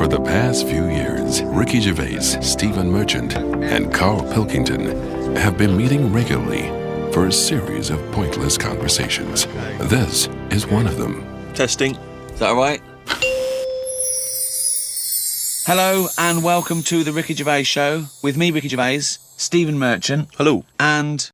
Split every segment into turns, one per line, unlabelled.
For the past few years, Ricky Gervais, Stephen Merchant, and Karl Pilkington have been meeting regularly for a series of pointless conversations. This is one of them.
Testing. Is that all right?
Hello and welcome to the Ricky Gervais Show with me, Ricky Gervais, Stephen Merchant.
Hello.
And...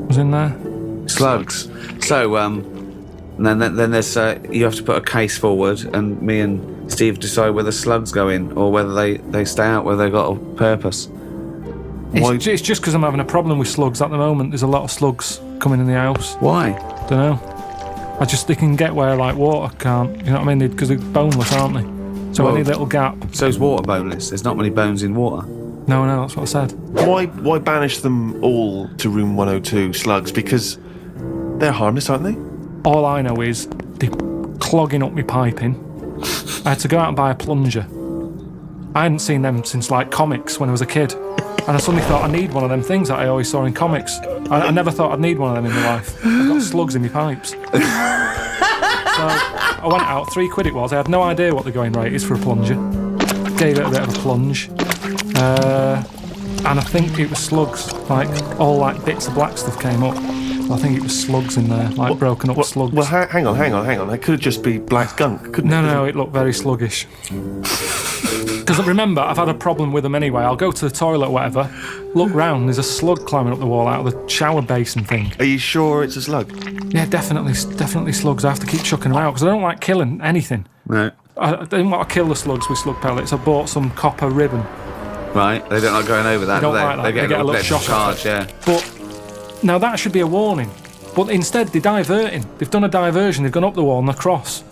Was in there?
Slugs. So, then there's, you have to put a case forward and me and Steve decide whether slugs go in or whether they stay out, whether they've got a purpose.
It's just because I'm having a problem with slugs at the moment. There's a lot of slugs coming in the house.
Why?
Don't know. They can get where, like, water can't. You know what I mean? Because they're boneless, aren't they? So any little gap.
So is water boneless? There's not many bones in water.
No, that's what I said.
Why banish them all to room 102, slugs? Because they're harmless, aren't they?
All I know is they're clogging up my piping. I had to go out and buy a plunger. I hadn't seen them since, like, comics when I was a kid. And I suddenly thought I need one of them things that I always saw in comics. I never thought I'd need one of them in my life. I've got slugs in my pipes. So I went out, £3 it was. I had no idea what the going rate is for a plunger. Gave it a bit of a plunge. And I think it was slugs. All bits of black stuff came up. I think it was slugs in there, broken up slugs.
Well, hang on. It could just be black gunk, couldn't it?
No, it looked very sluggish. Because remember, I've had a problem with them anyway. I'll go to the toilet or whatever, look round, there's a slug climbing up the wall out of the shower basin thing.
Are you sure it's a slug?
Yeah, definitely slugs. I have to keep chucking them out because I don't like killing anything.
No.
I didn't want to kill the slugs with slug pellets. I bought some copper ribbon.
Right, they don't like going over that,
They don't like that.
They get a little
shock
charge, yeah.
But now that should be a warning. But instead, they're diverting. They've done a diversion. They've gone up the wall and across.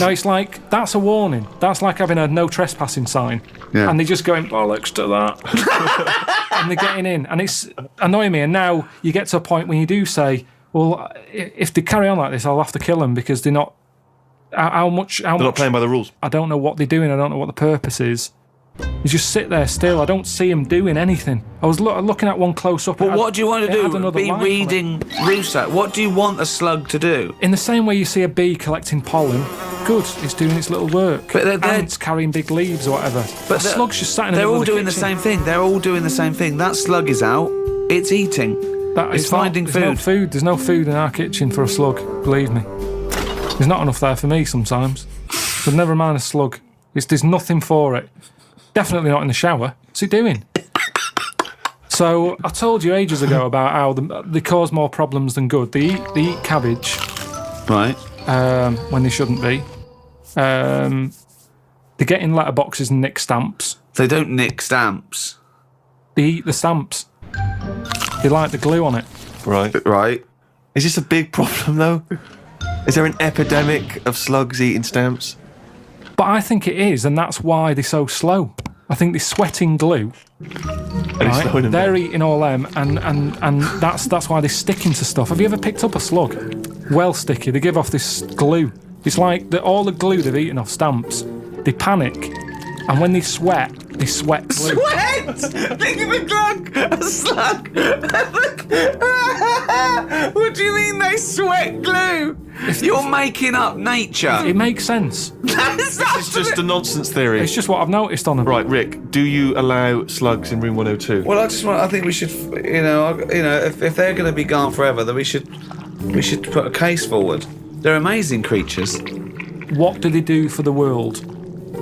Now it's like, that's a warning. That's like having a no trespassing sign.
Yeah.
And they're just going, bollocks to that. And they're getting in. And it's annoying me. And now you get to a point when you do say, well, if they carry on like this, I'll have to kill them because they're not... They're
not playing by the rules.
I don't know what they're doing. I don't know what the purpose is. You just sit there still. I don't see him doing anything. I was looking at one close up.
But what do you want to do? Be reading Rousseau. What do you want a slug to do?
In the same way you see a bee collecting pollen, good, it's doing its little work.
But
ants carrying big leaves or whatever. But a slug's just sat in the middle of the kitchen.
They're all doing the same thing. That slug is out. It's eating. It's finding food.
There's no food in our kitchen for a slug, believe me. There's not enough there for me sometimes. But never mind a slug. There's nothing for it. Definitely not in the shower. What's he doing? So I told you ages ago about how they cause more problems than good. They eat cabbage,
right?
When they shouldn't be. They get in letterboxes and nick stamps.
They don't nick stamps.
They eat the stamps. They like the glue on it.
Right. Is this a big problem though? Is there an epidemic of slugs eating stamps?
But I think it is, and that's why they're so slow. I think they're sweating glue. Right? They're eating all them, and that's why they're sticking to stuff. Have you ever picked up a slug? Well sticky. They give off this glue. It's like all the glue they've eaten off stamps. They panic, and when they sweat glue.
Sweat! Think of a slug! What do you mean they sweat glue? You're making up nature.
It makes sense.
This is just a nonsense theory.
It's just what I've noticed on them.
Right, Rick, do you allow slugs in room 102?
Well, I think we should, if they're going to be gone forever, then we should put a case forward. They're amazing creatures.
What do they do for the world?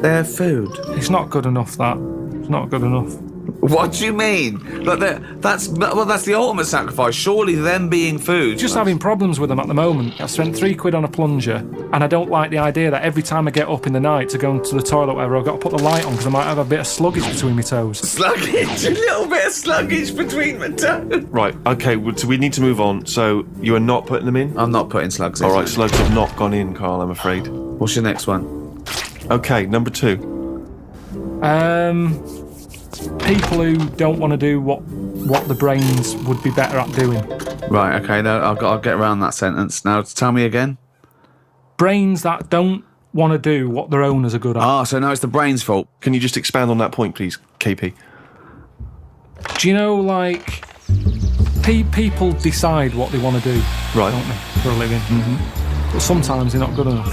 They're food.
It's not good enough, that. It's not good enough.
What do you mean? Like that's the ultimate sacrifice. Surely them being food.
Just having problems with them at the moment. I've spent £3 on a plunger, and I don't like the idea that every time I get up in the night to go into the toilet or whatever, I've got to put the light on because I might have a bit of sluggage between my toes.
Sluggage, a little bit of sluggage between my toes.
Right, okay, so we need to move on. So you are not putting them in?
I'm not putting slugs in.
All right, slugs have not gone in, Karl, I'm afraid.
What's your next one?
Okay, number 2.
People who don't want to do what the brains would be better at doing. Right,
okay, no, I'll get around that sentence. Now, tell me again.
Brains that don't want to do what their owners are good at.
Ah, so now it's the brain's fault.
Can you just expand on that point, please, KP?
Do you know, like, people decide what they want to do,
right,
don't they, for a living? Mm-hmm. But sometimes they're not good enough.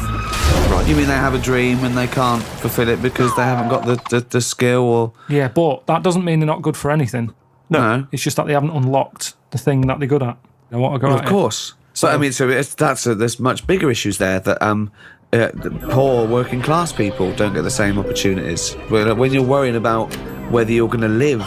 Right. You mean they have a dream and they can't fulfill it because they haven't got the skill or...
Yeah, but that doesn't mean they're not good for anything.
No.
It's just that they haven't unlocked the thing that they're good at. They want to go at
of course. So, I mean, there's much bigger issues there that the poor working class people don't get the same opportunities. When you're worrying about whether you're going to live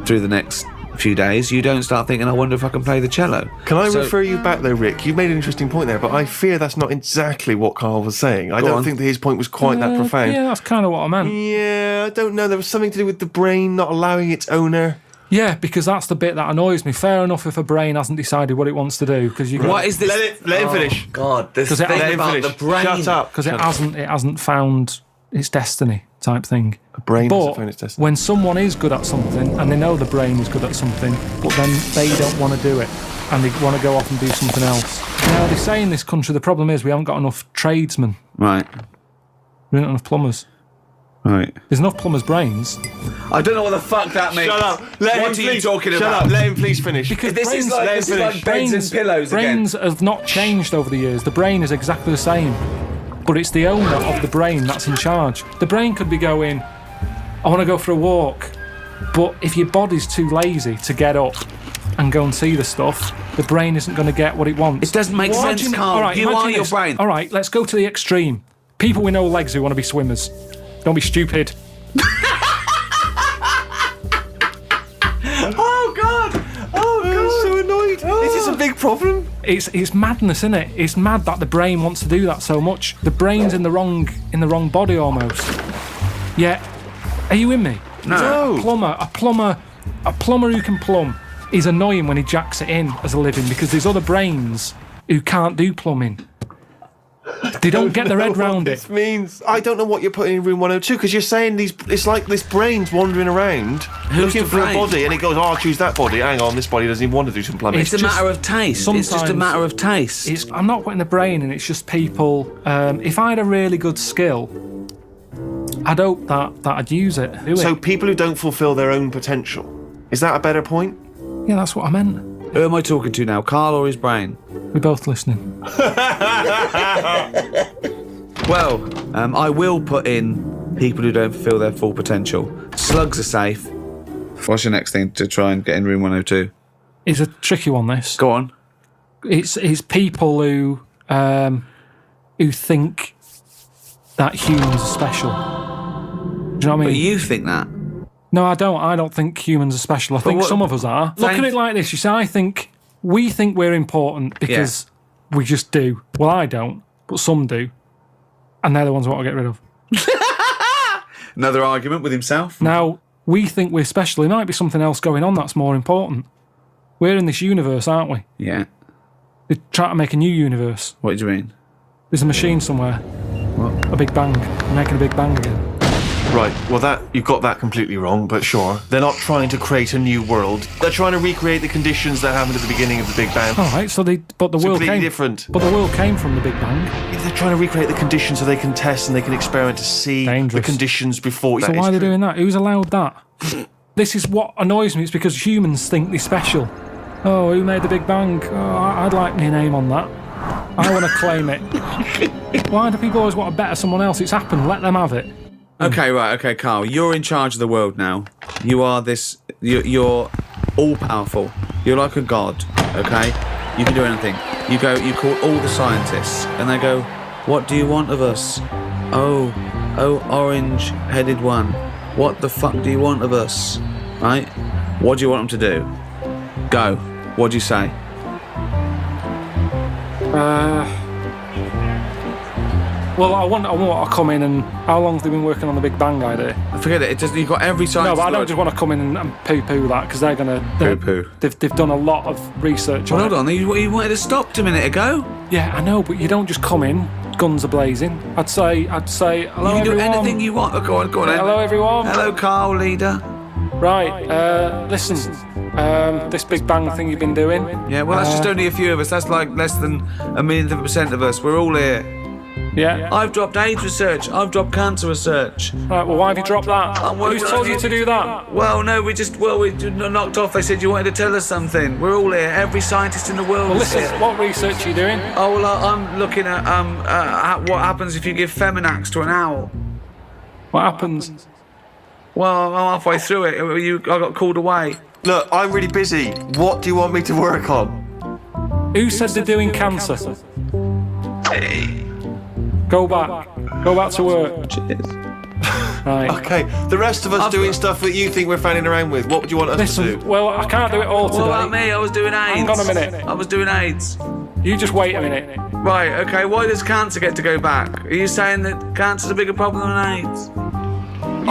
through the next few days, you don't start thinking, I wonder if I can play the cello.
Can I refer you back though, Rick? You've made an interesting point there, but I fear that's not exactly what Karl was saying. I don't think that his point was quite that profound.
Yeah, that's kind of what I meant.
Yeah, I don't know. There was something to do with the brain not allowing its owner.
Yeah, because that's the bit that annoys me. Fair enough if a brain hasn't decided what it wants to do, because you.
What is this?
Let him finish.
God, this thing about the brain.
Shut up.
Because it hasn't found its destiny, type thing.
A brain hasn't found its destiny.
When someone is good at something and they know the brain is good at something, but then they don't want to do it and they want to go off and do something else. Now they say in this country the problem is we haven't got enough tradesmen.
Right.
We don't have enough plumbers.
Right.
There's enough plumbers' brains.
I don't know what the fuck that means.
Shut up. What are you talking about? Shut up. Let him please finish.
Because
this is like beds and pillows
brains
again.
have not changed over the years. The brain is exactly the same. But it's the owner of the brain that's in charge. The brain could be going, I want to go for a walk. But if your body's too lazy to get up and go and see the stuff, the brain isn't going to get what it wants.
It doesn't make sense, Karl.
All right,
you are your
this.
brain.
All right, let's go to the extreme. People with no legs who want to be swimmers. Don't be stupid.
Oh, God. I'm so annoyed. Is this a big problem?
It's madness, isn't it? It's mad that the brain wants to do that so much. The brain's in the wrong body almost. Yeah. Are you with me?
No.
A plumber who can plumb is annoying when he jacks it in as a living because there's other brains who can't do plumbing. They don't get their head round it.
This means I don't know what you're putting in room 102 because you're saying it's like this brain's wandering around looking for a body and it goes, I'll choose that body. Hang on, this body doesn't even want to do some plumbing.
It's a matter of taste. It's just a matter of taste.
I'm not putting the brain in. It's just people. If I had a really good skill, I'd hope that I'd use it.
So people who don't fulfil their own potential. Is that a better point?
Yeah, that's what I meant.
Who am I talking to now, Karl or his brain?
We're both listening.
Well, I will put in people who don't fulfil their full potential. Slugs are safe. What's your next thing to try and get in room 102?
It's a tricky one, this.
Go on.
It's people who think that humans are special. Do you know what I mean?
But you think that?
No, I don't. I don't think humans are special. I think some of us are. Look at it like this. You see, we think we're important because we just do. Well, I don't, but some do. And they're the ones I want to get rid of.
Another argument with himself.
Now, we think we're special. There might be something else going on that's more important. We're in this universe, aren't we?
Yeah.
They're trying to make a new universe.
What do you mean?
There's a machine somewhere.
What?
A big bang. They're making a big bang again.
Right, well you've got that completely wrong, but sure. They're not trying to create a new world. They're trying to recreate the conditions that happened at the beginning of the Big Bang.
All right, so the world came
different.
But the world came from the Big Bang.
Yeah, they're trying to recreate the conditions so they can test and they can experiment to see the conditions before.
So why are they doing that? Who's allowed that? This is what annoys me. It's because humans think they're special. Oh, who made the Big Bang? Oh, I'd like my name on that. I want to claim it. Why do people always want to better someone else? It's happened. Let them have it.
Okay, right, okay, Karl, you're in charge of the world now. You are you're all-powerful. You're like a god, okay? You can do anything. You call all the scientists, and they go, what do you want of us? Oh, orange-headed one. What the fuck do you want of us? right? What do you want them to do? Go. What do you say?
Well, I want to come in and... How long have they been working on the Big Bang idea?
Forget it. You've got every science...
No, but I don't just want to come in and poo-poo that, because they're going to...
Poo-poo.
They've done a lot of research on
Hold
it.
on, you wanted to stop a minute ago?
Yeah, I know, but you don't just come in, guns are blazing. I'd say, hello, everyone.
You can do anything you want. Go on.
Hello, everyone.
Hello, Karl, leader.
Right, listen, this Big Bang thing you've been doing...
Yeah, well, that's just only a few of us. That's like less than 1,000,000% of us. We're all here.
Yeah?
I've dropped AIDS research. I've dropped cancer research.
Right, well, why have you dropped that? Who's told you to do that?
Well, no, we knocked off. They said you wanted to tell us something. We're all here. Every scientist in the world
Well,
is
listen,
here.
what research are you doing?
Oh, well, I'm looking at what happens if you give Feminax to an owl.
What happens?
Well, I'm halfway through it. I got called away.
Look, I'm really busy. What do you want me to work on?
Who said they're doing cancer? Go back to work.
Cheers.
Right.
Okay, the rest of us doing stuff that you think we're fanning around with. What would you want us to
Listen,
do?
well, I can't do it all today.
What about me? I was doing AIDS.
Hang on a minute.
I was doing AIDS.
You just wait a minute.
Right, okay, why does cancer get to go back? Are you saying that cancer's a bigger problem than AIDS?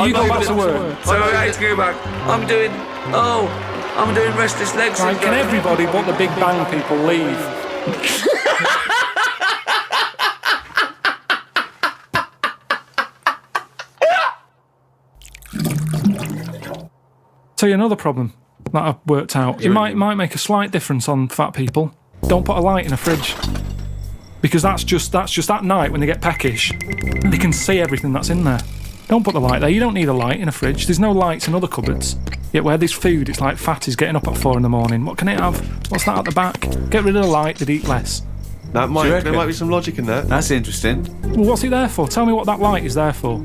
You go back to work.
So AIDS go back. I'm doing restless leg syndrome.
Right, can everybody but the Big Bang people leave? Tell you another problem that I've worked out. It might make a slight difference on fat people. Don't put a light in a fridge. Because that's just that night when they get peckish, they can see everything that's in there. Don't put the light there. You don't need a light in a fridge. There's no lights in other cupboards. Yet where there's food, it's like fatties getting up at 4 a.m. What can it have? What's that at the back? Get rid of the light, they'd eat less.
There might be some logic in that.
That's interesting.
Well, what's it there for? Tell me what that light is there for.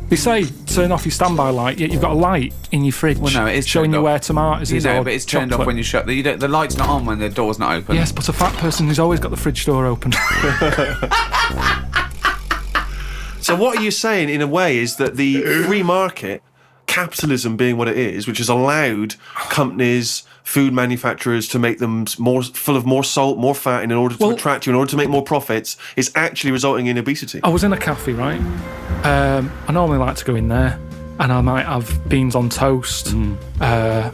They say turn off your standby light, yet you've got a light in your fridge.
Well, no, it is
showing
turned
you
off.
where tomatoes is.
But it's turned off when you shut the light's not on when the door's not open.
Yes, but a fat person who's always got the fridge door open.
So what are you saying, in a way, is that the free market, capitalism being what it is, which has allowed companies, food manufacturers to make them more full of more salt, more fat in order to attract you, in order to make more profits, is actually resulting in obesity?
I was in a cafe, right? I normally like to go in there, and I might have beans on toast,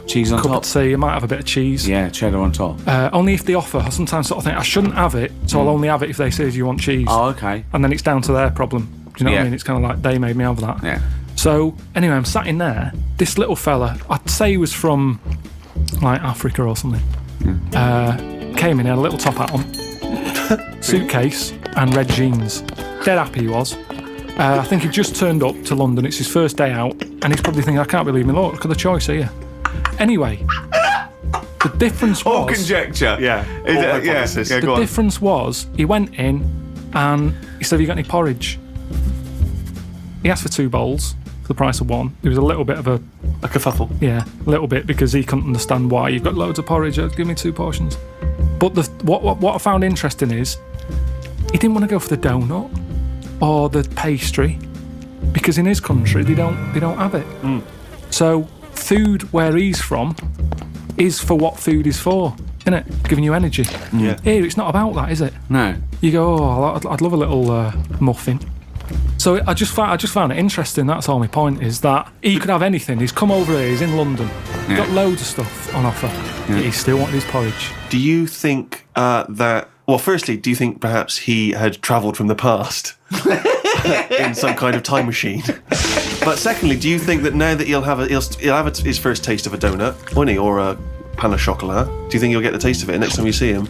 cheese on
cup
top.
of tea. I might have a bit of cheese.
Yeah, cheddar on top.
Only if they offer. I sometimes sort of think I shouldn't have it, so I'll only have it if they say, "Do you want cheese?"
Oh, okay.
And then it's down to their problem. Do you know what I
Yeah.
mean? It's kind of like they made me have that.
Yeah.
So anyway, I'm sat in there. This little fella, I'd say he was from like Africa or something. Came in, had a little top hat on, suitcase, and red jeans. Dead happy he was. I think he just turned up to London. It's his first day out, and he's probably thinking, I can't believe me. Look at the choice here. Anyway, the difference was...
All conjecture.
Yeah.
The difference was, he went in, and he said, have you got any porridge? He asked for 2 bowls for the price of 1. It was a little bit of a
kerfuffle.
Yeah, a little bit, because he couldn't understand why. You've got loads of porridge, give me 2 portions. But what I found interesting is, he didn't want to go for the donut or the pastry, because in his country they don't have it. So food where he's from is for what food is for, isn't it? Giving you energy.
Yeah.
Here it's not about that, is it?
No.
You go, I'd love a little muffin. So I just found it interesting. That's all my point is, that he could have anything. He's come over here, he's in London, he's got loads of stuff on offer, yet he still wanted his porridge.
Do you think that... Well, firstly, do you think perhaps he had travelled from the past in some kind of time machine? But secondly, do you think that now that he'll have his first taste of a donut, won't he, or a pain au chocolat? Do you think he'll get the taste of it next time you see him?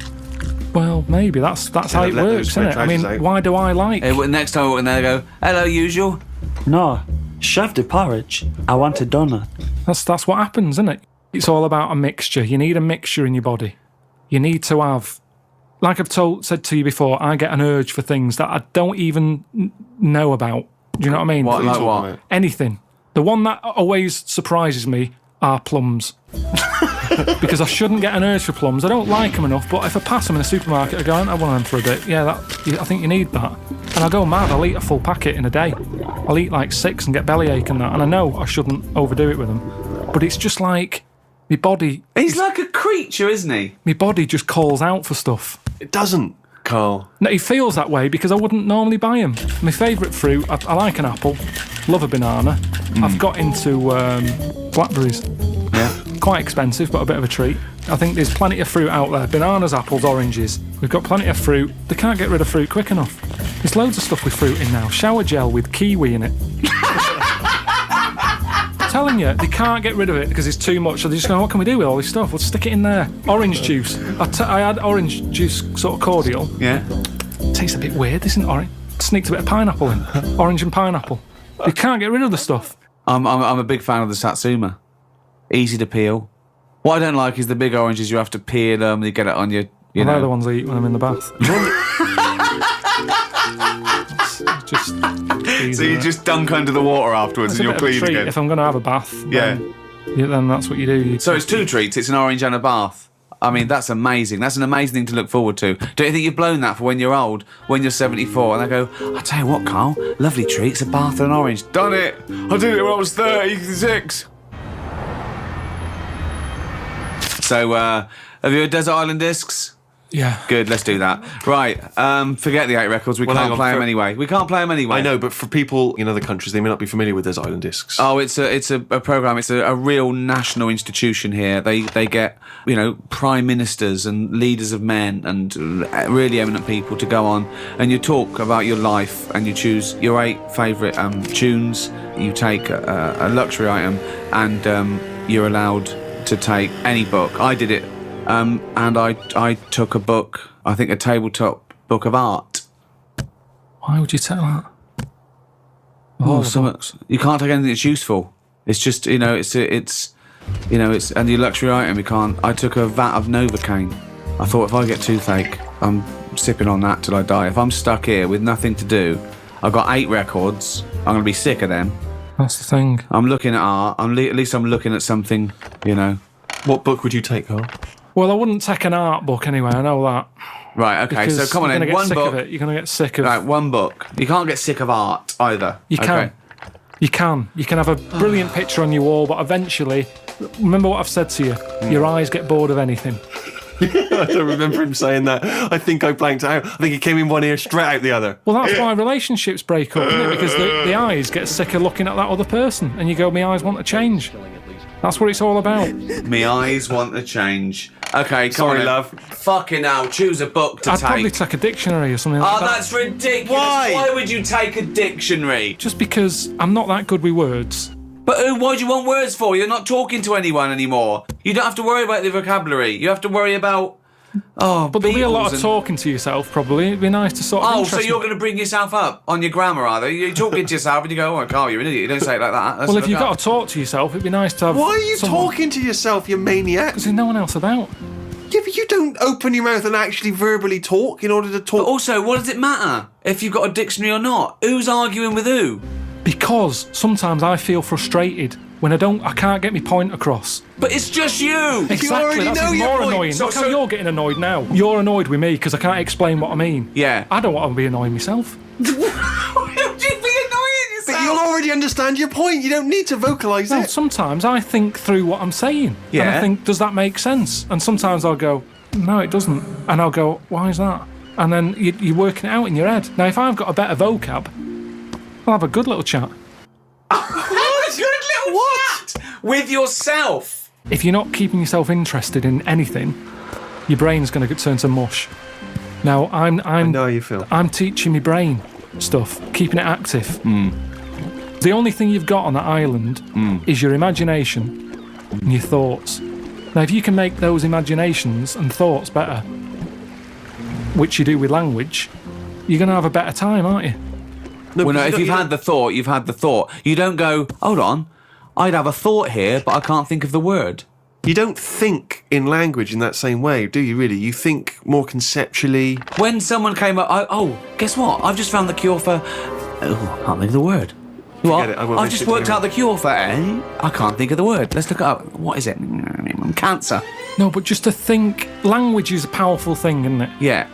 Well, maybe that's how it works, isn't it? I mean, why do I like?
Next time when they go, hello, usual.
No, shove the porridge. I want a donut.
That's what happens, isn't it? It's all about a mixture. You need a mixture in your body. You need to have, like I've said to you before, I get an urge for things that I don't even know about. Do you know what I mean?
What, like what?
Anything. The one that always surprises me are plums. Because I shouldn't get an urge for plums. I don't like them enough, but if I pass them in a supermarket, I go, I want them for a bit. Yeah, I think you need that. And I'll go mad. I'll eat a full packet in a day. I'll eat like 6 and get bellyache and that. And I know I shouldn't overdo it with them. but it's just like my body.
He's like a creature, isn't he?
My body just calls out for stuff.
It doesn't, Carl.
No, he feels that way because I wouldn't normally buy them. My favourite fruit, I like an apple, love a banana. I've got into blackberries.
Yeah.
Quite expensive, but a bit of a treat. I think there's plenty of fruit out there. Bananas, apples, oranges. We've got plenty of fruit. They can't get rid of fruit quick enough. There's loads of stuff with fruit in now. Shower gel with kiwi in it. I'm telling you, they can't get rid of it because it's too much. So they're just going, what can we do with all this stuff? We'll stick it in there. Orange juice. I had orange juice sort of cordial.
Yeah.
Tastes a bit weird, isn't orange? Sneaked a bit of pineapple in. Orange and pineapple. You can't get rid of the stuff.
I'm a big fan of the Satsuma. Easy to peel. What I don't like is the big oranges. You have to peel them. You get it on your. You know.
They're the ones I eat when I'm in the bath. It's just easy,
So you just dunk under the water afterwards,
it's
and
a
you're
bit of a
clean
treat.
again.
If I'm going to have a bath, then that's what you do.
So it's 2 treats. It's an orange and a bath. I mean, that's amazing. That's an amazing thing to look forward to. Don't you think you've blown that for when you're old, when you're 74, and they go, I tell you what, Carl, lovely treat. It's a bath and an orange. Done it. I did it when I was 36. So, have you heard Desert Island Discs?
Yeah.
Good, let's do that. Right, forget the 8 records. We
Well, hang
can't
on,
play them anyway. We can't play them anyway.
I know, but for people in other countries, they may not be familiar with Desert Island Discs.
Oh, it's a program. It's a real national institution here. They get prime ministers and leaders of men and really eminent people to go on, and you talk about your life and you choose your 8 favourite tunes. You take a luxury item and you're allowed to take any book. I did it, and I took a book. I think a tabletop book of art.
Why would you take that?
You can't take anything that's useful. It's just it's and your luxury item. You can't. I took a vat of Novocaine. I thought if I get toothache, I'm sipping on that till I die. If I'm stuck here with nothing to do, I've got 8 records. I'm gonna be sick of them.
That's the thing.
I'm looking at art. At least I'm looking at something.
What book would you take, Carl?
Well, I wouldn't take an art book anyway. I know that.
Right. Okay.
Because
So come on
you're
in.
gonna get
One
sick
book.
of it. You're going to get sick of.
Right. One book. You can't get sick of art either.
You can.
Okay.
You can. You can have a brilliant picture on your wall, but eventually, remember what I've said to you. Your eyes get bored of anything.
I don't remember him saying that. I think I blanked out. I think he came in one ear, straight out the other.
Well, that's why relationships break up, isn't it? Because the eyes get sick of looking at that other person, and you go, "My eyes want to change." That's what it's all about.
Me eyes want to change. Okay, come
Sorry,
on,
love.
Fucking hell, choose a book to
I'd probably
take.
take a dictionary or something
Oh,
like that.
that's ridiculous.
Why?
Why would you take a dictionary?
Just because I'm not that good with words.
But what do you want words for? You're not talking to anyone anymore. You don't have to worry about the vocabulary. You have to worry about...
But there'll be a lot
Beatles
of
and-
talking to yourself, probably. It'd be nice to sort of
Oh, so
interest
you're
me.
going to bring yourself up on your grammar, are they? You're talking to yourself and you go, oh, Carl, you're an idiot. You don't say it like that.
Well, if you've got to talk to yourself, it'd be nice to have
Why are you
someone-
talking to yourself, you maniac?
Because there's no one else about.
Yeah, but you don't open your mouth and actually verbally talk in order to talk.
But also, what does it matter if you've got a dictionary or not? Who's arguing with who?
Because sometimes I feel frustrated when I can't get my point across.
But it's just you.
Exactly,
already
that's
know your
more
point.
annoying.
So-
Look how
so-
you're getting annoyed now. You're annoyed with me because I can't explain what I mean.
Yeah.
I don't want to be annoying myself.
Why would you be annoying
But
yourself?
you'll already understand your point. You don't need to vocalise
No,
it.
sometimes I think through what I'm saying. And I
Yeah.
think, does that make sense? And sometimes I'll go, no, it doesn't. And I'll go, why is that? And then you're working it out in your head. Now, if I've got a better vocab, I'll have a good little chat.
What? Good little what? With yourself.
If you're not keeping yourself interested in anything, your brain's going to turn to mush. Now,
I know how you feel.
I'm teaching my brain stuff, keeping it active. The only thing you've got on that island is your imagination and your thoughts. Now, if you can make those imaginations and thoughts better, which you do with language, you're going to have a better time, aren't you?
No,
Well, no,
because
if you've had the thought, you've had the thought. You don't go, hold on, I'd have a thought here, but I can't think of the word.
you don't think in language in that same way, do you really? You think more conceptually.
When someone came up, guess what? I've just found the cure for... Oh, I can't think of the word. What?
it, I won't
I've
mention
just
it
worked
anymore.
out the cure for... I can't think of the word. Let's look it up. What is it? Cancer.
No, but just to think, language is a powerful thing, isn't it?
Yeah.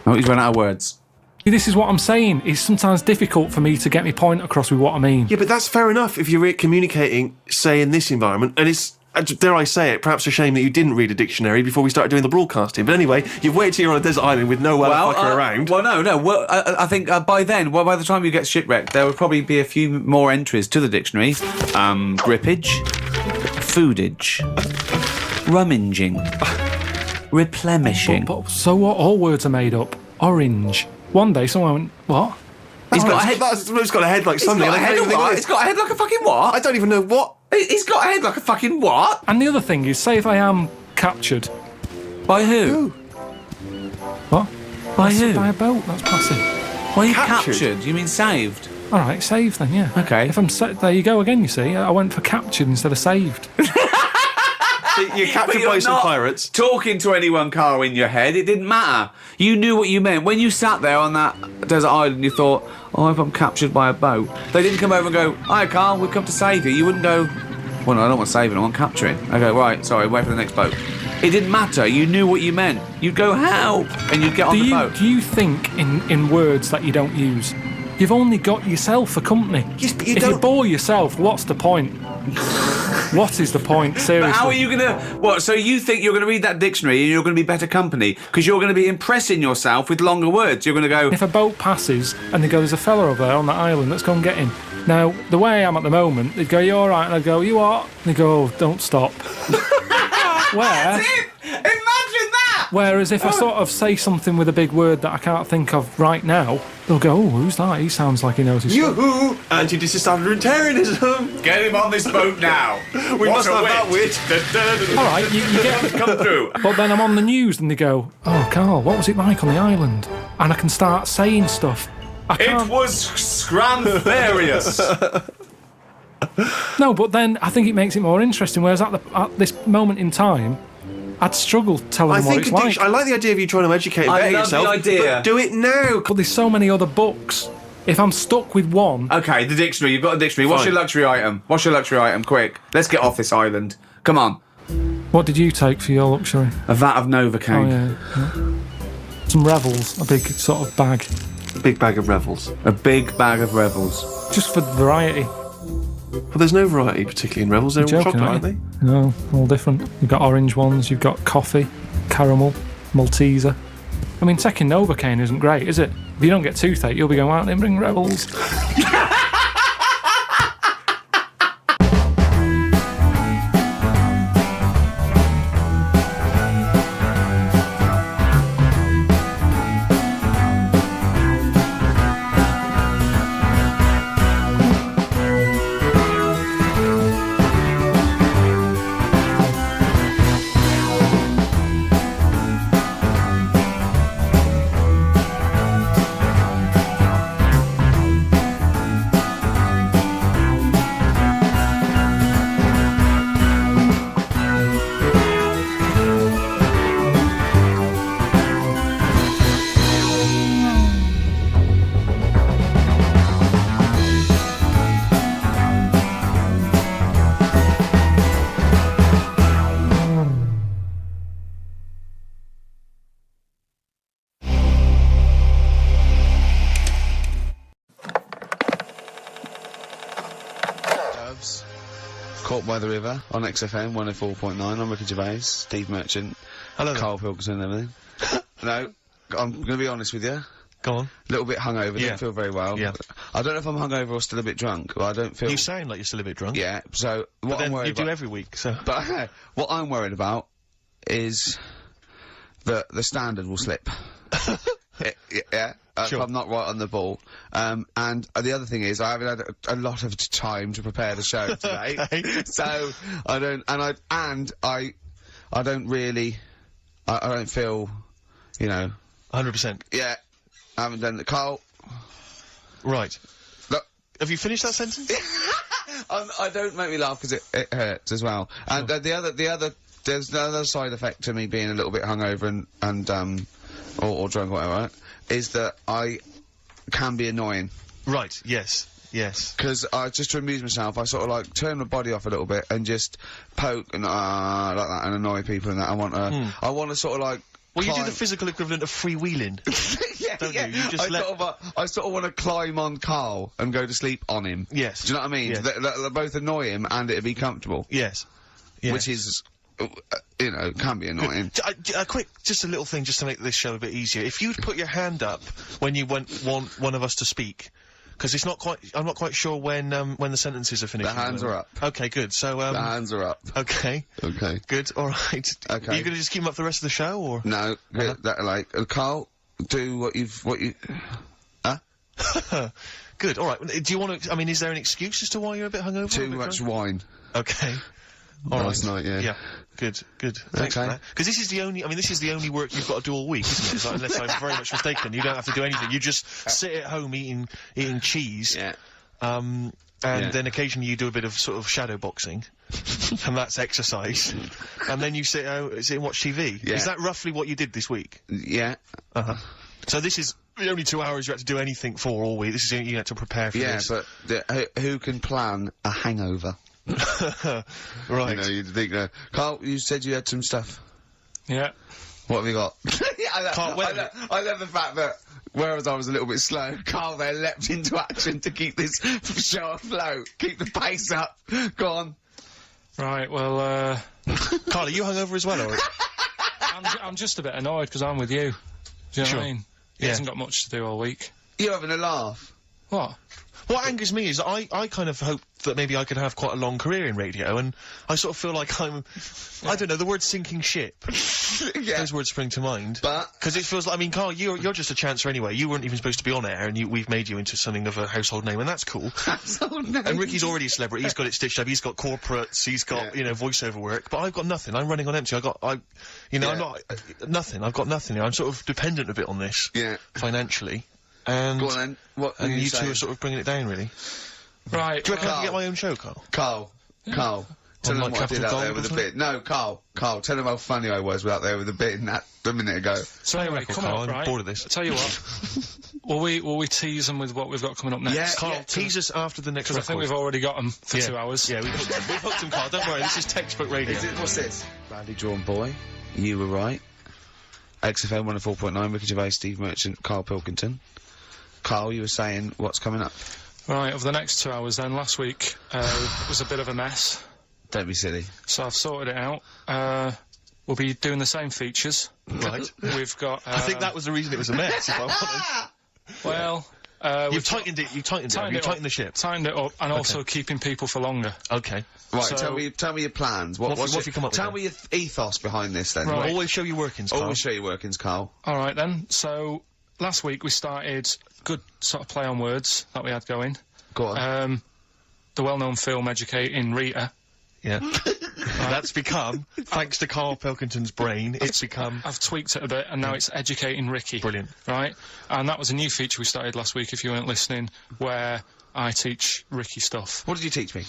Oh, he's run out of words.
This is what I'm saying. It's sometimes difficult for me to get my point across with what I mean.
Yeah, but that's fair enough if you're communicating, say, in this environment, and it's, dare I say it, perhaps a shame that you didn't read a dictionary before we started doing the broadcasting. But anyway, you've waited till you're on a desert island with no motherfucker around.
Well, no. Well, I think by then, by the time you get shipwrecked, there would probably be a few more entries to the dictionary. Grippage, foodage, rummaging, replenishing.
So what? All words are made up. Orange. One day someone went, what?
He's got a head.
It's got a head like something.
It's got a head like a fucking what?
I don't even know what.
He's got a head like a fucking what?
And the other thing is, say if I am captured.
By who?
What?
By who?
By a boat, that's passive.
Why are you captured? You mean saved?
All right, saved then, yeah.
Okay.
If I'm there you go again, you see. I went for captured instead of saved.
You're captured by some pirates.
Talking to anyone, Karl, in your head, it didn't matter. You knew what you meant. When you sat there on that desert island, you thought, oh, if I'm captured by a boat. They didn't come over and go, hi, Karl, we've come to save you. You wouldn't go, well, no, I don't want saving, I want capturing. I go, right, sorry, wait for the next boat. It didn't matter. You knew what you meant. You'd go, help, and you'd get on the boat.
Do you think in words that you don't use? You've only got yourself for company.
Yes, but
if you bore yourself, what's the point? What is the point, seriously?
But how are you going to... What, so you think you're going to read that dictionary and you're going to be better company because you're going to be impressing yourself with longer words. You're going to go...
If a boat passes and they go, there's a fella over there on that island, let's go and get him. Now, the way I am at the moment, they'd go, you all right? And I'd go, you what? And they'd go, oh, don't stop. Where...
That's it! Imagine that!
Whereas if I sort of say something with a big word that I can't think of right now, they'll go, oh, who's that? He sounds like he knows his stuff.
Yoo-hoo! Anti-disestablishmentarianism!
Get him on this boat now!
We must have that wit!
All right, you get...
Come through.
But then I'm on the news and they go, oh, Karl, what was it like on the island? And I can start saying stuff.
It was scramfarious.
No, but then I think it makes it more interesting, whereas at this moment in time, I'd struggle telling them what it's like.
I like the idea of you trying to educate and better yourself.
I love the idea.
But do it now!
But there's so many other books. If I'm stuck with one...
Okay, the dictionary. You've got a dictionary. What's your luxury item? What's your luxury item? Quick. Let's get off this island. Come on.
What did you take for your luxury?
A vat of Novocaine.
Oh, yeah. Some Revels, a big sort of bag.
A big bag of Revels.
A big bag of Revels.
Just for variety.
Well, there's no variety particularly in Revels. They're all chocolate, aren't they?
No, all different. You've got orange ones, you've got coffee, caramel, Malteser. I mean, taking Novocaine isn't great, is it? If you don't get toothache, you'll be going, why don't they bring Revels?
Caught by the River on XFM 104.9. I'm Ricky Gervais, Steve Merchant,
hello,
Karl Pilkington and everything. No, I'm going to be honest with you.
Go on.
A little bit hungover, don't feel very well.
Yeah.
I don't know if I'm hungover or still a bit drunk, but I don't feel...
You sound like you're still a bit drunk.
Yeah, so what I'm worried about...
you do every week, so...
But what I'm worried about is that the standard will slip. Yeah.
Sure.
If I'm not right on the ball. And the other thing is, I haven't had a lot of time to prepare the show today.
Okay.
So I don't, I don't really, I don't feel,
100%.
Yeah, I haven't done the Karl.
Right.
Look.
Have you finished that sentence?
I don't make me laugh because it hurts as well. And there's the other side effect to me being a little bit hungover and or drunk or whatever, right, is that I can be annoying.
Right, yes.
Because just to amuse myself, I sort of like turn my body off a little bit and just poke and like that and annoy people and that. I want to sort of like
Well, you do the physical equivalent of freewheeling. Don't you? You just
I sort of want to climb on Karl and go to sleep on him.
Yes.
Do you know what I mean?
Yes.
That both annoy him and it'd be comfortable.
Yes.
Which is, can be annoying.
Just a little thing, just to make this show a bit easier. If you'd put your hand up when you want one of us to speak, because it's not quite. I'm not quite sure when the sentences are finished.
The hands are up.
Okay, good. So
the hands are up.
Okay.
Okay.
Good. All right.
Okay.
Are you going to just keep them up for the rest of the show, or
no? Karl, do what you. Huh?
Good. All right. Do you want to? I mean, is there an excuse as to why you're a bit hungover?
Too much wine.
Okay. All
Last night, yeah.
Yeah. Good. Thanks for that. Because this is the only work you've got to do all week, isn't it? It's like, unless I'm very much mistaken, you don't have to do anything. You just sit at home eating cheese.
Yeah.
Then occasionally you do a bit of sort of shadow boxing, and that's exercise. And then you sit and watch TV.
Yeah.
Is that roughly what you did this week?
Yeah.
So this is the only 2 hours you had to do anything for all week. This is you had to prepare for this.
Yeah, but who can plan a hangover?
Right.
You'd think that. Karl, you said you had some stuff.
Yeah.
What have you got? I love the fact that, whereas I was a little bit slow, Karl there leapt into action to keep this show afloat, keep the pace up. Go on.
Right, well,
Karl, are you hungover as well, or?
I'm just a bit annoyed because I'm with you. Do you know what I mean? He
Yeah.
hasn't got much to do all week.
You're having a laugh.
What?
What angers me is I kind of hope that maybe I could have quite a long career in radio, and I sort of feel like I don't know, the word sinking ship.
Yeah.
Those words spring to mind.
But
because it feels like, I mean, Karl, you're just a chancer anyway. You weren't even supposed to be on air, and we've made you into something of a household name, and that's cool.
household name.
And Ricky's already a celebrity. He's got it stitched up. He's got corporates. He's got voiceover work. But I've got nothing. I'm running on empty. I'm not nothing. I've got nothing. I'm sort of dependent a bit on this.
Yeah.
Financially. And
go on then. What?
and you two
saying?
are sort of bringing it down, really.
Right.
Do you reckon I can get my own show, Karl?
Karl. Tell them
like
what I did
Capital
out there
Gold
with
or
a bit. No, Karl, tell them how funny I was out there with a bit in that a minute ago.
So anyway, come
Karl,
on,
I'm
right?
bored of this.
I tell you what. will we tease them with what we've got coming up next?
Yeah,
Karl, tease us after the next
Because I think we've already got them for 2 hours.
Yeah, we've hooked them, Karl. Don't worry, this is textbook radio.
What's this? Badly drawn boy. You were right. XFM 104.9, Ricky Gervais, Steve Merchant, Karl Pilkington. Karl, you were saying what's coming up?
Right, over the next 2 hours then, last week was a bit of a mess.
Don't be silly.
So I've sorted it out. We'll be doing the same features.
Right.
We've got...
I think that was the reason it was a mess, if I'm honest.
Well...
You've tightened it, you've tightened the ship.
Tightened it up, and also keeping people for longer.
Okay.
Right,
So-
tell me your plans.
What have you come up with
Tell
then?
me your ethos behind this then.
Right.
Always show your workings, Karl.
Always show your workings, Karl.
Alright then, so last week we started good sort of play on words that we had going.
Go on.
The well-known film Educating Rita.
Yeah. That's become, thanks to Karl Pilkington's brain, it's become...
I've tweaked it a bit, and now it's Educating Ricky.
Brilliant.
Right? And that was a new feature we started last week, if you weren't listening, where I teach Ricky stuff.
What did you teach me?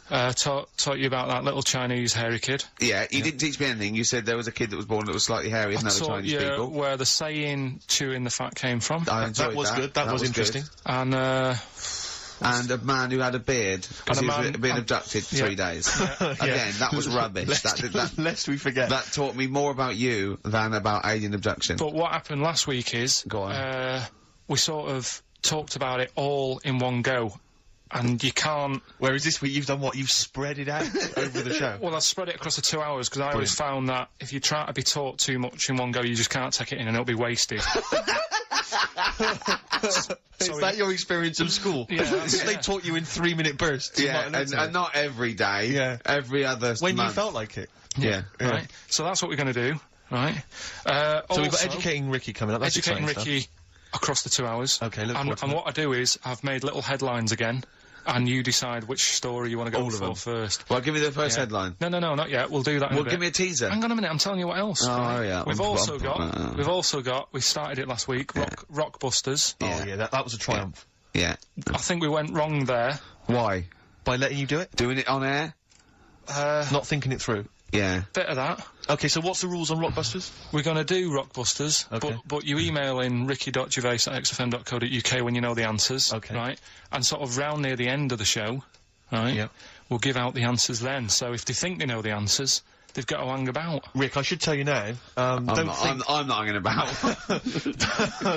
Taught you about that little Chinese hairy kid.
Yeah, you didn't teach me anything. You said there was a kid that was born that was slightly hairy than other
Taught
Chinese
you
people.
where the saying chewing the fat came from.
I enjoyed
That was good, that was interesting.
And,
And a man who had a beard because
And
he
a
was
man-
being abducted for 3 days. Again, that was rubbish.
Lest we forget.
That taught me more about you than about alien abduction.
but what happened last week is...
Go on.
we sort of talked about it all in one go. And you can't...
Whereas this week you've done what? You've spread it out over the show.
Well, I spread it across the 2 hours, because I always found that if you try to be taught too much in one go, you just can't take it in and it'll be wasted.
Is that your experience of school?
Yeah,
They taught you in 3-minute bursts. You might
Yeah,
have noticed
and not every day.
Yeah.
Every other
when
month.
you felt like it.
Yeah.
Right? So that's what we're going to do, right?
So we've got Educating Ricky coming up. That's
Educating
exciting
Ricky across the 2 hours.
Okay, look
and,
forward to
and
that.
what I do is, I've made little headlines again, and you decide which story you want to go
All of
for
them.
first.
Well, give me the first
Yeah.
headline.
No, not yet. We'll do that in
Well,
a bit.
give me a teaser.
Hang on a minute, I'm telling you what else.
Oh,
right?
yeah.
We've also got, we started it last week, Rockbusters.
Oh yeah, that was a triumph.
Yeah.
I think we went wrong there.
Why?
By letting you do it?
Doing it on air?
Not thinking it through.
Yeah.
Bit of that.
Okay, so what's the rules on Rockbusters?
We're going to do Rockbusters,
Okay.
but you email in ricky.gervais@xfm.co.uk when you know the answers,
Okay.
right? And sort of round near the end of the show, right?
Yeah.
We'll give out the answers then. So if they think they know the answers, they've got to hang about.
Rick, I should tell you now.
I'm not hanging about.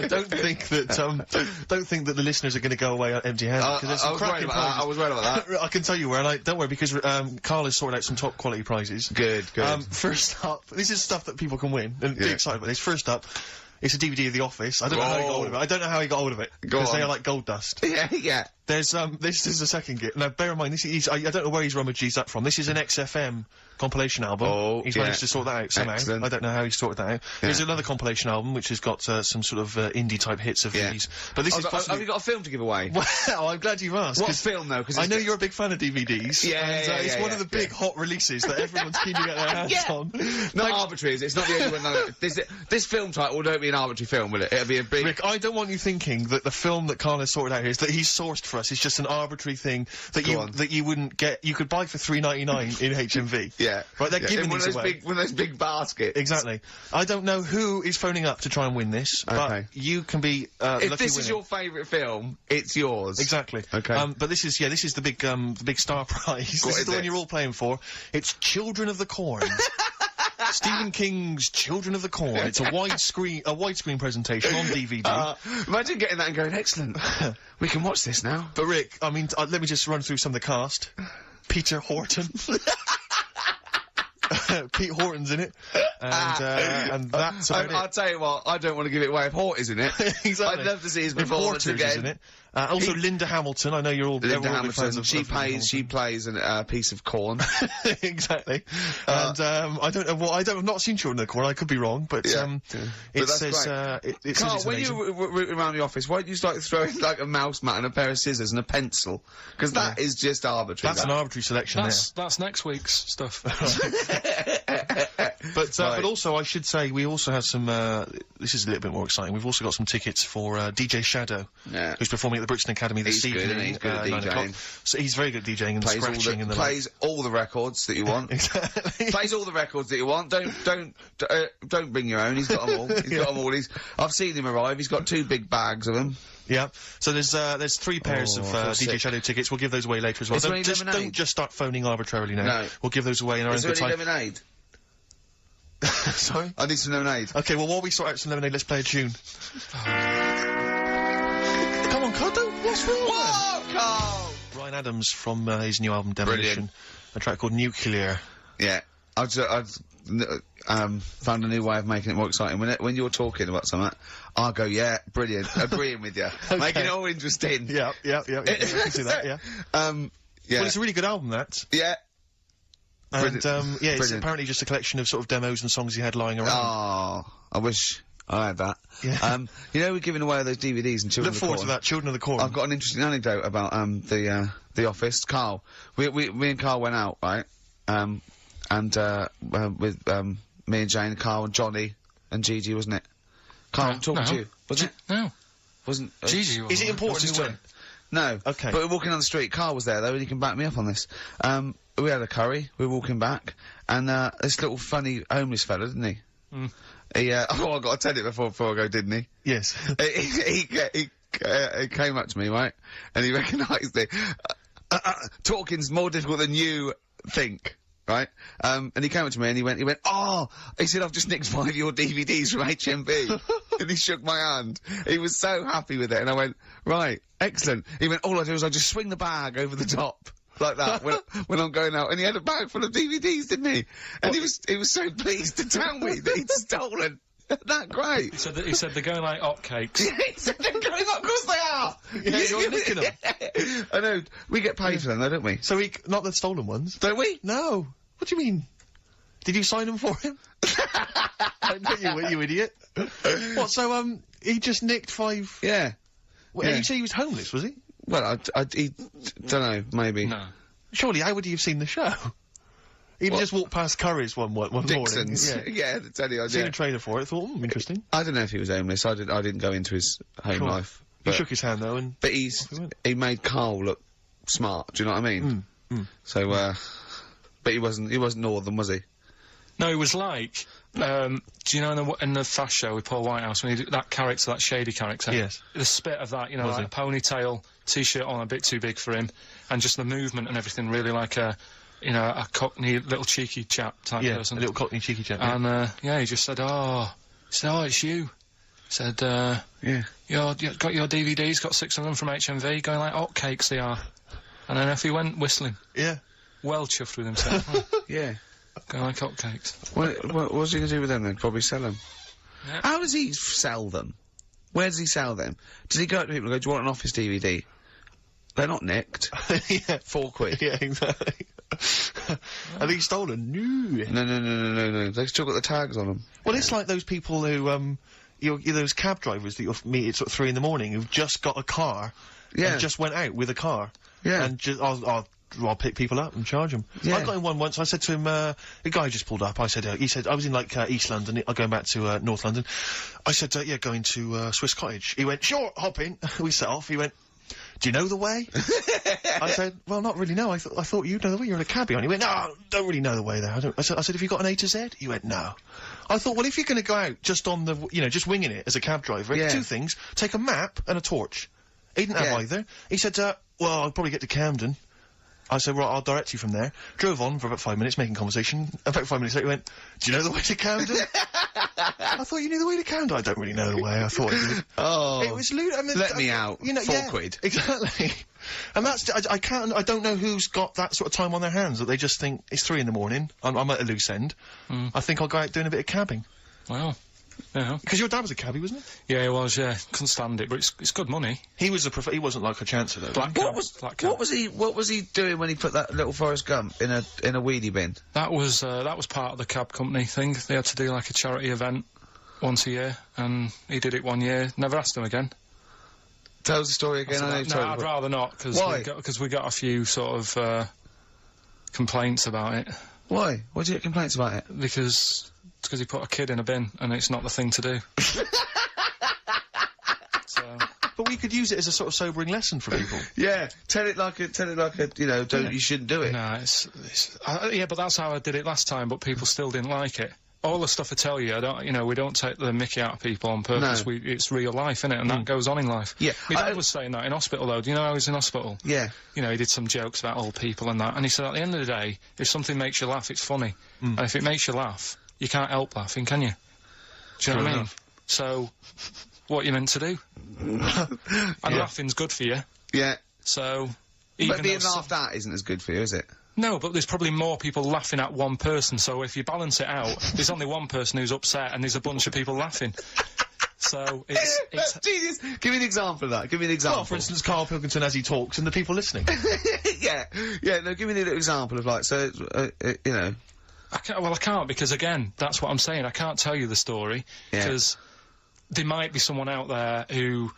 don't think that the listeners are going to go away empty-handed.
I was worried about that. I was worried about that.
I can tell you where, and don't worry, because Karl has sorted out some top quality prizes.
Good.
First up, this is stuff that people can win, and be excited about this. First up, it's a DVD of The Office. I don't know how he got hold of it. I don't know how he got hold of it, because they are like gold dust.
Yeah.
There's this is the second gift. Now, bear in mind, this is I don't know where he's rummaged that from. This is an XFM compilation album. He's managed to sort that out somehow.
Excellent.
I don't know how he sorted that out. There's another compilation album which has got some sort of indie type hits of these. But this is
have you got a film to give away?
Well, I'm glad you've asked.
What film though? Because
I know you're a big fan of DVDs. It's one of the big hot releases that everyone's keen to get their hands on.
Not arbitrary, is it? It's not the only one. No. This film title won't be an arbitrary film, will it? It'll be a big.
Rick, I don't want you thinking that the film that Karl has sorted out here is that he's sourced for us. It's just an arbitrary thing that you wouldn't get. You could buy for $3.99 in HMV.
Yeah.
Right, they're giving
one
these
of those
away.
big, one of those big baskets.
Exactly. I don't know who is phoning up to try and win this, but you can be lucky
If this is
winner.
your favourite film, it's yours.
Exactly.
Okay.
But this is the big star prize. This is the one you're all playing for. It's Children of the Corn. Stephen King's Children of the Corn. It's a widescreen presentation on DVD.
Imagine getting that and going, excellent. We can watch this now.
But Rick, I mean, let me just run through some of the cast. Peter Horton. Pete Horton's in it, and that's about it.
I'll tell you what, I don't want to give it away if Hort is in it.
Exactly.
I'd love to see his
If
performance
Porter's
again.
In it. Also, Linda Hamilton. I know you're all
Linda
all big fans
Hamilton.
of
She
Hamilton.
plays a piece of corn.
Exactly. And I don't know. Well, I've not seen Children of the Corn. I could be wrong, but
But
it
that's
says
great.
it
Carl,
says
when
it's amazing.
you root around the office, why don't you start throwing like a mouse mat and a pair of scissors and a pencil? Because that is just arbitrary.
That's an arbitrary selection.
That's next week's stuff.
But also, I should say, we also have some. This is a little bit more exciting. We've also got some tickets for DJ Shadow, who's performing at the Brixton Academy this evening.
Good, he's good at
9 o'clock.
DJing.
So he's very good at DJing and scratching and the
plays all the records that you want.
Exactly.
Plays all the records that you want. Don't bring your own. He's got them all. He's got them all. I've seen him arrive. He's got 2 big bags of them.
Yeah. So there's 3 pairs of DJ Shadow tickets. We'll give those away later as well.
Is there any lemonade?
Don't just start phoning arbitrarily now.
No.
We'll give those away in our own
Is there
good
any
time.
lemonade?
Sorry?
I need some lemonade.
Okay, well, while we sort out some lemonade, let's play a tune. Come on, Carl, what's wrong?
Whoa, Carl!
Ryan Adams from his new album Demolition.
Brilliant.
A track called Nuclear.
Yeah. I've found a new way of making it more exciting. When you're talking about something, I'll go, yeah, brilliant, agreeing with you. Making it all interesting.
Yeah, I can see that, yeah.
Yeah.
Well, it's a really good album, that.
Yeah.
And, it's
Brilliant.
apparently just a collection of sort of demos and songs he had lying around.
Oh, I wish I had that.
Yeah.
You know, we're giving away those DVDs and Children
Look
of the
forward
Corn.
to that, Children of the Corn.
I've got an interesting anecdote about, the Office. Carl, me and Carl went out, right? With, me and Jane, Carl and Johnny and Gigi, wasn't it? Carl, I'm talking to you. Wasn't it?
No.
Wasn't,
Is
Gigi
it
wasn't.
important
What's
who
his
win?
No.
Okay.
But we're walking down the street, Carl was there though, and he can back me up on this. We had a curry, we were walking back, and, this little funny homeless fella, didn't he? He, I gotta tell it before I go, didn't he?
Yes.
He came up to me, right? And he recognised it. Talking's more difficult than you think. Right? And he came up to me and he went, oh! He said, I've just nicked 5 of your DVDs from HMV. And he shook my hand. He was so happy with it. And I went, right, excellent. He went, all I do is I just swing the bag over the top. Like that, when I'm going out. And he had a bag full of DVDs, didn't he? And he was so pleased to tell me that he'd stolen. That great.
So he said they're going like hotcakes.
He said they're going up, of course they are!
Yeah, you're nicking them.
I know, we get paid for them though, don't we?
So not the stolen ones?
Don't we?
No. What do you mean? Did you sign them for him? I know you idiot. What, so, he just nicked 5...
Yeah.
Well,
Yeah.
you say he was homeless, was he?
Well, he don't know, maybe.
No.
Surely, how would he have seen the show? He'd just walked past Curry's one
Dixon's.
morning.
Yeah, to tell you,
Seen a trailer for it, thought, interesting.
I don't know if he was homeless. I didn't go into his home
Sure.
life.
He
But,
shook his hand, though, and...
but
he went.
he made Karl look smart, do you know what I mean? So, but he wasn't northern, was he?
No, it was like, do you know in the Fast Show with Paul Whitehouse, when he did that character, that shady character?
Yes.
The spit of that, you know,
Was
like a ponytail, t-shirt on a bit too big for him, and just the movement and everything really like a you know, a cockney, little cheeky chap type
Yeah,
person.
a little cockney cheeky chap.
And, yeah, he just said, oh, it's you. Said,
Yeah.
you got your DVDs, got 6 of them from HMV, going like hotcakes they are. And then off he went, whistling.
Yeah.
Well chuffed with himself.
Yeah.
Going like hotcakes.
What's he going to do with them then? Probably sell them.
Yeah.
How does he sell them? Where does he sell them? Does he go up to people and go, do you want an office DVD? They're not nicked.
Yeah.
4 quid.
Yeah, exactly. Are these stolen? No.
No. They've still got the tags on them.
Well, it's like those people who, you're those cab drivers that you'll meet at sort of 3 in the morning who've just got a car.
Yeah.
And just went out with a car.
Yeah.
And just, I'll pick people up and charge them.
Yeah.
I got in one once, I said to him, the guy just pulled up, I said, he said, I was in like, East London, I'm going back to, North London. I said, yeah, going to, Swiss Cottage. He went, sure, hop in. We set off. He went, do you know the way? I said, well, not really, no. I thought you'd know the way. You're in a cabbie. And he went, no, don't really know the way there. I said, have you got an A to Z? He went, no. I thought, well, if you're going to go out just on the, you know, just winging it as a cab driver,
Yeah.
2 things. Take a map and a torch. He didn't have either. He said, well, I'll probably get to Camden. I said, right, I'll direct you from there. Drove on for about 5 minutes, making conversation. About 5 minutes later, he went, do you know the way to Camden? I thought you knew the way to Camden. I don't really know the way. I thought you did.
Oh.
It was lewd. I mean,
Let me out.
You know,
4 quid.
Exactly. And that's, I don't know who's got that sort of time on their hands that they just think, it's 3 in the morning, I'm at a loose end. I think I'll go out doing a bit of cabbing.
Wow. Yeah.
Because your dad was a cabbie, wasn't he?
Yeah, he was, yeah. Couldn't stand it, but it's good money.
He was he wasn't like a chancer though.
Black
What
cab.
was he doing when he put that little Forrest Gump in a wheelie bin?
That was part of the cab company thing. They had to do like a charity event once a year, and he did it one year. Never asked him again.
Tell us the story again.
So
I know you
no,
told
I'd
me.
rather not, because we got a few sort of complaints about it.
Why? Why did you get complaints about it?
Because he put a kid in a bin, and it's not the thing to do. So.
But we could use it as a sort of sobering lesson for people.
Yeah, tell it like a, you know, you shouldn't do it.
No, yeah, but that's how I did it last time, but people still didn't like it. All the stuff I tell you, we don't take the mickey out of people on purpose.
No.
It's real life, innit? And that goes on in life.
Yeah.
My dad was saying that in hospital, though. Do you know I was in hospital?
Yeah.
You know, he did some jokes about old people and that, and he said at the end of the day, if something makes you laugh, it's funny. And if it makes you laugh, you can't help laughing, can you? Do you know what I mean? So, what you meant to do? And laughing's good for you.
Yeah.
So,
But being laughed at isn't as good for you, is it?
No, but there's probably more people laughing at one person, so if you balance it out, there's only one person who's upset and there's a bunch of people laughing. So, it's...
Genius! Give me an example of that. Give me an example.
Well, for instance, Karl Pilkington as he talks and the people listening.
Yeah, no, give me an example of, like, so, you know...
I can't, because again, that's what I'm saying, I can't tell you the story, because there might be someone out there who...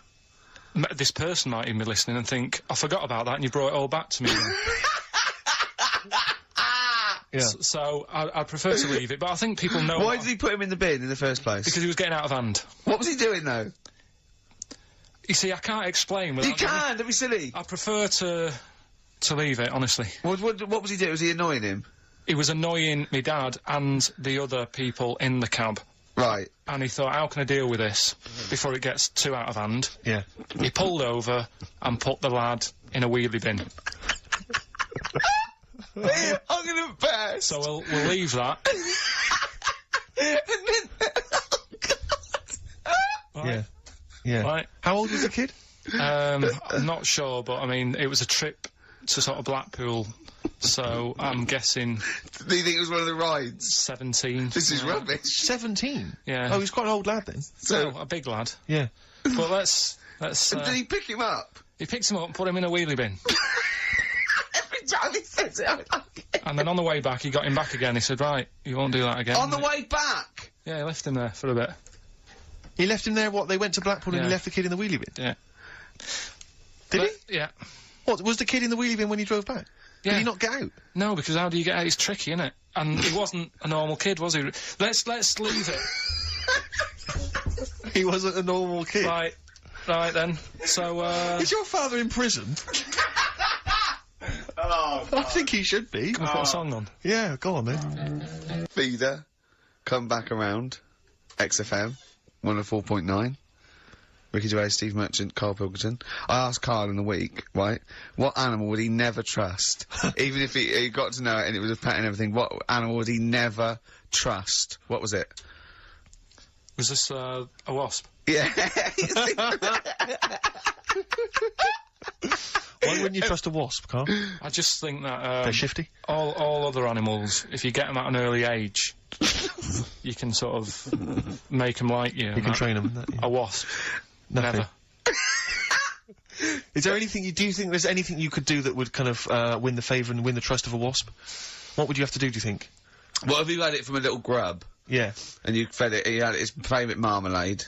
This person might even be listening and think, I forgot about that and you brought it all back to me then. Yeah. So I'd prefer to leave it, but I think people know.
Why did he put him in the bin in the first place?
Because he was getting out of hand.
What was he doing though?
You see, I can't explain.
You can. Don't be silly.
I prefer to leave it, honestly.
What was he doing? Was he annoying him?
He was annoying my dad and the other people in the cab.
Right.
And he thought, how can I deal with this before it gets too out of hand?
Yeah.
He pulled over and put the lad in a wheelie bin.
I'm gonna burst.
So we'll leave that. Right.
Yeah. Yeah.
Right.
How old was the kid?
I'm not sure, but I mean, it was a trip to sort of Blackpool, so I'm guessing...
Do you think it was one of the rides?
17.
This is rubbish.
17?
Yeah.
Oh, he's quite an old lad then.
So,
a big lad.
Yeah.
But let's
did he pick him up?
he picked him up and put him in a wheelie bin.
Every time he says it, I like it.
And then on the way back, he got him back again. He said, right, you won't do that again.
On the way back?
Yeah, he left him there for a bit.
He left him there, what, they went to Blackpool and
Yeah.
he left the kid in the wheelie bin?
Yeah.
Did
But-
he?
Yeah.
What, was the kid in the wheelie bin when he drove back?
Yeah.
Did he not get out?
No, because how do you get out? It's tricky, innit? And he wasn't a normal kid, was he? Let's leave it.
He wasn't a normal kid.
Right then. So,
Is your father in prison? I think he should be.
can we put a song on?
Yeah, go on then.
Feeder, come back around. XFM, 104.9. Ricky Gervais, Steve Merchant, Karl Pilkington. I asked Karl in the week, right, what animal would he never trust? Even if he got to know it and it was a pet and everything, what animal would he never trust? What was it?
Was this a wasp?
Yeah.
Why wouldn't you trust a wasp, Karl?
I just think that
They're shifty.
all other animals, if you get them at an early age, you can sort of make them like you.
You can train them.
A wasp,
Nothing.
never.
Is there anything do you think there's anything you could do that would kind of win the favour and win the trust of a wasp? What would you have to do you think?
What if you had it from a little grub?
Yeah.
And you fed it, you had its favourite marmalade.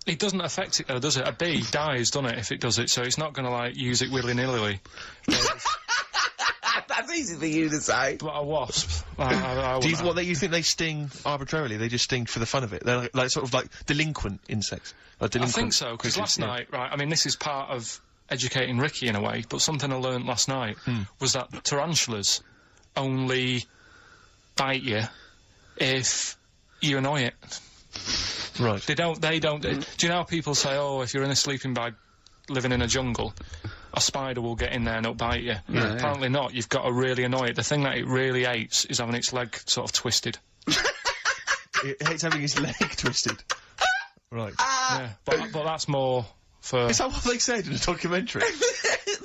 It doesn't affect it though, does it? A bee dies, doesn't it, if it does it, so it's not gonna, like, use it willy-nilly.
That's easy for you to say.
But a wasp,
you think they sting arbitrarily? They just sting for the fun of it? They're like sort of like delinquent insects?
I think so, because last night, right, I mean, this is part of educating Ricky in a way, but something I learned last night was that tarantulas only bite you if you annoy it.
Right.
They don't, do you know how people say, oh, if you're in a sleeping bag living in a jungle, a spider will get in there and it'll bite you?
Yeah,
apparently not. You've got to really annoy it. The thing that it really hates is having its leg sort of twisted.
It hates having its leg twisted. Right.
Yeah, but that's more for...
Is that what they said in a documentary?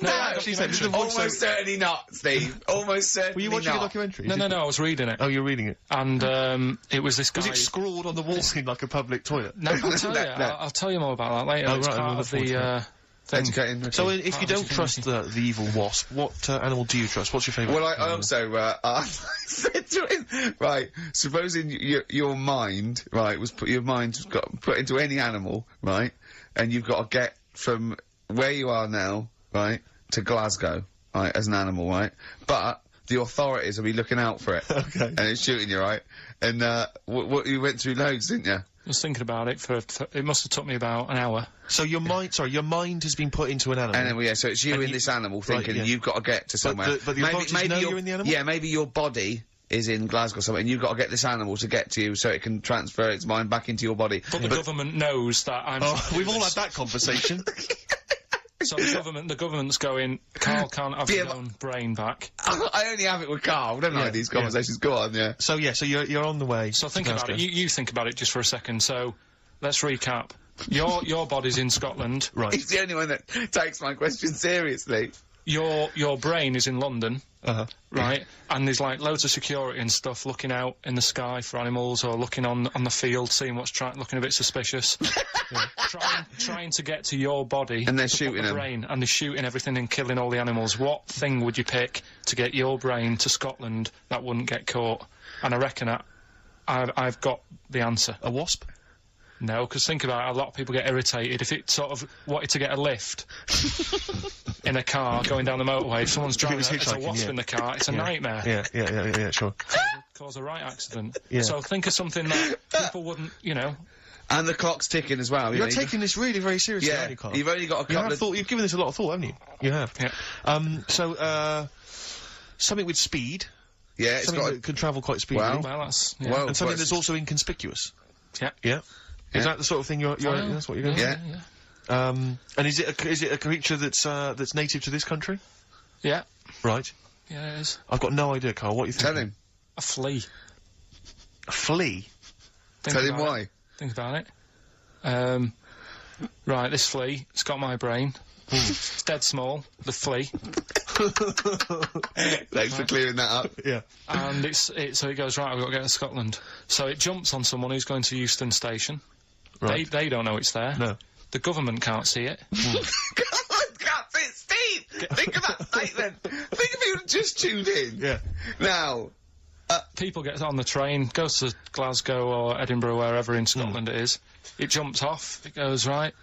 No,
actually said
almost certainly not, Steve. Almost certainly
Were you watching
not.
a documentary?
No, I was reading it.
Oh, you're reading it.
And, it was this guy...
Was it scrawled on the wall in like a public toilet?
No, I'll tell you. I'll tell you more about that later.
Oh,
it's
right,
part
I'm
of the, thing.
Educating Ricky.
So if you don't
Educating
trust the evil wasp, what animal do you trust? What's your favourite?
Well, I also, I said to him, right, supposing your mind, right, your mind's got put into any animal, right, and you've got to get from where you are now, right, to Glasgow, right, as an animal, right, but the authorities will be looking out for it.
Okay.
And it's shooting you, right, and, you went through loads, didn't you?
I was thinking about it for it must have took me about an hour.
So your mind has been put into an animal.
And then, yeah, so it's you in this animal thinking
yeah.
you've got to get to somewhere.
But the authorities know you're in the animal?
Yeah, maybe your body is in Glasgow somewhere, and you've got to get this animal to get to you so it can transfer its mind back into your body.
But the government knows that I'm...
Oh, we've all had that conversation.
So the government's going, Karl can't have his own brain back.
I only have it with Karl, don't I, these conversations? Go on, yeah.
So you're on the way.
So think about it. You think about it just for a second. So let's recap. Your body's in Scotland.
Right.
He's the only one that takes my question seriously.
Your brain is in London.
Uh-huh.
Right, and there's like loads of security and stuff looking out in the sky for animals or looking on the field, seeing what's looking a bit suspicious. trying to get to your body,
and they're shooting
the brain, and they're shooting everything and killing all the animals. What thing would you pick to get your brain to Scotland that wouldn't get caught? And I reckon I've got the answer.
A wasp?
No, because think about it, a lot of people get irritated if it sort of wanted to get a lift in a car going down the motorway. If someone's driving there's a wasp in the car, it's a nightmare.
Yeah, sure.
Cause a right accident.
Yeah.
So think of something that people wouldn't,
And the clock's ticking as well.
You're taking this really very seriously,
yeah,
aren't you, Karl?
you've only got a couple of...
You've given this a lot of thought, haven't you? You have.
Yeah.
So, something with speed.
Yeah, it's
something
got...
that can travel quite speedily.
Well,
that's...
Yeah. Well,
and something that's also inconspicuous.
Yeah.
Yeah. Is that the sort of thing that's what you're going to
Yeah.
And is it a creature that's native to this country?
Yeah.
Right.
Yeah, it is.
I've got no idea, Karl. What are you thinking?
Tell him.
A flea.
A flea?
Tell him why.
Think about it. Right, this flea, it's got my brain. It's dead small, the flea.
Thanks for clearing that up.
Yeah.
And so it goes, right, I've got to get to Scotland. So it jumps on someone who's going to Euston Station.
Right.
They don't know it's there.
No.
The government can't see it.
Can't see it, Steve! Think of that statement! Think if you just tuned in.
Yeah.
Now...
People get on the train, goes to Glasgow or Edinburgh, wherever in Scotland it is. It jumps off, it goes right,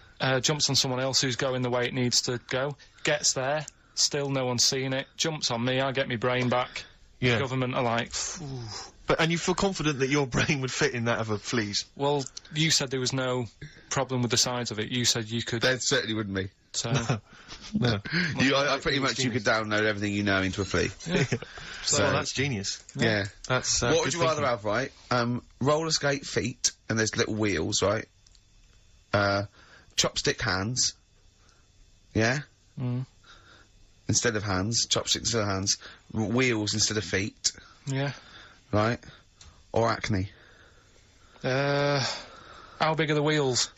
jumps on someone else who's going the way it needs to go, gets there, still no one's seen it, jumps on me, I get my brain back.
Yeah.
The government are like,
And you feel confident that your brain would fit in that of a flea's?
well, you said there was no problem with the size of it. You said you could.
There certainly wouldn't be.
So,
No.
I pretty much you could download everything you know into a flea.
So that's genius.
Yeah.
That's,
what would
good
you rather
thinking.
have, right? Roller skate feet, and there's little wheels, right? chopstick hands. Yeah? Instead of hands. Chopsticks instead of hands. Wheels instead of feet.
Yeah.
Right? Or acne.
How big are the wheels?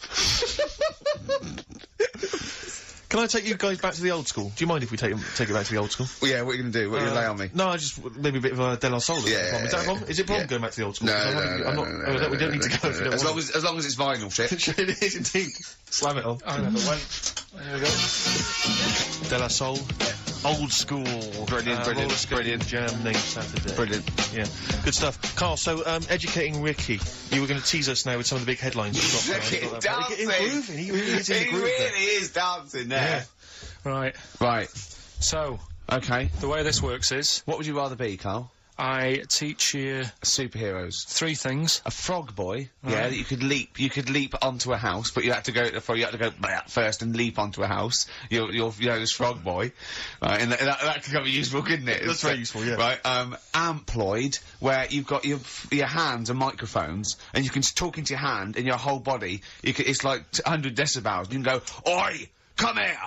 Can I take you guys back to the old school? Do you mind if we take it back to the old school?
Well, yeah, what are you going to do? What are you going to lay on me?
No, I just maybe a bit of a De La Soul.
Yeah,
Is that a problem? Is it a problem going back to the old school?
No,
'Cause I'm not. We don't need to go. If you don't
As
want
long as it's vinyl shit.
it is indeed. Slam it on.
I never went. There we go.
De La Soul. Old school.
Brilliant, brilliant,
roller skating
brilliant.
Jam named Saturday.
Brilliant.
Yeah. Good stuff. Carl, so, educating Ricky. You were going to tease us now with some of the big headlines you've got.
Look at
Get in groove. He really is in the
He
groove there.
really is dancing there.
Right.
Right.
So,
Okay.
the way this works is,
What would you rather be, Carl?
I teach you
Superheroes.
3 things.
A frog boy, yeah,
Right.
that you could leap onto a house, but you had to go blah, first and leap onto a house. You're this frog boy, right? And that could be useful, couldn't it?
That's very useful, yeah.
Right, amploid, where you've got your hands and microphones, and you can talk into your hand and your whole body. It's like 100 decibels. You can go, "Oi, come here,"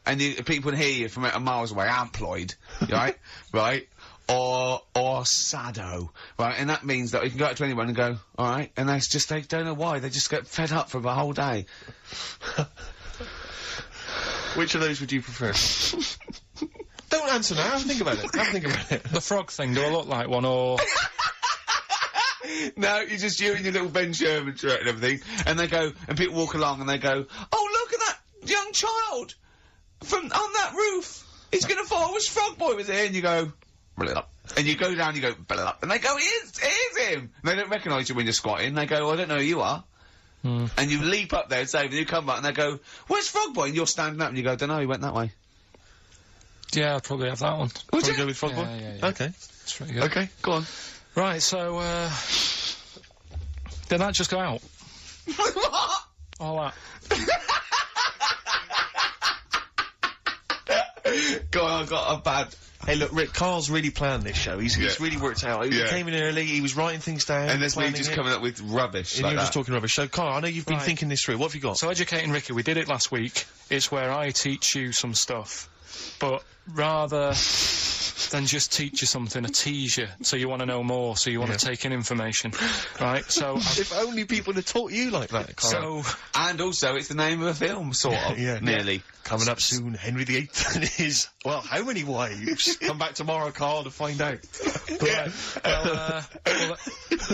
and people can hear you from miles away. Amploid, right, right. Or sado, right? And that means that you can go up to anyone and go, alright, and they don't know why, they just get fed up for the whole day.
Which of those would you prefer? Don't answer now, have a think about it. Have a think about it.
The frog thing, do I look like one, or...
No, you're just you and your little Ben Sherman shirt and everything, and they go, and people walk along and they go, "Oh, look at that young child on that roof, he's gonna fall, I wish Frog Boy was here," and you go, "Blah." And you go down, you go, "Blah," and they go, here's him! And they don't recognise you when you're squatting, they go, "I don't know who you are." And you leap up there and save, and you come back and they go, "Where's Frog Boy?" And you're standing up and you go, "Don't know, he went that way."
Yeah, I'd probably have that one.
Would
Probably
you?
go with Frog Boy?
Yeah.
Okay.
That's pretty good.
Okay, go on.
Right, so, did that just go out?
What?
All that.
Go on, I've got a bad...
Hey, look, Rick, Carl's really planned this show. He's really worked out. He
Yeah.
came in early, he was writing things down.
And there's me
planning
just
it,
coming up with rubbish
and
like
you were
that.
just talking rubbish. So, Carl, I know you've been
Right.
thinking this through. What have you got?
So, Educating Ricky, we did it last week. It's where I teach you some stuff, but rather than just teach you something, I tease you, so you want to know more, so you want to take in information, right? So,
If only people had taught you like that, Carl.
so
And also, it's the name of a film, sort of.
Yeah.
Nearly.
Coming up soon, Henry VIII and his, well, how many wives? Come back tomorrow, Carl, to find out.
Right.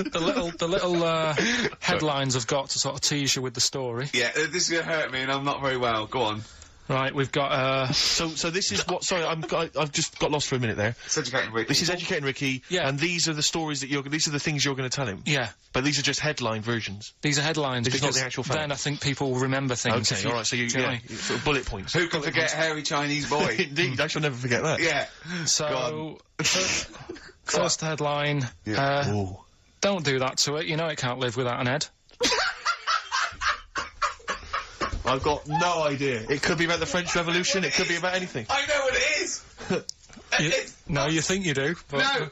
The little headlines I've got to sort of tease you with the story.
Yeah, this is gonna hurt me and I'm not very well. Go on.
Right, we've got
So this is what, sorry, I've just got lost for a minute there.
It's Educating Ricky.
This is Educating Ricky,
Yeah.
and these are the stories that these are the things you're going to tell him.
yeah.
But these are just headline versions.
These are headlines
This is not
because
the actual fact.
then I think people will remember things.
Okay,
if
alright, so you,
do you know what I
yeah,
mean?
sort of bullet points.
Who can forget hairy Chinese boy?
Indeed, I shall never forget that.
Yeah.
So, first headline,
Ooh.
don't do that to it, you know it can't live without an head.
I've got no idea. It could be about the French Revolution, it could be about anything.
I know what it is!
No, you think you do, but...
No,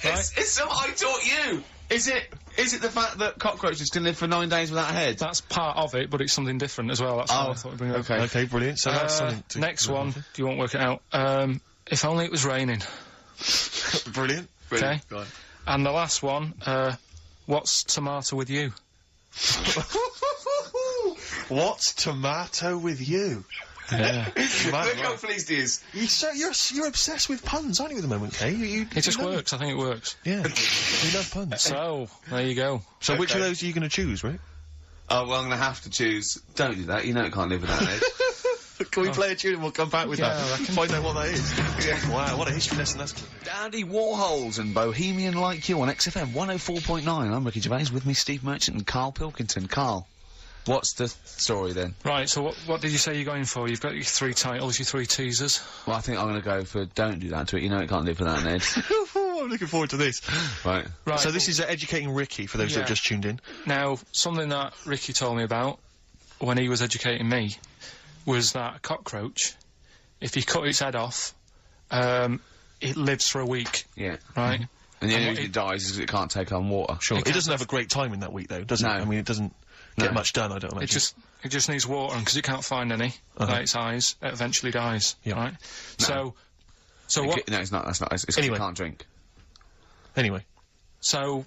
it's something I taught you! Is it the fact that cockroaches can live for 9 days without a head?
That's part of it, but it's something different as well, that's why I thought we'd bring it up.
okay.
Okay, brilliant. So that's something to...
Next one, you won't work it out. If only it was raining.
Brilliant.
Okay.
Go on.
And the last one, what's tomato with you?
What's tomato with you?
Yeah.
Look how pleased he is.
You're obsessed with puns, aren't you, at the moment, Kay?
It just works, I think it works.
Yeah. You love puns.
So, there you go.
So which of
Okay.
those are you going to choose, Rick?
Oh, well, I'm gonna have to choose. Don't do that, you know it can't live without an head.
Can we play a tune and we'll come back with
Yeah,
that?
I reckon.
Find out what that is.
Yeah.
Wow, what a history lesson that's...
Dandy Warhols and Bohemian Like You on XFM 104.9. I'm Ricky Gervais, with me Steve Merchant and Karl Pilkington. Karl, what's the story then?
Right, so what did you say you're going for? You've got your 3 titles, your 3 teasers.
Well, I think I'm gonna go for Don't Do That to It, you know it can't live without an head.
I'm looking forward to this.
Right.
Right.
So this is Educating Ricky, for those that have
Yeah.
just tuned in.
Now, something that Ricky told me about when he was educating me was that a cockroach, if you cut its head off, it lives for a week,
Yeah.
right?
And the only
what
reason it dies is 'cause it can't take on water.
Sure. It
can't-
doesn't have a great time in that week, though, does it?
No.
I mean, it doesn't... get much done, I don't imagine.
It just needs water, and because it can't find any, like its eyes, it eventually dies.
Yeah.
Right?
No.
So what?
No, it's not. That's not. It's 'cause
Anyway.
you can't drink.
Anyway,
So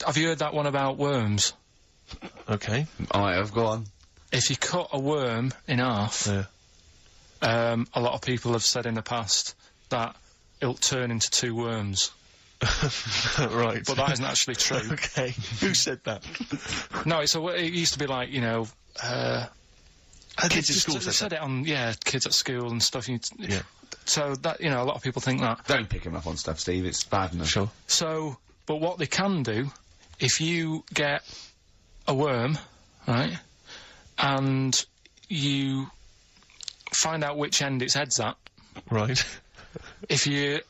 have you heard that one about worms?
okay.
I have gone.
If you cut a worm in half,
Yeah.
a lot of people have said in the past that it'll turn into two worms.
Right.
But that isn't actually true.
Okay. Who said that?
No, it used to be like,
Kids at school
they
said
said it on, kids at school and stuff.
Yeah.
So that, a lot of people think that.
Don't pick him up on stuff, Steve. It's bad enough.
Sure.
So, but what they can do, if you get a worm, right, and you find out which end its head's at,
Right.
if you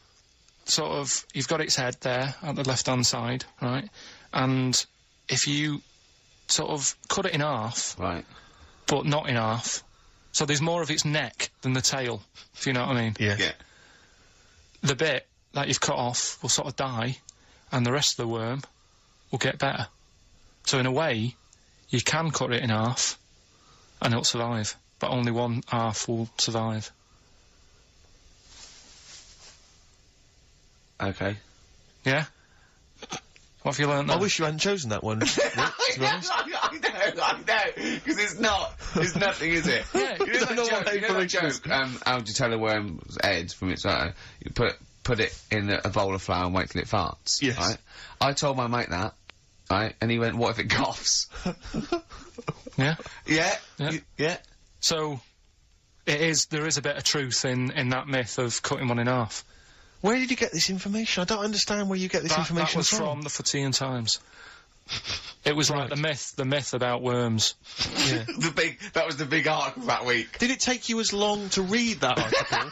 you've got its head there at the left-hand side, right, and if you sort of cut it in half,
Right.
but not in half, so there's more of its neck than the tail, if you know what I mean.
Yeah.
Yeah.
The bit that you've cut off will sort of die, and the rest of the worm will get better. So in a way, you can cut it in half, and it'll survive, but only one half will survive.
Okay.
Yeah? What have you learnt there?
I wish you hadn't chosen that one, Rick, to be honest.
I know, because it's not. It's nothing, is it?
Yeah.
You know
Don't know what
that joke? How do you tell a worm's head from its eye? You put it in a bowl of flour and wait till it farts.
Yes.
Right? I told my mate that. Right? And he went, "What if it coughs?"
Yeah?
Yeah.
Yeah.
Yeah.
So, there is a bit of truth in that myth of cutting one in half.
Where did you get this information? I don't understand where you get this
That
information
was from the Fortean Times. It was like the myth about worms.
Yeah.
That was the big article that week.
Did it take you as long to read that article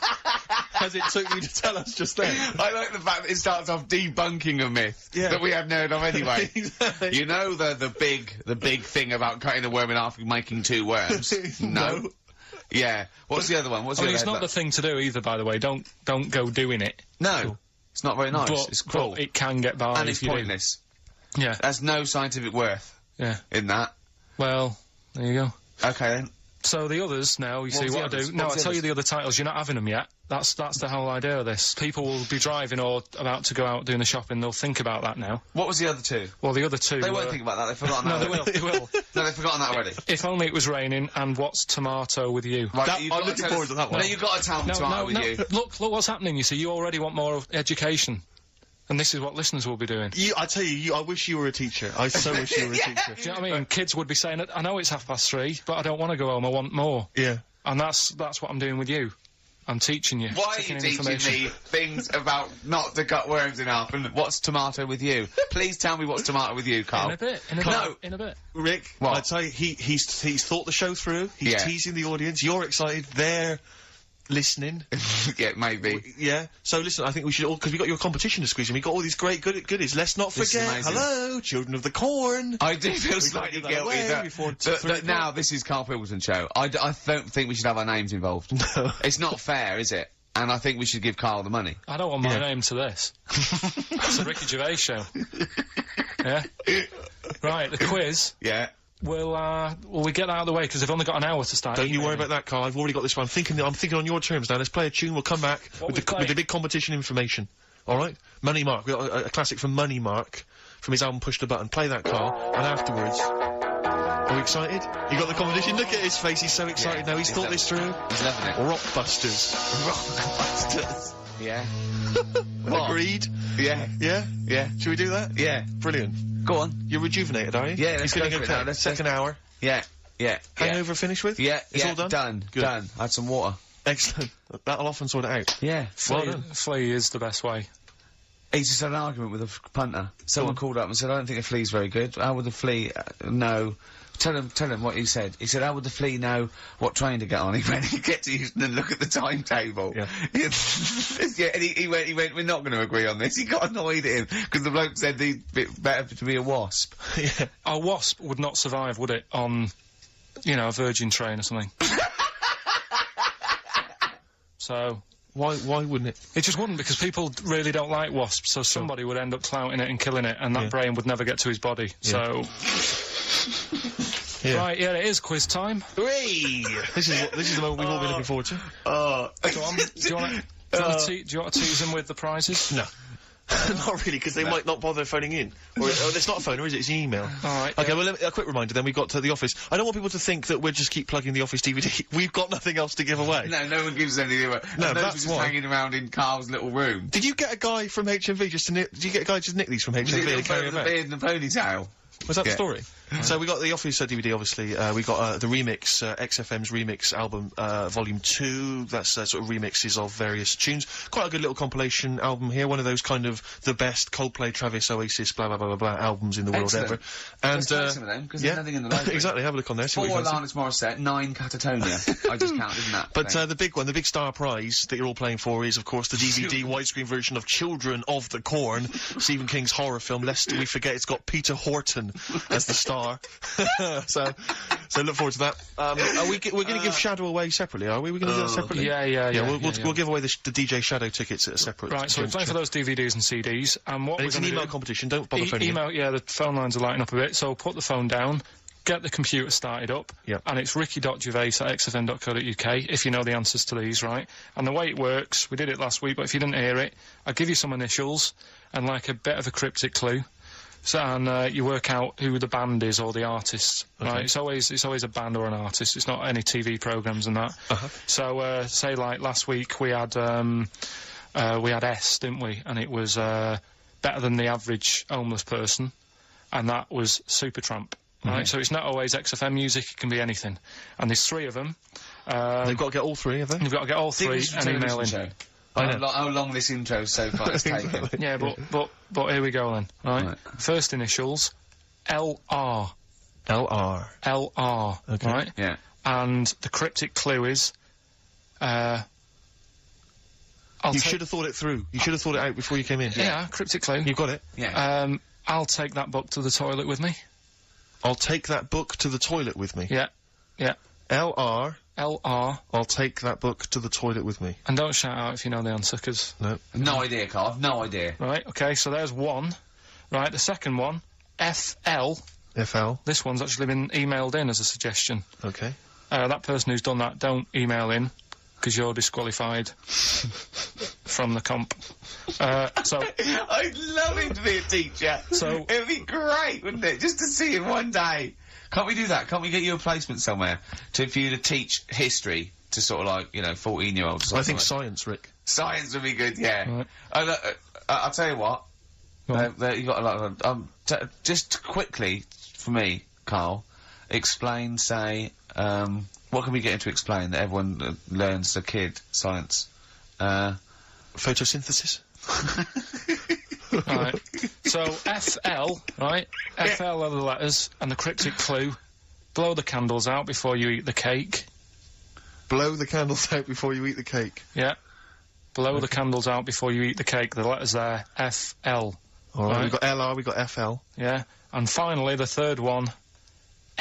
as it took you to tell us just then?
I like the fact that it starts off debunking a myth
Yeah.
that we have heard of anyway.
Exactly.
You know the big thing about cutting a worm in half and making two worms?
No.
Yeah. What's the other one? What's
I
the
mean,
other
it's not the thing to do either, by the way. Don't go doing it.
No. It's not very nice. It's cruel.
But it can get by
and
if
it's
you do.
pointless.
Yeah,
There's no scientific worth
yeah.
in that.
Well, there you go.
Okay then.
So the others now, you see
was the
what I
others?
do. No,
What
I'll
was the
tell you
others?
the other titles. You're not having them yet. That's the whole idea of this. People will be driving or about to go out doing the shopping. They'll think about that now.
What was the other two?
Well, the other two.
They won't think about that. They've forgotten
No,
that.
they will. They will.
No, they've forgotten that already.
If only it was raining. And what's tomato with you?
Right,
That-
you've
I'm
got to
looking
tell
forward
us-
to that one.
No, you've got to tell me tomorrow with you.
Look what's happening. You see, you already want more education, and this is what listeners will be doing.
I tell you, I wish you were a teacher. I so wish you were a teacher.
Do you know what I mean? Kids would be saying, I know it's 3:30, but I don't want to go home, I want more.
Yeah.
And that's what I'm doing with you. I'm teaching you.
Why are
sticking
you
in
teaching
information.
me things about not to cut worms in half and what's tomato with you? Please tell me what's tomato with you, Carl.
In a bit.
No.
In a bit.
Rick,
What?
I tell you, he's thought the show through. He's
Yeah.
teasing the audience. You're excited. They're listening.
Yeah, maybe.
Yeah. So listen, I think we should all, because we got your competition to squeeze and we got all these great goodies. Let's not
This is
forget.
amazing.
Hello, children of the corn.
I do feel
gotta
slightly
get that
guilty
away
that,
before
that
3
now
o'clock.
this is Karl Pilkington show. I don't think we should have our names involved.
No.
It's not fair, is it? And I think we should give Karl the money.
I don't want my
Yeah.
name to this. It's a Ricky Gervais show. Yeah? Right, the quiz.
Yeah.
Will we get that out of the way, because they've only got an hour to start.
Don't you worry
emailing.
about that, Carl. I've already got this one. I'm thinking on your terms now. Let's play a tune. We'll come back
What
with
we
the big competition information. All right? Money Mark. We got a classic from Money Mark from his album Push the Button. Play that, Carl. And afterwards, are we excited? You got the competition. Look at his face. He's so excited now. He's thought this through.
He's loving it.
Rockbusters.
Rockbusters. Yeah. What?
Agreed.
Yeah.
Yeah.
Yeah.
Should we do that?
Yeah.
Brilliant.
Go on.
You're rejuvenated, are you?
Yeah,
You're
let's
feeling
go for it
okay?
now. Let's-
Second hour.
Yeah. Yeah.
Hangover finished with?
Yeah.
It's
yeah.
all done? Good.
Done. I had some water.
Excellent. That'll often sort it out.
Yeah.
Well done.
Flea is the best way.
He just had an argument with a punter. Someone called up and said, I don't think a flea's very good. How would the flea know? Tell him what he said. He said, how would the flea know what train to get on? He went, he gets to Houston and look at the timetable.
Yeah.
Yeah, and he went, we're not going to agree on this. He got annoyed at him, because the bloke said he'd be better to be a wasp.
Yeah.
A wasp would not survive, would it, on, a Virgin train or something? So...
Why wouldn't it?
It just wouldn't, because people really don't like wasps, so somebody would end up clouting it and killing it, and that
Yeah.
brain would never get to his body. So,
Yeah.
Right, yeah, it is quiz time.
Whee!
This is the moment we've all been looking forward to.
Tom, do you want to tease them with the prizes?
No. Not really, because they might not bother phoning in. Or it's not a phone, or is it? It's an email.
Alright.
Okay, well, a quick reminder then. We've got to the office. I don't want people to think that we'll just keep plugging the office DVD. We've got nothing else to give away.
No one gives anything away.
No,
Those
that's
just
why.
hanging around in Karl's little room.
Did you get a guy from HMV just to nick? Did you get a guy just nick these from HMV and carry
the
them back?
beard and the ponytail?
Was that the
Yeah.
story? So we got the Office DVD, obviously. We got the remix, XFM's remix album, Volume 2. That's sort of remixes of various tunes. Quite a good little compilation album here. One of those kind of the best Coldplay, Travis, Oasis, blah, blah, blah, blah, blah albums in the world
Excellent.
ever. And,
Just take some of them, 'cause there's nothing in the library.
Exactly, have a look on there. See
4
what you fancy.
Alanis Morissette, 9 Catatonia. I just counted, didn't that?
But the big one, the big star prize that you're all playing for is, of course, the DVD widescreen version of Children of the Corn, Stephen King's horror film, lest we forget it's got Peter Horton as the star. so look forward to that. We're going to give Shadow away separately, are we? We're going to do that separately?
Yeah.
We'll give away the DJ Shadow tickets at a separate.
Right, so we're playing for those DVDs and CDs, and what
And
we're
it's an
going to
email
do...
competition. Don't bother phoning in.
Email, yeah, the phone lines are lighting up a bit, so put the phone down, get the computer started up,
Yep.
and it's ricky.gervais@xfm.co.uk, if you know the answers to these, right? And the way it works, we did it last week, but if you didn't hear it, I'll give you some initials, and like a bit of a cryptic clue. So, and you work out who the band is or the artist, right? It's always a band or an artist. It's not any TV programs and that. So, say like last week we had S, didn't we? And it was better than the average homeless person, and that was Supertramp. Right, so it's not always XFM music; it can be anything. And there's 3 of them.
They've got to get all 3, have they?
You've got to get all 3 and email in.
How long this intro so far has taken.
Yeah, but here we go then. Right. First initials, LR.
LR.
LR.
Okay.
Right.
Yeah.
And the cryptic clue is,
You should have thought it through. You should have thought it out before you came in.
Yeah, cryptic clue.
You got it.
Yeah.
I'll take that book to the toilet with me.
I'll take that book to the toilet with me.
Yeah.
LR.
LR.
I'll take that book to the toilet with me.
And don't shout out if you know the answer, 'cause...
No idea, Karl. No idea.
Right, okay, so there's 1. Right, the second one, FL.
FL.
This one's actually been emailed in as a suggestion.
Okay.
That person who's done that, don't email in, because you're disqualified from the comp. So...
I'd love him to be a teacher.
So...
It'd be great, wouldn't it? Just to see him one day. Can't we do that? Can't we get you a placement somewhere for you to teach history to sort of like, 14-year-olds?
I think science, Rick.
Science would be good, yeah.
Right.
I'll tell you what.
Go on.
You got a lot of... just quickly, for me, Karl, explain, say, what can we get him to explain that everyone learns as a kid? Science.
Photosynthesis.
Right. So, FL, right? FL are the letters, and the cryptic clue, blow the candles out before you eat the cake.
Blow the candles out before you eat the cake.
Yeah. Blow the candles out before you eat the cake. The letters there, FL.
Alright, we've got LR, we've got FL.
Yeah. And finally, the third one,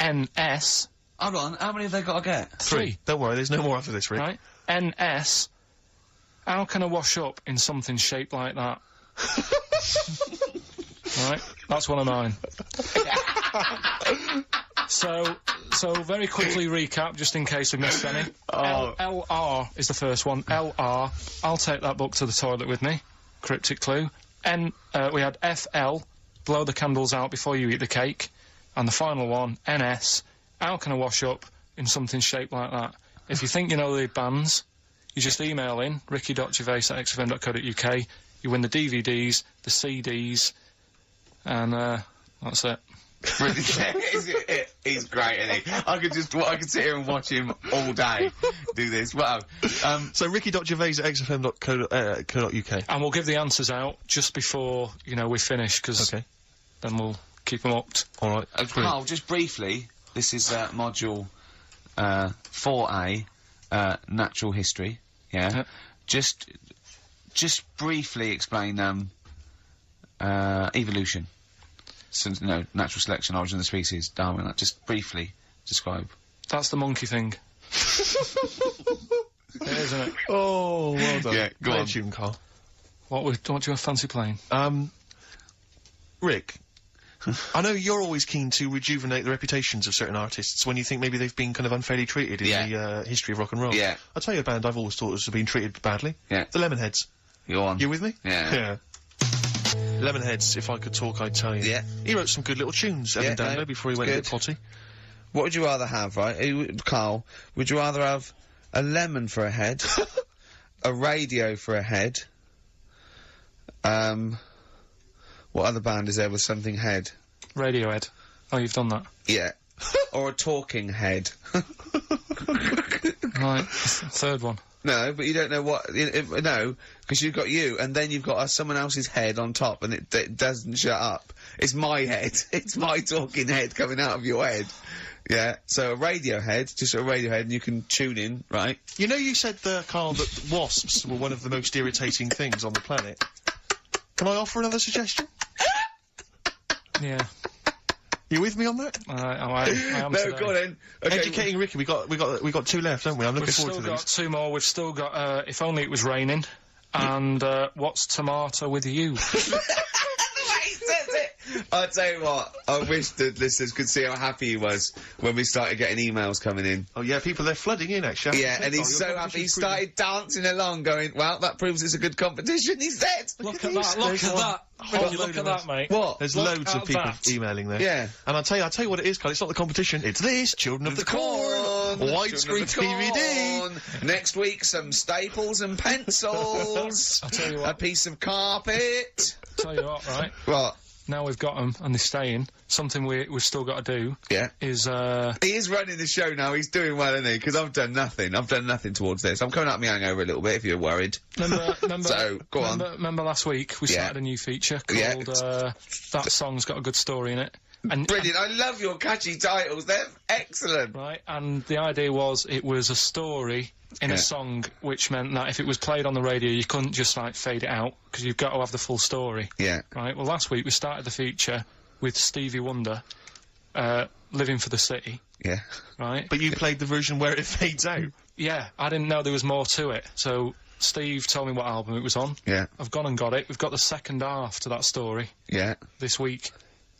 NS.
Hold on, how many have they got to get?
3.
Don't worry, there's no more after this, Rick.
Right? NS. How can I wash up in something shaped like that? Right? That's one of mine. So very quickly recap, just in case we missed any. LR is the first one. LR. I'll take that book to the toilet with me. Cryptic clue. We had FL. Blow the candles out before you eat the cake. And the final one, NS. How can I wash up in something shaped like that? If you think you know the bands, you just email in ricky.gervais@xfm.co.uk. You win the DVDs, the CDs, and that's it.
He's great, isn't he? I could sit here and watch him all day do this. Wow.
So ricky.gervais@xfm.co.uk.
And we'll give the answers out just before, we finish, because then we'll keep them up.
Alright.
Karl, just briefly, this is module 4A, natural history. Yeah. Just briefly explain evolution. So, natural selection, origin of the species, Darwin. Just briefly describe.
That's the monkey thing. It is, isn't it?
Oh, well done.
Yeah, go on.
Tune, Karl.
What do you fancy playing?
Rick, I know you're always keen to rejuvenate the reputations of certain artists when you think maybe they've been kind of unfairly treated in the history of rock and roll.
Yeah.
I'll tell you a band I've always thought has been treated badly.
Yeah.
The Lemonheads.
Go on.
You with me?
Yeah.
Yeah. Lemonheads, if I could talk, I'd tell you.
Yeah.
He wrote some good little tunes, Evan Dando, before he went a bit potty.
What would you rather have, right? Carl, would you rather have a lemon for a head, a radio for a head, what other band is there with something head?
Radiohead. Oh, you've done that.
Yeah. Or a talking head.
Right. Third one.
No, but you don't know what, no, because you've got you, and then you've got someone else's head on top, and it doesn't shut up. It's my head. It's my talking head coming out of your head. Yeah, so a radio head, just a radio head, and you can tune in, right?
You know you said, Carl, that wasps were one of the most irritating things on the planet. Can I offer another suggestion?
Yeah.
You with me on that?
I am
No,
today.
go on then. Okay.
Educating Ricky, we got two left, haven't we? I'm looking
We've
forward
still
to
got
these.
two more. We've still got, If Only It Was Raining, and, What's Tomato With You?
He says it. I'll tell you what, I wish the listeners could see how happy he was when we started getting emails coming in.
Oh yeah, people, they're flooding in, actually.
Yeah, and he's so happy. He started dancing along, going, well, that proves it's a good competition, he said.
Look at that, look at that.
Whole
Look
load
at
of
that, mate.
What?
There's
Look
loads of
at
people
that.
emailing there.
Yeah.
And I'll tell you what it is, Carl. It's not the competition. It's this, Children of the Corn. Widescreen DVD.
Next week, some staples and pencils.
I'll tell you what.
A piece of carpet.
Tell you what, right?
What?
Now we've got them and they're staying. Something we've still got to do
Yeah.
is,
He is running the show now. He's doing well, isn't he? Because I've done nothing. I've done nothing towards this. I'm coming out of my hangover a little bit, if you're worried.
remember,
So, go on.
Remember last week we
Yeah.
started a new feature called,
Yeah.
That Song's Got a Good Story in It. And,
Brilliant. I love your catchy titles. They're excellent.
right, and the idea was it was a story in
Yeah.
a song, which meant that if it was played on the radio, you couldn't just, like, fade it out, because you've got to have the full story.
Yeah.
Right, well, last week we started the feature with Stevie Wonder, Living for the City,
Yeah.
right?
But you played the version where it fades out.
Yeah, I didn't know there was more to it, so Steve told me what album it was on.
Yeah.
I've gone and got it. We've got the second half to that story
Yeah.
this week.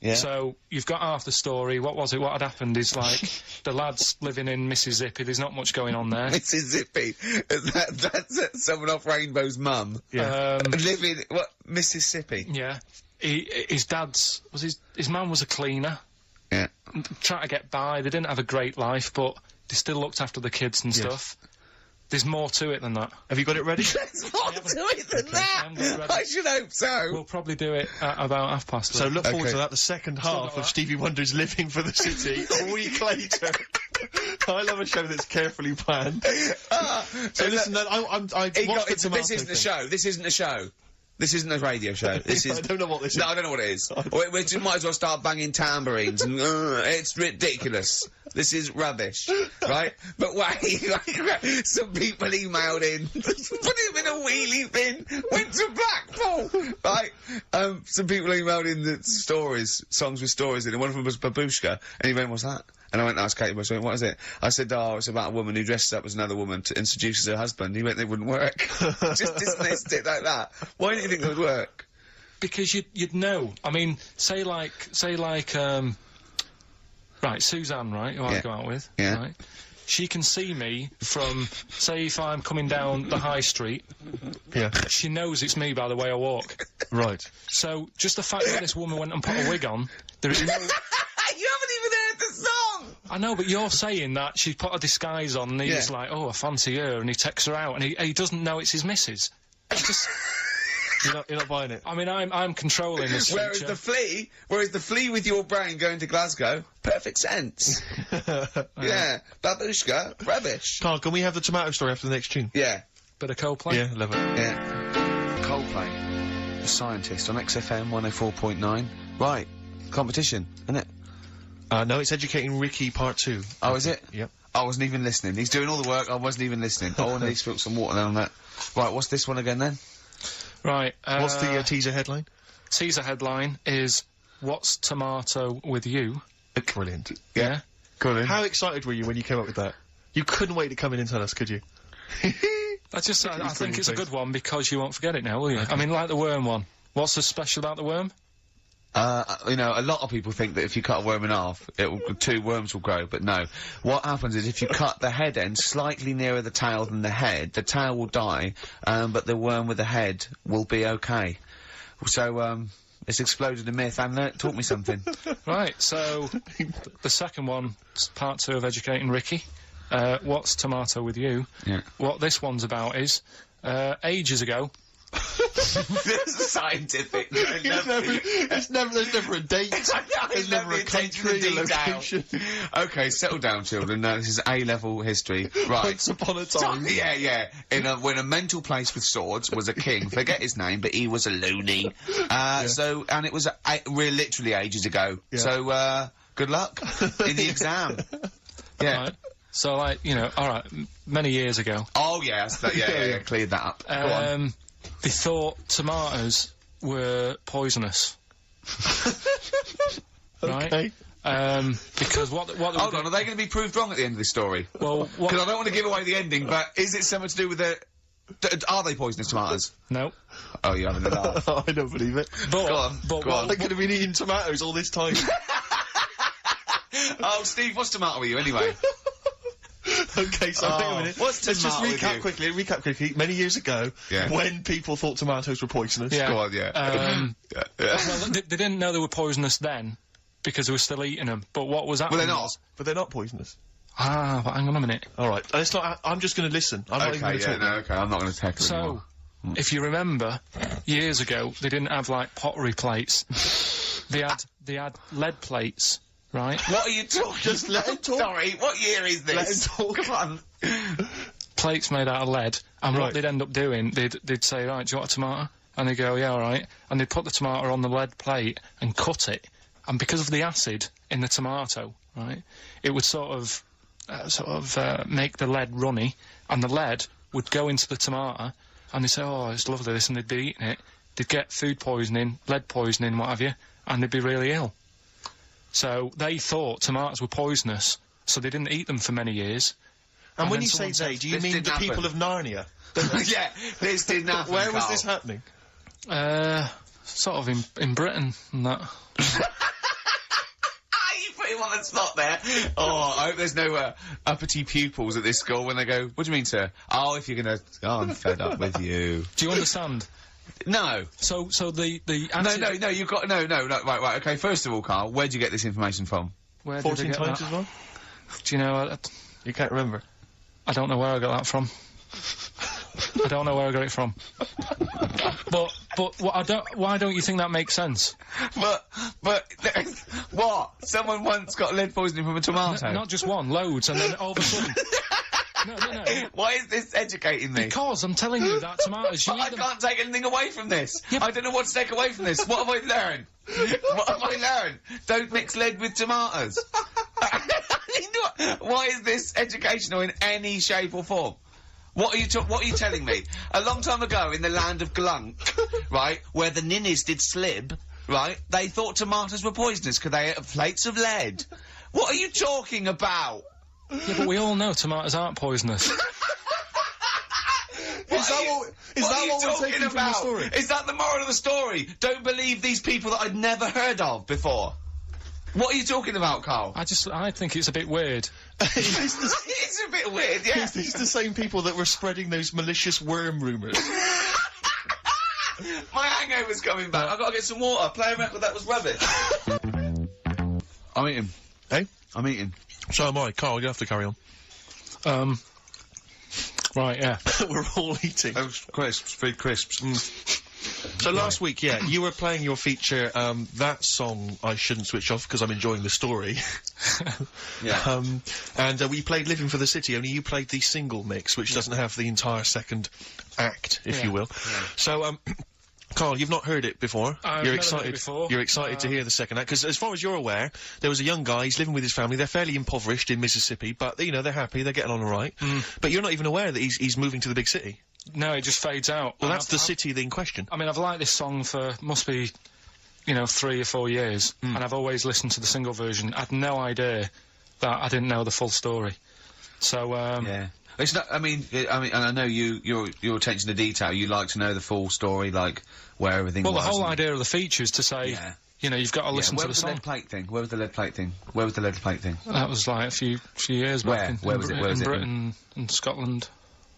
Yeah.
So, you've got half the story. What was it? What had happened is, like, the lad's living in Mississippi. There's not much going on there.
Mississippi. That's someone off Rainbow's mum. Living, what, Mississippi?
Yeah. His dad's, his man was a cleaner.
Yeah.
Trying to get by. They didn't have a great life, but they still looked after the kids and stuff. There's more to it than that.
Have you got it ready?
There's more to it than
I
that!
haven't got it ready.
I should hope so!
We'll probably do it at about 3:30.
So look forward
Okay.
to that, the second half
got
of
that.
Stevie Wonder's Living for the City, a week later. I love a show that's carefully planned. So listen, I watched the tomato
This isn't a
thing.
show. This isn't a show. This isn't a radio show. This is.
I don't know what this is.
No, I don't know what it is. We just might as well start banging tambourines and it's ridiculous. This is rubbish, right? But wait, some people emailed in, put him in a wheelie bin, went to Blackpool, right? Some people emailed in the stories, songs with stories in it. One of them was Babushka, and he went, "What's that?" And I went and asked Katie Bush, what is it? I said, oh, it's about a woman who dresses up as another woman and seduces her husband. He went, they wouldn't work. Just dismissed it like that. Why do you think it would work?
Because you'd know. I mean, say like, right, Suzanne, right, who I go out with,
Yeah.
right? She can see me from, say, if I'm coming down the high street,
Yeah.
she knows it's me by the way I walk.
Right.
So, just the fact that this woman went and put a wig on, there is no...
You haven't even heard the song!
I know, but you're saying that she put a disguise on and he's
Yeah.
like, oh, I fancy her, and he takes her out, and he doesn't know it's his missus. It's just...
You're not buying it.
I mean, I'm controlling this
Whereas
feature.
the flea with your brain going to Glasgow, perfect sense. Yeah. Babushka, rubbish.
Carl, can we have the tomato story after the next tune?
Yeah.
Bit of Coldplay.
Yeah, love it.
Yeah. Coldplay. The Scientist on XFM 104.9. Right. Competition, isn't it?
No, it's Educating Ricky Part 2.
Oh, is it?
Yep.
I wasn't even listening. He's doing all the work, I wasn't even listening. Oh, and he's spilled some water down on that. Right, what's this one again then?
Right.
What's the teaser headline?
Teaser headline is, What's Tomato With You?
Brilliant.
Yeah?
Go on.
How excited were you when you came up with that? You couldn't wait to come in and tell us, could you?
I think it's a good one because you won't forget it now, will you? I mean, like the worm one. What's so special about the worm?
You know, a lot of people think that if you cut a worm in half, two worms will grow, but no. What happens is if you cut the head end slightly nearer the tail than the tail will die, but the worm with the head will be okay. So, it's exploded a myth, and taught me something.
Right, so, the second one, part 2 of educating Ricky. What's tomato with you?
Yeah.
What this one's about is, ages ago...
This is scientific.
There's never a date. There's never a country, a location.
Okay, settle down, children. No, this is A-level history. Right.
Once upon a time.
Yeah. When a mental place with swords was a king, forget his name, but he was a loony. So, and it was literally ages ago. Yeah. So, good luck in the exam. Yeah.
Right. So, like, you know, alright, many years ago.
Oh, yes, yeah, cleared that up. Go on.
They thought tomatoes were poisonous. Right?
Okay.
Because what
Hold on, are they going to be proved wrong at the end of this story?
Well,
because I don't want to give away the ending, but is it something to do with the... are they poisonous tomatoes?
No.
Oh, you're having a laugh.
I don't believe it.
But,
go on.
They could have been eating tomatoes all this time.
Oh, Steve, what's tomato with you anyway?
Okay, so hang on a minute.
What's
Let's just
tomato with
recap quickly. Many years ago,
Yeah.
when people thought tomatoes were poisonous.
Yeah.
Go on, yeah.
well, they didn't know they were poisonous then, because they were still eating them. But what was happening
Well, they're not.
was-
But they're not poisonous.
but hang on a minute.
Alright, let's not. I'm just going to listen. I'm not even
Okay,
going to talk.
yeah, no, okay, I'm not going to tackle
So,
anymore.
if you remember, years ago, they didn't have, like, pottery plates. they had lead plates, right?
What are you talking?
Just let him talk.
Sorry, what year is this?
Let him talk.
Come on.
Plates made out of lead, and
Right.
what they'd end up doing, they'd say, right, do you want a tomato? And they'd go, yeah, alright. And they'd put the tomato on the lead plate and cut it. And because of the acid in the tomato, right, it would sort of make the lead runny, and the lead would go into the tomato, and they'd say, oh, it's lovely this, and they'd be eating it. They'd get food poisoning, lead poisoning, what have you, and they'd be really ill. So they thought tomatoes were poisonous, so they didn't eat them for many years.
And when
then
you say
someone said,
they, do you
this
mean
didn't
the people
happen.
of Narnia?
Yeah, this didn't happen.
Where was
Carl.
this happening?
Sort of in Britain and that.
You put him on the spot there. Oh, I hope there's no uppity pupils at this school when they go, what do you mean, sir? Oh, if you're gonna... Oh, I'm fed up with you.
Do you understand?
No.
So the
No, you've got... No, right, okay, first of all, Carl, where'd you get this information from?
Where
14
did I get
times
that?
as well?
Do you know?
You can't remember.
I don't know where I got that from. I don't know where I got it from. But why don't you think that makes sense?
But, what? Someone once got lead poisoning from a tomato?
Not just one, loads, and then all of a sudden. No.
Why is this educating me?
Because I'm telling you that tomatoes. You
I
eat them.
can't take anything away from this.
Yeah,
I don't know what to take away from this. What have I learned? What have I learned? Don't mix lead with tomatoes. Why is this educational in any shape or form? What are you telling me? A long time ago in the land of Glunk, right, where the ninnies did slib, right, they thought tomatoes were poisonous because they ate plates of lead. What are you talking about?
Yeah, but we all know tomatoes aren't poisonous.
Is that what we're taking from the story?
Is that the moral of the story? Don't believe these people that I'd never heard of before. What are you talking about, Karl?
I think it's a bit weird.
It's a bit weird, yeah.
Is these the same people that were spreading those malicious worm rumours?
My hangover's coming back. I've got to get some water. Play a record that was rubbish. I'm eating.
Hey?
I'm eating.
So am I. Carl, you have to carry on.
Right, yeah.
We're all eating.
Crisps, food crisps.
So last week, yeah, you were playing your feature, that song I shouldn't switch off because I'm enjoying the story.
Yeah.
And we played Living for the City, only you played the single mix, which doesn't have the entire second act, if you will.
Yeah.
So, Carl, you've not heard it before.
I've
You're
never
excited.
heard it before.
You're excited to hear the second act because, as far as you're aware, there was a young guy. He's living with his family. They're fairly impoverished in Mississippi, but you know they're happy. They're getting on all right. But you're not even aware that he's moving to the big city.
No, it just fades out.
Well,
And
that's the city in question.
I mean, I've liked this song for, must be, 3 or 4 years, and I've always listened to the single version. I had no idea that I didn't know the full story. So,
Yeah. It's not, I mean, and I know your attention to detail, you like to know the full story, like, where everything
well,
was.
the whole idea of the feature is to say,
Yeah.
you know, you've got to listen to the song.
Where was the lead plate thing?
That was like a few years back.
Where was it?
In Britain and Scotland.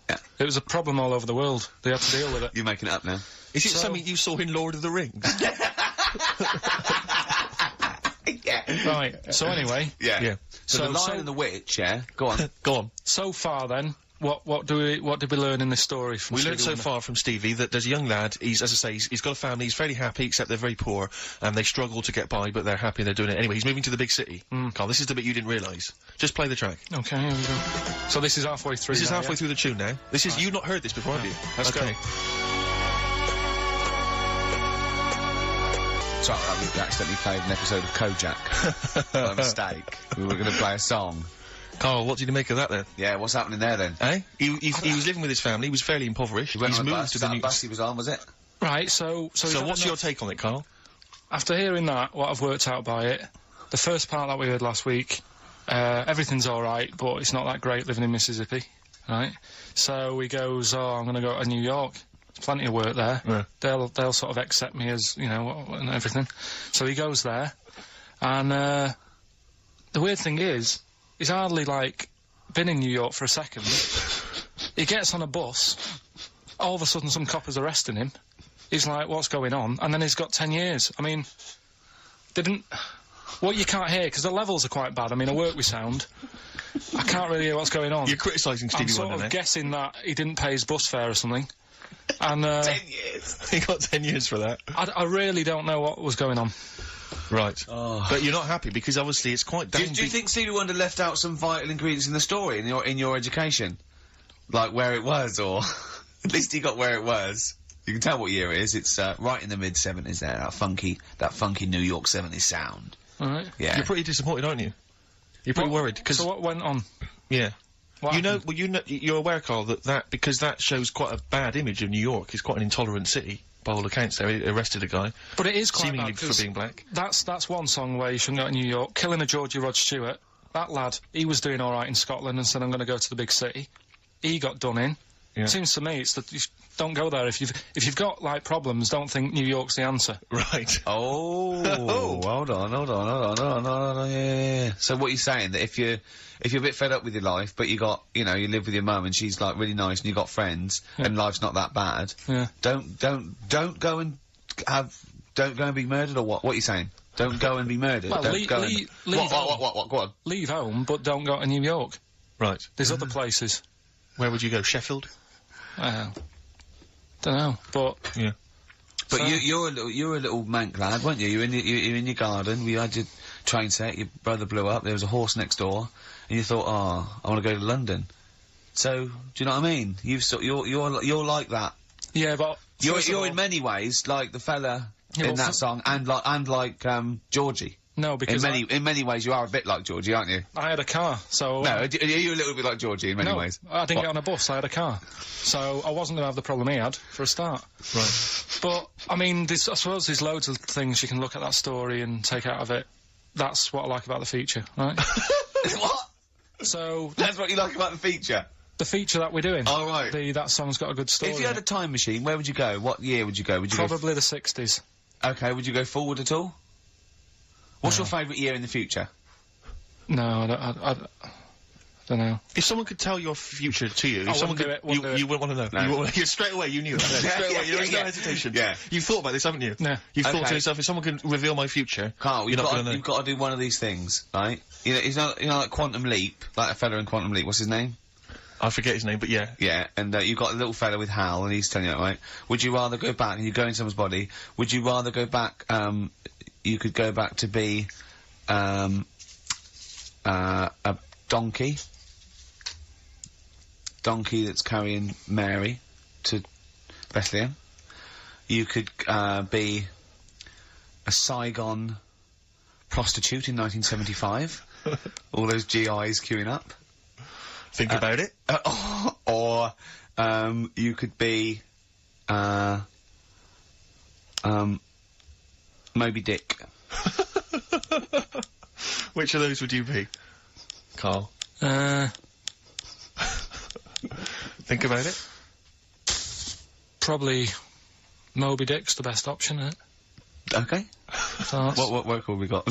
Yeah.
It was a problem all over the world. They had to deal with it.
You're making it up now.
Is it something you saw in Lord of the Rings?
Yeah.
Right. So anyway.
Yeah. So the Lion and the Witch. Yeah. Go on.
Go on.
So far, then, what did we learn in this story? From
We learned so far from Stevie that there's a young lad. He's, as I say, he's got a family. He's fairly happy, except they're very poor and they struggle to get by, but they're happy and they're doing it anyway. He's moving to the big city. Carl, this is the bit you didn't realise. Just play the track.
Okay, here we go. So this is halfway through.
This is halfway through the tune now. This is you've not heard this before, have you?
Let's go.
Sorry, we accidentally played an episode of Kojak by mistake. We were going to play a song.
Carl, what did you make of that then?
Yeah, what's happening there then?
Eh? He was living with his family. He was fairly impoverished.
He's
moved to the new.
bus he was on, was it?
Right. So
what's your take on it, Carl?
After hearing that, what I've worked out by it, the first part that we heard last week, everything's all right, but it's not that great living in Mississippi, right? So he goes, "Oh, I'm going to go to New York. There's plenty of work there.
Yeah.
They'll sort of accept me as, you know, and everything." So he goes there, and the weird thing is, he's hardly like been in New York for a second. He gets on a bus. All of a sudden, some copper's arresting him. He's like, "What's going on?" And then he's got 10 years. I mean, what you can't hear, because the levels are quite bad. I mean, I work with sound. I can't really hear what's going on.
You're criticising Stevie
I'm sort
Wonder,
of guessing that he didn't pay his bus fare or something. And
10 years.
He got 10 years for that.
I really don't know what was going on.
Right. But you're not happy because obviously it's quite
Do you think Stevie Wonder left out some vital ingredients in the story in your education? Like where it was, or at least he got where it was. You can tell what year it is. It's right in the mid-70s there. That funky New York 70s sound.
All right.
Yeah.
You're pretty disappointed, aren't you? You're pretty worried because
So what went on?
yeah.
What happened?
You're aware, Carl, that because that shows quite a bad image of New York. It's quite an intolerant city, by all accounts. They arrested a guy,
But it is quite
seemingly
bad,
for
'cause
being black.
That's one song where you shouldn't go to New York. Killing a Georgie Rod Stewart. That lad, he was doing all right in Scotland and said, "I'm going to go to the big city." He got done in.
Yeah.
Seems to me it's that you don't go there if you've got like problems. Don't think New York's the answer.
Right.
Oh, hold on, yeah. So what you're saying, that if you're a bit fed up with your life, but you live with your mum and she's like really nice and you got friends and life's not that bad,
Yeah.
don't go and be murdered, or what? What are you saying? Don't go and be murdered.
Well,
don't
leave
what? Go on.
Leave home, but don't go to New York.
Right.
There's other places.
Where would you go? Sheffield?
Don't know, but
Yeah.
But
So-
you're a little mank lad, weren't you? You're in your garden. We had your train set. Your brother blew up. There was a horse next door, and you thought, "Oh, I want to go to London." So, do you know what I mean? You're like that.
yeah, but
You're in many ways like the fella
Yeah,
in
well,
that song, and like Georgie.
no, because
In many ways, you are a bit like Georgie, aren't you?
I had a car, so
No, are you a little bit like Georgie in many
no,
ways?
I didn't get on a bus. I had a car, so I wasn't going to have the problem he had for a start.
Right.
But I mean, I suppose there's loads of things you can look at that story and take out of it. That's what I like about the feature, right?
What?
So
That's what you like about the feature?
the feature that we're doing.
Oh, right.
That song's got a good story.
If you had
in
a
it.
time machine, where would you go? What year would you go? Would you
Probably the 60s.
Okay, would you go forward at all? What's your favourite year in the future?
No, I don't know.
If someone could tell your future to you,
I
if someone
wouldn't
could,
do it, wouldn't do
you
it.
wouldn't want to know.
No.
You wouldn't- straight away, you knew it. Straight away, there was no
Yeah.
hesitation.
Yeah.
You've thought about this, haven't you?
Yeah.
You've thought
Okay.
to yourself, if someone can reveal my future,
Carl,
you're not going to know.
you've got to do one of these things, right? You know, like Quantum Leap, like a fella in Quantum Leap. What's his name?
I forget his name, but yeah.
Yeah, and you've got a little fella with Hal, and he's telling you, right? Would you rather go back, and you go in someone's body, would you rather go back, you could go back to be, a donkey that's carrying Mary to Bethlehem. You could, be a Saigon prostitute in 1975. All those GIs queuing up.
Think about it.
Or you could be Moby Dick.
Which of those would you be, Carl? Think about it.
Probably Moby Dick's the best option, isn't it?
Okay.
What work have we got?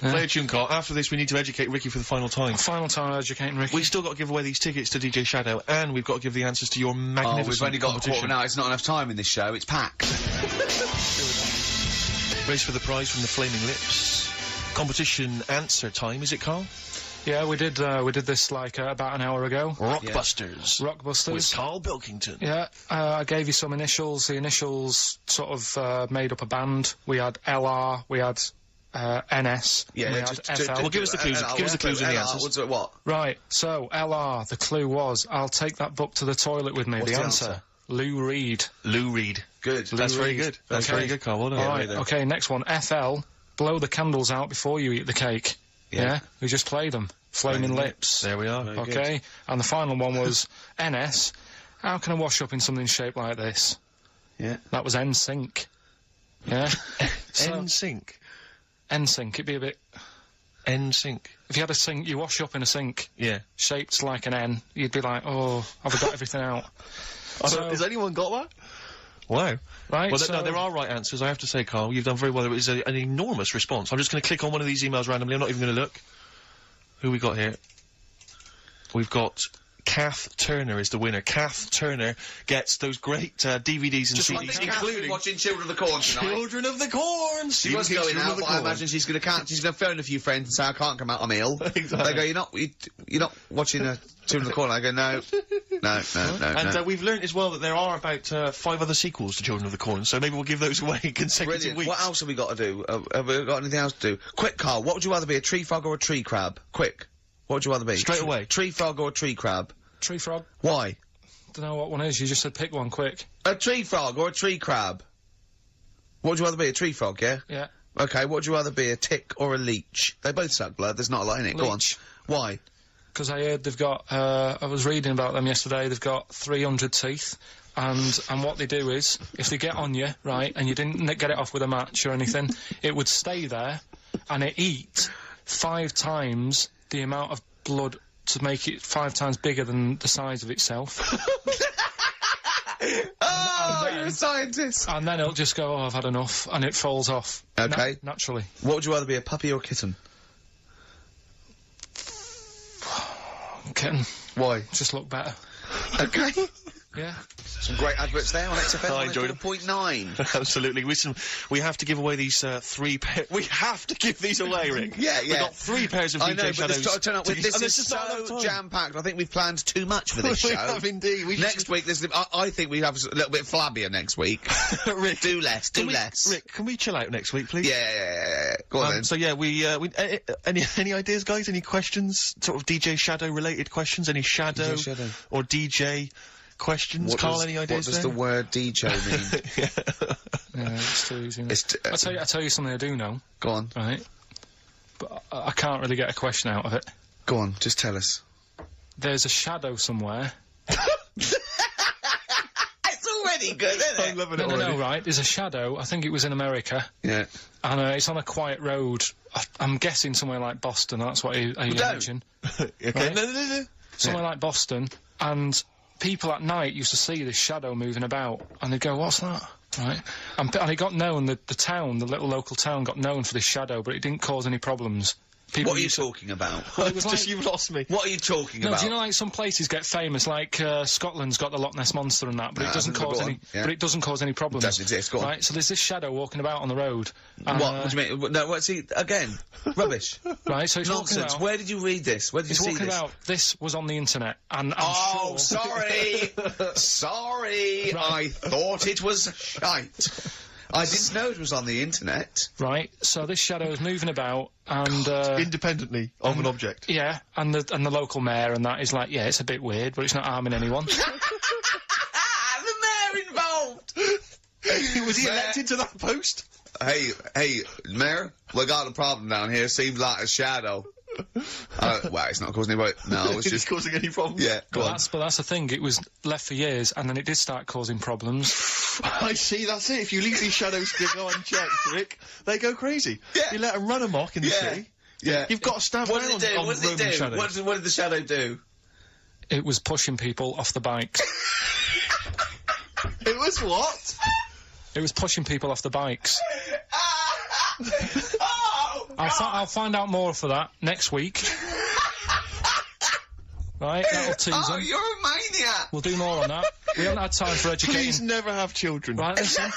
Play a tune, Carl. After this, we need to educate Ricky for the final time.
Final time educating Ricky.
We've still got to give away these tickets to DJ Shadow, and we've got to give the answers to your magnificent
we've only got a
competition.
quarter of an hour. It's not enough time in this show. It's packed.
Race for the prize from the Flaming Lips. Competition answer time, is it, Carl?
Yeah, we did this like about an hour ago.
Rockbusters.
Rockbusters.
With Karl Pilkington.
Yeah, I gave you some initials. The initials sort of made up a band. We had LR, we had NS,
Yeah,
we had FL.
Well, give us the clues. Give us the clues in the answers.
What?
Right, so LR, the clue was, I'll take that book to the toilet with me.
What's
the
the
answer? Lou Reed.
Lou Reed.
Good.
That's very good. That's
Okay.
very good, Carl. Well done.
Alright, okay, next one. FL, blow the candles out before you eat the cake. Yeah? We just played them. Flaming Lips.
There we are.
Okay, and the final one was NS. How can I wash up in something shaped like this?
Yeah.
That was NSYNC. Yeah?
NSYNC.
NSYNC, it'd be a bit...
NSYNC.
If you had a sink, you wash up in a sink,
Yeah.
shaped like an N, you'd be like, oh, have I got everything out? So-
Has anyone got that? Wow.
Right,
Well,
so...
no, there are right answers, I have to say, Carl. You've done very well. It was an enormous response. I'm just going to click on one of these emails randomly. I'm not even going to look. Who we got here? We've got... Kath Turner is the winner. Kath Turner gets those great DVDs and CDs, including
watching Children of the Corn tonight.
Children of the Corn.
She was going out, but I imagine she's going to phone a few friends and say, I can't come out, I'm ill.
Exactly.
They go, you're not watching Children of the Corn. I go, no.
And we've learnt as well that there are about 5 other sequels to Children of the Corn, so maybe we'll give those away in consecutive
Brilliant.
weeks.
What else have we got to do? Have we got anything else to do? Quick, Carl, what would you rather be, a tree frog or a tree crab? Quick. What would you rather be?
Straight away.
Tree frog or a tree crab?
Tree frog.
Why?
Don't know what one is, you just said pick one quick.
A tree frog or a tree crab? What would you rather be, a tree frog, yeah?
Yeah.
Okay, what would you rather be, a tick or a leech? They both suck blood, there's not a lot in it. Go on.
Leech.
Why?
Because I heard they've got, I was reading about them yesterday, they've got 300 teeth, and what they do is, if they get on you, right, and you didn't get it off with a match or anything, it would stay there, and it eat 5 times the amount of blood to make it 5 times bigger than the size of itself.
Oh, you're a scientist!
And then it'll just go, oh, I've had enough, and it falls off.
Okay.
Naturally.
What would you rather be, a puppy or a kitten?
Kitten.
Why?
Just look better.
Okay.
Yeah.
Some great adverts there on XFM.
I enjoyed it.
104.9.
Absolutely. Listen, we have to give away these 3 pairs. We have to give these away, Rick.
Yeah.
We've got 3 pairs of
I
DJ
know,
Shadows.
but turn up with this
and
is
there's just not enough
so
time.
jam-packed. I think we've planned too much for this
We
show.
have indeed.
Next week, I think we have a little bit flabbier next week.
Rick,
do less.
Rick, can we chill out next week, please?
Yeah. Go on then.
So yeah, any ideas, guys? Any questions? Sort of DJ Shadow related questions? Any Shadow,
DJ Shadow.
or DJ questions? Carl, any ideas?
What does the word DJ mean?
Yeah, it's too easy.
It's
I'll tell you something I do know,
go on.
right? But I can't really get a question out of it.
Go on. Just tell us.
There's a shadow somewhere.
It's already good, isn't it?
I'm loving
No,
it already.
right. There's a shadow. I think it was in America.
Yeah.
And it's on a quiet road. I'm guessing somewhere like Boston. That's what I imagine.
Okay.
Right.
No.
Somewhere like Boston. And people at night used to see this shadow moving about. And they'd go, what's that? Right. And it got known, the town, the little local town got known for this shadow, but it didn't cause any problems. People
What are you
used to-
talking about?
it was
Just
like-
you've lost me.
What are you talking
No,
about?
do you know like some places get famous, like Scotland's got the Loch Ness Monster and that, but
No,
it doesn't
go
cause
on,
any.
yeah.
But it doesn't cause any problems.
It does exist, go on.
Right, so there's this shadow walking about on the road.
What do you mean? No, what's he again? Rubbish.
Right, so he's walking
Nonsense.
about.
Where did you read this? Where did you
He's
see
walking
this?
about. This was on the internet, and I'm
Oh,
sure.
sorry. Sorry.
Right.
I thought it was shite. I didn't know it was on the internet.
Right, so this shadow is moving about, and
Independently of an object.
yeah, and the local mayor and that is like, yeah, it's a bit weird, but it's not harming anyone.
The mayor involved.
Was he elected to that post?
Hey, mayor, we got a problem down here. Seems like a shadow. Well, it's not causing any. No, it's
Is
just.
it causing any problems?
Yeah, go on.
But that's the thing. It was left for years, and then it did start causing problems.
I see, that's it. If you leave these shadows to go unchecked, Rick, they go crazy.
Yeah.
You let them run amok in the
Yeah.
city.
Yeah.
You've got to stamp
What
down
did it do?
on
What did it
roving
do?
shadows.
What did the shadow do?
It was pushing people off the bikes.
It was what?
It was pushing people off the bikes. I'll find out more for that next week. Right, that'll tease
Oh,
them.
you're a maniac!
We'll do more on that. We haven't had time for educating.
Please never have children.
Right, listen.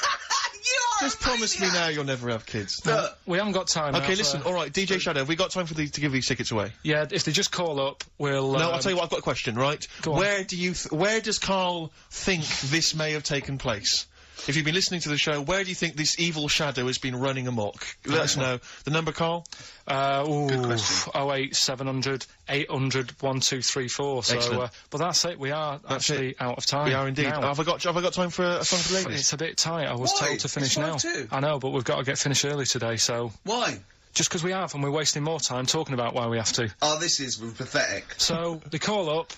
Just promise me now you'll never have kids.
We haven't got time.
Okay,
now
listen. All right, DJ Shadow, have we got time to give these tickets away?
Yeah, if they just call up, we'll.
No, I'll tell you what. I've got a question. Right?
Go on.
Where does Karl think this may have taken place? If you've been listening to the show, where do you think this evil shadow has been running amok? Let us know. The number, Karl?
Good question.
08700 800 1234. So,
Excellent.
but that's it. We are actually out of time.
We are indeed.
now.
Have I got time for a song for the ladies?
It's a bit tight. I was
Why?
told to finish
It's
now.
5:02.
I know, but we've got to get finished early today. So
Why?
just because we have, and we're wasting more time talking about why we have to.
Oh, this is pathetic.
So they call up.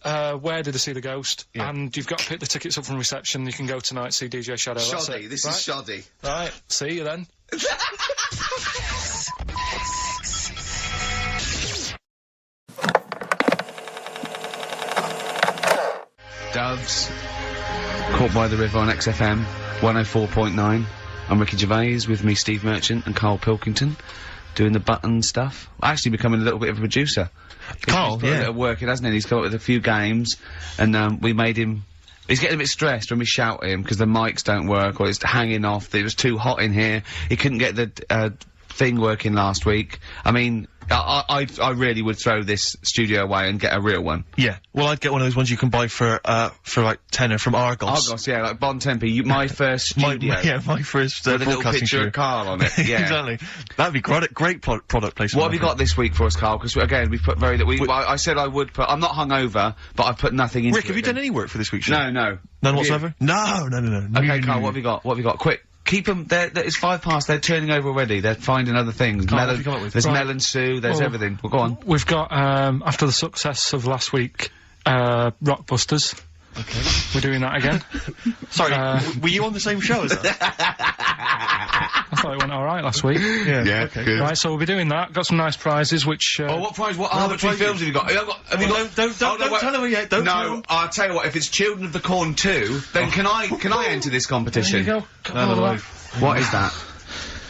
Where did they see the ghost?
Yeah.
And you've got to pick the tickets up from reception. You can go tonight, see DJ Shadow. That's
Shoddy.
it.
This
Right?
is shoddy.
Right. See you then.
Doves, Caught by the River on XFM 104.9. I'm Ricky Gervais, with me Steve Merchant and Karl Pilkington, doing the button stuff. Actually becoming a little bit of a producer.
Karl,
He's put a bit of work in, hasn't he? He's come up with a few games, and we made him. He's getting a bit stressed when we shout at him because the mics don't work or it's hanging off. It was too hot in here. He couldn't get the thing working last week. I mean, I really would throw this studio away and get a real one.
Yeah. Well, I'd get one of those ones you can buy for like tenner from Argos.
Argos, yeah, like Bon Tempe. My first studio.
My first
with a little
broadcasting
picture
studio.
of Karl on it. Yeah.
Exactly. That'd be great product placement.
What have you got this week for us, Karl? Because again, we've put very little. I said I would put. I'm not hungover, but I've put nothing into
Rick, have you done any work for this week's show?
No.
None
Have
whatsoever? No.
you? Okay, Karl, what have you got? What have you got? Quick. Keep them. It's 5 past. They're turning over already. They're finding other things.
Karl, what have you come up with?
There's
Right.
melon stew. There's
Well,
everything. Well, go on.
We've got after the success of last week, Rockbusters.
Okay.
We're doing that again.
Sorry, were you on the same show as us?
I thought it went all right last week.
Yeah. Okay.
good.
Right, so we'll be doing that. Got some nice prizes, which.
Oh, what prize? What arbitrary
prizes?
films have you got? Have you got?
Don't tell her yet. Don't tell
No,
her.
I'll tell you what. If it's Children of the Corn 2, then can I enter this competition?
There you go.
No.
What is that?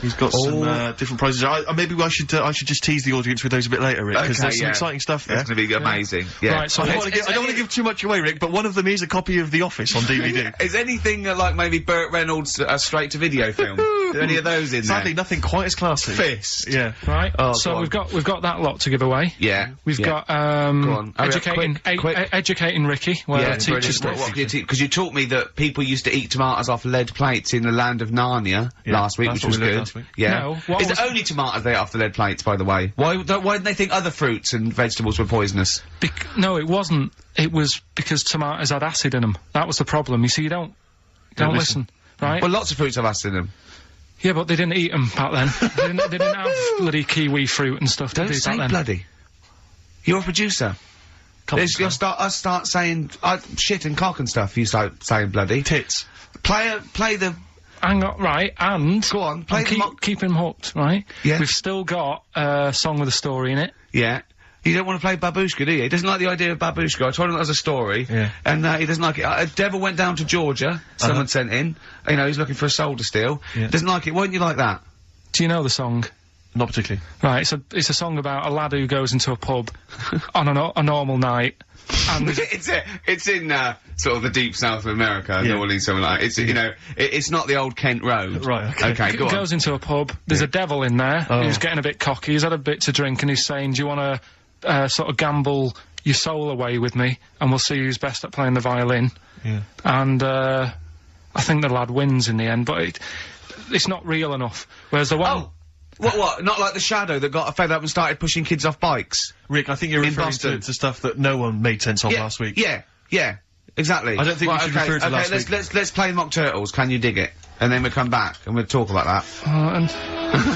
He's got some different prizes. Maybe I should just tease the audience with those a bit later, Rick, because there's some exciting stuff there.
That's going to be amazing. Yeah.
Right, so
I don't want to give too much away, Rick, but one of them is a copy of The Office on DVD.
Is anything like maybe Burt Reynolds' straight-to-video film? Are there any of those in
Sadly, nothing quite as classy.
Fist.
Yeah.
Right.
Oh,
so
go on.
we've got that lot to give away.
Yeah.
We've got
on. Hurry up,
educating
quick.
educating Ricky, where teachers stuff.
Because you taught me that people used to eat tomatoes off lead plates in the land of Narnia last week,
that's
which was
what we learned
good.
last week.
Yeah.
No, what
Is
was-
it only tomatoes they ate off the lead plates, by the way? Why didn't they think other fruits and vegetables were poisonous?
No, it wasn't. It was because tomatoes had acid in them. That was the problem. You see, you don't listen, right?
Well, lots of fruits have acid in them.
Yeah, but they didn't eat them back then. they didn't have bloody kiwi fruit and stuff.
Don't
did they,
say
back then?
bloody. You're a producer.
Come on,
You'll start saying shit and cock and stuff. You start saying bloody.
Tits.
Play the.
Hang on, right, and
Go on, play
and
the
keep him hooked, right?
Yeah.
We've still got a song with a story in it.
Yeah. You don't want to play Babushka, do you? He doesn't like the idea of Babushka. I told him that was a story.
Yeah.
And he doesn't like it. A devil went down to Georgia. Someone sent in. You know, he's looking for a soul to steal.
Yeah.
Doesn't like it. Why don't you like that?
Do you know the song?
Not particularly.
Right, it's a song about a lad who goes into a pub on a normal night, and there's
it's in sort of the deep south of America,
Yeah.
New Orleans, something like that. It's you know, it's not the old Kent Road.
Right, okay.
Okay, go on.
goes into a pub. There's a devil in there who's getting a bit cocky. He's had a bit to drink, and he's saying, "Do you want to sort of gamble your soul away with me, and we'll see who's best at playing the violin?"
Yeah.
And I think the lad wins in the end, but it's not real enough. Whereas the one.
Oh. What? Not like the Shadow that got fed up and started pushing kids off bikes?
Rick, I think you're
In
referring
Boston.
to stuff that no one made sense of last week.
Yeah, exactly.
I don't think we should refer to last week.
Let's play Mock Turtles, Can You Dig It? And then we'll come back and we'll talk about that.
And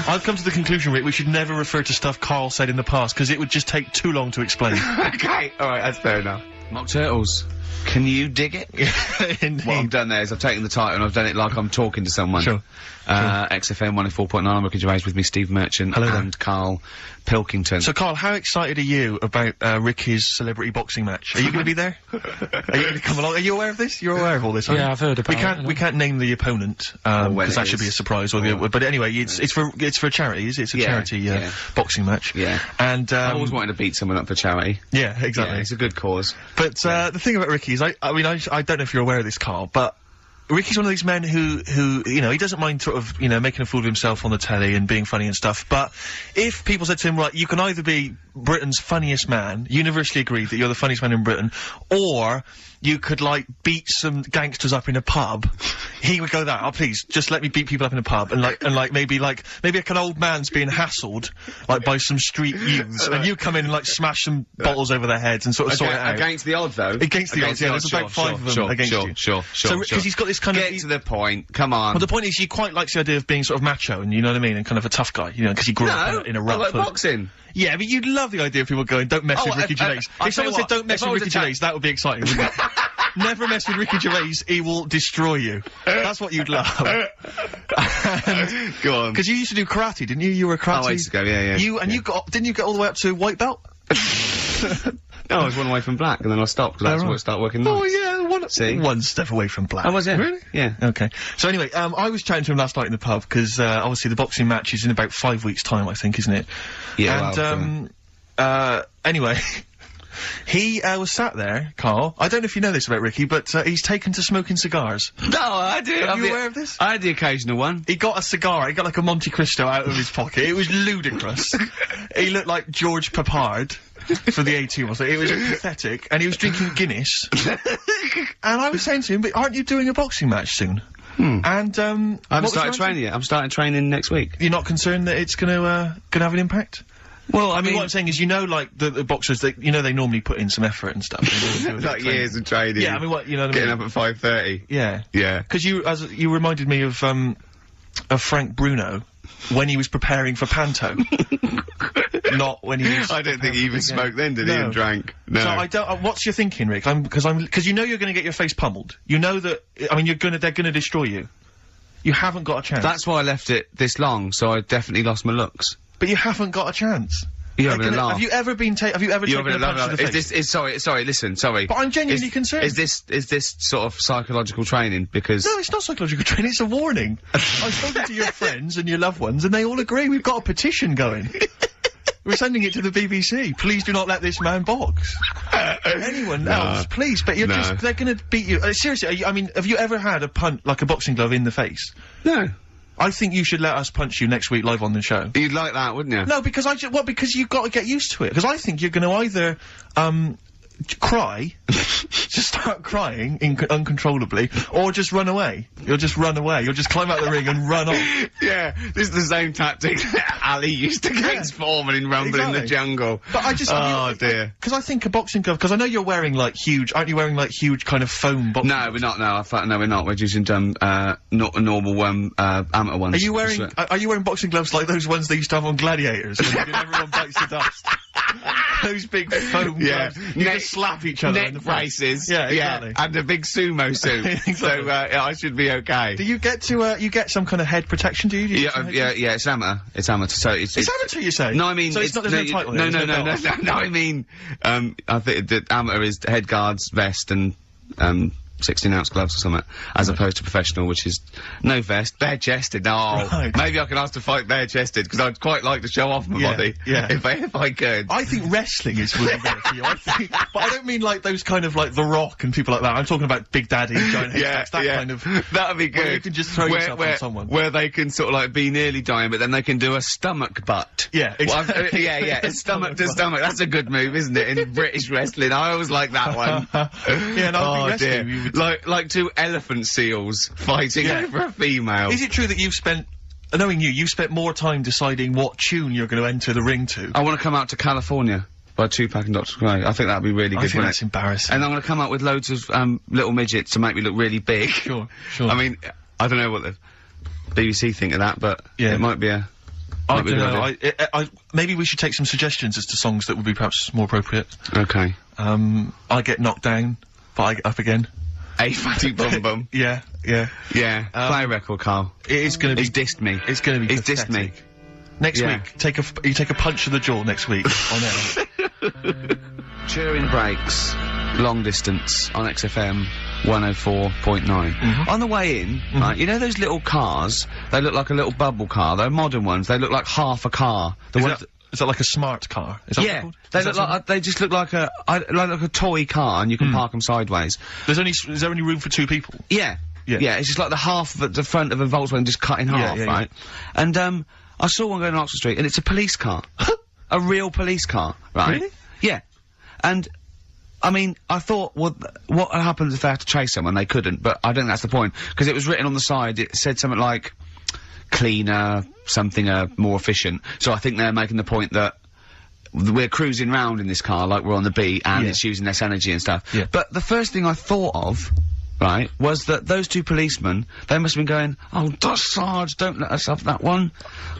I've come to the conclusion, Rick, we should never refer to stuff Karl said in the past, because it would just take too long to explain.
Okay, alright, that's fair enough. Mock Turtles.
Can you dig it?
Indeed.
What I've done there is I've taken the title and I've done it like I'm talking to someone.
Sure.
XFM 104.9, I'm Ricky Gervais, with me Steve Merchant
Hello there.
and Karl Pilkington.
So, Karl, how excited are you about Ricky's celebrity boxing match? Are you going to be there? Are you going to come along? Are you aware of this? You're aware of all this, aren't you?
Yeah, I've heard about it.
We can't name the opponent
when
because
it
that should be a
is.
surprise. But anyway, it's for a charity. It's a
Yeah,
charity
yeah.
boxing match.
Yeah.
And
I always wanted to beat someone up for charity.
yeah, exactly.
Yeah, it's a good cause.
But the thing about Ricky is, I don't know if you're aware of this, Karl, but Ricky's one of these men who, you know, he doesn't mind sort of, you know, making a fool of himself on the telly and being funny and stuff, but if people said to him, right, you can either be Britain's funniest man, universally agreed that you're the funniest man in Britain, or you could, like, beat some gangsters up in a pub, he would go that, oh, please, just let me beat people up in a pub, and maybe like an old man's being hassled, like, by some street youths, and you come in and, like, smash some bottles over their heads and sort of sort it out.
Against the odds, though.
Against the odds, yeah, there's about 5 of them against you.
Sure.
So, because he's got this kind of...
Get to the point, come on.
Well, the point is, he quite likes the idea of being sort of macho, and you know what I mean, and kind of a tough guy, you know, because he grew up in a rough
I like boxing.
Yeah, but you'd love the idea of people going, don't mess with Ricky Gervais.
I'll
If someone
tell you
said, don't
what,
mess
if I
with
was
Ricky
a
Gervais, that would be exciting, wouldn't it? Never mess with Ricky Gervais, he will destroy you. That's what you'd love.
Go on.
Because you used to do karate, didn't you? You were a karate.
Oh, I used to go, yeah.
Didn't you get all the way up to white belt?
No, I was one away from black, and then I stopped, because that's what started working nights.
Oh, yeah,
See?
one step away from black.
Oh, was it?
Really?
Yeah.
Okay. So anyway, I was chatting to him last night in the pub, because, obviously the boxing match is in about 5 weeks' time, I think, isn't it?
Yeah,
And, anyway, he, was sat there, Karl, I don't know if you know this about Ricky, but, he's taken to smoking cigars.
No, I do.
Are you aware of this?
I had the occasional one.
He got a cigar, he got like a Monte Cristo out of his pocket, it was ludicrous. He looked like George Papard. For the A2, wasn't it? It was pathetic, and he was drinking Guinness. And I was saying to him, but aren't you doing a boxing match soon? And,
I haven't started training yet. I'm starting training next week.
You're not concerned that it's gonna have an impact?
Well,
I mean, what I'm saying is, you know, like, the boxers, you know, they normally put in some effort and stuff.
like years of training.
Yeah, I mean, what, you know what I mean?
Getting up at 5:30.
Yeah.
Yeah.
Because you reminded me of Frank Bruno when he was preparing for Panto. Not when he was...
I don't think he even smoked then, did he, and drank? No.
So I don't... what's your thinking, Rick? Because you know you're gonna get your face pummeled. You know that... I mean, they're gonna destroy you. You haven't got a chance.
That's why I left it this long, so I definitely lost my looks.
But you haven't got a chance.
You're having a laugh.
Have you ever taken a punch to the face?
Sorry, listen, sorry.
But I'm genuinely concerned.
Is this sort of psychological training? Because...
No, it's not psychological training, it's a warning. I've spoken to your friends and your loved ones, and they all agree. We've got a petition going. We're sending it to the BBC. Please do not let this man box. Anyone else, please. But they're gonna beat you. Seriously, I mean, have you ever had a punch, like a boxing glove, in the face?
No.
I think you should let us punch you next week live on the show.
You'd like that, wouldn't you?
No, because because you've got to get used to it. Because I think you're gonna either, cry, just start crying uncontrollably, or just run away. You'll just run away. You'll just climb out the ring and run off.
Yeah, this is the same tactic that Ali used against Foreman in Rumble in the Jungle.
But I just...
Oh, dear.
Because I think a boxing glove... Because I know you're wearing, like, huge... Aren't you wearing, like, huge kind of foam boxing
No, we're not, no. No, we're not. We're using, not normal, amateur ones.
Are you wearing boxing gloves like those ones they used to have on Gladiators? When everyone bites the dust. Those big foam gloves. You just slap each other in the face.
Braces.
Yeah, exactly.
And a big sumo suit.
Exactly.
So, I should be okay.
Do you get to, you get some kind of head protection, do you?
Yeah, it's amateur. It's amateur, so it's
amateur, you say?
No, I mean...
So it's not, there's no title
No,
there,
no, I mean, I think that amateur is head guards, vest, and, 16-ounce gloves or something, as opposed to professional, which is no vest, bare-chested. Oh,
right.
Maybe I can ask to fight bare-chested, because I'd quite like to show off my body.
Yeah.
If I could.
I think wrestling would be better for you. But I don't mean like those kind of like The Rock and people like that. I'm talking about Big Daddy and Giant Haystacks, that kind of...
That'd be good.
Where you can just throw yourself on someone.
Where they can sort of like be nearly dying, but then they can do a stomach butt.
Yeah, exactly.
Yeah, stomach to stomach. That's a good move, isn't it, in British wrestling? I always like that one.
Yeah, no, I think wrestling, you would...
Like two elephant seals fighting over a female.
Is it true that you've spent, knowing you've spent more time deciding what tune you're going to enter the ring to?
I want to come out to California by Tupac and Dr. Dre. I think that'd be really good.
I think that's embarrassing.
And I'm going to come out with loads of little midgets to make me look really big.
Sure.
I mean, I don't know what the BBC think of that, but it might be a...
I don't know. Maybe we should take some suggestions as to songs that would be perhaps more appropriate.
Okay.
I Get Knocked Down. but I get up again.
A fatty bum bum.
Yeah.
Yeah. Play a record, Carl.
It is going to be.
He's dissed me.
It's going to be.
He's dissed me.
Next
Yeah.
week, you take a punch to the jaw next week on air.
During breaks, long distance on XFM 104.9. On the way in, right, you know those little cars? They look like a little bubble car. They're modern ones. They look like half a car.
Is that like a smart car? Is that what
Yeah,
they're called?
they
Is
look
that
like they just look like a toy car, and you can park them sideways.
is there only room for 2 people?
Yeah.
Yeah.
It's just like the half of the front of a Volkswagen just cut in half,
yeah.
right? And I saw one going on Oxford Street, and it's a police car, a real police car, right?
Really?
Yeah. And I mean, I thought, well, what happens if they have to chase someone? They couldn't, but I don't think that's the point, because it was written on the side. It said something like cleaner, something more efficient. So I think they're making the point that we're cruising round in this car like we're on the beat, and it's using less energy and stuff.
Yeah.
But the first thing I thought of, right, was that those 2 policemen, they must have been going, "Oh, Sarge, don't let us have that one.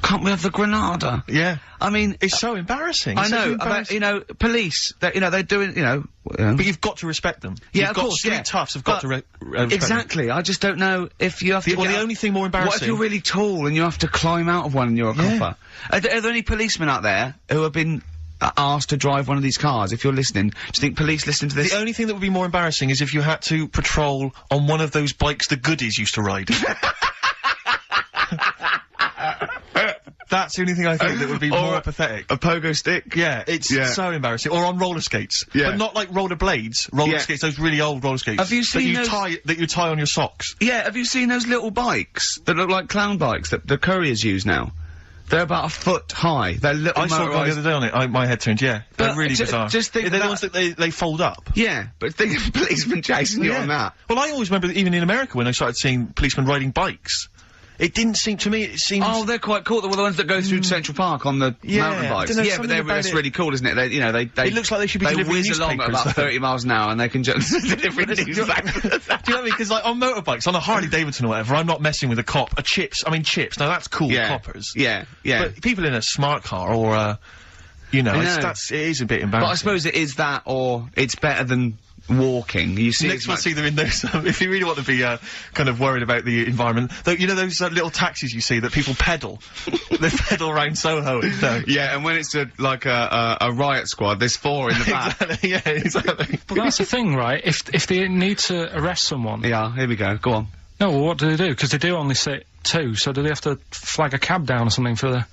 Can't we have the Granada?"
Yeah.
I mean,
It's so embarrassing.
I
It's so
know,
embarrassing.
police, they're doing,
But you've got to respect them.
Yeah,
You've
of
got
course,
street
yeah.
toughs have got to respect them.
exactly. I just don't know if you have to.
Well,
get
the
up-
only thing more
What if
embarrassing.
you're really tall and you have to climb out of one and you're a copper? Are there any policemen out there who have been asked to drive one of these cars? If you're listening, do you think police listen to this?
The only thing that would be more embarrassing is if you had to patrol on one of those bikes the goodies used to ride. That's the only thing I think that would be more pathetic.
A pogo stick?
Yeah, it's so embarrassing. Or on roller skates.
Yeah.
But not like roller blades. Roller skates, those really old roller skates.
Have you seen those-
that you tie on your socks.
Yeah, have you seen those little bikes that look like clown bikes that the couriers use now? They're about a foot high. They're little
I saw a guy the other day on it. My head turned, yeah.
But
They're really bizarre.
just think
They're the
that-
ones that they fold up.
Yeah, but think of a policeman chasing you on that.
Well, I always remember that even in America when I started seeing policemen riding bikes, it didn't seem to me, it seems...
Oh, they're quite cool. They're the ones that go through Central Park on the mountain
I
bikes.
don't know,
Yeah, but
something about
that's
it.
really cool, isn't it? They
It looks like they should be delivering
whiz along at
newspapers,
about
though.
30 miles an hour, and they can just deliver
Do you know
newspapers.
what I mean? Because, like, on motorbikes, on a Harley Davidson or whatever, I'm not messing with a cop. Chips, now that's cool, coppers.
Yeah.
But people in a smart car or, it is a bit embarrassing.
But I suppose it is that, or it's better than walking. You see,
Next month, either in those, if you really want to be kind of worried about the environment, you know those little taxis you see that people pedal, they pedal around Soho.
yeah, and when it's a riot squad, there's 4 in the back.
Exactly, yeah, exactly.
But that's the thing, right? If they need to arrest someone,
Yeah, here we go. Go on.
no, well, what do they do? Because they do only sit 2, so do they have to flag a cab down or something for the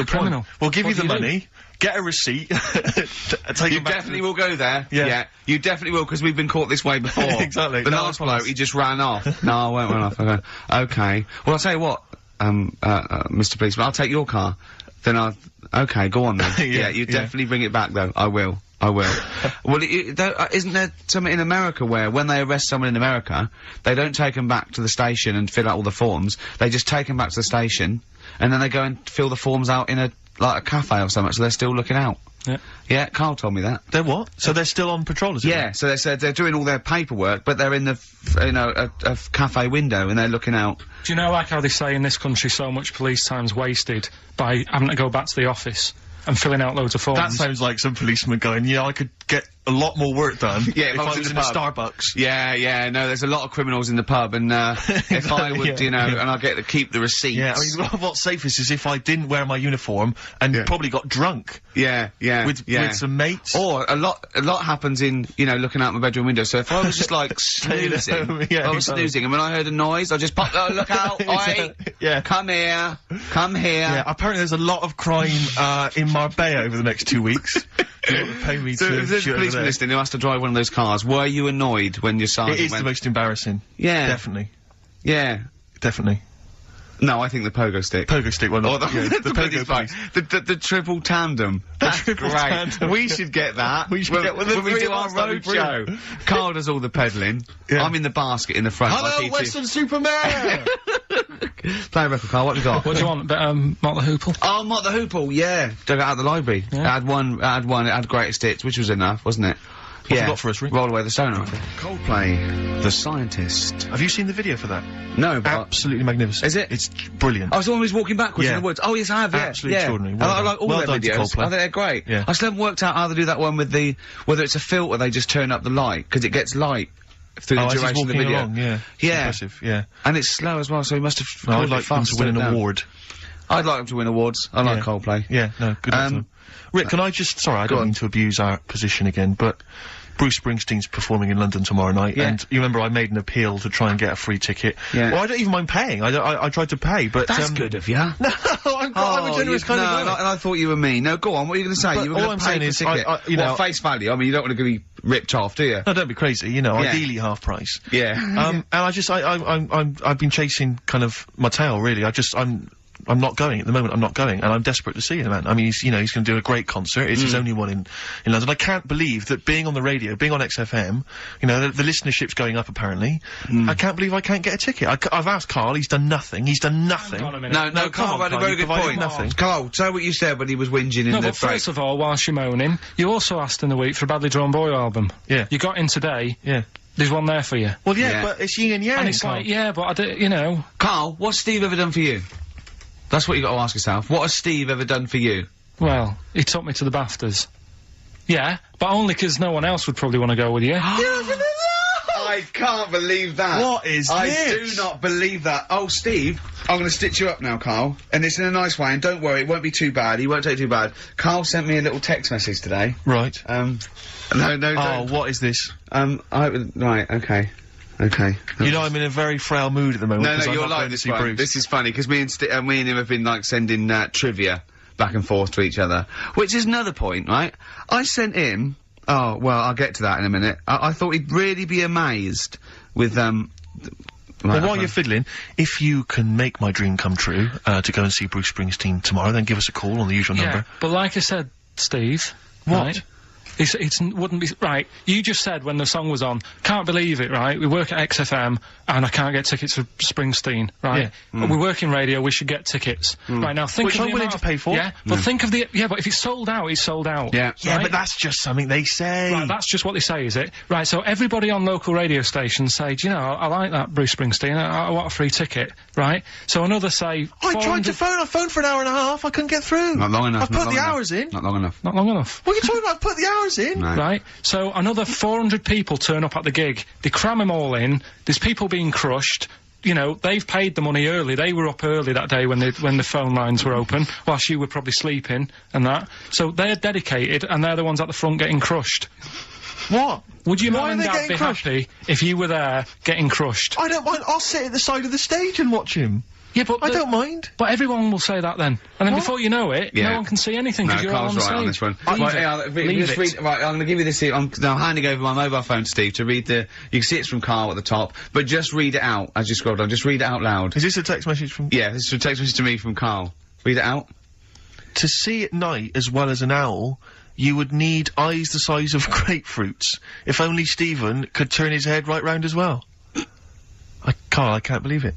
criminal?
We'll give
What
you the
do do?
money, get a receit, take
You
it back
definitely will go there.
Yeah.
You definitely will, because we've been caught this way before.
Exactly.
The
No,
last
I promise.
bloke, he just ran off. No, I won't run off. Okay. Well, I'll tell you what, Mr. Policeman, I'll take your car. Then okay, go on then.
Yeah,
you
yeah.
definitely bring it back, though. I will. Well, isn't there something in America where, when they arrest someone in America, they don't take them back to the station and fill out all the forms, they just take them back to the station, and then they go and fill the forms out in a cafe or something, so they're still looking out.
Yeah.
Yeah, Karl told me that.
They're what? So they're still on patrol, is it?
Yeah, so they said they're doing all their paperwork, but they're in the, a cafe window, and they're looking out.
Do you know, like how they say in this country so much police time's wasted by having to go back to the office and filling out loads of forms?
That sounds like some policeman going, yeah, I could get a lot more work done
Yeah,
if I was in a Starbucks.
Yeah, no, there's a lot of criminals in the pub, and if I would,
yeah.
and I get to keep the receipts.
Yeah, I mean, what's safest is if I didn't wear my uniform and probably got drunk
yeah,
with some mates.
Or a lot happens in, looking out my bedroom window. So if I was just like snoozing,
Yeah,
I was
exactly.
snoozing, and when I heard a noise, I just popped, look out, oi,
Yeah.
come here.
Yeah, apparently there's a lot of crime in Marbella over the next 2 weeks. You want to pay me
So
to
if there's a
shoot over
policeman
there.
listening who has to drive one of those cars, were you annoyed when your sergeant
It is
went?
the most embarrassing.
Yeah.
Definitely.
Yeah.
Definitely.
No, I think the pogo stick.
Pogo stick one.
Or the,
yeah,
the
pogo
police. The triple tandem. That's
triple
great.
tandem.
We should get that.
We should
when,
get one of the
when we
three
do
of
our
us, that'd
road
be brilliant.
show. Carl does all the peddling.
Yeah.
I'm in the basket in the front.
Hello,
like E.T.
Western Superman!
Play a record, Carl. What have you got?
What do you want? Mott the Hoople?
Oh, Mott the Hoople, yeah. Dug it out of the library.
Yeah.
It had one, it had greatest hits, which was enough, wasn't it?
What have you got for us, Rick?
Roll Away the Stone, I think. Coldplay, The Scientist.
Have you seen the video for that?
No, but...
Absolutely magnificent.
Is it?
It's brilliant.
I was the one who's walking backwards in the woods. Oh, yes, I have, yeah.
Absolutely extraordinary.
I like all their
done to
videos. I
Coldplay.
think they're great.
Yeah.
I still haven't worked out how they do that one with the... whether it's a filter, they just turn up the light, because it gets light through the
as he's
duration of the
walking
video.
along, yeah. It's
Yeah.
impressive, yeah.
And it's slow as well, so he must have...
I'd like them to win an award.
I'd like them to win awards. I like Coldplay.
Yeah, no, good luck to them. Rick, can I just... Sorry, I don't mean to abuse our position again, but... Bruce Springsteen's performing in London tomorrow night, and you remember I made an appeal to try and get a free ticket. Yeah. Well, I don't even mind paying. I tried to pay, but
that's good of you.
No, I'm a generous kind of guy.
And I thought you were me. No, go on. What are you going to say?
But
You were
all
going
I'm
to pay
saying
for
is,
a ticket.
you know,
face value. I mean, you don't want to be ripped off, do you?
No, don't be crazy. You know, ideally half price.
Yeah.
And I've been chasing kind of my tail really. I'm not going at the moment. I'm not going, and I'm desperate to see him, man. I mean, he's going to do a great concert. It's his only one in London. I can't believe that being on the radio, being on XFM, you know, the listenership's going up apparently. I can't believe I can't get a ticket. I've asked Karl. He's done nothing. He's done nothing.
No, Karl had a very good point. Karl, say what you said when he was whinging in the break.
First of all, whilst you're moaning, you also asked in the week for a Badly Drawn Boy album.
Yeah.
You got in today.
Yeah.
There's one there for you.
Well, but it's yin and yang.
And it's like, but I do, you know.
Karl, what's Steve ever done for you? That's what you got to ask yourself. What has Steve ever done for you?
Well, he took me to the BAFTAs. Yeah, but only 'cause no one else would probably want to go with you.
I can't believe that.
What is
I
this?
do not believe that. Oh, Steve, I'm going to stitch you up now, Karl. And it's in a nice way, and don't worry, it won't be too bad. He won't take it too bad. Karl sent me a little text message today.
Right.
No,
Oh, what is this?
Right, okay. Okay.
You know, I'm in a very frail mood at the moment.
No, you're like this one.
Bruce.
This is funny, because me and him have been, like, sending, trivia back and forth to each other. Which is another point, right? I sent him... Oh, well, I'll get to that in a minute. I thought he'd really be amazed with,
Well, while you're fiddling, if you can make my dream come true, to go and see Bruce Springsteen tomorrow, then give us a call on the usual number.
But like I said, Steve...
What?
Right, it wouldn't be... Right, you just said when the song was on, can't believe it, right? We work at XFM, and I can't get tickets for Springsteen, right? Yeah. We work in radio, we should get tickets. Right, now think
Which
of
I'm
the
willing
amount
to pay for.
Yeah, but think of the... Yeah, but if it's sold out, it's sold out.
Yeah.
Yeah,
right?
but that's just something they say.
Right, that's just what they say, is it? Right, so everybody on local radio stations say, do you know, I like that Bruce Springsteen, I want a free ticket, right? So another say...
I tried to phone, I phoned for an hour and a half, I couldn't get through.
Not long enough.
I've put the hours in.
Not long enough.
Not long enough.
What are you talking about? I've put the hours in.
No.
Right, so another 400 people turn up at the gig. They cram them all in. There's people being crushed. You know, they've paid the money early. They were up early that day when the phone lines were open, whilst you were probably sleeping and that. So they're dedicated, and they're the ones at the front getting crushed.
What?
Would your
Why
mum and
are they
dad
getting
be
crushed?
happy if you were there getting crushed?
I don't mind. I'll sit at the side of the stage and watch him.
Yeah, but
I don't mind.
But everyone will say that then, and then before you know it, no one can see anything because
No,
you're all on
Karl's
the
right
stage.
on this one.
Leave it.
Right, I'm going to give you this here. I'm now handing over my mobile phone to Steve to read the... You can see it's from Karl at the top, but just read it out as you scroll down. Just read it out loud.
Is this a text message from...
Yeah, this is a text message to me from Karl. Read it out.
To see at night as well as an owl, you would need eyes the size of grapefruits. If only Stephen could turn his head right round as well. Karl, I can't believe it.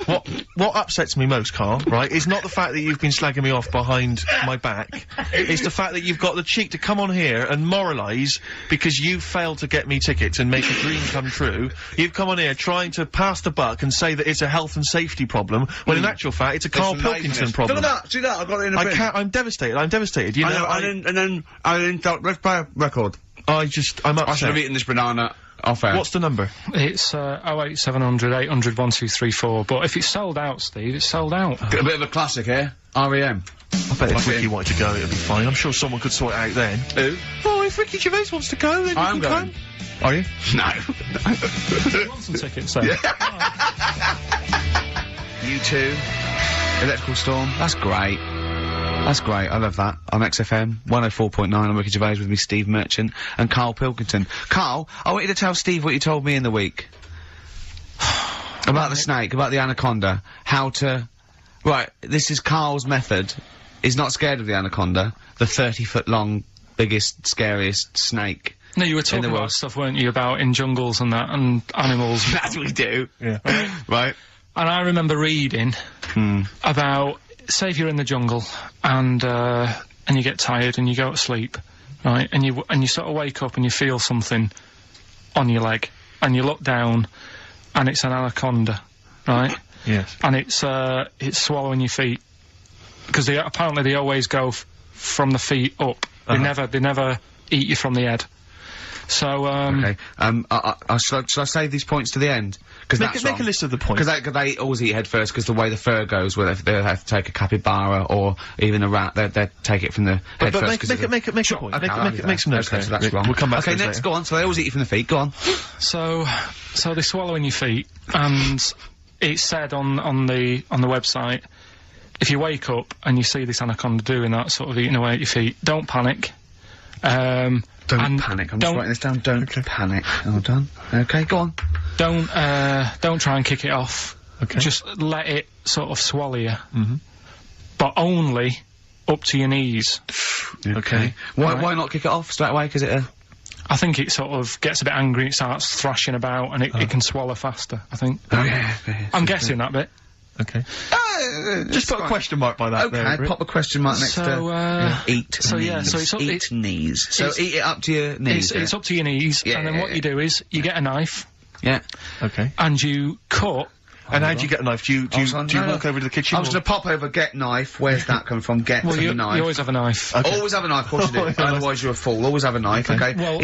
What upsets me most, Karl, right, is not the fact that you've been slagging me off behind my back. It's the fact that you've got the cheek to come on here and moralise because you failed to get me tickets and make a dream come true. You've come on here trying to pass the buck and say that it's a health and safety problem, when in actual fact it's a Karl Pilkington problem.
Do that, I've got it in a bin.
I'm devastated, you know.
I didn't thought, let's play a record.
I'm upset.
I should have eaten this banana off air.
What's the number?
It's 08700 800 1234. But if it's sold out, Steve, it's sold out.
A bit of a classic here. R.E.M.
I bet if Ricky wanted to go, it'd be fine. I'm sure someone could sort it out then.
Who?
Oh, if Ricky Gervais wants to go, then
I'm
you can
going.
come. Are you?
No.
Do you want some tickets then?
U2. Electrical Storm. That's great. That's great. I love that. On XFM 104.9. I'm Ricky Gervais with me, Steve Merchant and Karl Pilkington. Karl, I want you to tell Steve what you told me in the week about the snake, about the anaconda. How to... Right. This is Karl's method. He's not scared of the anaconda. The 30-foot long, biggest, scariest snake.
No, you were talking about stuff, weren't you, about in jungles and that, and animals.
That's what we do.
Yeah.
Right.
And I remember reading about, say if you're in the jungle and you get tired and you go to sleep, right? And you sort of wake up and you feel something on your leg, and you look down, and it's an anaconda, right?
Yes.
And it's swallowing your feet, because apparently they always go from the feet up. They never eat you from the head. So
okay. Shall I save these points to the end? Because
make a list of the points.
Because they always eat head first, because the way the fur goes, where they have to take a capybara or even a rat, they take it from the head first.
Make a point.
Okay,
make some notes.
Okay, so that's wrong.
We'll come back to
next,
later.
go on. So they always eat you from the feet. Go on.
So they're swallowing your feet, and it said on the website, if you wake up and you see this anaconda doing that, sort of eating away at your feet, don't panic.
Don't panic. I'm just writing this down. Don't panic. Hold on. Okay, go on.
Don't try and kick it off.
Okay.
Just let it sort of swallow you. Mm-hmm. But only up to your knees.
Okay. Why not kick it off straight away? Because
I think it sort of gets a bit angry, it starts thrashing about, and it can swallow faster, I think.
Oh, yeah.
I'm guessing that bit.
Okay. Just put a question mark by that.
Okay,
there,
pop a question mark next to eat.
So
knees.
yeah, so
it's knees. So eat it up to your knees.
It's up to your knees,
Yeah,
and then what you do is you get a knife.
Yeah.
Okay.
And you cut.
And how do you get a knife? Do you walk over to the kitchen?
I was going to pop over, get knife. Where's that coming from? Get the knife.
You always have a knife.
Okay. Always have a knife, of course you do. Otherwise you're a fool. Always have a knife, okay?
Well,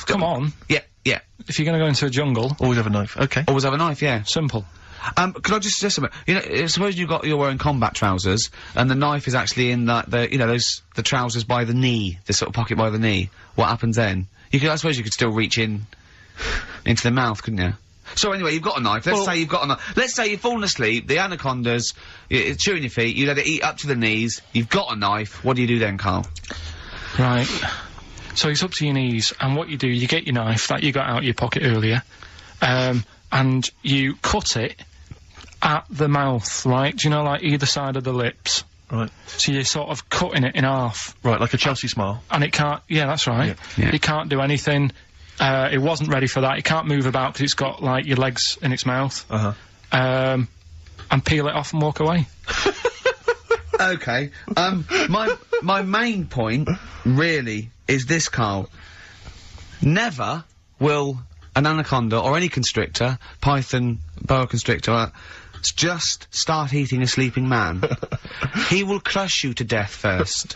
come on.
Yeah.
If you're going to go into a jungle...
Always have a knife, okay.
Always have a knife, yeah.
Simple.
Could I just suggest something? You know, suppose you're wearing combat trousers, and the knife is actually in the trousers by the knee, the sort of pocket by the knee. What happens then? I suppose you could still reach in into the mouth, couldn't you? So anyway, you've got a knife. Let's say you've got a knife. Let's say you've fallen asleep, the anaconda's chewing your feet, you let it eat up to the knees, you've got a knife, what do you do then, Karl?
Right. So it's up to your knees, and what you do, you get your knife that you got out of your pocket earlier, and you cut it at the mouth, right? Do you know, like, either side of the lips?
Right.
So you're sort of cutting it in half.
Right, like a Chelsea smile.
And it can't... Yeah, that's right.
Yeah.
It can't do anything. It wasn't ready for that. It can't move about because it's got, like, your legs in its mouth. And peel it off and walk away.
Okay. My main point, really, is this, Karl. Never will an anaconda or any constrictor, python, boa constrictor, just start eating a sleeping man. He will crush you to death first.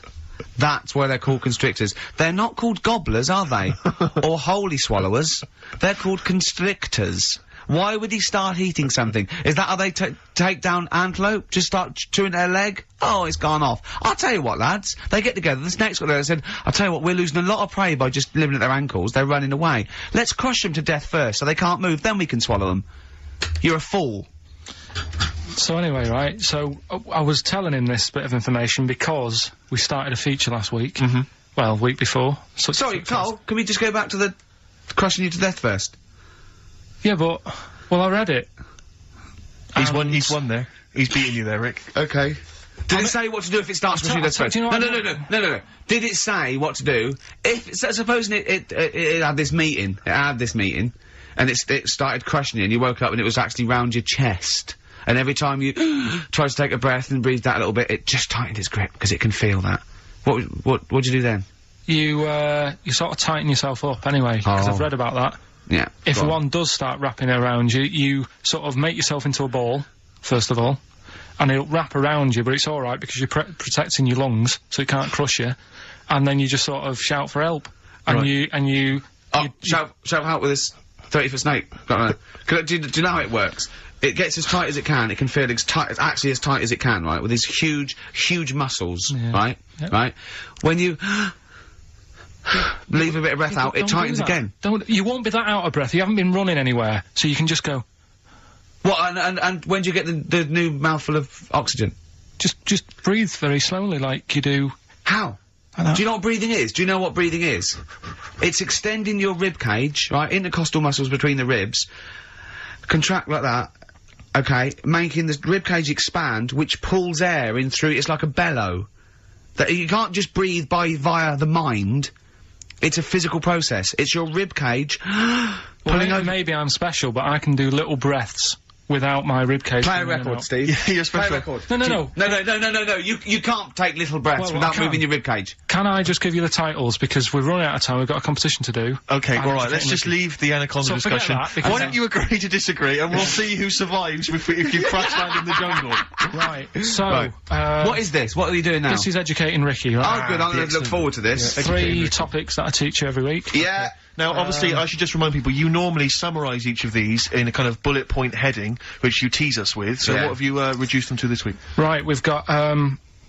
That's why they're called constrictors. They're not called gobblers, are they? Or holy swallowers. They're called constrictors. Why would he start eating something? Is that how they take down antelope? Just start chewing their leg? Oh, it's gone off. I'll tell you what, lads. They get together. This next one there said, I'll tell you what, we're losing a lot of prey by just living at their ankles. They're running away. Let's crush them to death first so they can't move, then we can swallow them. You're a fool.
So anyway, right, so I was telling him this bit of information because we started a feature last week. Mm-hmm. Well, week before.
Sorry, Karl, can we just go back to the crushing you to death first?
Yeah, but... Well, I read it.
He's won there. He's beating you there, Rick.
Okay. Did it say what to do if it starts crushing you to death first? No. Did it say what to do? Supposing it had this meeting, and it started crushing you, and you woke up and it was actually round your chest. And every time you tried to take a breath and breathed out a little bit, it just tightened its grip, because it can feel that. What'd you do then?
You sort of tighten yourself up anyway, because I've read about that.
Yeah.
If one does start wrapping around you, you sort of make yourself into a ball, first of all, and it'll wrap around you, but it's alright because you're protecting your lungs, so it can't crush you, and then you just sort of shout for help. And you
shout help with this 30-foot snake. Do you know how it works? It gets as tight as it can. It can feel as tight as it can, right? With these huge muscles, right? Yep. Right? When you leave a bit of breath out, it tightens again.
You won't be that out of breath. You haven't been running anywhere, so you can just go.
What? And when do you get the new mouthful of oxygen?
Just breathe very slowly, like you do.
How? Do you know what breathing is? Do you know what breathing is? It's extending your rib cage, right? Intercostal muscles between the ribs. Contract like that. Okay, making the rib cage expand, which pulls air in through. It's like a bellow. That you can't just breathe via the mind. It's a physical process. It's your rib cage pulling over.
Maybe I'm special, but I can do little breaths without my ribcage.
Play a record, Steve.
Yeah, you're
Play
supposed
a
to.
record.
No.
You can't take little breaths
Well,
without
I can.
moving your ribcage.
Can I just give you the titles because we're running out of time? We've got a competition to do.
Okay,
And
all right.
it's
Let's
getting
just
Ricky.
leave the anaconda
So forget
discussion.
that, because
Why don't you agree to disagree, and we'll see who survives if you crash land in the jungle.
Right. So,
Right. What is this? What are you doing now?
this is educating Ricky,
Oh,
right?
good. I'm going to look forward to this.
Three topics that I teach you every week.
Yeah.
Now, obviously, I should just remind people, you normally summarise each of these in a kind of bullet point heading, which you tease us with. So
Yeah.
what have you reduced them to this week?
Right, we've got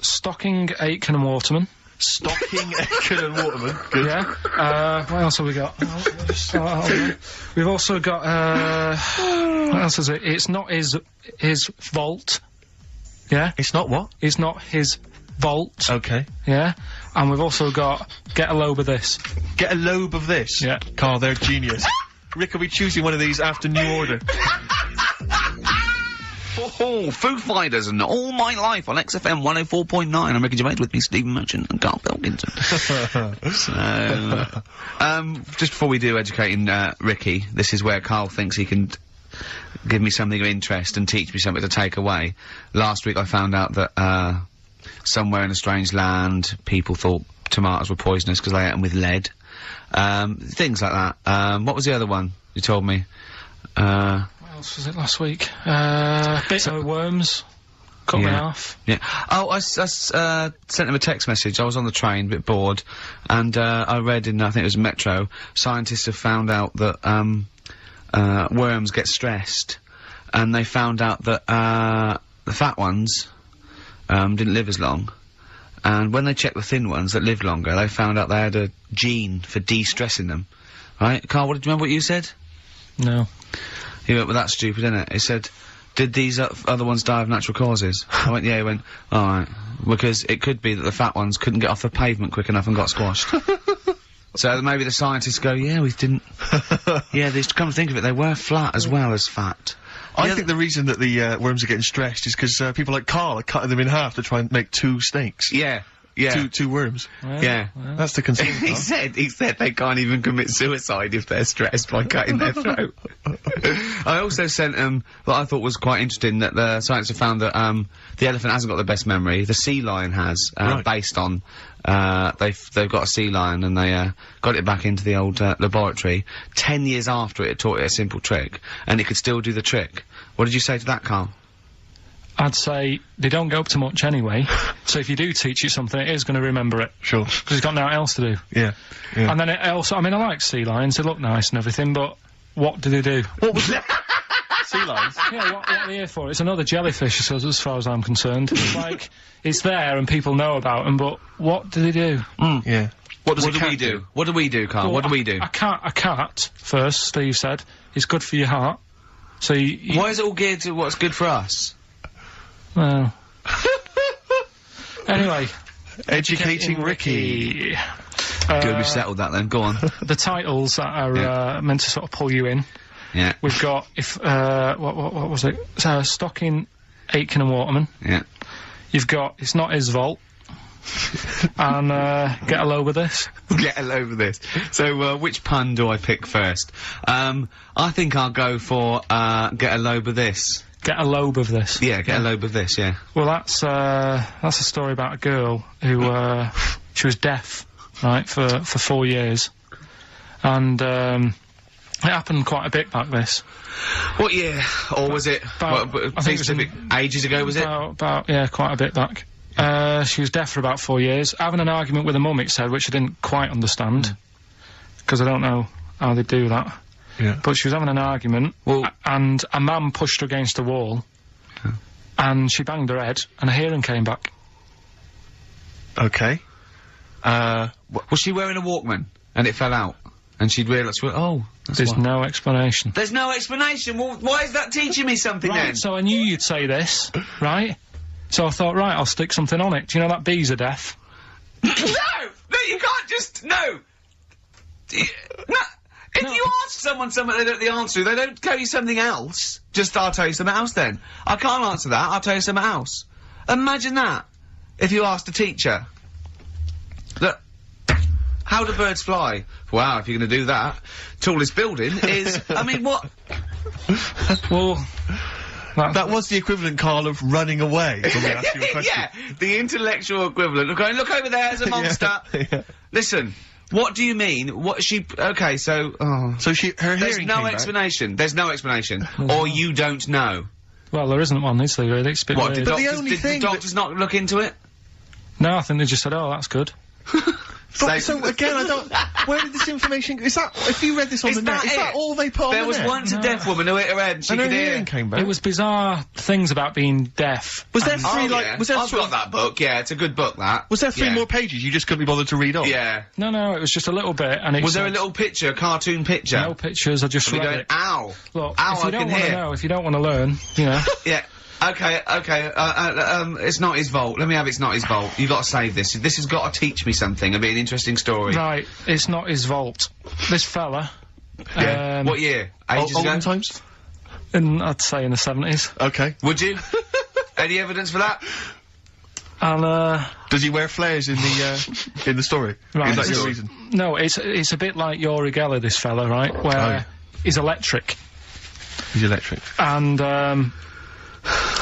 Stocking, Aitken and Waterman.
Stocking, Aiken and Waterman. Good.
Yeah. What else have we got? Oh, we'll just start over. We've also got what else is it? It's not his vault. Yeah.
It's not what?
It's not his vault.
Okay.
Yeah. And we've also got Get a Lobe of This.
Get a lobe of this.
Yeah.
Carl, they're genius. Rick will be choosing one of these after New Order.
Oh, Foo Fighters and All My Life on XFM 104.9. I'm Ricky Gervais, with me, Stephen Merchant and Karl Pilkington. So, just before we do educating Ricky, this is where Karl thinks he can give me something of interest and teach me something to take away. Last week I found out that somewhere in a strange land, people thought tomatoes were poisonous because they ate them with lead. Things like that. What was the other one you told me?
What else was it last week? Bit of worms. Cut me off.
Yeah. Oh, I sent him a text message. I was on the train, a bit bored, and I read in, I think it was Metro, scientists have found out that worms get stressed, and they found out that the fat ones didn't live as long, and when they checked the thin ones that lived longer, they found out they had a gene for de-stressing them. Right, Karl, do you remember what you said?
No.
He went, well, that's stupid, isn't it? He said, did these other ones die of natural causes? I went, yeah. He went, alright. Because it could be that the fat ones couldn't get off the pavement quick enough and got squashed. So maybe the scientists go, yeah, we didn't... yeah, they come to think of it, they were flat as well as fat.
I think the reason that the worms are getting stressed is because people like Carl are cutting them in half to try and make 2 snakes.
Yeah.
Two worms.
Yeah.
That's the concern.
He said they can't even commit suicide if they're stressed by cutting their throat. I also sent what I thought was quite interesting, that the scientists have found that the elephant hasn't got the best memory. The sea lion has,
Right.
based on they've got a sea lion and they got it back into the old laboratory 10 years after it taught it a simple trick, and it could still do the trick. What did you say to that, Karl?
I'd say they don't go up to much anyway. So if you do teach it something, it is going to remember it.
Sure.
Because it's got nothing else to do.
Yeah.
And then it also, I mean, I like sea lions, they look nice and everything, but what do they do?
What was that? Sea lions?
Yeah, what are they here for? It's another jellyfish, as far as I'm concerned. It's like, it's there and people know about them, but what do they do?
Yeah. What does
What
a
do we
cat
do? What do we do, Karl? What do we do?
A cat, first, Steve said, is good for your heart. So you
Why is it all geared to what's good for us?
well... Anyway.
Educating Ricky.
Good, we've settled that then. Go on.
The titles that are meant to sort of pull you in.
Yeah.
We've got what was it? Stocking, Aitken and Waterman.
Yeah.
You've got It's Not His Vault. And Get a Lobe of This.
Get a load of this. So, which pun do I pick first? I think I'll go for, get a lobe of this.
Get a Lobe of This.
Yeah, get a lobe of this, yeah.
Well, that's a story about a girl who she was deaf, right, for 4 years, and it happened quite a bit back this.
What year? Or was it,
I think it was
ages ago, was it?
About quite a bit back. She was deaf for about 4 years, having an argument with her mum, it said, which I didn't quite understand, because I don't know how they do that.
Yeah.
But she was having an argument, and a man pushed her against a wall, and she banged her head, and her hearing came back.
Okay.
Was she wearing a Walkman? And it fell out? And she'd realised, well, oh, that's
There's
why.
no explanation.
There's no explanation. Well, why is that teaching me something
Right,
then?
so I knew you'd say this, right? So I thought, right, I'll stick something on it. Do you know that bees are deaf?
No! No, you can't just, no! No. If you ask someone something they don't know the answer to, they don't tell you something else. Just, I'll tell you something else then. I can't answer that, I'll tell you something else. Imagine that. If you asked a teacher. Look, how do birds fly? Wow, if you're gonna do that, tallest building is, I mean, what?
Well,
That was the equivalent, Karl, of running away when we asked you a question.
Yeah, the intellectual equivalent of going, look over there, there's a monster.
Yeah.
Listen, what do you mean? What she? Okay, so
So her
there's
hearing
no
came back.
explanation. There's no explanation, or you don't know.
Well, there isn't one, is there? Really, it's a bit
What?
weird.
Did
But the
doctors,
only
did
thing
the doctors not look into it?
No, I think they just said, "Oh, that's good."
But, so again, I don't. Where did this information? Is that if you read this on
Is
the net?
that
Is that
it?
all they put on
There
the
was
net?
once a deaf woman who hit her head and she
And her
could hear.
hearing came back.
It was bizarre things about being deaf.
Was there
And-
three like?
Yeah.
Was there
I've got that book. Yeah, it's a good book. That.
Was there three
Yeah.
more pages? You just couldn't be bothered to read on.
Yeah.
No, it was just a little bit, and it
Was there a
said-
little picture, a cartoon picture?
No pictures. I just
Are we
read
going,
it.
ow,
Look,
ow,
if you
I
don't
can
want to
hear.
know, if you don't want to learn, you know.
Yeah. Okay. It's not his fault. Let me have it's not his fault. You got to save this. This has got to teach me something. It'll be an interesting story.
Right, it's not his vault. This fella.
Yeah.
What year? Ages ago?
Olden times.
I'd say in the 70s.
Okay.
Would you? Any evidence for that?
And
Does he wear flares in the story?
Right.
Is that your
Story.
reason?
no, it's a bit like Yuri Geller, this fella, right? Where he's electric,
He's electric.
and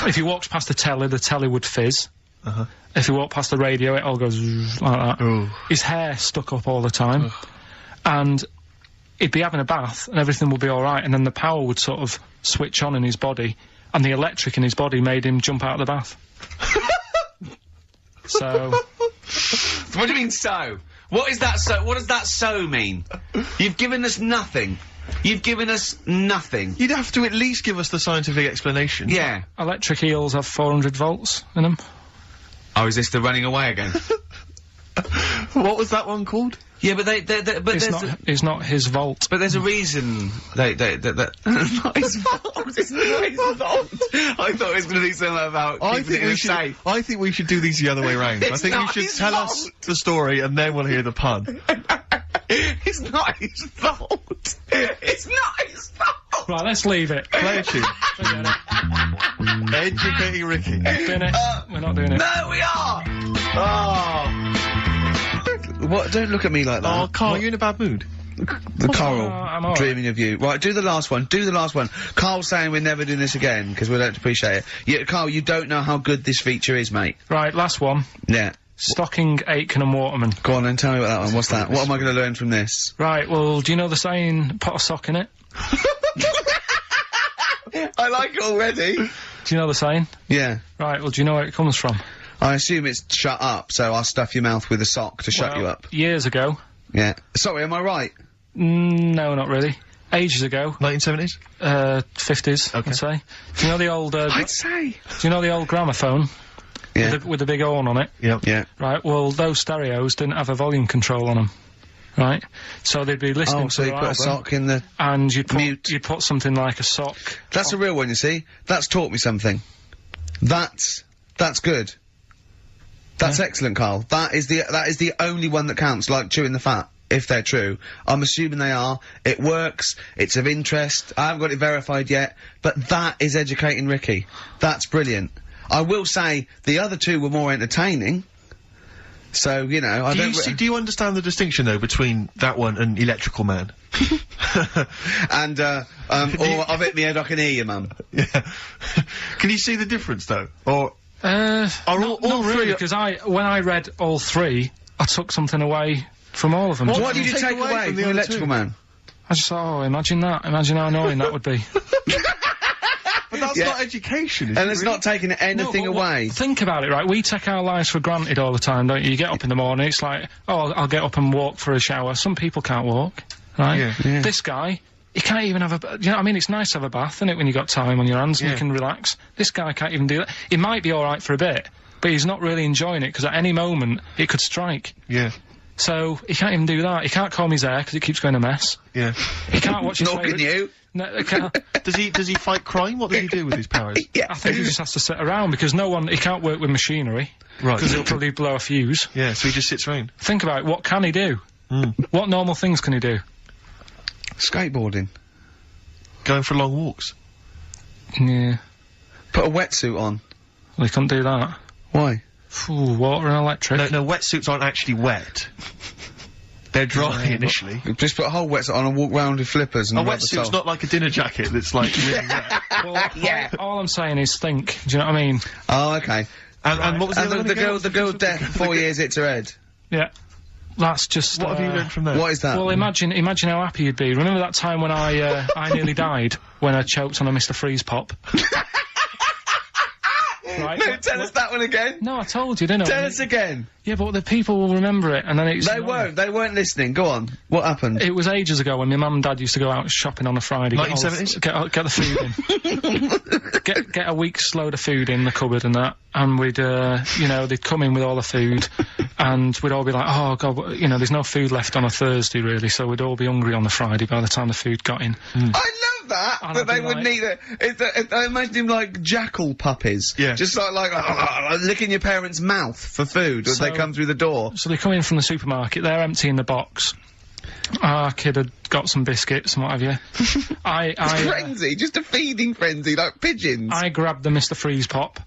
if he walks past the telly would fizz.
Uh-huh.
If he walked past the radio, it all goes like that.
Oh.
His hair stuck up all the time, and he'd be having a bath, and everything would be all right, and then the power would sort of switch on in his body, and the electric in his body made him jump out of the bath. So.
What do you mean so? What is that so? What does that so mean? You've given us nothing. You've given us nothing.
You'd have to at least give us the scientific explanation.
Yeah.
Electric eels have 400 volts in them.
Oh, is this the running away again?
What was that one called?
Yeah, but but
It's not his volt.
But there's a reason that not his fault. It's not his fault. I thought it was going to be something about keeping it in a safe.
I think we should do these the other way round. I
It's
think you
not
should
his
tell us
fault.
the story and then we'll hear the pun.
It's not his fault. It's not his fault.
Right, let's leave it.
Play a tune.
Forget it.
Educating Ricky.
Doing it. We're not doing it.
No, we are. Oh. What? Don't look at me like that.
Oh, Karl, you're in a bad mood.
The Coral,
I'm all right.
dreaming of you. Right, do the last one. Do the last one. Carl's saying we're never doing this again because we don't appreciate it. Yeah, Carl, you don't know how good this feature is, mate.
Right, last one.
Yeah.
Stocking, Aitken and Waterman.
Go on then, tell me about that one. What's that? What am I going to learn from this?
Right, well, do you know the saying, put a sock in it?
I like it already.
Do you know the saying?
Yeah.
Right, well, do you know where it comes from?
I assume it's shut up, so I'll stuff your mouth with a sock to shut you
Well,
up.
Years ago.
Yeah. Sorry, am I right?
No, not really. Ages ago.
1970s?
50s,
Okay.
I'd say. Do you know the old,
say.
do you know the old gramophone?
Yeah.
With the big horn on it?
Yep.
Yeah.
Right, well, those stereos didn't have a volume control on them. Right? So they'd be listening
Oh, so
to
you
the
put a
album,
sock in the...
and
mute.
you'd put something like a sock.
That's a real one, you see. That's taught me something. That's good. That's excellent, Carl. That is the only one that counts, like chewing the fat, if they're true. I'm assuming they are. It works. It's of interest. I haven't got it verified yet, but that is educating Ricky. That's brilliant. I will say the other two were more entertaining. So, you know, I don't...
Do you understand the distinction, though, between that one and Electrical Man?
And, or I've hit me head, I can hear you, mum.
Yeah. Can you see the difference, though? Or...
Not
all
really,
three-
because when I read all three, I took something away from all of them.
What did you take away from
the
the
other
Electrical
two?
Man?
I just thought, oh, imagine that. Imagine how annoying that would be.
But that's
Yeah.
not education, is
And
it
it's
really?
not taking anything
No, but
away.
Think about it, right? We take our lives for granted all the time, don't you? You get up in the morning, it's like, oh, I'll get up and walk for a shower. Some people can't walk, right?
Yeah.
Yeah.
This guy, he can't even have a... You know what I mean? It's nice to have a bath, isn't it, when you've got time on your hands and
Yeah.
you can relax. This guy can't even do that. He might be alright for a bit, but he's not really enjoying it, because at any moment, it could strike.
Yeah.
So, he can't even do that. He can't comb his hair, because it keeps going a mess.
Yeah.
He can't watch his
Nor can
favourite-
you.
No, he can't.
Does he fight crime? What does he do with his powers?
I think he just has to sit around, because he can't work with machinery.
Right.
Because he'll probably blow a fuse.
Yeah, so he just sits around.
Think about it, what can he do? What normal things can he do?
Skateboarding.
Going for long walks.
Yeah.
Put a wetsuit on.
Well, he couldn't do that.
Why?
Ooh, water and electric.
No, wetsuits aren't actually wet. They're dry initially.
Just put a whole wetsuit on and walk round with flippers and
A
rub the
wetsuit's
sole.
not like a dinner jacket that's like really wet.
Well, all I'm saying is think. Do you know what I mean?
Oh, okay.
And what was the
And
other one
the
again?
girl deaf, 4 years, hits her head.
Yeah. That's just.
What have you learned from that?
What is that?
Well, imagine how happy you'd be. Remember that time when I nearly died when I choked on a Mr. Freeze pop? Right?
No, tell us that one again.
No, I told you, didn't I?
Tell us again.
Yeah, but the people will remember it, and then it's.
They won't. They weren't listening. Go on. What happened?
It was ages ago when my mum and dad used to go out shopping on a Friday.
1970s?
Get the food in. get a week's load of food in the cupboard and that, and we'd, they'd come in with all the food, and we'd all be like, oh God, there's no food left on a Thursday really, so we'd all be hungry on the Friday by the time the food got in.
I love that.
And
That
I'd
they
be
wouldn't
like-
eat it. I imagine him like jackal puppies.
Yeah.
Just like licking your parents' mouth for food as they
So-
come through the door.
So they come in from the supermarket, they're emptying the box. Our kid had got some biscuits and what have you.
Frenzy, just a feeding frenzy, like pigeons.
I grabbed the Mr. Freeze pop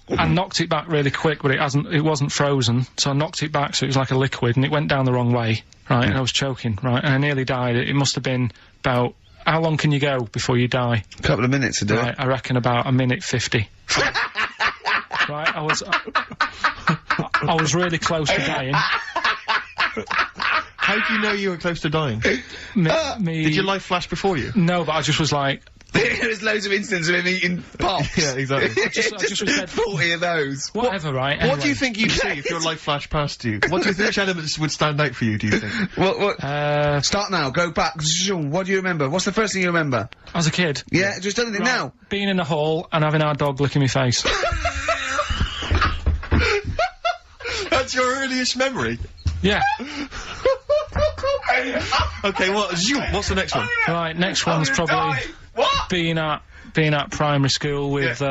and knocked it back really quick, but it wasn't frozen, so I knocked it back so it was like a liquid and it went down the wrong way, right, and I was choking, right, and I nearly died. It must have been about, how long can you go before you die?
A couple of minutes to do
Right,
it.
I reckon about a minute 50. Right, I was really close to dying.
How do you know you were close to dying? Did your life flash before you?
No, but I just was like,
There's loads of instances of him eating pops.
Yeah, exactly.
I just was dead.
40 of those.
whatever, right?
What do
anyway.
you think you'd see if your life flashed past you? What do you think, which elements would stand out for you, do you think?
What? Start now, go back. What do you remember? What's the first thing you remember?
As a kid,
Yeah, just tell it now.
being in a hall and having our dog licking my face.
That's your earliest memory?
Yeah.
Okay, what's the next one?
Right, next one's probably being at primary school with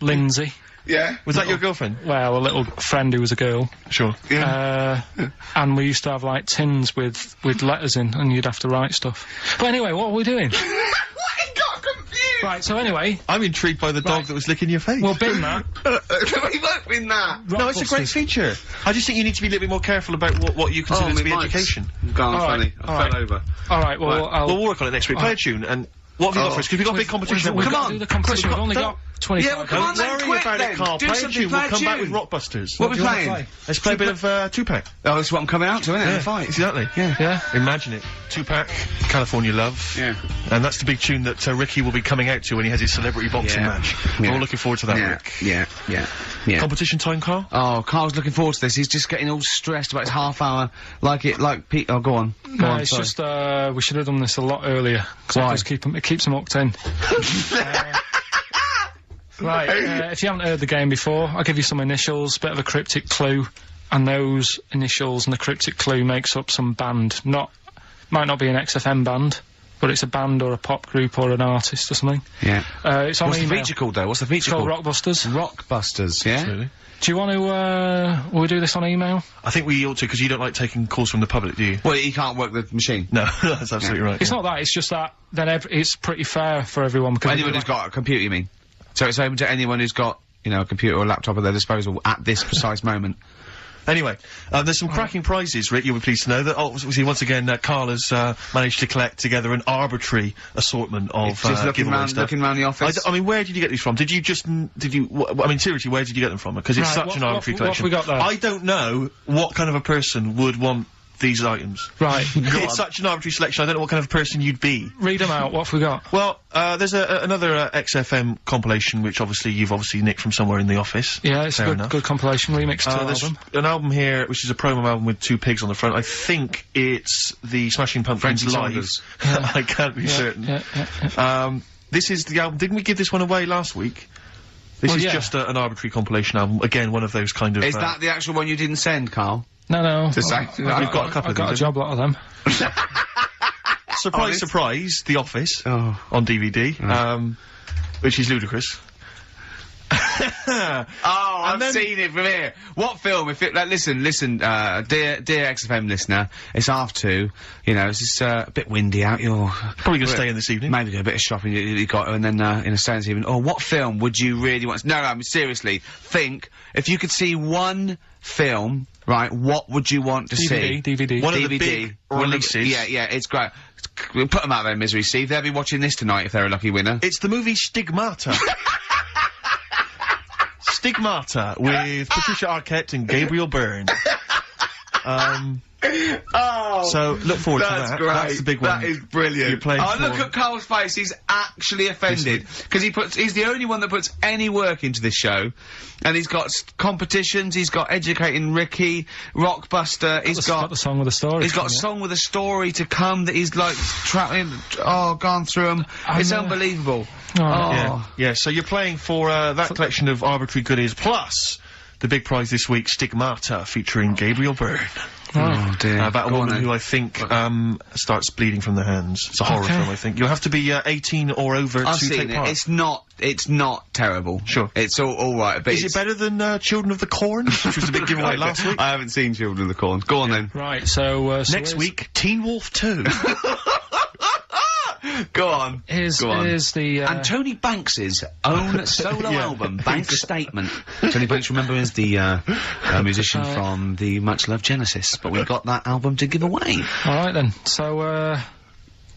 Lindsay.
Yeah.
Was that your girlfriend?
Well, a little friend who was a girl.
Sure.
And we used to have like tins with letters in, and you'd have to write stuff. But anyway, what were we doing?
I got confused.
Right, so anyway,
I'm intrigued by the dog that was licking your face.
well, bin that.
We won't win that.
No, it's a great feature. I just think you need to be a little bit more careful about what you consider to be education.
Gone
All
funny.
right,
I
all
fell
right.
over.
All right, well, I'll.
We'll work on it next week. Play a tune, and what have you got for us? Because we've got a big competition.
We've
Come
got
on.
to do the competition. We've only
don't-
got 25
Yeah, well, come on
minutes.
then,
Don't worry
quick
about
then.
it, Carl.
Do
Play a
something,
tune.
play
We'll
a
come back with
tune.
Rockbusters.
What we playing?
Let's play a bit of Tupac.
Oh, that's what I'm coming out to, isn't it?
Yeah,
The fight.
exactly.
Yeah.
Imagine it. Tupac, California Love.
Yeah.
And that's the big tune that Ricky will be coming out to when he has his celebrity boxing
Yeah.
match.
Yeah.
We're all looking forward to that, Rick.
Yeah.
Competition time, Carl?
Oh, Carl's looking forward to this. He's just getting all stressed about his half hour. Like Pete. Oh, go on. Go
No,
on,
it's
sorry.
just, we should have done this a lot earlier. 'Cause
Why?
it does it keeps them hooked in. Right, if you haven't heard the game before, I'll give you some initials, bit of a cryptic clue, and those initials and the cryptic clue makes up some band. Might not be an XFM band, but it's a band or a pop group or an artist or something.
Yeah.
It's on
What's the
email.
feature called, though? What's the
It's
feature
called
called?
Rockbusters.
Rockbusters, yeah?
Absolutely.
Do you want to, will we do this on email?
I think we ought to, because you don't like taking calls from the public, do you?
Well, he can't work the machine.
No, that's absolutely right.
It's not that, it's just that then it's pretty fair for everyone because
Anyone who's got a computer, you mean? So it's open to anyone who's got, a computer or a laptop at their disposal at this precise moment.
Anyway, there's some cracking prizes, Rick, you'll be pleased to know that, obviously, once again, Karl has managed to collect together an arbitrary assortment of
Just looking
giveaway
round,
stuff.
looking round the office.
I mean, where did you get these from? Did you seriously, where did you get them from? Because it's
Right,
such
what-
an arbitrary
what
collection.
have we got there?
I don't know what kind of a person would want these items.
Right.
It's such an arbitrary selection, I don't know what kind of person you'd be.
Read them out, what have we got?
Well, there's another XFM compilation, which you've obviously nicked from somewhere in the office.
Yeah, it's
Fair
a
enough.
good compilation remix to
There's
album.
an album here, which is a promo album with two pigs on the front. I think it's the Smashing Pumpkins
Frankie
live.
Saunders.
I can't be certain.
Yeah.
This is the album. Didn't we give this one away last week? This
Well,
is
yeah.
just an arbitrary compilation album. Again, one of those kind of.
Is that the actual one you didn't send, Carl?
No.
To say-
We've got a couple
I've
of
got a
these,
job lot of them.
surprise,
Honest?
surprise, The Office
Oh.
on DVD, which is ludicrous.
Oh, I've
then-
seen it from here. What film? If it, listen, dear XFM listener, it's 2:30. It's just a bit windy out. You're
Probably gonna stay in this evening.
Maybe do a bit of shopping you got to, and then stay in this evening. Or what film would you really want? No, I mean seriously. Think if you could see one
film, right, what would you want to see?
DVD.
One of the big releases.
Yeah, it's great. We'll put them out of their misery, Steve. They'll be watching this tonight if they're a lucky winner.
It's the movie Stigmata. Stigmata with Patricia Arquette and Gabriel Byrne. So look forward to that.
That's great.
That's the big one.
That is brilliant.
You're playing for.
Look at Karl's face. He's actually offended because he's the only one that puts any work into this show, and he's got competitions. He's got Educating Ricky, Rockbuster. He's got
the song with a story.
He's got a song with a story to come that he's like gone through them. It's unbelievable.
Yeah. So you're playing for that collection of arbitrary goodies plus the big prize this week, Stigmata, featuring Gabriel Byrne.
Oh dear.
About a woman who I think starts bleeding from the hands. It's a horror film, I think. You'll have to be 18 or over
I've
to
seen
take part.
It's not terrible.
Sure.
It's all right. But
Is it better than Children of the Corn, which was a big giveaway last week?
I haven't seen Children of the Corn. Go on then.
Right, so
Next week, Teen Wolf 2.
Go on.
Here's the
and Tony Banks's own solo album, Bank Statement. Tony Banks, remember, is the musician from the much loved Genesis, but we got that album to give away.
All right then. So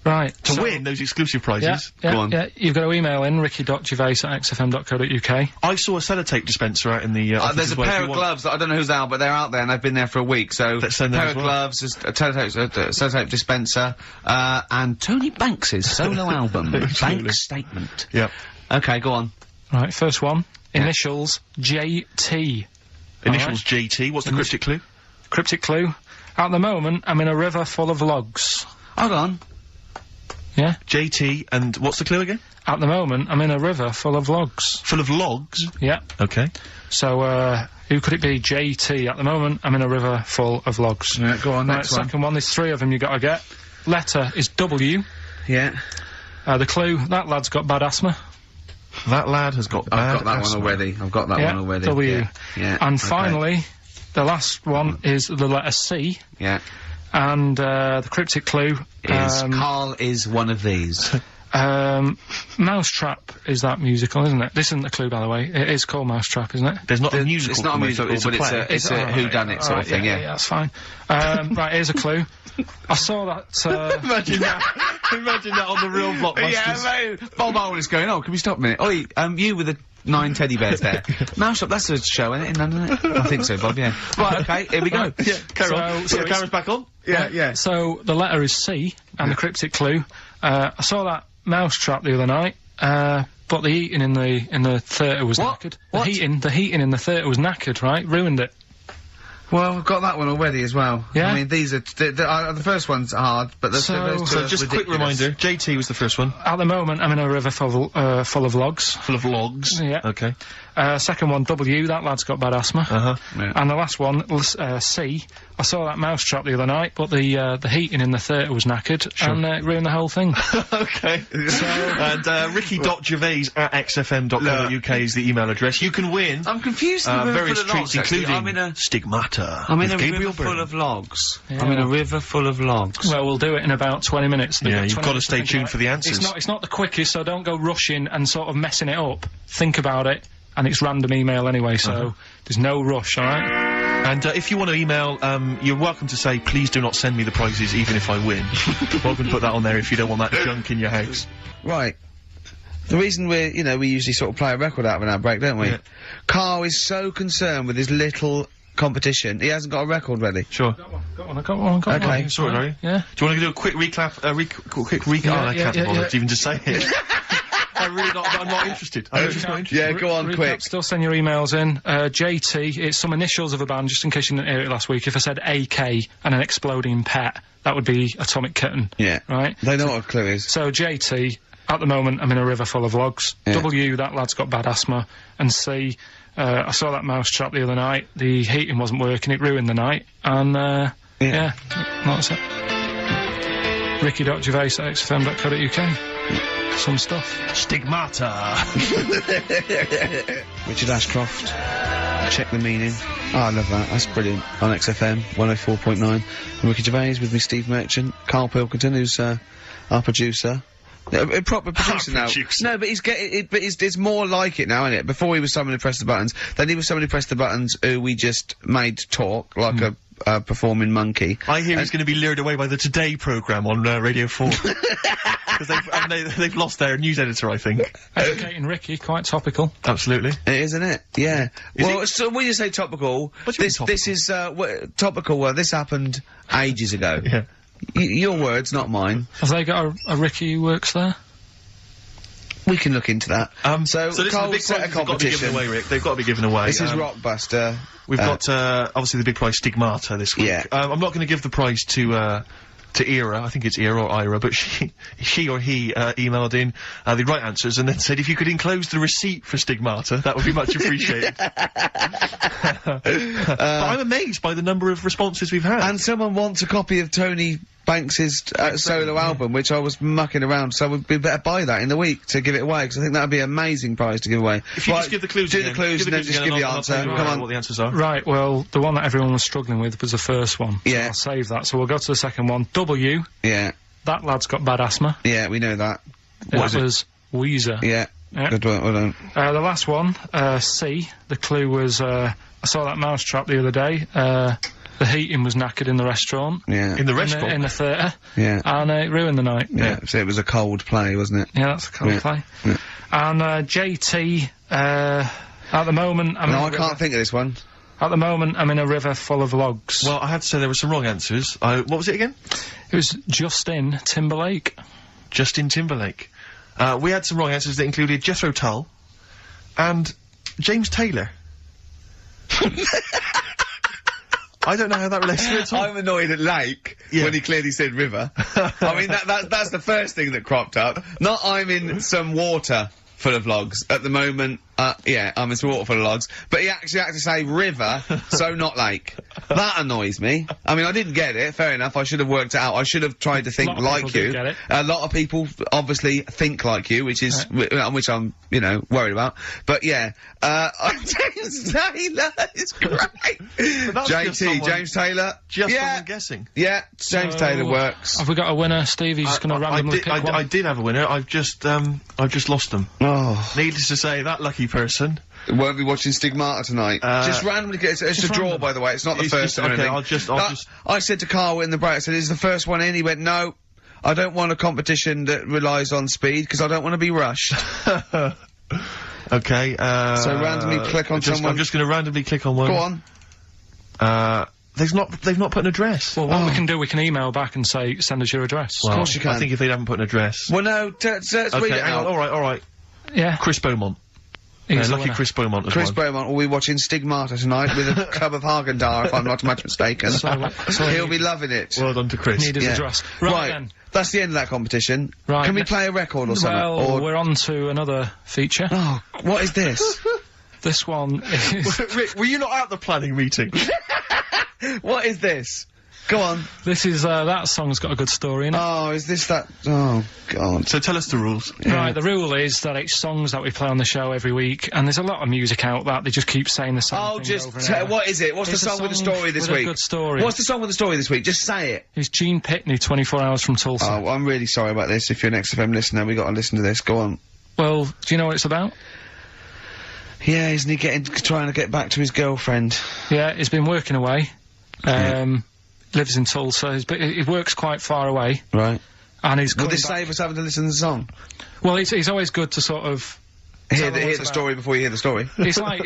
right
to win those exclusive prizes.
Go
on.
Yeah, you've got to email in ricky.gervais@xfm.co.uk.
I saw a sellotape dispenser out in the office
there's a pair of gloves that I don't know who's out, but they're out there and they've been there for a week. So a pair of gloves, a sellotape dispenser, and Tony Banks's solo album, Bank Statement.
Yep.
Okay, go on.
Right, first one. Initials JT.
Initials JT. What's the cryptic clue?
Cryptic clue. At the moment, I'm in a river full of logs.
Hold on.
Yeah?
JT, and what's the clue again?
At the moment, I'm in a river full of logs.
Full of logs?
Yeah.
Okay.
So, who could it be? JT. At the moment, I'm in a river full of logs.
Yeah, go on, next one.
Second one, there's three of them you gotta get. Letter is W.
Yeah.
The clue, that lad's got bad asthma.
That lad has got bad
I've got that
asthma.
one already. I've got that one already.
W.
Yeah.
And finally, the last one is the letter C.
Yeah.
And, the cryptic clue
is Karl is one of these.
Mousetrap is that musical, isn't it? This isn't a clue, by the way. It is called Mousetrap, isn't it?
There's not a musical.
It's not a musical, but it's a whodunit sort of thing, yeah.
Yeah, that's fine. Right, here's a clue. I saw that,
Imagine that. Imagine that on the real Blockbusters.
Yeah, mate. Bob Owen is going, can we stop a minute? Oi, you with the 9 teddy bears there. Mousetrap, that's a show, isn't it? I think so, Bob, yeah. Right, okay, here we go.
Yeah, carry on. Put the cameras back on.
Yeah.
So, the letter is C, and the cryptic clue. I saw that Mousetrap the other night, but the heating in the theatre was knackered.
What?
The heating in the theatre was knackered, right? Ruined it.
Well, we've got that one already as well.
Yeah.
I mean, these are the first one's hard, but those two
So
are
just a quick
ridiculous.
reminder, JT was the first one.
At the moment, I'm in a river full of logs.
Full of logs.
Yeah.
Okay.
Second one, W, that lad's got bad asthma.
Yeah.
And the last one, C, I saw that Mousetrap the other night, but the heating in the theatre was knackered, and it ruined the whole thing.
Okay. And ricky.gervais@xfm.co.uk is the email address. You can win
I'm confused. With
various
full of logs,
treats,
actually.
including Stigmata.
I'm in
with
a
Gabriel
river
Byrne.
full of logs.
Yeah.
I'm in a river full of logs.
Well, we'll do it in about 20 minutes.
Yeah, you've
20
got to
minutes
stay
think
tuned
about
for the
it.
answers.
It's not the quickest, so don't go rushing and sort of messing it up. Think about it, and it's random email anyway, so there's no rush, alright?
And if you want to email, you're welcome to say, please do not send me the prizes even if I win. Welcome to put that on there if you don't want that junk in your house.
Right. The reason we usually sort of play a record out of an outbreak, don't we?
Yeah.
Carl is so concerned with his little competition, he hasn't got a record ready.
Sure.
Got one.
Okay.
Sorry, Larry.
Yeah.
Do you want to do a quick recap? Quick recap? I can't bother to even just say it. I'm not interested. I'm just not interested.
Yeah, go on,
Recap,
quick.
Still send your emails in. JT, it's some initials of a band, just in case you didn't hear it last week. If I said AK and an exploding pet, that would be Atomic Kitten.
Yeah.
Right?
They know what a clue is.
So JT, at the moment, I'm in a river full of logs.
Yeah.
W, that lad's got bad asthma. And C, I saw that Mousetrap the other night. The heating wasn't working, it ruined the night. And, yeah, that's it. ricky.gervais@xfm.co.uk. Some stuff.
Stigmata.
Richard Ashcroft. Check the meaning. Oh, I love that. That's brilliant. On XFM 104.9. I'm Ricky Gervais with me, Steve Merchant. Karl Pilkington, who's our producer. A proper producer now.
Producer.
No, but he's getting it. But it's more like it now, isn't it? Before he was someone who pressed the buttons. Then he was someone who pressed the buttons who we just made talk like a performing monkey.
I hear he's going to be lured away by the Today programme on Radio 4. Because they've lost their news editor, I think.
Educating Ricky, quite topical.
Absolutely.
It is, isn't it? Yeah. So when you say topical,
What do you mean topical?
this is topical. Well, this happened ages ago.
Yeah.
Your words, not mine.
Have they got a Ricky who works there?
We can look into that.
So this is the
Carl
big
set a
prizes they've got to be given
competition.
away, Rick. They've got to be given away.
This is Rockbuster.
We've got obviously the big prize Stigmata this week.
Yeah.
I'm not going to give the prize to Ira. I think it's Ira or Ira, but she or he emailed in the right answers and then said if you could enclose the receipt for Stigmata, that would be much appreciated. But I'm amazed by the number of responses we've had.
And someone wants a copy of Tony Banks's solo album, which I was mucking around, so we better buy that in the week to give it away, because I think that'd be an amazing prize to give away.
If you just give the clues
do
again.
the clues and then just give the answer.
Come
Come
on.
on.
What the answers are.
Right, well, the one that everyone was struggling with was the first one.
Yeah.
I'll save that. So we'll go to the second one. W,
Yeah,
that lad's got bad asthma.
yeah, we know that.
That was Weezer.
Yeah.
Yeah.
Good one, well done.
The last one, C, the clue was, I saw that mousetrap the other day. The heating was knackered in the restaurant.
Yeah.
In the restaurant?
In the theatre.
Yeah.
And it ruined the night.
Yeah, so it was a cold play, wasn't it?
Yeah, that's a cold play.
Yeah.
And JT, at the moment, I'm in
No,
a
I
river.
can't think of this one.
At the moment, I'm in a river full of logs.
Well, I had to say there were some wrong answers. What was it again?
It was Justin Timberlake.
Justin Timberlake. We had some wrong answers that included Jethro Tull and James Taylor. I don't know how that relates to it at all.
I'm annoyed at Lake when he clearly said river. I mean, that's the first thing that cropped up. Not I'm in some water full of logs at the moment. Yeah, I'm in some water full of logs. But he actually had to say river, so not lake. That annoys me. I mean, I didn't get it. Fair enough. I should have worked it out. I should have tried to think
lot of
like
people
you.
did get it.
A lot of people obviously think like you, which is which I'm, you know, worried about. But yeah, James Taylor is great.
that's just
JT,
someone-
James Taylor.
Just
yeah,
someone guessing.
yeah, James Taylor works.
Have we got a winner, Steve? He's just going to randomly pick one.
I did have a winner. I've just lost them.
Oh,
Needless to say, that lucky person.
won't be watching Stigmata tonight. Just randomly get it's a draw,
random.
by the way. It's not the
It's
first
just-
one. or
okay,
anything.
I'll just-
I said to Karl in the break, I said, "Is the first one in?" He went, "No, I don't want a competition that relies on speed because I don't want to be rushed."
Okay.
So randomly click on someone.
I'm just going to randomly click on one.
Go on.
They've not put an address.
Well, what we can do, we can email back and say, send us your address.
Well,
of course you can.
I think if they haven't put an address.
Well, no, let's read
Okay,
it
hang on.
out.
All right.
Yeah.
Chris Beaumont.
He's the
Lucky
winner.
Chris Beaumont as
Chris
one.
Beaumont will be watching Stigmata tonight with a club of Hagen-Dazs, if I'm not much mistaken.
So
He'll be loving it.
Well done to Chris.
Need his
Yeah.
address. Right then.
That's the end of that competition.
Right,
Can we
ne-
play a record or something?
Well,
Or
we're on to another feature.
oh, what is this?
This one is
Rick, were you not at the planning meeting?
What is this? Go on.
that song's got a good story in it.
Oh, is this that? Oh, God.
So tell us the rules.
Right, the rule is that it's songs that we play on the show every week, and there's a lot of music out that they just keep saying the same
Oh,
thing
just
over and over.
what is it? What's
It's
the
a
song with the
song
story this
with a
week?
good story.
What's the song with the story this week? Just say it.
It's Gene Pitney, 24 Hours from Tulsa.
Oh, I'm really sorry about this. If you're an XFM listener, we got to listen to this. Go on.
Well, do you know what it's about?
Yeah, isn't he trying to get back to his girlfriend?
Yeah, he's been working away. Lives in Tulsa. He works quite far away,
Right.
and he's
Will
coming
this
back.
save us having to listen to the song?
Well, it's always good to sort of
Hear
Tell me
the
what's about.
story before you hear the story.
It's like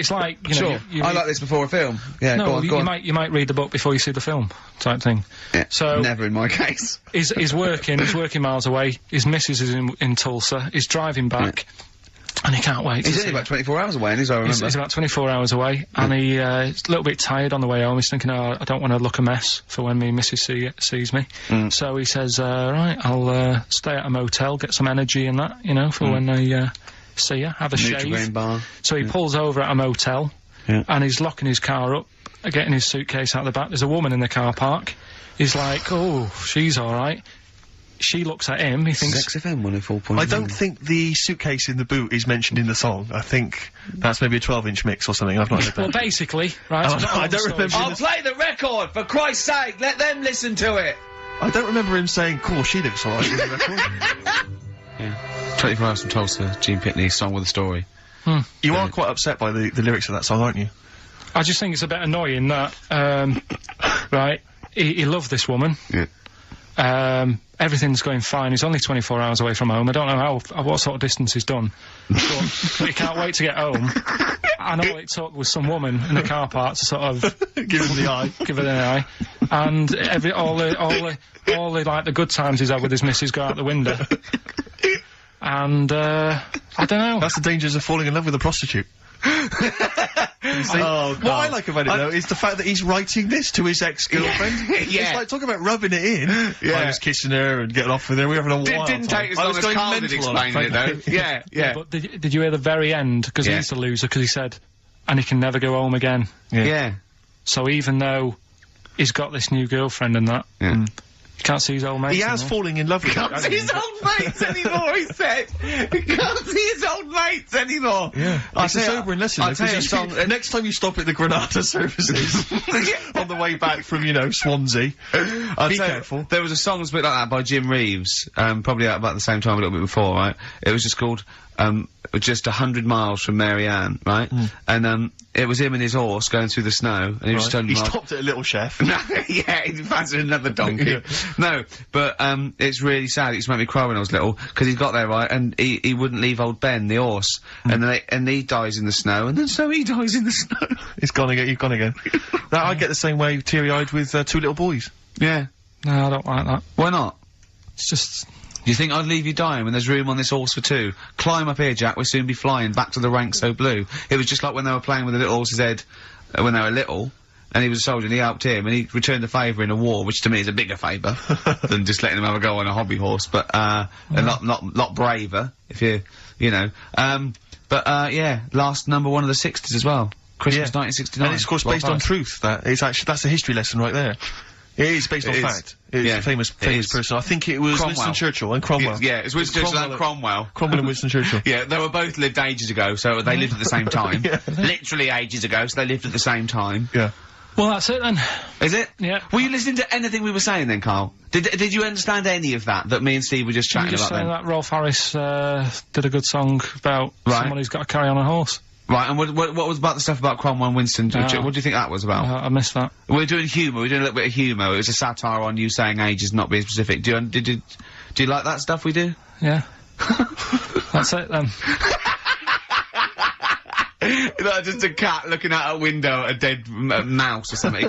you know.
Sure.
You
I
read-
like this before a film. Yeah,
No,
go on,
you,
go
you
on.
might read the book before you see the film, type thing.
Yeah,
So
never in my case.
he's working miles away. His missus is in Tulsa. He's driving back, and he can't wait. to
He's
see
only
her.
about 24 hours away, and he's I remember.
He's about 24 hours away, and he's a little bit tired on the way home. He's thinking, oh, I don't want to look a mess for when me missus sees me. So he says, right, I'll stay at a motel, get some energy and that, you know, for when I see her, have a
Nutrigrain
shave.
bar.
So he pulls over at a motel, and he's locking his car up, getting his suitcase out the back. There's a woman in the car park. He's like, oh, she's all right. She looks at him. He thinks,
XFM 104.9.
I don't think the suitcase in the boot is mentioned in the song. I think that's maybe a 12-inch mix or something. I've not heard
well,
that.
basically, right?
Oh,
so
I don't remember.
I'll play the record, for Christ's sake! Let them listen to it!
I don't remember him saying, cool, she looks alright in the record.
Yeah. 24 Hours from Tulsa, Gene Pitney, Song with a Story.
You are quite upset by the lyrics of that song, aren't you?
I just think it's a bit annoying that, right, he loved this woman.
Yeah.
Everything's going fine. He's only 24 hours away from home. I don't know what sort of distance he's done. But he can't wait to get home. And all it took was some woman in the car park to sort of
Give him the eye.
give it an eye. And all the like the good times he's had with his missus go out the window. And I don't know.
That's the dangers of falling in love with a prostitute. See, what I like about it though is the fact that he's writing this to his ex-girlfriend.
Yeah.
It's like talking about rubbing it in.
Yeah.
I was kissing her and getting off with her. We were having a wild
Didn't
time.
take as
I
long
was
as
going
Karl did
mental on
explaining it, though. Yeah.
But did you hear the very end? Because
Yeah.
he's the loser. Because he said, and he can never go home again.
Yeah.
So even though he's got this new girlfriend and that,
Yeah.
he can't see his old mates
He has
anymore.
falling in love with her.
Can't see his old mates anymore, he said. He can't see his old mates anymore.
Yeah. It's a sobering lesson.
I'll tell you a song.
Next time you stop at the Granada services on the way back from, Swansea, be careful.
There was a song a bit like that by Jim Reeves, probably out about the same time, a little bit before, right? It was just called, just 100 miles from Mary Ann, right? And, it was him and his horse going through the snow, and he was just telling
He
him,
stopped at a little chef.
No, yeah, he fancied another donkey. No, but, it's really sad. It used to make me cry when I was little, because he got there, right, and he wouldn't leave old Ben, the horse, and he dies in the snow, and then so he dies in the snow.
He's gone again. You've gone again. Now, I get the same way, teary-eyed, with two little boys.
Yeah.
No, I don't like that.
Why not?
It's just...
Do you think I'd leave you dying when there's room on this horse for two? Climb up here, Jack, we'll soon be flying back to the ranks so blue. It was just like when they were playing with the little horse's head, when they were little, and he was a soldier, and he helped him, and he returned the favour in a war, which to me is a bigger favour than just letting him have a go on a hobby horse, but, a lot braver, if yeah, last number one of the 60s as well. Christmas 1969.
And it's, of course, based on truth. That's a history lesson right there. It is based on fact. It's a famous person. I think it was
Cromwell.
Winston Churchill and Cromwell.
Yeah, it's Winston Churchill and Cromwell.
Cromwell and Winston Churchill.
Yeah, they were both lived ages ago, so they lived at the same time. Literally ages ago, so they lived at the same time.
Yeah.
Well, that's it then.
Is it?
Yeah.
Were you listening to anything we were saying then, Karl? Did you understand any of that me and Steve were just chatting
Just
about
saying
then?
that Rolf Harris did a good song about someone who's got to carry on a horse.
Right, and what was about the stuff about Cromwell and Winston? What do you think that was about?
I missed that.
We're doing humour, we're doing a little bit of humour. It was a satire on you saying ages not being specific. Do you like that stuff we do?
Yeah. That's it then.
Like just a cat looking out a window at a dead mouse or something.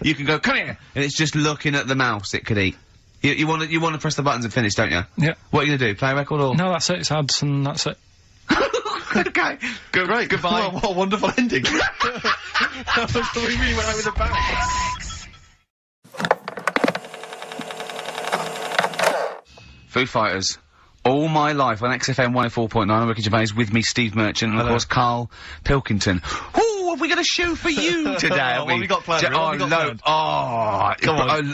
You can go, come here! And it's just looking at the mouse it could eat. You wanna press the buttons and finish, don't you?
Yeah.
What are you gonna do, play a record or?
No, that's it, it's ads and that's it.
Okay. Great. Goodbye.
What a wonderful ending. We really went out with a bang.
Foo Fighters. All my life on XFM 104.9, I'm Ricky Gervais, with me, Steve Merchant, and of course, Karl Pilkington. Ooh, have we got a show for you today?
What have we got planned?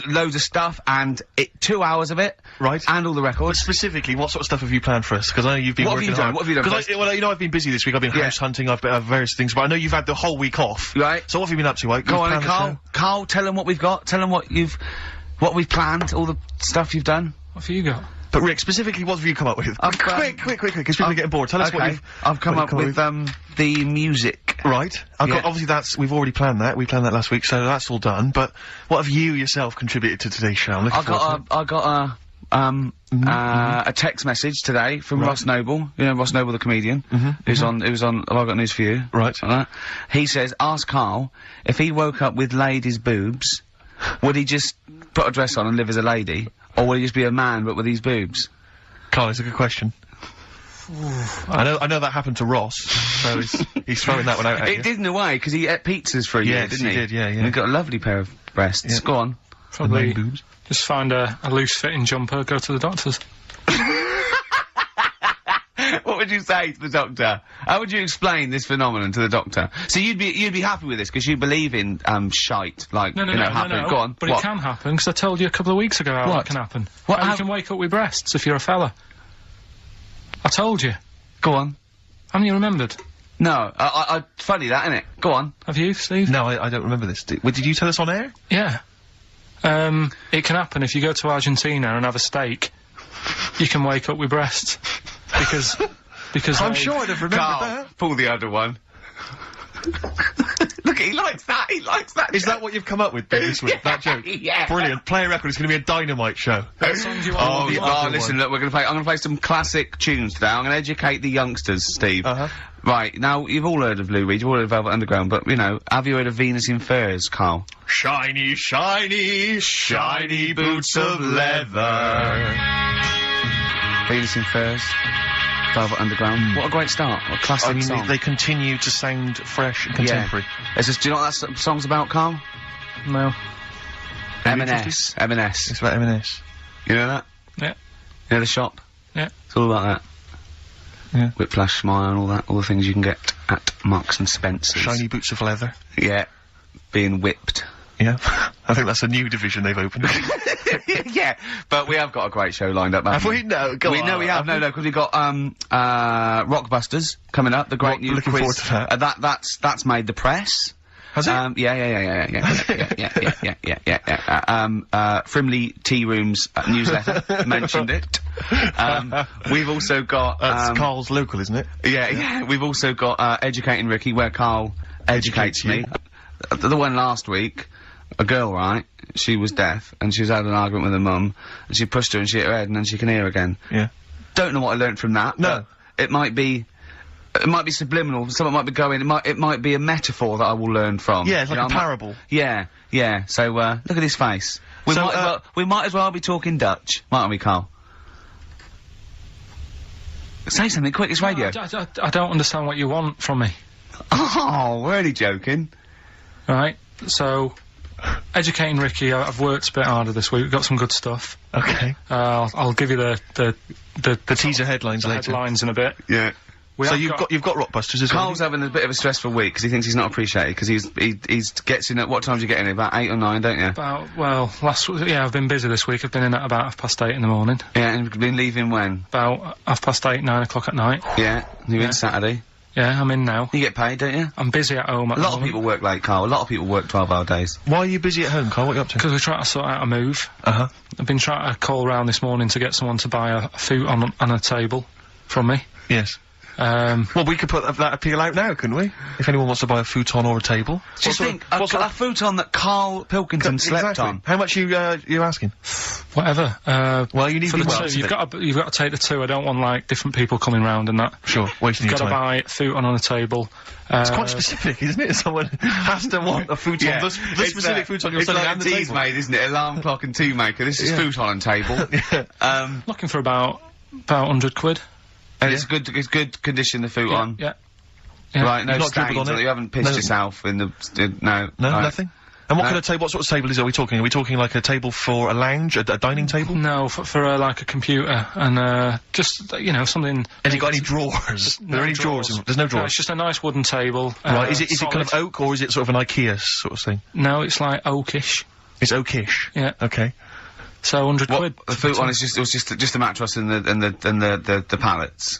Loads of stuff, and 2 hours of it.
Right.
And all the records.
Specifically, what sort of stuff have you planned for us? Because I know you've been working hard.
What have you done?
Because I've been busy this week. I've been house hunting. I've been various things, but I know you've had the whole week off.
Right.
So what have you been up to? Right?
Go on, Karl. Karl, tell them what we've got. Tell them what we've planned. All the stuff you've done.
What have you got?
But Rick, specifically, what have you come up with? Quick, because people are getting bored. Tell us what you've...
I've come up with, the music.
Right. Obviously we've already planned that. We planned that last week, so that's all done. But what have you yourself contributed to today's show?
I got a text message today from Ross Noble. You know Ross Noble, the comedian, who's on. Have I got news for you?
Right.
He says, ask Karl if he woke up with ladies' boobs, would he just put a dress on and live as a lady, or would he just be a man but with these boobs?
Karl, it's a good question. I know that happened to Ross, so he's throwing that one out at you.
It did in a way, because he ate pizzas for a year, didn't he?
He did, yeah.
And he got a lovely pair of breasts.
Yeah.
Go on.
Probably just find a loose-fitting jumper, go to the doctor's.
What would you say to the doctor? How would you explain this phenomenon to the doctor? So you'd be happy with this because you believe in shite, like
No.
happening. Go on.
But it can happen because I told you a couple of weeks ago how it can happen. How you can wake up with breasts if you're a fella. I told you.
Go on.
Haven't you remembered?
No. Funny that, isn't it? Go on.
Have you, Steve?
No, I don't remember this. Did you tell us on air?
Yeah. It can happen if you go to Argentina and have a steak. You can wake up with breasts. because
I'm sure I'd have remembered
Karl,
that.
pull the other one. Look, he likes that. He likes that.
Is that what you've come up with Ben, this week? That joke?
Yeah.
Brilliant. Play a record. It's going to be a dynamite show.
Listen, look, I'm gonna play some classic tunes today. I'm gonna educate the youngsters, Steve. Right, now, you've all heard of Lou Reed, you've all heard of Velvet Underground, but, you know, have you heard of Venus in Furs, Karl?
Shiny, shiny, shiny boots of leather.
Venus in Furs, Velvet Underground. What a great start. What a classic song.
They continue to sound fresh and contemporary.
It's just, do you know what that song's about, Karl?
No.
M&S. M&S.
It's about M&S.
You know that?
Yeah.
You know the shop?
Yeah.
It's all about that.
Yeah.
Whiplash, Smile, and all that, all the things you can get at Marks and Spencer's.
Shiny boots of leather.
Yeah. Being whipped.
Yeah. I think that's a new division they've opened.
Yeah, but we have got a great show lined up, haven't
Have we? No, go on.
No, we have. No, because we've got, Rockbusters coming up, the great new
looking
quiz.
forward to that.
That's made the press.
Has it?
Frimley Tea Room's newsletter mentioned it. We've also got,
That's Karl's local, isn't it?
yeah, we've also got, Educating Ricky, where Karl educates me. The one last week, a girl, right? She was deaf, and she was had an argument with her mum, and she pushed her and she hit her head, and then she can hear again.
Yeah.
Don't know what I learnt from that.
No.
But it might be subliminal, someone might be going, it might be a metaphor that I will learn from.
Yeah, it's like
You know,
a parable.
Yeah, so, look at his face. We might as well be talking Dutch, mightn't we, Karl? Say something quick, it's radio.
I don't understand what you want from me.
Oh, we're only joking.
Right, so, educating Ricky, I've worked a bit harder this week, we've got some good stuff.
Okay.
I'll give you the
teaser headlines later.
Headlines in a bit.
Yeah.
So you've got Rockbusters as well.
Karl's having a bit of a stressful week because he thinks he's not appreciated because he gets in at what time do you get in? About 8 or 9, don't you?
I've been busy this week. I've been in at about 8:30 in the morning.
Yeah, and you've been leaving when?
About 8:30, 9 o'clock at night.
Yeah, you're in Saturday.
Yeah, I'm in now.
You get paid, don't you?
I'm busy at home at
A lot of people work late, Karl. A lot of people work 12-hour days.
Why are you busy at home, Karl? What are you up to?
Because we're trying to sort out a move.
Uh-huh.
I've been trying to call round this morning to get someone to buy a futon on a table from me.
Yes. Well, we could put that appeal out now, couldn't we? If anyone wants to buy a futon or a table.
Just think, a futon that Karl Pilkington slept on.
How much you asking?
Whatever.
Well, you need
for
to
the
be
two. You've got to take the two. I don't want like different people coming round and that.
Sure, wasting
You've
your
got to
time.
buy a futon on a table.
It's quite specific, isn't it? Someone has to want a futon.
Yeah.
The specific futon you're
it's
selling
like
and
a
the
tea's
table.
made, isn't it? Alarm clock and tea maker. This is futon and table.
Looking for about 100 quid.
And it's good condition, the futon.
Yeah.
Right, no
You've not
stains
dribbled on
on it.
it?
You haven't pissed
No.
yourself in the, no.
No,
Right.
nothing? And what
No.
kind of table, what sort of table are we talking? Are we talking like a table for a lounge, a dining table?
No, for like a computer and just something.
Has it got any drawers? Are there any drawers? There's no
No,
drawers.
it's just a nice wooden table.
Right, is it kind of
solid.
oak or is it sort of an IKEA sort of thing?
No, it's like oakish.
It's oakish.
Yeah.
Okay.
So 100 quid.
The futon is just a mattress and the pallets.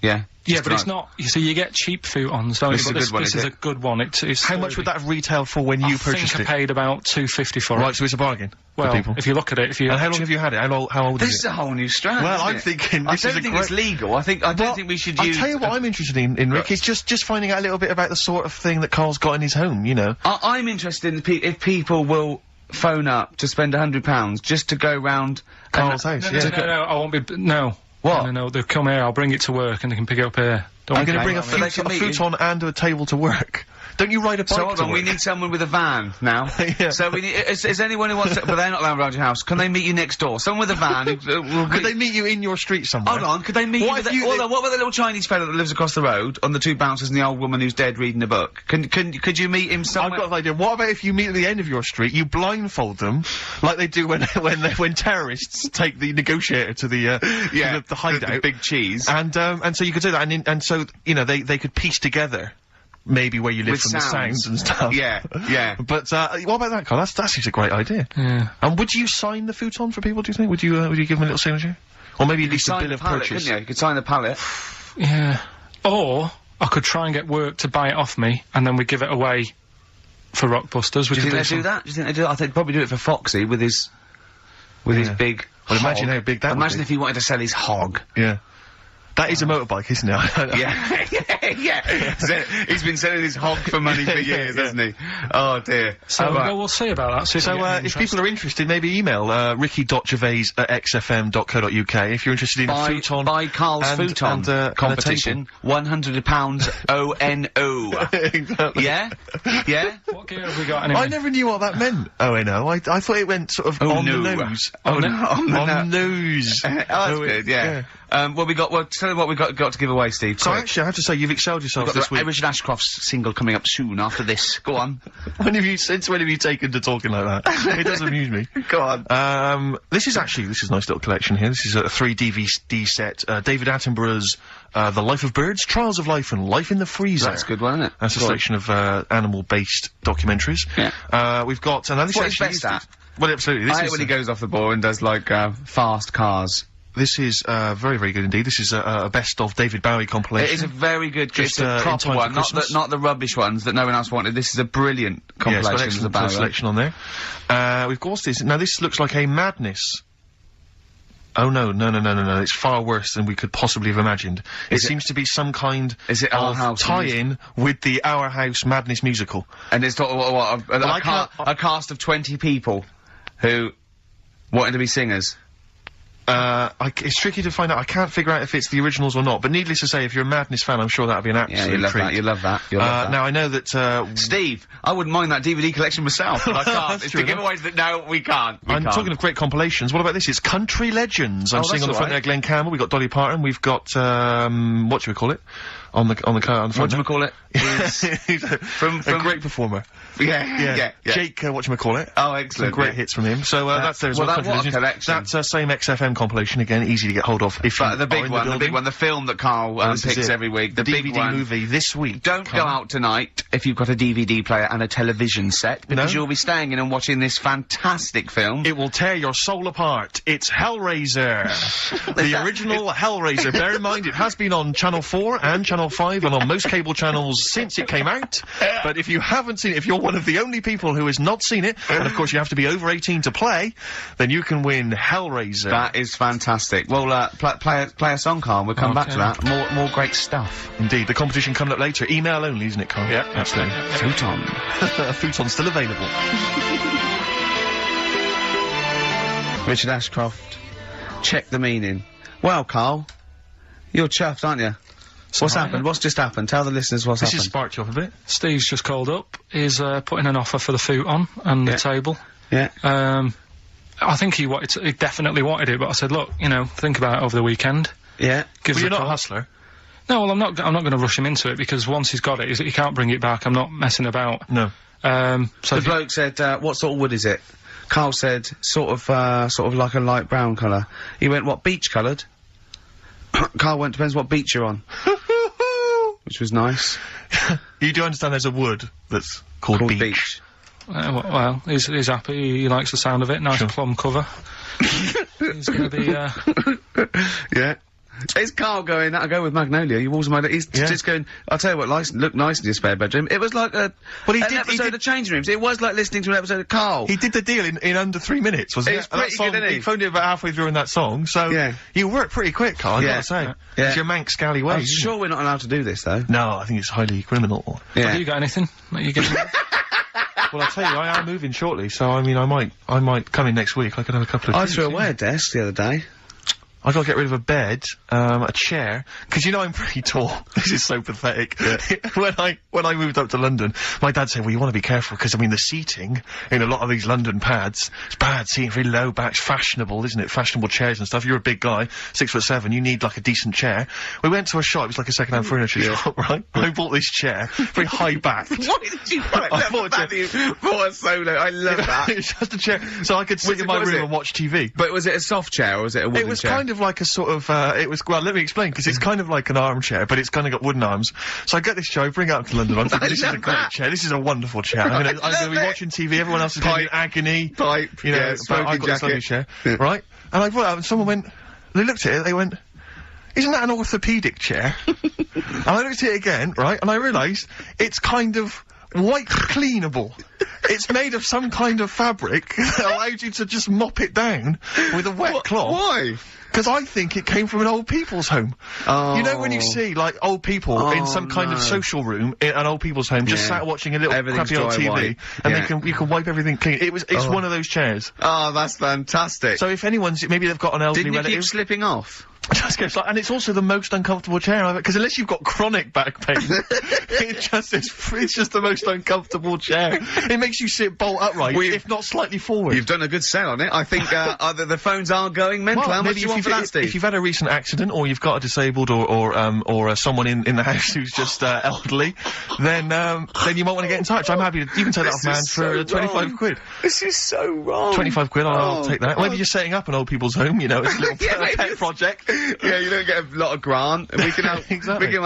Yeah.
Yeah, but it's not. You see, you get cheap futons, don't
This
you?
is a
But
good one,
this
is
is
it?
a good one. It's
How much would that have retailed for when you purchased
I think
it?
I paid about $2.50 for
Right,
it.
so it's a bargain
Well,
for people.
if you look at it,
And how long have you had it? How old
This
is
is
it?
a whole new strand.
Well,
isn't
I'm
it?
thinking
I
this
don't
is a
think it's
great-
legal. I don't think we should
I'll
use.
tell you what I'm interested in Rick, is just finding out a little bit about the sort of thing that Karl's got in his home, you know.
I'm interested in if people will phone up to spend £100 just to go round
Karl's house,
No, I won't be. No.
What?
No, they'll come here. I'll bring it to work, and they can pick it up here.
I'm going to
Okay.
bring a
But they can meet you.
futon and a table to work. Don't you ride a bike
So hold
to
on, we
work?
need someone with a van now.
Yeah.
So we need. Is anyone who wants to? But they're not allowed around your house. Can they meet you next door? Someone with a van.
Could they meet you in your street somewhere?
Hold on, could they meet you?
What
With
if you-
hold on, what about the little Chinese fellow that lives across the road on the two bouncers and the old woman who's dead reading a book? Could you meet him somewhere?
I've got an idea. What about if you meet at the end of your street, you blindfold them, like they do when terrorists take the negotiator to the the hideout,
the big cheese.
and so you could do that, and so you know they could piece together maybe where you live
With
from the
sounds.
sounds and stuff.
Yeah, yeah.
But what about that, Karl? That seems a great idea.
Yeah.
And would you sign the futon for people? Do you think? Would you give them a little signature, or maybe at least a
Sign
bill
the
of
pallet,
purchase?
couldn't you? You could sign the pallet.
Yeah. Or I could try and get work to buy it off me, and then we give it away for Rockbusters.
Do you think they do that? Do you think they do that? I think they'd probably do it for Foxy with his
Yeah.
big.
Well, imagine
hog.
how big that would
Imagine
be.
if he wanted to sell his hog.
Yeah. That is a motorbike, isn't it?
yeah. He's been selling his hog for money for years, hasn't he? Oh dear.
So we'll see about that. See
if people are interested, maybe email ricky.gervais@xfm.co.uk if you're interested in a futon.
Buy Karl's futon competition. £100 ONO.
Exactly.
Yeah?
What gear have we got anyway?
I never knew what that meant. ONO. I thought it went sort of on the nose.
On the
nose.
Oh, that's good, yeah. Well, tell me what we've got to give away, Steve.
So actually, I have to say, you've excelled yourself this week.
Richard Ashcroft's single coming up soon after this. Go on.
Since when have you taken to talking like that? It does amuse me.
Go on.
This is a nice little collection here. This is a 3 DVD set. David Attenborough's The Life of Birds, Trials of Life, and Life in the Freezer.
That's a good one, isn't it?
That's a selection of animal-based documentaries.
Yeah.
We've got... And
what he's best at.
Well, absolutely.
I hate when he goes off the ball and does, like, fast cars.
This is very, very good indeed. This is a best of David Bowie compilation.
It is a very good,
just
it's a proper one, not the rubbish ones that no one else wanted. This is a brilliant compilation.
Yeah, it's got excellent selection on there. We've got this. Now this looks like a Madness. Oh no! It's far worse than we could possibly have imagined. It seems to be some kind of tie-in with the Our House Madness musical.
And it's a cast of 20 people who wanted to be singers.
It's tricky to find out. I can't figure out if it's the originals or not. But needless to say, if you're a Madness fan, I'm sure that'd be an absolute treat.
You love that.
Now I know that
Steve, I wouldn't mind that DVD collection myself, but I can't. It's the giveaways that no, we can't.
I'm talking of great compilations. What about this? It's Country Legends. I'm seeing on the front there Glenn Campbell. We've got Dolly Parton. We've got whatchamacallit on the front.
Whatchamacallit is
from a great performer.
Yeah.
Jake, whatchamacallit.
Oh, excellent.
Some great hits from him. So that's there as well.
What a collection.
That's same XFM compilation again, easy to get hold of.
The big one, the film that Karl picks every week, the big
DVD movie this week.
Don't go out tonight if you've got a DVD player and a television set, because you'll be staying in and watching this fantastic film.
It will tear your soul apart. It's Hellraiser, the original Hellraiser. Bear in mind, it has been on Channel 4 and Channel 5 and on most cable channels since it came out. But if you haven't seen it, if you're one of the only people who has not seen it, and of course you have to be over 18 to play, then you can win Hellraiser.
That is fantastic. Well, play a song, Karl. We'll come back to that. More great stuff.
Indeed. The competition coming up later. Email only, isn't it, Karl?
Yeah, absolutely. Futon.
Futon's still available.
Richard Ashcroft. Check the meaning. Well, Karl, you're chuffed, aren't you? What's happened? What's just happened? Tell the listeners what's happened.
This has sparked you up a bit.
Steve's just called up. He's putting an offer for the futon and the table.
Yeah.
I think he definitely wanted it, but I said, look, think about it over the weekend.
Yeah.
Well, you're not a hustler.
No, well, I'm not going to rush him into it, because once he's got it, he can't bring it back. I'm not messing about.
No.
So the bloke said, what sort of wood is it? Karl said, sort of like a light brown colour. He went, what, beach coloured? Karl went, depends what beach you're on. Which was nice.
You do understand there's a wood that's called beach.
Well, he's happy. He likes the sound of it. Nice plum cover. He's going to be.
Yeah. It's Karl going, I go with Magnolia, you walls he's just going, I'll tell you what, looked nice in your spare bedroom. It was like an episode of Changing Rooms. It was like listening to an episode of Karl.
He did the deal in under 3 minutes, wasn't it?
It's pretty good, isn't he?
He phoned it about halfway through in that song, so you worked pretty quick, Karl, I gotta say. It's your Manx scally way.
I'm sure we're not allowed to do this, though.
No, I think it's highly criminal.
Yeah. Have you got anything that you getting?
Well, I'll tell you, I am moving shortly, so I mean, I might come in next week. I could have a couple of
I threw away a desk the other day.
I gotta get rid of a bed, a chair, because I'm pretty tall. This is so pathetic. Yeah. When I moved up to London, my dad said, well, you want to be careful, because, I mean, the seating in a lot of these London pads, it's bad seating, very low backs, fashionable, isn't it? Fashionable chairs and stuff. You're a big guy, 6'7", you need, like, a decent chair. We went to a shop, it was like a second-hand furniture shop, right? I bought this chair, very high back.
Why did you buy it? I bought a solo, I love that.
It's just a chair, so I could sit in my room and watch TV.
But was it a soft chair, or was it a wooden chair?
It was kind of like a sort of, well, let me explain, because it's kind of like an armchair, but it's kind of got wooden arms. So I get this chair, I bring it up to London, I'm thinking, this is a great chair, this is a wonderful chair. I'm gonna be watching TV, everyone else is going in agony. But I've got this lovely chair, right? And I brought it out, and someone went, they looked at it, they went, isn't that an orthopaedic chair? And I looked at it again, right, and I realised it's kind of white cleanable. It's made of some kind of fabric that allows you to just mop it down with a wet cloth.
Why?
Because I think it came from an old people's home.
Oh.
You know when you see, like, old people in some kind of social room in an old people's home, just sat watching a little crappy old TV,
white.
and you can wipe everything clean. It's one of those chairs.
Oh, that's fantastic.
So if anyone's, maybe they've got an elderly
Didn't you
relative.
keep slipping off?
And it's also the most uncomfortable chair because unless you've got chronic back pain, it's just the most uncomfortable chair. It makes you sit bolt upright, if not slightly forward.
You've done a good sell on it. I think the phones are going mental.
Well,
How much do you want for that, Steve?
If you've had a recent accident, or you've got a disabled, or someone in the house who's just elderly, then you might want to get in touch. I'm happy to. You can take that off, man, for 25 quid.
This is so wrong.
25 quid. I'll take that. Whether you're setting up an old people's home, you know, it's a little pet project.
Yeah, you don't get a lot of grant. We can help.
Exactly.
We can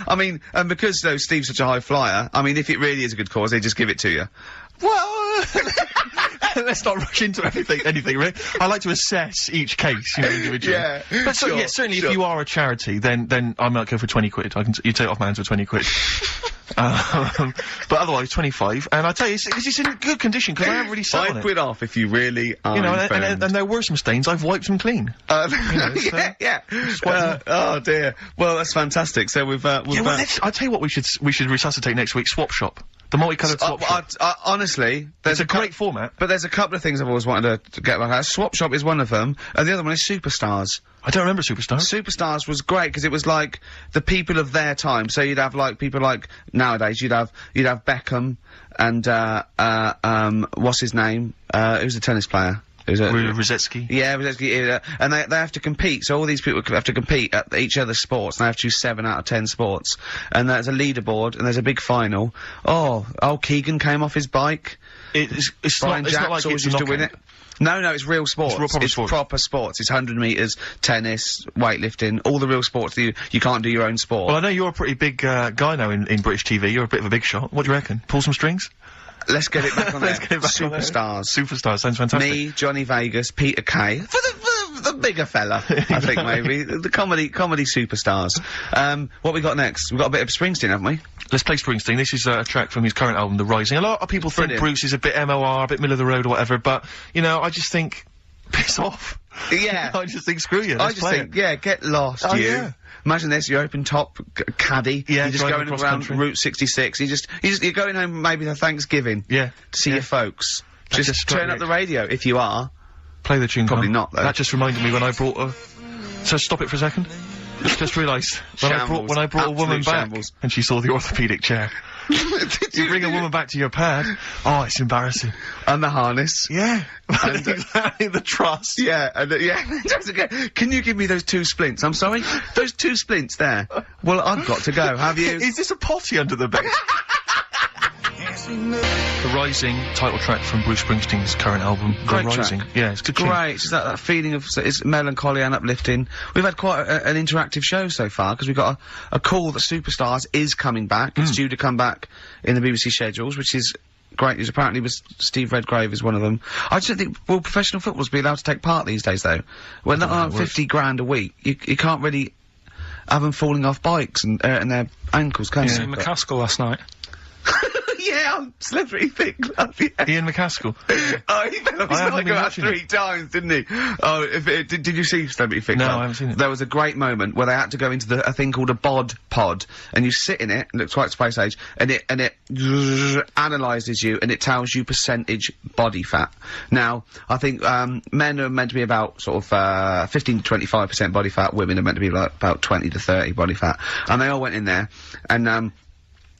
I mean, because though Steve's such a high flyer, I mean, if it really is a good cause, they just give it to you.
Well, let's not rush into anything, really. I like to assess each case, you know, individually.
Yeah,
but certainly if you are a charity, then I might go for 20 quid. You take off my hands for 20 quid. But otherwise 25, and I tell you, it's in good condition because I haven't really sat on it.
5 quid off if you really are.
You know, and there were some stains. I've wiped them clean.
Oh dear. Well, that's fantastic. So we've
I'll tell you what we should resuscitate next week. Swap Shop. The multicoloured swap shop.
Honestly,
it's a great format.
But there's a couple of things I've always wanted to get back at. Swap Shop is one of them, and the other one is Superstars.
I don't remember Superstars.
Superstars was great because it was like the people of their time. So you'd have like people like nowadays. You'd have Beckham and what's his name? Who's the tennis player?
Rosetsky.
Yeah, Rosetsky. And they have to compete. So all these people have to compete at each other's sports. And they have to choose 7 out of 10 sports. And there's a leaderboard and there's a big final. Oh, Keegan came off his bike.
It's
Brian
not
Jacks
like
always
it's
used to win it. No, it's real sports.
It's
proper sports. It's 100 metres, tennis, weightlifting, all the real sports that you can't do your own sport.
Well, I know you're a pretty big guy now in British TV. You're a bit of a big shot. What do you reckon? Pull some strings?
Let's get it back on there. Superstars.
Superstars sounds fantastic.
Me, Johnny Vegas, Peter Kay. For the bigger fella, I think maybe. The comedy superstars. What we got next? We've got a bit of Springsteen, haven't we?
Let's play Springsteen. This is a track from his current album, The Rising. A lot of people think Bruce is a bit MOR, a bit middle of the road or whatever, but, you know, I just think, piss off.
Yeah.
I just think, screw you.
I just think, yeah, get lost, you. Yeah. Imagine this, you're open top caddy.
Yeah,
you're just going around Route 66. You're going home maybe for Thanksgiving.
Yeah.
To see your folks. Just turn up the radio if you are.
Play the tune.
Probably not, though.
That just reminded me when I brought a... So stop it for a second. Just realised when I brought a woman back and she saw the orthopaedic chair. You bring a woman back to your pad. Oh, it's embarrassing.
And the harness.
Yeah. And the truss.
Yeah. And yeah. Can you give me those 2 splints? I'm sorry. Those 2 splints there. Well, I've got to go. Have you?
Is this a potty under the bed? The Rising, title track from Bruce Springsteen's current album, The Rising. Yeah, it's good.
Great. It's that feeling of it's melancholy and uplifting. We've had quite an interactive show so far because we've got a call that Superstars is coming back. It's due to come back in the BBC schedules, which is great. It apparently was Steve Redgrave is one of them. I just don't think will professional footballers be allowed to take part these days though. When they're on 50 grand a week, you can't really have them falling off bikes and their ankles, can you?
Ian McCaskill last night.
Yeah, I'm slippery thick glove, yeah.
Ian McCaskill.
Oh, he fell off his bike about 3 times, didn't he? Oh, did you see Celebrity Fit Club?
No, I haven't seen it.
There was a great moment where they had to go into a thing called a bod pod, and you sit in it, it looks quite space age, and it analyses you, and it tells you percentage body fat. Now, I think, men are meant to be about sort of, 15 to 25% body fat, women are meant to be like about 20 to 30 body fat. And they all went in there, and,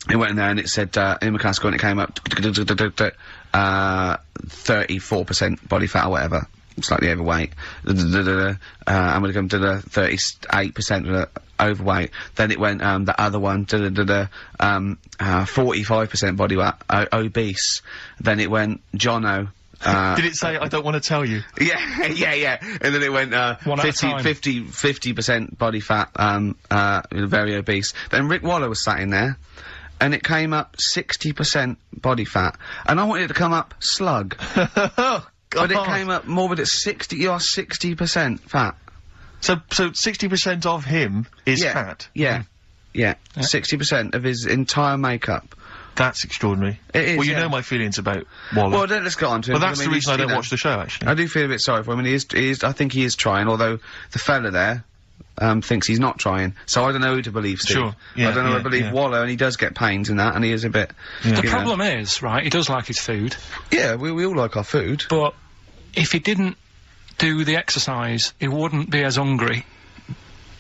it went in there and it said, Ian McCaskill, and it came up, 34% body fat or whatever. Slightly overweight. I'm gonna come to the 38% overweight. Then it went, the other one, 45% body fat, obese. Then it went, Jono.
Did it say, I don't want to tell you?
Yeah. And then it went, 50% body fat, very obese. Then Rick Waller was sat in there, and it came up 60% body fat. And I wanted it to come up slug.
Oh, God.
But it came up morbid at 60, you are 60% fat.
So 60% of him is fat?
Yeah. 60% of his entire makeup.
That's extraordinary.
It is,
Well, you
yeah.
know my feelings about Waller.
Well, let's get on to it.
But that's
I mean,
the reason I
he's,
don't watch the show, actually.
I do feel a bit sorry for him, and he is, I think he is trying, although the fella there, thinks he's not trying. So I don't know who to believe, Steve.
Sure. Yeah,
I don't know who
yeah,
to believe
yeah.
Waller, and he does get pains in that, and he is a bit...
The
you know.
problem is, right, he does like his food,
Yeah, we all like our food.
but if he didn't do the exercise, he wouldn't be as hungry,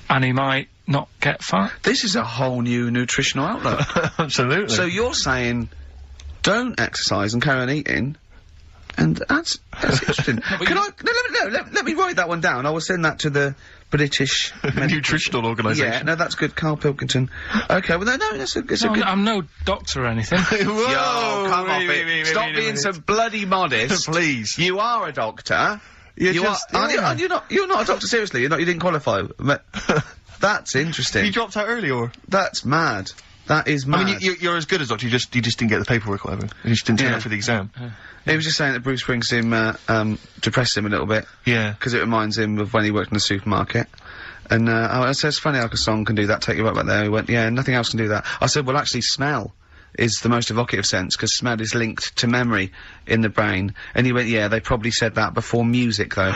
and he might not get fat.
This is a whole new nutritional outlook.
Absolutely.
So you're saying, don't exercise and carry on eating, and that's interesting. Let me write that one down. I will send that to the British
nutritional organisation.
Yeah, no, that's good. Karl Pilkington. Okay, well, no, that's a good...
I'm no doctor or anything.
Whoa,
Yo, come off it. Stop being so bloody modest.
Please.
You are a doctor.
You're
You
just-
are,
yeah.
you're not a doctor, seriously. You didn't qualify. That's interesting.
You dropped out early, or?
That's mad. That is mad.
I mean, you're as good as doctor, you just didn't get the paperwork or whatever. You just didn't turn
Yeah.
up for the exam.
He was just saying that Bruce Springsteen, depressed him a little bit.
Yeah.
Because it reminds him of when he worked in the supermarket. And, I said, it's funny how a song can do that, take you right back there. He went, yeah, nothing else can do that. I said, well, actually, smell is the most evocative sense, because smell is linked to memory in the brain. And he went, yeah, they probably said that before music, though.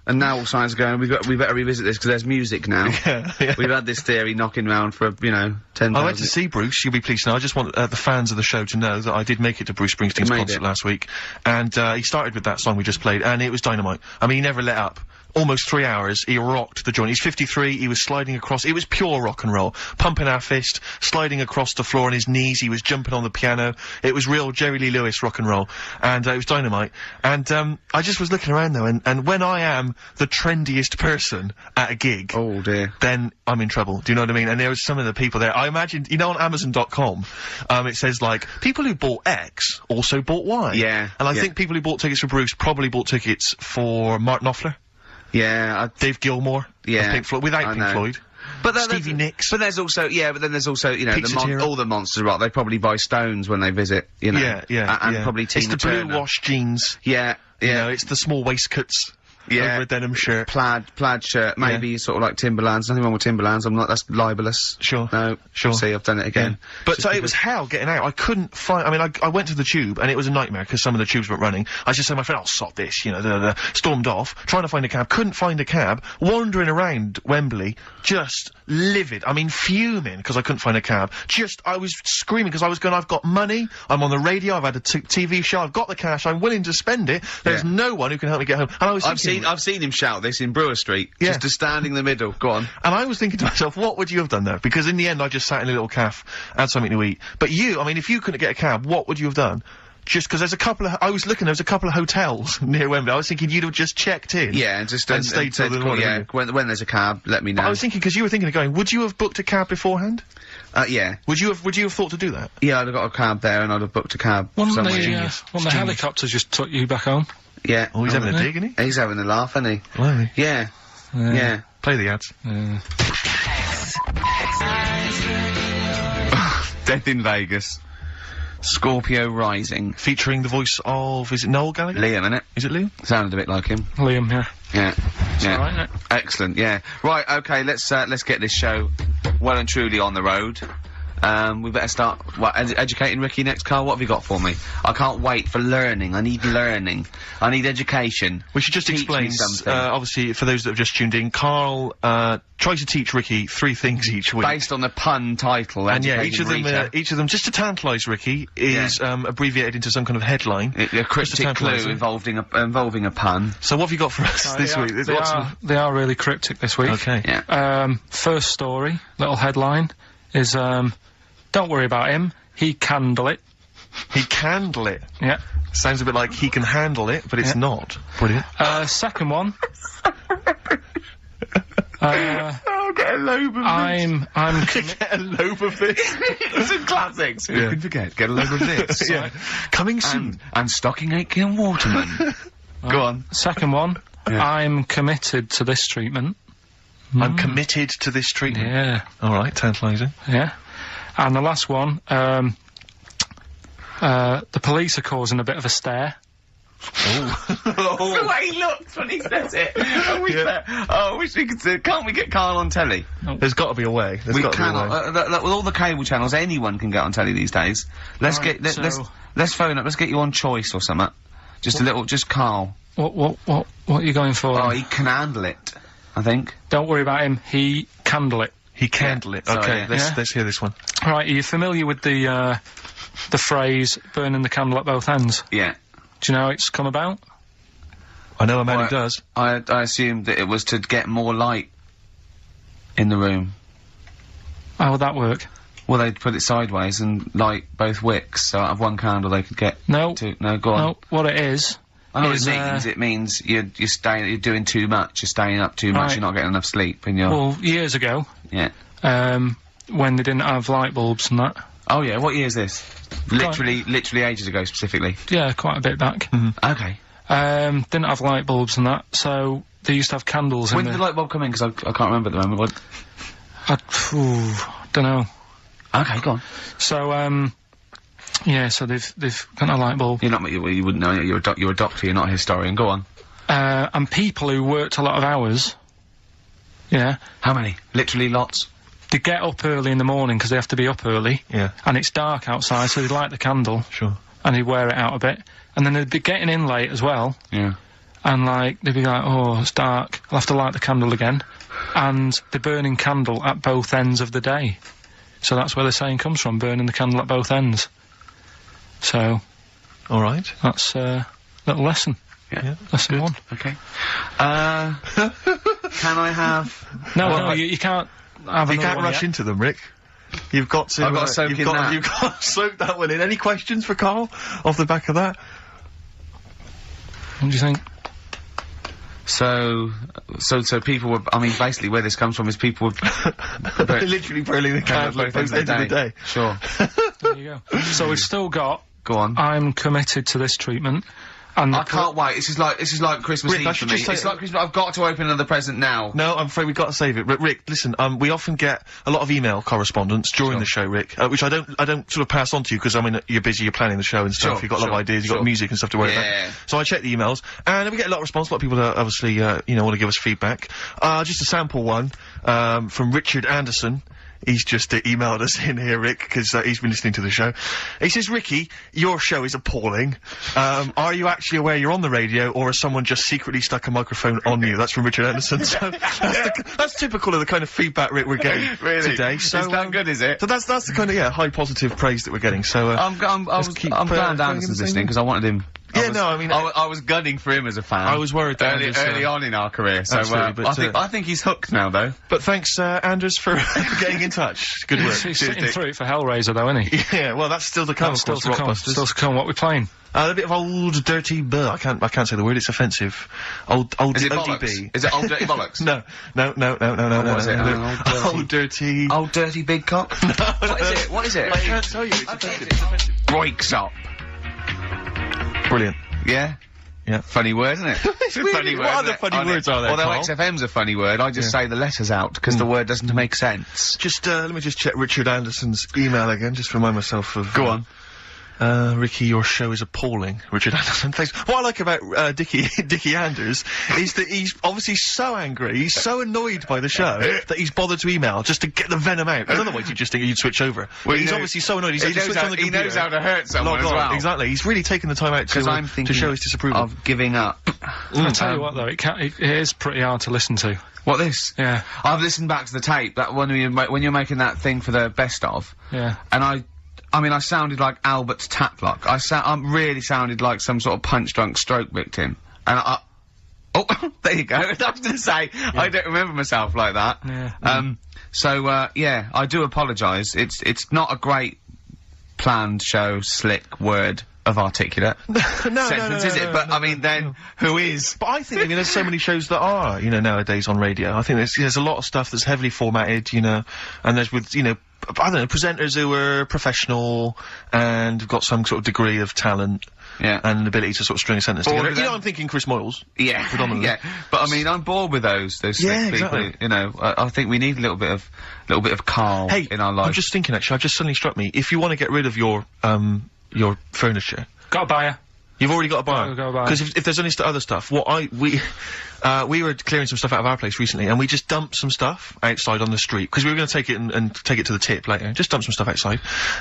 And now all science are going, we better revisit this, because there's music now.
Yeah.
We've had this theory knocking round for, 10,000...
I went to see Bruce, you'll be pleased to know. I just want the fans of the show to know that I did make it to Bruce Springsteen's
You made
concert
it.
last week. And he started with that song we just played, and it was dynamite. I mean, he never let up. Almost 3 hours, he rocked the joint. He's 53, he was sliding across, it was pure rock and roll. Pumping our fist, sliding across the floor on his knees, he was jumping on the piano. It was real Jerry Lee Lewis rock and roll. And it was dynamite. And I just was looking around though, and when I am the trendiest person at a gig,
Oh, dear.
then I'm in trouble. Do you know what I mean? And there was some of the people there. I imagined, you know, on Amazon.com, it says like, people who bought X also bought Y.
Yeah,
And I
yeah.
think people who bought tickets for Bruce probably bought tickets for Mark Knopfler,
Yeah,
Dave Gilmour,
Yeah,
of Pink Floyd, without
I
Pink
know.
Floyd.
But then
Stevie Nicks.
But there's also, but then there's also,
Pizza Tira.
all the monsters of rock, they probably buy Stones when they visit,
Yeah, yeah,
and
yeah.
probably Tina
It's the
Turner.
blue wash jeans.
Yeah,
You
yeah.
know, it's the small waistcoats.
Yeah.
Over a denim shirt.
Plaid shirt, maybe sort of like Timberlands. Nothing wrong with Timberlands. That's libelous.
Sure.
No.
Sure.
See, I've done it again.
But it was hell getting out. I couldn't find. I mean, I went to the tube and it was a nightmare because some of the tubes weren't running. I just said to my friend, "I'll sod this," you know. Stormed off, trying to find a cab. Couldn't find a cab. Wandering around Wembley, just livid. I mean, fuming because I couldn't find a cab. I was screaming because I was going. I've got money. I'm on the radio. I've had a TV show. I've got the cash. I'm willing to spend it. There's no one who can help me get home. And I was.
I've seen him shout this in Brewer Street.
Yeah.
Just to stand in the middle. Go on.
And I was thinking to myself, what would you have done there? Because in the end, I just sat in a little cafe, had something to eat. But you, I mean, if you couldn't get a cab, what would you have done? Just because there's a couple of, I was looking, there was a couple of hotels near Wembley. I was thinking you'd have just checked in.
Yeah, and just
and stayed till the morning.
Yeah, when there's a cab, let me know.
But I was thinking, because you were thinking of going, would you have booked a cab beforehand?
Yeah.
Would you have thought to do that?
Yeah, I'd have got a cab there and I'd have booked a cab somewhere.
Wouldn't the helicopters just took you back home?
Yeah.
Oh, he's having a dig, isn't he?
He's having a laugh, isn't he?
Blimey.
Yeah. Yeah.
Play the ads.
Death in Vegas. Scorpio Rising.
Featuring the voice of, is it Noel Gallagher?
Liam, innit?
Is it Liam?
Sounded a bit like him.
Liam, yeah.
Yeah. Yeah.
alright, isn't it?
Excellent, yeah. Right, okay, let's get this show well and truly on the road. We better start, educating Ricky next, Carl? What have you got for me? I can't wait for learning. I need learning. I need education.
We should just
Teach
explain,
me something.
obviously, for those that have just tuned in, Carl, tries to teach Ricky 3 things each week.
Based on the pun title,
And yeah, each
Educating
of them,
Rita.
each of them, just to tantalise Ricky, is abbreviated into some kind of headline.
A cryptic clue
tantalise him.
involving a pun.
So what have you got for us this week?
They are really cryptic this week.
Okay.
Yeah.
First story, little headline, is, don't worry about him, he can handle it.
He can handle it.
Yeah.
Sounds a bit like he can handle it, but it's not. Brilliant.
Second one.
Oh, get a lobe of
I'm
Get a lobe of this.
Some classics. Who can forget? Get a lobe of this.
Yeah. Coming soon.
And stocking 8 Kiln Waterman. Go on.
second one.
Yeah.
I'm committed to this treatment.
I'm committed to this treatment.
Yeah.
Alright, tantalising.
Yeah. And the last one, the police are causing a bit of a stare.
The way he looks when he says it. I wish we could. Can't we get Karl on telly?
There's got to be a way.
We cannot. With all the cable channels, anyone can get on telly these days. Let's phone up. Let's get you on Choice or something. Just Karl.
What are you going for?
Oh, he can handle it. I think.
Don't worry about him. He candle it.
He candle it. Okay, let's hear this one.
Right, are you familiar with the phrase "burning the candle at both ends"?
Yeah.
Do you know how it's come about?
I know a man who does.
I assumed that it was to get more light in the room.
How would that work?
Well, they'd put it sideways and light both wicks, so out of one candle they could get two. No, go on.
No, what it is...
I know what it means. It means you're doing too much, you're staying up too much, you're not getting enough sleep, and you're...
Well, years ago...
Yeah.
When they didn't have light bulbs and that...
Oh yeah, what year is this? Literally ages ago, specifically?
Yeah, quite a bit back.
Okay.
Didn't have light bulbs and that, so they used to have candles
When did the light bulb come in? Because I can't remember at the moment.
Don't know.
Okay, go on.
So, yeah, so they've got a light bulb.
You wouldn't know. You're a doctor. You're not a historian. Go on.
And people who worked a lot of hours. Yeah.
How many? Literally lots.
They get up early in the morning because they have to be up early.
Yeah.
And it's dark outside, so they light the candle.
Sure.
And they wear it out a bit, and then they'd be getting in late as well.
Yeah.
And like they'd be like, "Oh, it's dark. I'll have to light the candle again." And they're burning candle at both ends of the day. So that's where the saying comes from, burning the candle at both ends. So...
All right.
That's a little lesson.
Yeah.
Lesson one.
Okay. Can I have...
No, you can't have
You can't rush into them, Rick. You've got to...
I've got to soak in that.
You've got to soak that one in. Any questions for Karl off the back of that?
What do you think?
So people were... I mean, basically where this comes from is people were...
Literally burning the candle at both ends of the day.
Sure.
There you go. So we've still got...
Go on.
I'm committed to this treatment. And
I can't wait. This is like Christmas Eve for me. It's like Christmas. I've got to open another present now.
No, I'm afraid we've got to save it. Rick, listen. We often get a lot of email correspondence during the show, Rick, which I don't sort of pass on to you because I mean you're busy, you're planning the show and stuff. You've got a lot of ideas, you've got music and stuff to worry about. So I check the emails and we get a lot of response. A lot of people obviously want to give us feedback. Just a sample one from Richard Anderson. He's just emailed us in here, Rick, because he's been listening to the show. He says, Ricky, your show is appalling. Are you actually aware you're on the radio, or has someone just secretly stuck a microphone on you? That's from Richard Anderson. So that's typical of the kind of feedback, Rick, we're getting today. So,
is that good, is it?
So that's the kind of, high positive praise that we're getting. So,
I'm glad Anderson's listening, because I wanted him... I was gunning for him as a fan.
I was worried that
early on in our career, so I think he's hooked now, though.
But thanks, Anders, for getting in touch. Good work.
He's sitting through it for Hellraiser, though, isn't he?
Yeah, well, that's still to come.
Still to come. Still to come. What we playing?
A bit of old dirty I can't say the word. It's offensive. Old
is it
ODB.
Bollocks? Is it old dirty bollocks?
No.
What is it?
Old dirty.
Old dirty big cock. What is it?
I can't tell you. It's offensive.
Breaks up.
Brilliant.
Yeah?
Yeah.
Funny word, isn't it?
It's a funny word. What other funny words are there,
Although
Karl?
XFM's a funny word, I just say the letters out, because the word doesn't make sense.
Just, let me just check Richard Anderson's email again, just to remind myself of...
Go on.
Ricky, your show is appalling. Richard Anderson, thanks. What I like about, Dickie Anders is that he's obviously so angry, he's so annoyed by the show, that he's bothered to email just to get the venom out. Because otherwise you'd just think you'd switch over. Well, he's obviously so annoyed, he
knows how to hurt someone as well.
Exactly. He's really taken the time out to show his disapproval.
Of giving up.
I'll tell you what, though, it is pretty hard to listen to.
What, this?
Yeah.
I've listened back to the tape, that when you're making that thing for the best of.
Yeah.
And I sounded like Albert Taplock. I really sounded like some sort of punch-drunk stroke victim. And oh, there you go. I was going to say, I don't remember myself like that.
Yeah.
Yeah, I do apologise. It's not a great planned show, slick word of articulate sentence, is it? But, I mean, then, who is?
But I think, there's so many shows that are, nowadays on radio. I think there's a lot of stuff that's heavily formatted, and there's with, I don't know, presenters who are professional and have got some sort of degree of talent.
Yeah.
And ability to sort of string a sentence together. I'm thinking Chris Moyles.
Yeah.
Predominantly.
Yeah. But, I mean, I'm bored with those slick
exactly.
people, I think we need a little bit of Karl in our life.
I'm just thinking, actually, I've just suddenly struck me, if you want to get rid of your furniture...
Got a buyer.
You've already got to buy
Gotta
them.
go buy 'em.
Because if there's any other stuff, we were clearing some stuff out of our place recently, and we just dumped some stuff outside on the street, because we were going to take it and take it to the tip later. Just dump some stuff outside.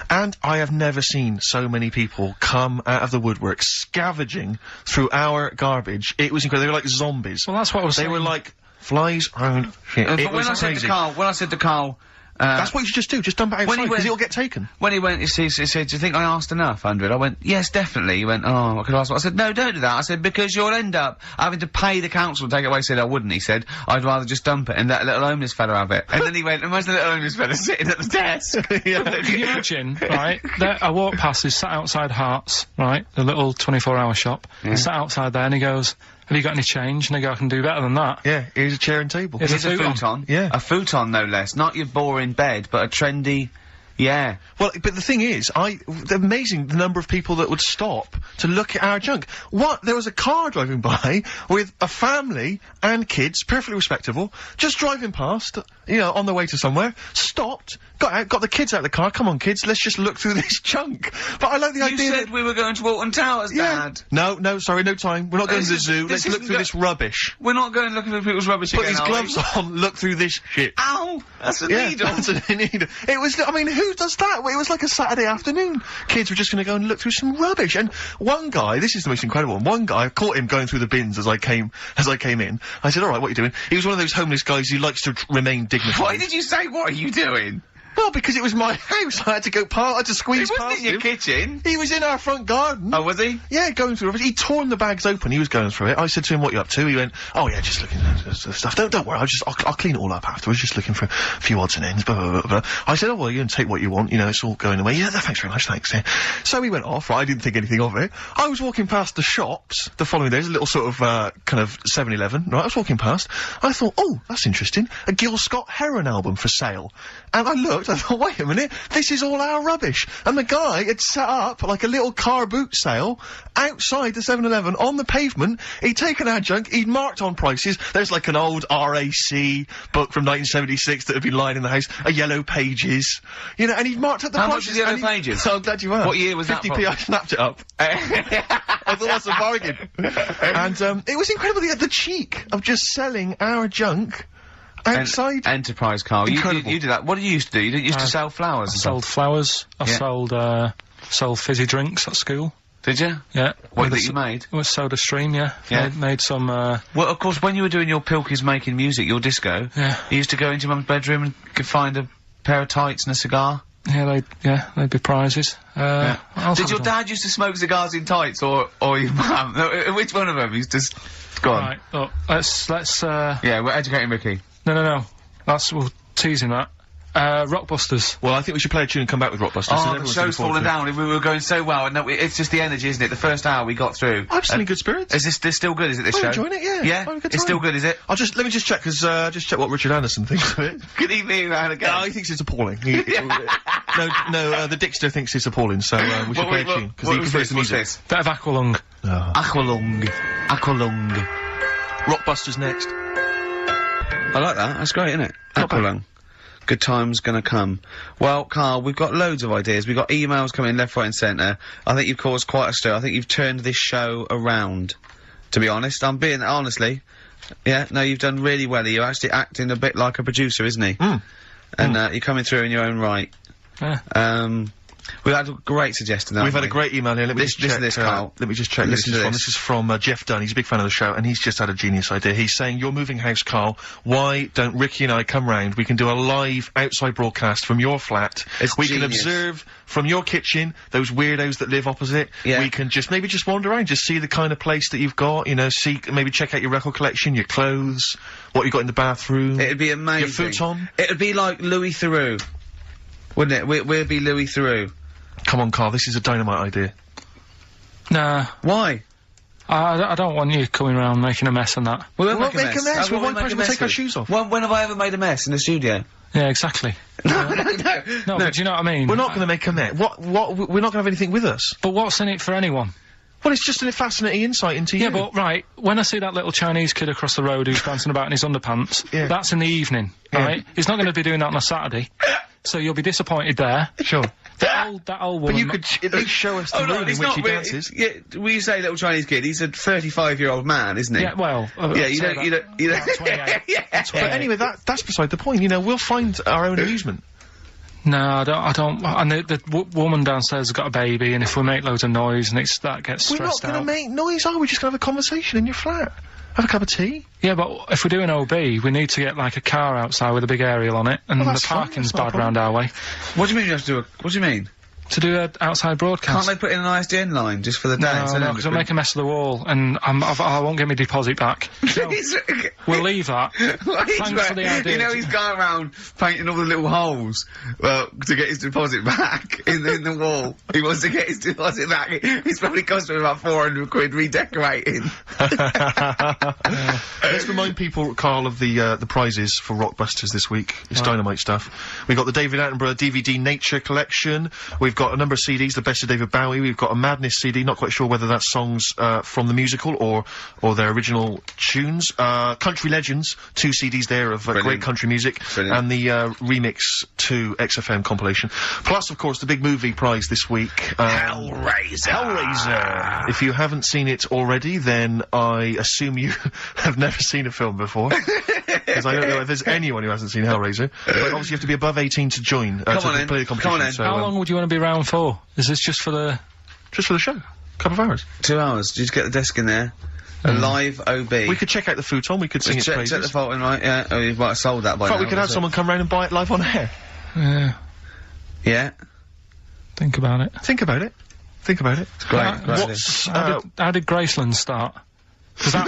And I have never seen so many people come out of the woodwork scavenging through our garbage. It was incredible. They were like zombies.
Well, that's what I was
They
saying.
were like flies around shit.
But
It
when
was
I said
crazy.
to Karl,
That's what you should just do. Just dump it
When
outside,
he
because
went-
it'll get taken.
when he went, he said, do you think I asked enough, 100? I went, yes, definitely. He went, oh, I could ask more. I said, no, don't do that. I said, because you'll end up having to pay the council to take it away. He said, I wouldn't. He said, I'd rather just dump it and let a little homeless fella have it. And then he went, imagine the little homeless fella sitting at the desk.
Can you imagine, right? I walk past, he's sat outside Hearts, right? The little 24-hour shop. He's sat outside there and he goes, have you got any change? And I go, I can do better than that.
Yeah, here's a chair and table.
Here's
Here's a
futon.
futon.
Yeah.
A futon, no less. Not your boring bed, but a trendy, yeah.
Well, but the thing is, amazing the number of people that would stop to look at our junk. There was a car driving by with a family and kids, perfectly respectable, just driving past, on their way to somewhere, stopped, got out, got the kids out of the car, come on kids, let's just look through this junk. But I like the
You
idea
said
that...
we were going to Walton Towers, Dad.
No, sorry, no time. We're not going to the zoo. Let's look through this rubbish.
We're not going looking for people's rubbish
Put
again,
these
are
gloves
we?
on, look through this shit.
Ow! That's a
Yeah,
needle.
that's a needle. It was, who does that? It was like a Saturday afternoon. Kids were just gonna go and look through some rubbish. And one guy, this is the most incredible one, one guy, I caught him going through the bins as I came in. I said, alright, what are you doing? He was one of those homeless guys who likes to remain dignified.
Why did you say, what are you doing?
Well, because it was my house. I had to go I had to squeeze
He
past
wasn't in your
him.
kitchen.
He was in our front garden.
Oh, was he?
Yeah, going through rubbish. He torn the bags open. He was going through it. I said to him, what you up to? He went, oh yeah, just looking at stuff. Don't worry, I'll clean it all up afterwards. Just looking for a few odds and ends, blah, blah, blah, blah. I said, oh well, you can take what you want, it's all going away. Yeah, thanks very much, thanks. Yeah. So he went off, right, I didn't think anything of it. I was walking past the shops the following day, there's a little sort of, kind of 7-Eleven, right, I was walking past. I thought, oh, that's interesting. A Gil Scott Heron album for sale. And I looked, I thought, wait a minute, this is all our rubbish. And the guy had set up like a little car boot sale outside the 7-Eleven on the pavement. He'd taken our junk, he'd marked on prices. There's like an old RAC book from 1976 that had been lying in the house, a Yellow Pages, and he'd marked up the
How much
prices.
was Yellow
and he-
Pages?
So I'm glad you asked.
What year was that
50p, I snapped it up. I thought that's a bargain. And, it was incredible, he had the cheek of just selling our junk outside.
Enterprise, Carl.
Incredible.
You did that. What did you used to do? You didn't used to sell flowers
I
and
sold
stuff?
flowers. I
Yeah.
sold fizzy drinks at school.
Did you?
Yeah.
What
With a
that you made?
It was Soda Stream, yeah.
Yeah.
Made some,
Well, of course, when you were doing your Pilkies making music, your disco,
Yeah.
you used to go into your mum's bedroom and could find a pair of tights and a cigar.
they'd be prizes. What else
Did
have
your
I done?
dad used to smoke cigars in tights, or your mum? Which one of them used to... Go on.
Right, look, let's,
Yeah, we're educating Ricky.
no. We're teasing that. Rockbusters.
Well, I think we should play a tune and come back with Rockbusters.
Oh, the
everyone's
show's
looking forward
fallen
to it.
down. We were going so well, and no, it's just the energy, isn't it? The first hour we got through.
I'm still in good spirits.
Is this still good? Is it this
I'm
show?
enjoying it, yeah.
Yeah,
Having a good
it's
time.
still good, is it?
Let me just check, just check what Richard Anderson thinks of it.
Good evening, round again.
No, he thinks it's appalling. The Dickster thinks it's appalling, so we should play a tune, because he prefers the music.
This?
Bit of Aqualung.
Aqualung. Aqualung.
Rockbusters next.
I like that. That's great, isn't it?
Not bad.
Aqualung. Good times gonna come. Well, Carl, we've got loads of ideas. We've got emails coming left, right and centre. I think you've caused quite a stir. I think you've turned this show around, to be honest. I'm being, honestly. Yeah, no, you've done really well. You're actually acting a bit like a producer, isn't he? And, you're coming through in your own right.
Yeah.
We've had a great suggestion, haven't
We've had
we?
a great email here. Let me just check.
Listen to this, Carl.
Let me just check.
Listen to this.
This is from Jeff Dunn. He's a big fan of the show, and he's just had a genius idea. He's saying, "You're moving house, Carl. Why don't Ricky and I come round? We can do a live outside broadcast from your flat.
It's
we can
genius.
observe from your kitchen those weirdos that live opposite.
Yeah.
We can maybe just wander around, just see the kind of place that you've got. Maybe check out your record collection, your clothes, what you got in the bathroom.
It'd be amazing.
Your futon.
It'd be like Louis Theroux. Wouldn't it? We'll be Louis Theroux.
Come on, Carl. This is a dynamite idea.
Nah.
Why?
I don't want you coming around making a mess and that.
We
We won't make a mess.
That's
We
what
won't
make a
we'll
mess
take our
with.
shoes off.
When have I ever made a mess in the studio?
Yeah, exactly.
No.
No, but do you know what I mean?
We're not going to make a mess. We're not going to have anything with us.
But what's in it for anyone?
Well, it's just a fascinating insight into you.
Yeah, but right, when I see that little Chinese kid across the road who's dancing about in his underpants,
Yeah.
that's in the evening,
Yeah.
right? He's not going to be doing that on a Saturday, so you'll be disappointed there.
Sure.
That old woman.
But you could at least show us the room in which he dances.
Yeah, when you say little Chinese kid, he's a 35-year-old man, isn't he?
Yeah, well.
Yeah, you don't.
About 28.
Yeah.
But anyway, that's beside the point. You know, we'll find our own amusement.
No, I don't. And the woman downstairs has got a baby, and if we make loads of noise and that gets stressed out.
We're not going to make noise, are we? Just going to have a conversation in your flat. Have a cup of tea.
Yeah, but if we're doing OB, we need to get like a car outside with a big aerial on it, and the parking's bad round our way.
What do you mean you have to do what do you mean?
To do an outside broadcast.
Can't they put in an ISDN line just for the day?
No, because it'll make a mess of the wall, and I won't get my deposit back. So we'll leave that. Thanks for the idea.
You know, he's going around painting all the little holes to get his deposit back in the wall. He wants to get his deposit back. It's probably cost him about 400 quid redecorating.
Let's remind people, Karl, of the prizes for Rockbusters this week. It's dynamite stuff. We've got the David Attenborough DVD Nature Collection. We've got a number of CDs, the best of David Bowie. We've got a Madness CD, not quite sure whether that's songs from the musical or their original tunes. Country Legends, 2 CDs there of great country music.
Brilliant.
And the remix to XFM compilation. Plus, of course, the big movie prize this week. Hellraiser! If you haven't seen it already, then I assume you have never seen a film before. Because I don't know if there's anyone who hasn't seen Hellraiser. But obviously you have to be above 18 to join, to play the competition.
Come on in.
So,
How long would you want to be around for? Is this just for the
show? Couple of hours.
2 hours. Just get the desk in there. A live OB.
We could check out the futon, we could sing its praises.
Check the Fulton, right? Yeah. Oh, you might have sold that by now.
In fact, we could have someone come round and buy it live on air.
Yeah.
Think about it.
Think about it.
It's great.
How did Graceland start? Because that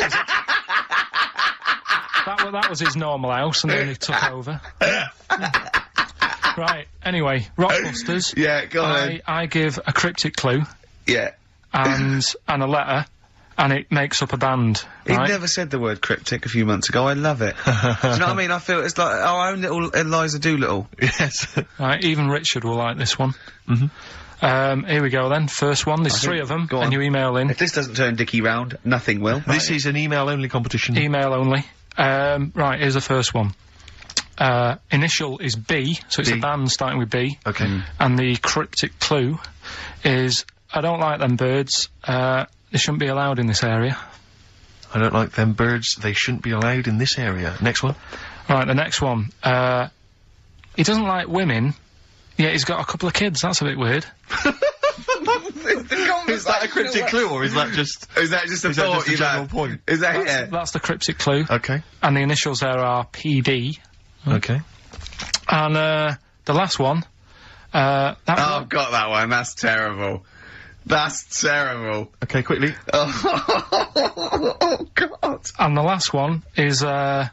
was that was his normal house, and then he took over. Right. Anyway, Rockbusters.
Yeah, go on.
I give a cryptic clue.
Yeah.
And a letter, and it makes up a band.
He
right?
never said the word cryptic a few months ago. I love it. Do you know what I mean? I feel it's like our own little Eliza Doolittle.
Yes.
Right. Even Richard will like this one. Here we go then. First one. There's 3 of them, and you email in.
If this doesn't turn Dickie round, nothing will.
This is an email-only competition.
Email only. Right, here's the first one. Initial is B, so it's a band starting with B.
Okay.
And the cryptic clue is, I don't like them birds, they shouldn't be allowed in this area.
I don't like them birds, they shouldn't be allowed in this area. Next one.
Right, the next one. He doesn't like women, yet he's got a couple of kids, that's a bit weird.
Is that a cryptic clue, or is that just...
Is that just a
general point?
Is that
That's the cryptic clue.
Okay.
And the initials there are PD.
Okay.
And, the last one,
I've got that one, that's terrible. That's terrible.
Okay, quickly.
Oh, God.
And the last one is, that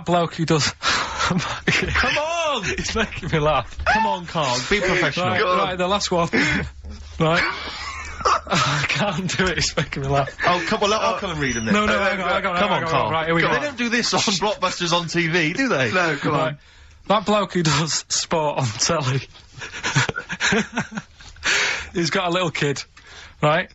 bloke who does...
Come on!
It's making me laugh.
Come on, Karl, be professional.
Right, the last one. Right. I can't do it, it's making me laugh.
Oh, come on, I'll come and read them then.
No, hang on.
Come on, Karl.
Right, here we go.
They don't do this on Blockbusters on TV, do they?
No, come on.
That bloke who does sport on telly. He's got a little kid, right?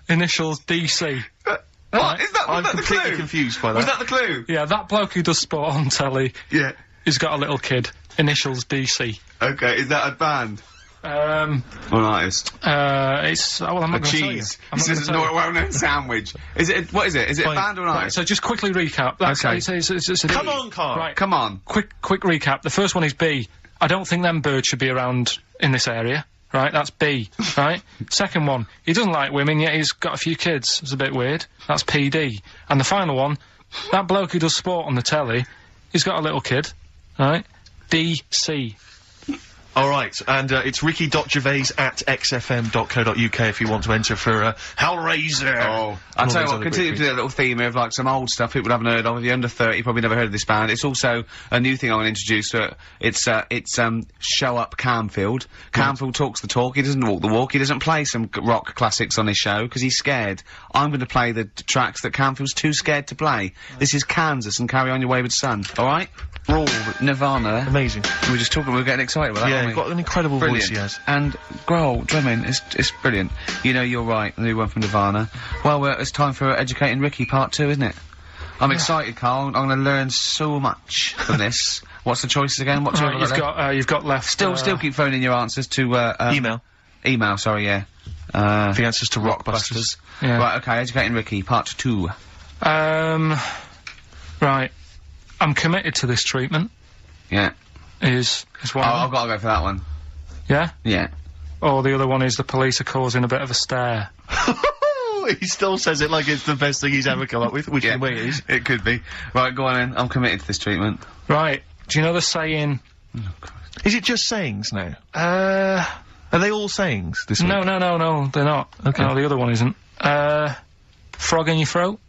Initials DC.
What?
Right.
I'm completely confused by that.
Was that the clue?
Yeah, that bloke who does sport on telly.
Yeah.
He's got a little kid. Initials DC.
Okay, is that a band? Or an artist?
It's... well, I'm not going to tell you.
Cheese. This is a well-known sandwich. Is it... What is it? Is it a band or an
Right,
artist?
so just quickly recap. That's
Okay.
It's a
Come on, Karl.
Right.
Come on.
Quick recap. The first one is B. I don't think them birds should be around in this area. Right, that's B. Right? Second one, he doesn't like women, yet he's got a few kids. It's a bit weird. That's PD. And the final one, that bloke who does sport on the telly, he's got a little kid. Right? DC.
Alright, and it's ricky.gervais@xfm.co.uk if you want to enter for Hellraiser.
Oh, I'll tell you what, continue to do a little theme of like some old stuff people haven't heard of. If you're under 30, you probably never heard of this band. It's also a new thing I want to introduce to it. It's Show Up Camfield. Camfield talks the talk, he doesn't walk the walk, he doesn't play some rock classics on his show because he's scared. I'm going to play the tracks that Camfield's too scared to play. This is Kansas and Carry On Your Wayward Son, alright? Raw, Nirvana.
Amazing.
We were just talking, we were getting excited with that,
Yeah,
aren't we?
you've got an incredible voice he has.
And Grohl, drumming, it's brilliant. You know, you're right, the new one from Nirvana. Well, it's time for Educating Ricky Part 2, isn't it? I'm excited, Carl. I'm going to learn so much from this. What's the choices again? What
Right, you've got left.
Still keep phoning your answers to
Email.
Email. Sorry, yeah.
The answers to Rockbusters.
Yeah.
Right. Okay. Educating Ricky, part 2.
Right. I'm committed to this treatment.
Yeah.
Is one.
I've got to go for that one.
Yeah.
Yeah.
Or the other one is the police are causing a bit of a stir.
He still says it like it's the best thing he's ever come up with, which in a way it is.
It could be. Right. Go on then. I'm committed to this treatment.
Right. Do you know the saying?
Is it just sayings now? Are they all sayings this week?
No, they're not.
Okay.
No, the other one isn't. Frog in your throat?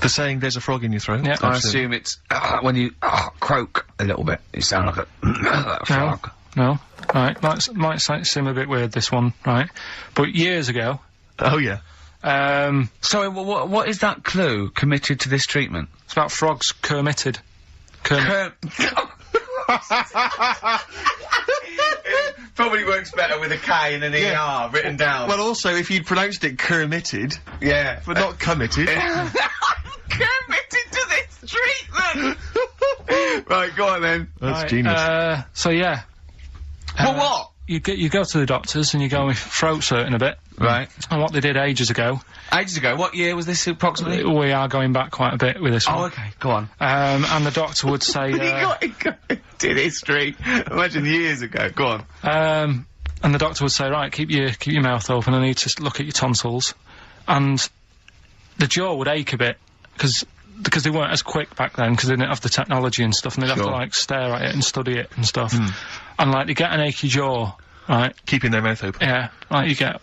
The saying, there's a frog in your throat?
Yeah.
I assume it's when you croak a little bit. You sound like a frog.
No. Right. Might seem a bit weird, this one, right? But years ago...
Oh, yeah.
Sorry, what is that clue? Committed to this treatment?
It's about frogs committed.
Probably works better with a K and an ER written down.
Well, also, if you'd pronounced it Kermitted,
yeah.
but not committed.
Committed to this treatment! Right, go on then.
That's genius.
So, yeah.
Well, what?
You go to the doctors and you go with throat hurting a bit.
Right.
And what they did ages ago...
Ages ago? What year was this approximately?
We are going back quite a bit with this one.
Oh, okay. Go on.
And the doctor would say...
did history. Imagine years ago. Go on.
And the doctor would say, right, keep your mouth open, I need to look at your tonsils. And the jaw would ache a bit, because they weren't as quick back then, because they didn't have the technology and stuff, and they'd have to, like, stare at it and study it and stuff. And, like, they get an achy jaw, right?
Keeping their mouth open.
Yeah, like you get,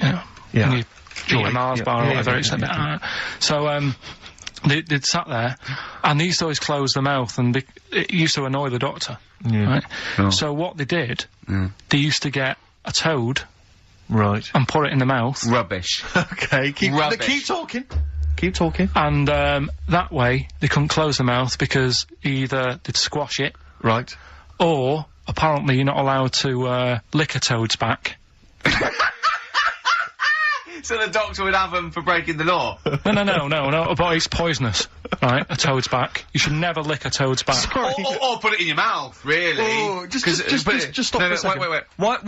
when you eat a Mars bar or whatever, it's a bit, So, they'd sat there, and they used to always close their mouth, and it used to annoy the doctor, right?
Sure.
So what they did, they used to get a toad,
right,
and put it in the mouth.
Rubbish.
Okay, keep talking. Keep talking.
And, that way, they couldn't close the mouth, because either they'd squash it,
right,
or, apparently, you're not allowed to, lick a toad's back.
So the doctor would have them for breaking the law?
No, but it's poisonous, right? A toad's back. You should never lick a toad's back.
Sorry.
Or put it in your mouth, really.
Oh, just stop for a second.
Wait. What?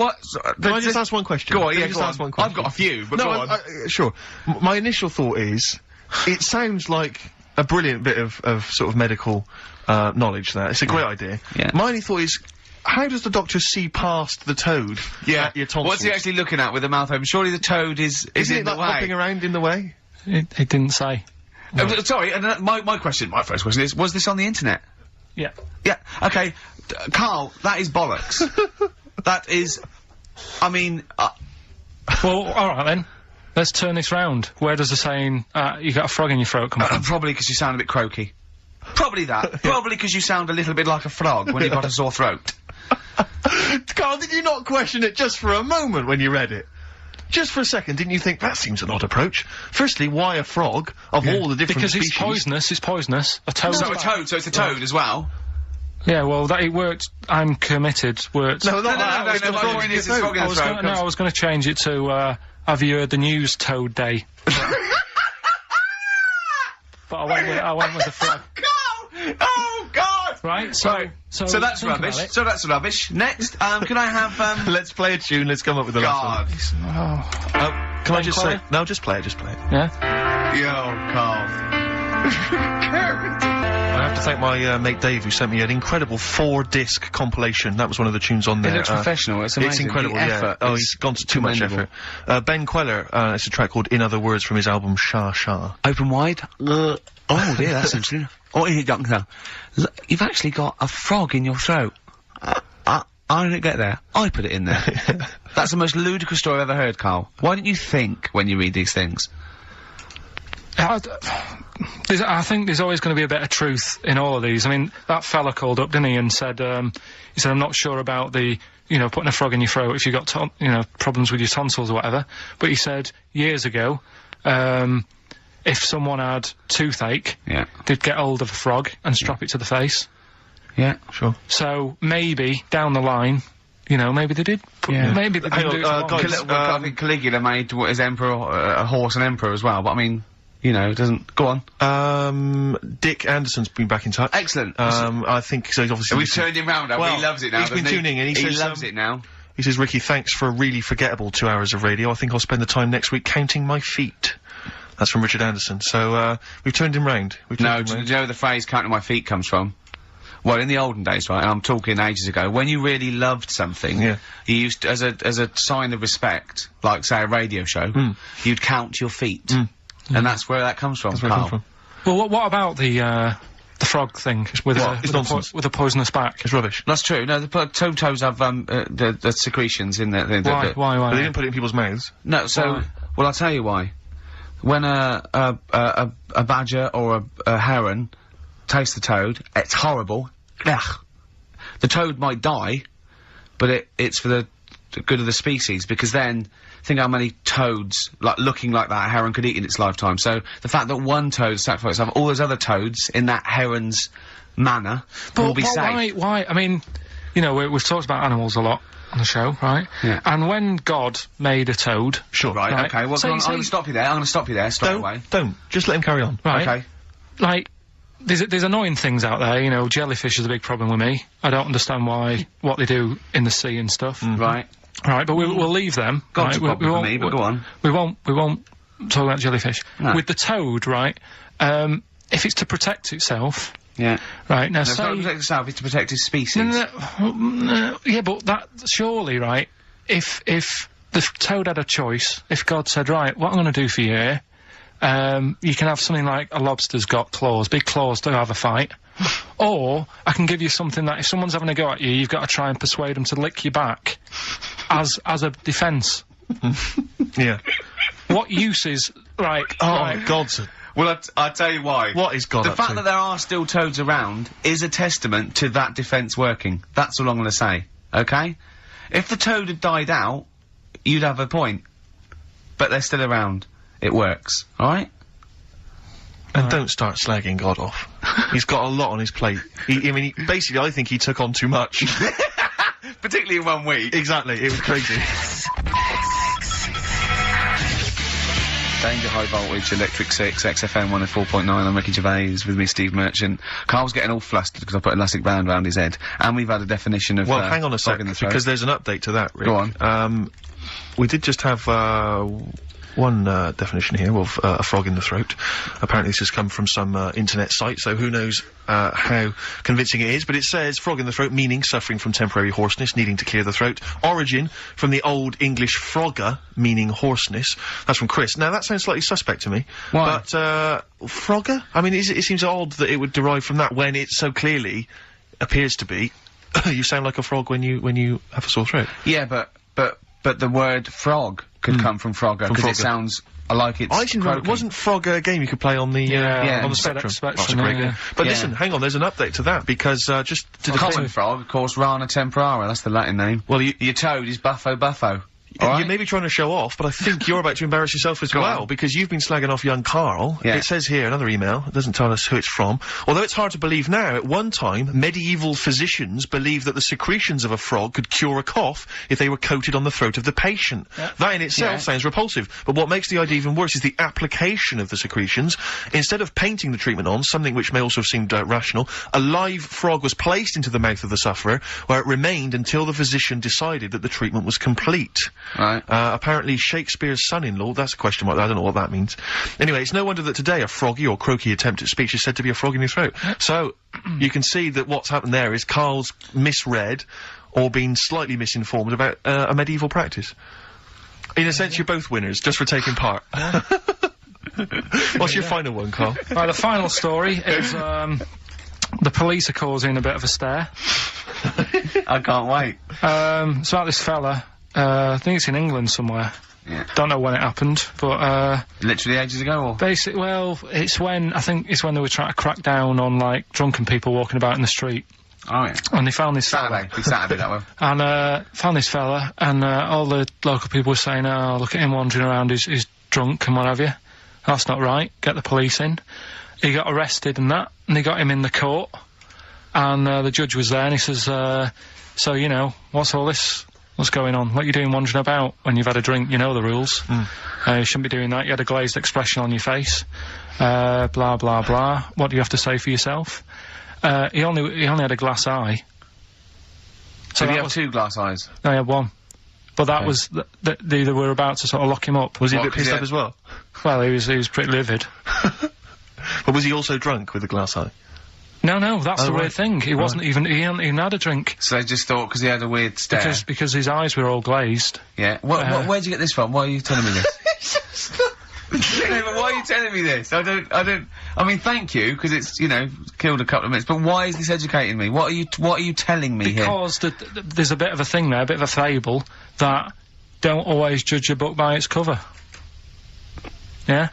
Can I just ask one question?
Go on,
Can I
yeah,
just
go
ask
on.
one question?
I've got a few, but
no,
go on.
Sure. My initial thought is, it sounds like a brilliant bit of sort of medical, knowledge there. It's a great idea.
Yeah.
My only thought is, how does the doctor see past the toad at your tonsils?
What's he actually looking at with the mouth open? Surely the toad is
Isn't
in
it
the
like
way.
hopping around in the way?
It didn't say.
Sorry, and my first question is, was this on the internet?
Yeah.
Yeah, okay. Carl, that is bollocks. That is... I mean...
Well, alright then. Let's turn this round. Where does the saying, you got a frog in your throat come from?
Probably because you sound a bit croaky. Probably that. Probably because you sound a little bit like a frog when you've got a sore throat.
Carl, did you not question it just for a moment when you read it? Just for a second, didn't you think, that seems an odd approach? Firstly, why a frog, of all the different species?
Because it's poisonous, A toad.
So it's a toad as well?
Yeah, well, it worked. I'm committed, worked.
No,
my point is it's frog in the throat.
I was gonna change it to, have you heard the news Toad Day? But I went with the frog.
Oh, God!
Right, so
that's rubbish. So that's rubbish. Next, can I have,
Let's play a tune, let's come up with the
God.
last one. Can I just say... No, just play it.
Yeah?
Yo, Carl.
I have to thank my mate Dave, who sent me an incredible 4-disc compilation. That was one of the tunes on there.
It looks professional, it's amazing.
It's incredible,
the effort
Oh, he's gone to too much effort. Ben Queller, it's a track called In Other Words from his album Sha Sha.
Open wide? Oh dear, that's interesting. Oh, here, doctor. You've actually got a frog in your throat. I didn't get there. I put it in there. That's the most ludicrous story I've ever heard, Carl. Why don't you think when you read these things?
I think there's always going to be a bit of truth in all of these. I mean, that fella called up, didn't he, and said, I'm not sure about the, putting a frog in your throat if you've got, problems with your tonsils or whatever. But he said, years ago, if someone had toothache, they'd get hold of a frog and strap it to the face.
Yeah, sure.
So, maybe, down the line, maybe they did. Maybe they didn't do it for long.
I think Caligula made his emperor, a horse an emperor as well, but I mean... you know, doesn't... Go on.
Dick Anderson's been back in touch.
Excellent.
I think so. He's obviously.
We've turned him round,
well,
he loves it now,
he's been tuning in. He says,
loves it now.
He says, Ricky, thanks for a really forgettable 2 hours of radio. I think I'll spend the time next week counting my feet. That's from Richard Anderson. So, we've turned him round.
Do you know where the phrase counting my feet comes from? Well, in the olden days, right, and I'm talking ages ago, when you really loved something, you used to, as a sign of respect, like, say, a radio show, you'd count your feet. And that's where that comes from, Karl.
Well, what about the frog thing with a poisonous back?
It's rubbish.
That's true. No, the toads have, the secretions in there.
Why?
But they didn't put it in people's mouths.
No, so, well, I'll tell you why. When a badger or a heron tastes the toad, it's horrible. Ugh. The toad might die, but it's for the good of the species, because then think how many toads, like, looking like that heron could eat in its lifetime. So the fact that one toad sacrificed itself, all those other toads in that heron's manner will be safe.
Why? I mean, you know, we've talked about animals a lot on the show, right?
Yeah.
And when God made a toad...
Sure. Right, okay, well, I'm gonna stop you there, straight away.
Don't. Just let him carry on.
Right.
Okay.
Like, there's annoying things out there, you know, jellyfish is a big problem with me. I don't understand what they do in the sea and stuff.
Right.
Right, but we'll leave them.
God's
right?
a problem for me, but go on.
We won't talk about jellyfish.
No.
With the toad, right, if it's to protect itself...
Yeah.
Right, now
It's not to protect itself, it's to protect its species.
No, yeah, but that, surely, right, if the toad had a choice, if God said, right, what I'm gonna do for you here, you can have something like a lobster's got claws, big claws to have a fight. Or, I can give you something that if someone's having a go at you, you've got to try and persuade them to lick you back. As a defence.
Yeah.
What use is, right...
God's...
Well, I'll tell you why.
What is God
The
up
fact
to?
that there are still toads around is a testament to that defence working. That's all I'm gonna say. Okay? If the toad had died out, you'd have a point. But they're still around. It works. Alright?
And don't start slagging God off. He's got a lot on his plate. Basically, I think he took on too much.
Particularly in 1 week.
Exactly, it was crazy.
Danger High Voltage, Electric 6, XFM 104.9, I'm Ricky Gervais, with me Steve Merchant. Karl's getting all flustered because I put an elastic band around his head. And we've had a definition of,
well, hang on a sec,
in the throat.
because there's an update to that, Rick.
Go on.
We did just have, one definition here of a frog in the throat. Apparently this has come from some internet site, so who knows how convincing it is, but it says frog in the throat, meaning suffering from temporary hoarseness, needing to clear the throat. Origin from the Old English frogger, meaning hoarseness. That's from Chris. Now that sounds slightly suspect to me.
Why?
But frogger? I mean, it seems odd that it would derive from that when it so clearly appears to be you sound like a frog when you have a sore throat.
Yeah, but the word frog could come from Frogger, because it sounds like it's
wasn't Frogger a game you could play on the on the Spectrum? That's a great game. But listen, hang on, there's an update to that, because just to
the common frog, of course, Rana temporara, that's the Latin name. Well, your toad is Buffo Buffo.
You may be trying to show off, but I think you're about to embarrass yourself as well, because you've been slagging off young Karl.
Yeah.
It says here, another email, it doesn't tell us who it's from. Although it's hard to believe now, at one time, medieval physicians believed that the secretions of a frog could cure a cough if they were coated on the throat of the patient. That in itself sounds repulsive, but what makes the idea even worse is the application of the secretions. Instead of painting the treatment on, something which may also have seemed rational, a live frog was placed into the mouth of the sufferer, where it remained until the physician decided that the treatment was complete.
Right.
Apparently Shakespeare's son-in-law, that's a question mark, I don't know what that means. Anyway, it's no wonder that today a froggy or croaky attempt at speech is said to be a frog in your throat. So, you can see that what's happened there is Karl's misread, or been slightly misinformed about, a medieval practice. In a sense, you're both winners, just for taking part. What's your final one, Karl?
Right, the final story is, the police are causing a bit of a stir.
I can't wait.
It's about this fella, I think it's in England somewhere.
Yeah.
Don't know when it happened, but,
literally ages ago, or?
well, I think it's when they were trying to crack down on, like, drunken people walking about in the street.
Oh, yeah.
And they found this
Saturday, that one.
And, found this fella, and, all the local people were saying, oh, look at him wandering around, he's drunk and what have you. That's not right, get the police in. He got arrested and that, and they got him in the court. And, the judge was there, and he says, so, you know, what's all this What's going on? What are you doing wandering about when you've had a drink? You know the rules. You shouldn't be doing that. You had a glazed expression on your face. Blah, blah, blah. What do you have to say for yourself? He only had a glass eye.
So he had 2 glass eyes?
No, he had 1. But that was... They were about to sort of lock him up.
Was he a bit pissed up as well?
Well, he was pretty livid.
But was he also drunk with a glass eye?
No, that's the weird thing. He wasn't even... He hadn't even had a drink.
So they just thought, because he had a weird stare?
Because his eyes were all glazed.
Yeah. Where'd you get this from? Why are you telling me this? No, but why are you telling me this? I mean, thank you, because it's, you know, killed a couple of minutes, but why is this educating me? What are you telling me here?
Because there's a bit of a thing there, a bit of a fable, that don't always judge a book by its cover. Yeah?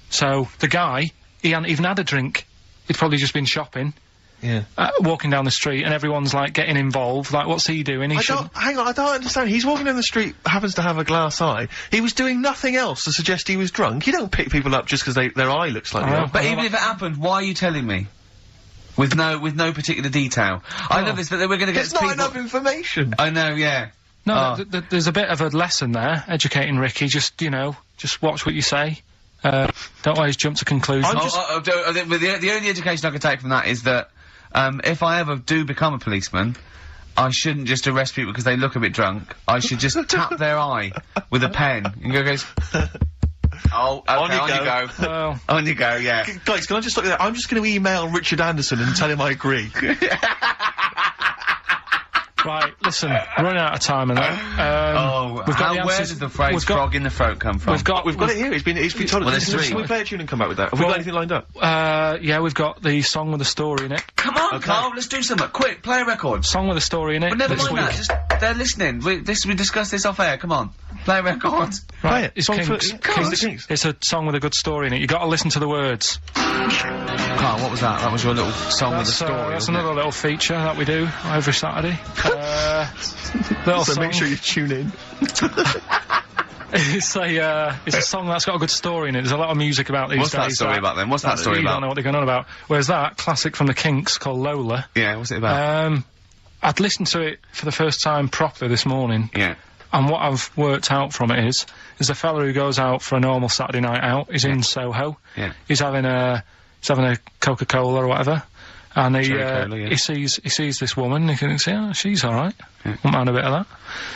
So, the guy, he hadn't even had a drink. He'd probably just been shopping.
Yeah.
Walking down the street, and everyone's, like, getting involved. Like, what's he doing?
Hang on, I don't understand. He's walking down the street, happens to have a glass eye. He was doing nothing else to suggest he was drunk. You don't pick people up just because their eye looks like that.
But even if it happened, why are you telling me? With no particular detail. I know this, but we're gonna get
There's not enough information.
I know, yeah.
No, there's a bit of a lesson there, educating Ricky. Just, you know, just watch what you say. Don't always jump to conclusions.
The only education I can take from that is that, if I ever do become a policeman, I shouldn't just arrest people because they look a bit drunk. I should just tap their eye with a pen and goes, oh, okay, on you go.
Well,
on you go, yeah.
Guys, can I just stop you there? I'm just going to email Richard Anderson and tell him I agree.
Right, listen, we're running out of time and that.
We've got where did the phrase frog in the throat come from?
We've got
it here. It's been told.
Well, there's 3.
Can we play a tune and come back with that? Have we got anything lined up?
Yeah, we've got the song with a story in it.
Come on, Karl, let's do something. Quick, play a record.
Song with a story in it.
But never mind that, just, they're listening. We discussed this off air, come on. Play a record.
Right, it's Kinks.
Kinks.
It's a song with a good story in it. You gotta listen to the words.
Karl, what was that? That was your little song with a story,
that's another little feature that we do every Saturday.
So make sure you tune in.
It's a song that's got a good story in it. There's a lot of music about these days.
What's that story about then? What's that story about?
You don't know what they're going on about. Whereas that, classic from the Kinks, called Lola.
Yeah, what's it about?
I'd listened to it for the first time properly this morning.
Yeah.
And what I've worked out from it is a fella who goes out for a normal Saturday night out. He's in Soho.
Yeah.
He's having a Coca-Cola or whatever. And
Cola, yeah.
he sees this woman, and he thinks, yeah, she's alright. Won't mind a bit of that.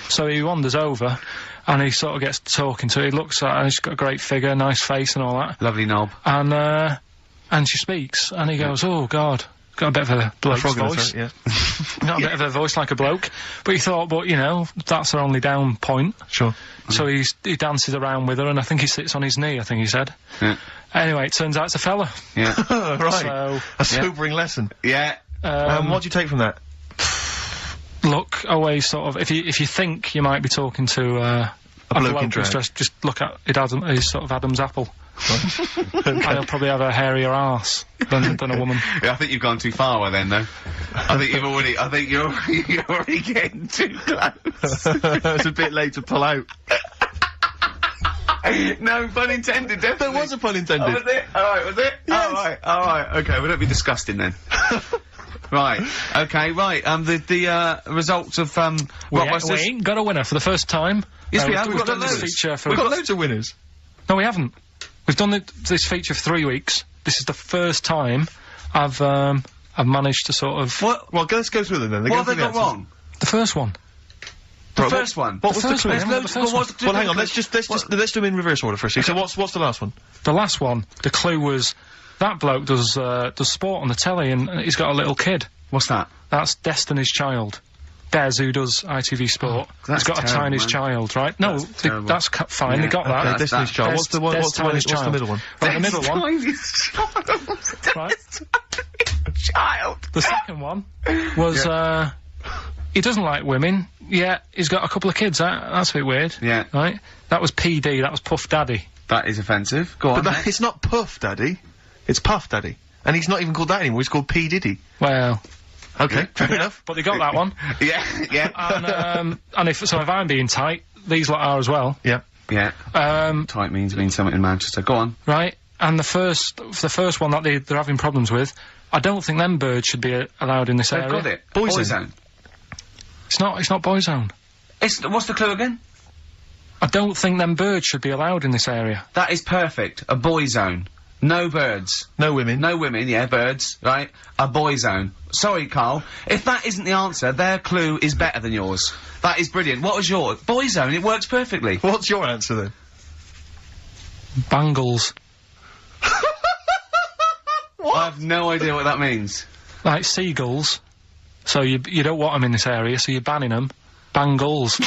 So he wanders over, and he sort of gets talking to her. He looks at her, and she's got a great figure, nice face and all that.
Lovely knob.
And she speaks, and he goes, oh, God. Got a bit of a bloke's voice.
Yeah.
Got a bit of a voice like a bloke. But he thought, you know, that's her only down point.
Sure.
So he dances around with her, and I think he sits on his knee, I think he said.
Yeah.
Anyway, it turns out it's a fella.
Yeah.
Right.
So,
a sobering lesson.
Yeah.
What do you take from that?
Look, always sort of, if you think you might be talking to a bloke in dress, just look at his sort of Adam's apple. And he'll probably have a hairier arse than a woman.
Yeah, I think you've gone too far then, though. I think you're already getting too close.
It's a bit late to pull out.
No, pun intended, definitely.
There was a pun intended.
Oh, was it? Alright, was it?
Yes.
Alright, okay, we don't be disgusting then. Right, okay, right, the results of,
we ain't got a winner for the first time.
Yes, we have,
we've done this feature for...
We've got loads of winners.
No, we haven't. We've done this feature for 3 weeks. This is the first time I've managed to sort of...
What? Well, let's go through them then.
What have they got wrong?
The first one.
The first one?
What was the clue?
Well,
hang on, let's do them in reverse order first. So what's the last one?
The last one, the clue was, that bloke does sport on the telly and he's got a little kid.
What's that?
That's Destiny's Child. Des, who does ITV Sport, he's got a tiniest child, right? No, that's fine,
Yeah,
they got that.
Destiny's Child. What's the middle one?
Right, the middle one.
Tiniest child.
Right.
Child.
The second one was, he doesn't like women, yet he's got a couple of kids, that's a bit weird.
Yeah.
Right? That was PD, that was Puff Daddy.
That is offensive. Go on.
But it's not Puff Daddy, it's Puff Daddy. And he's not even called that anymore, he's called P. Diddy.
Well...
Okay, fair enough.
But they got that one.
Yeah.
And if I'm being tight, these lot are as well.
Yeah.
Yeah. Tight means something in Manchester. Go on.
Right. And the first one that they're having problems with, I don't think them birds should be allowed in this area.
They've got it.
Boyzone.
It's not Boyzone.
What's the clue again?
I don't think them birds should be allowed in this area.
That is perfect. A boy zone. No birds.
No women.
No women, yeah, birds, right? A boy zone. Sorry, Carl. If that isn't the answer, their clue is better than yours. That is brilliant. What was yours? Boy zone, it works perfectly.
What's your answer then?
Bangles.
I have no idea what that means.
Like seagulls. So you don't want them in this area, so you're banning them. Bangles.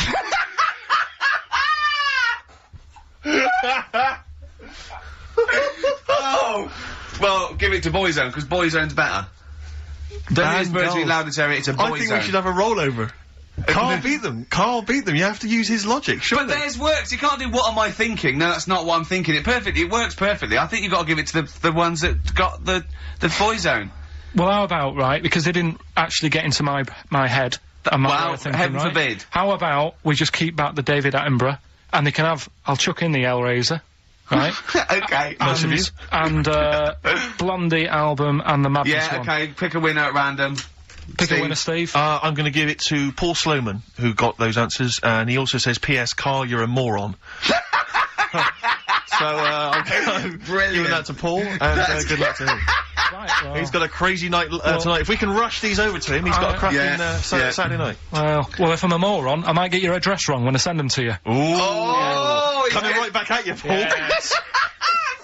Oh! Well, give it to boy zone, because boy zone's better. Don't use birds to be allowed in this area, it's a boy zone.
I think we should have a rollover. Carl beat them. Carl beat them. You have to use his logic, surely.
But theirs works. You can't do what am I thinking? No, that's not what I'm thinking. It works perfectly. I think you've got to give it to the ones that got the boy zone.
Well, how about, right, because they didn't actually get into my head and my way of thinking,
heaven
right?
forbid.
How about we just keep back the David Attenborough, and they can have, I'll chuck in the Hellraiser, right?
Okay.
And Blondie album and the Madness one.
Yeah, okay, pick a winner at random.
Pick a winner, Steve.
I'm going to give it to Paul Sloman, who got those answers, and he also says, P.S. Carl, you're a moron. So, I'm giving that to Paul, and good luck to him.
Right, well.
He's got a crazy night tonight. If we can rush these over to him, he's got a cracking Saturday night.
Well, if I'm a moron, I might get your address wrong when I send them to you.
Ooh.
Oh,
coming right back at you, Paul.
Yes.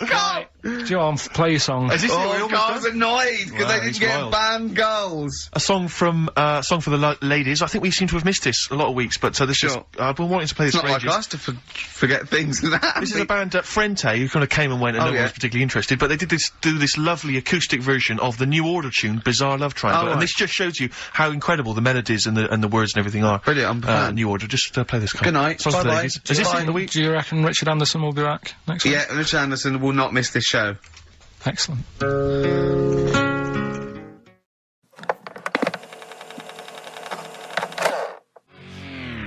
Right. John, play your song.
Is this
Carl's annoyed because they didn't get
wild.
banned goals.
A song from song for the ladies. I think we seem to have missed this a lot of weeks, but this is I've been wanting to play this
It's
for
not like
ages.
us to forget things like that.
This is a band Frente who kind of came and went and no one was particularly interested, but they did do this lovely acoustic version of the New Order tune Bizarre Love Triangle, and this just shows you how incredible the melodies and the words and everything are.
Brilliant, I'm a fan.
New Order, just play this.
Good night.
Songs for the
Bye-bye.
ladies. Is this in the week?
Do you reckon Richard Anderson will be back next week?
Yeah, Richard Anderson will not miss this show.
Excellent.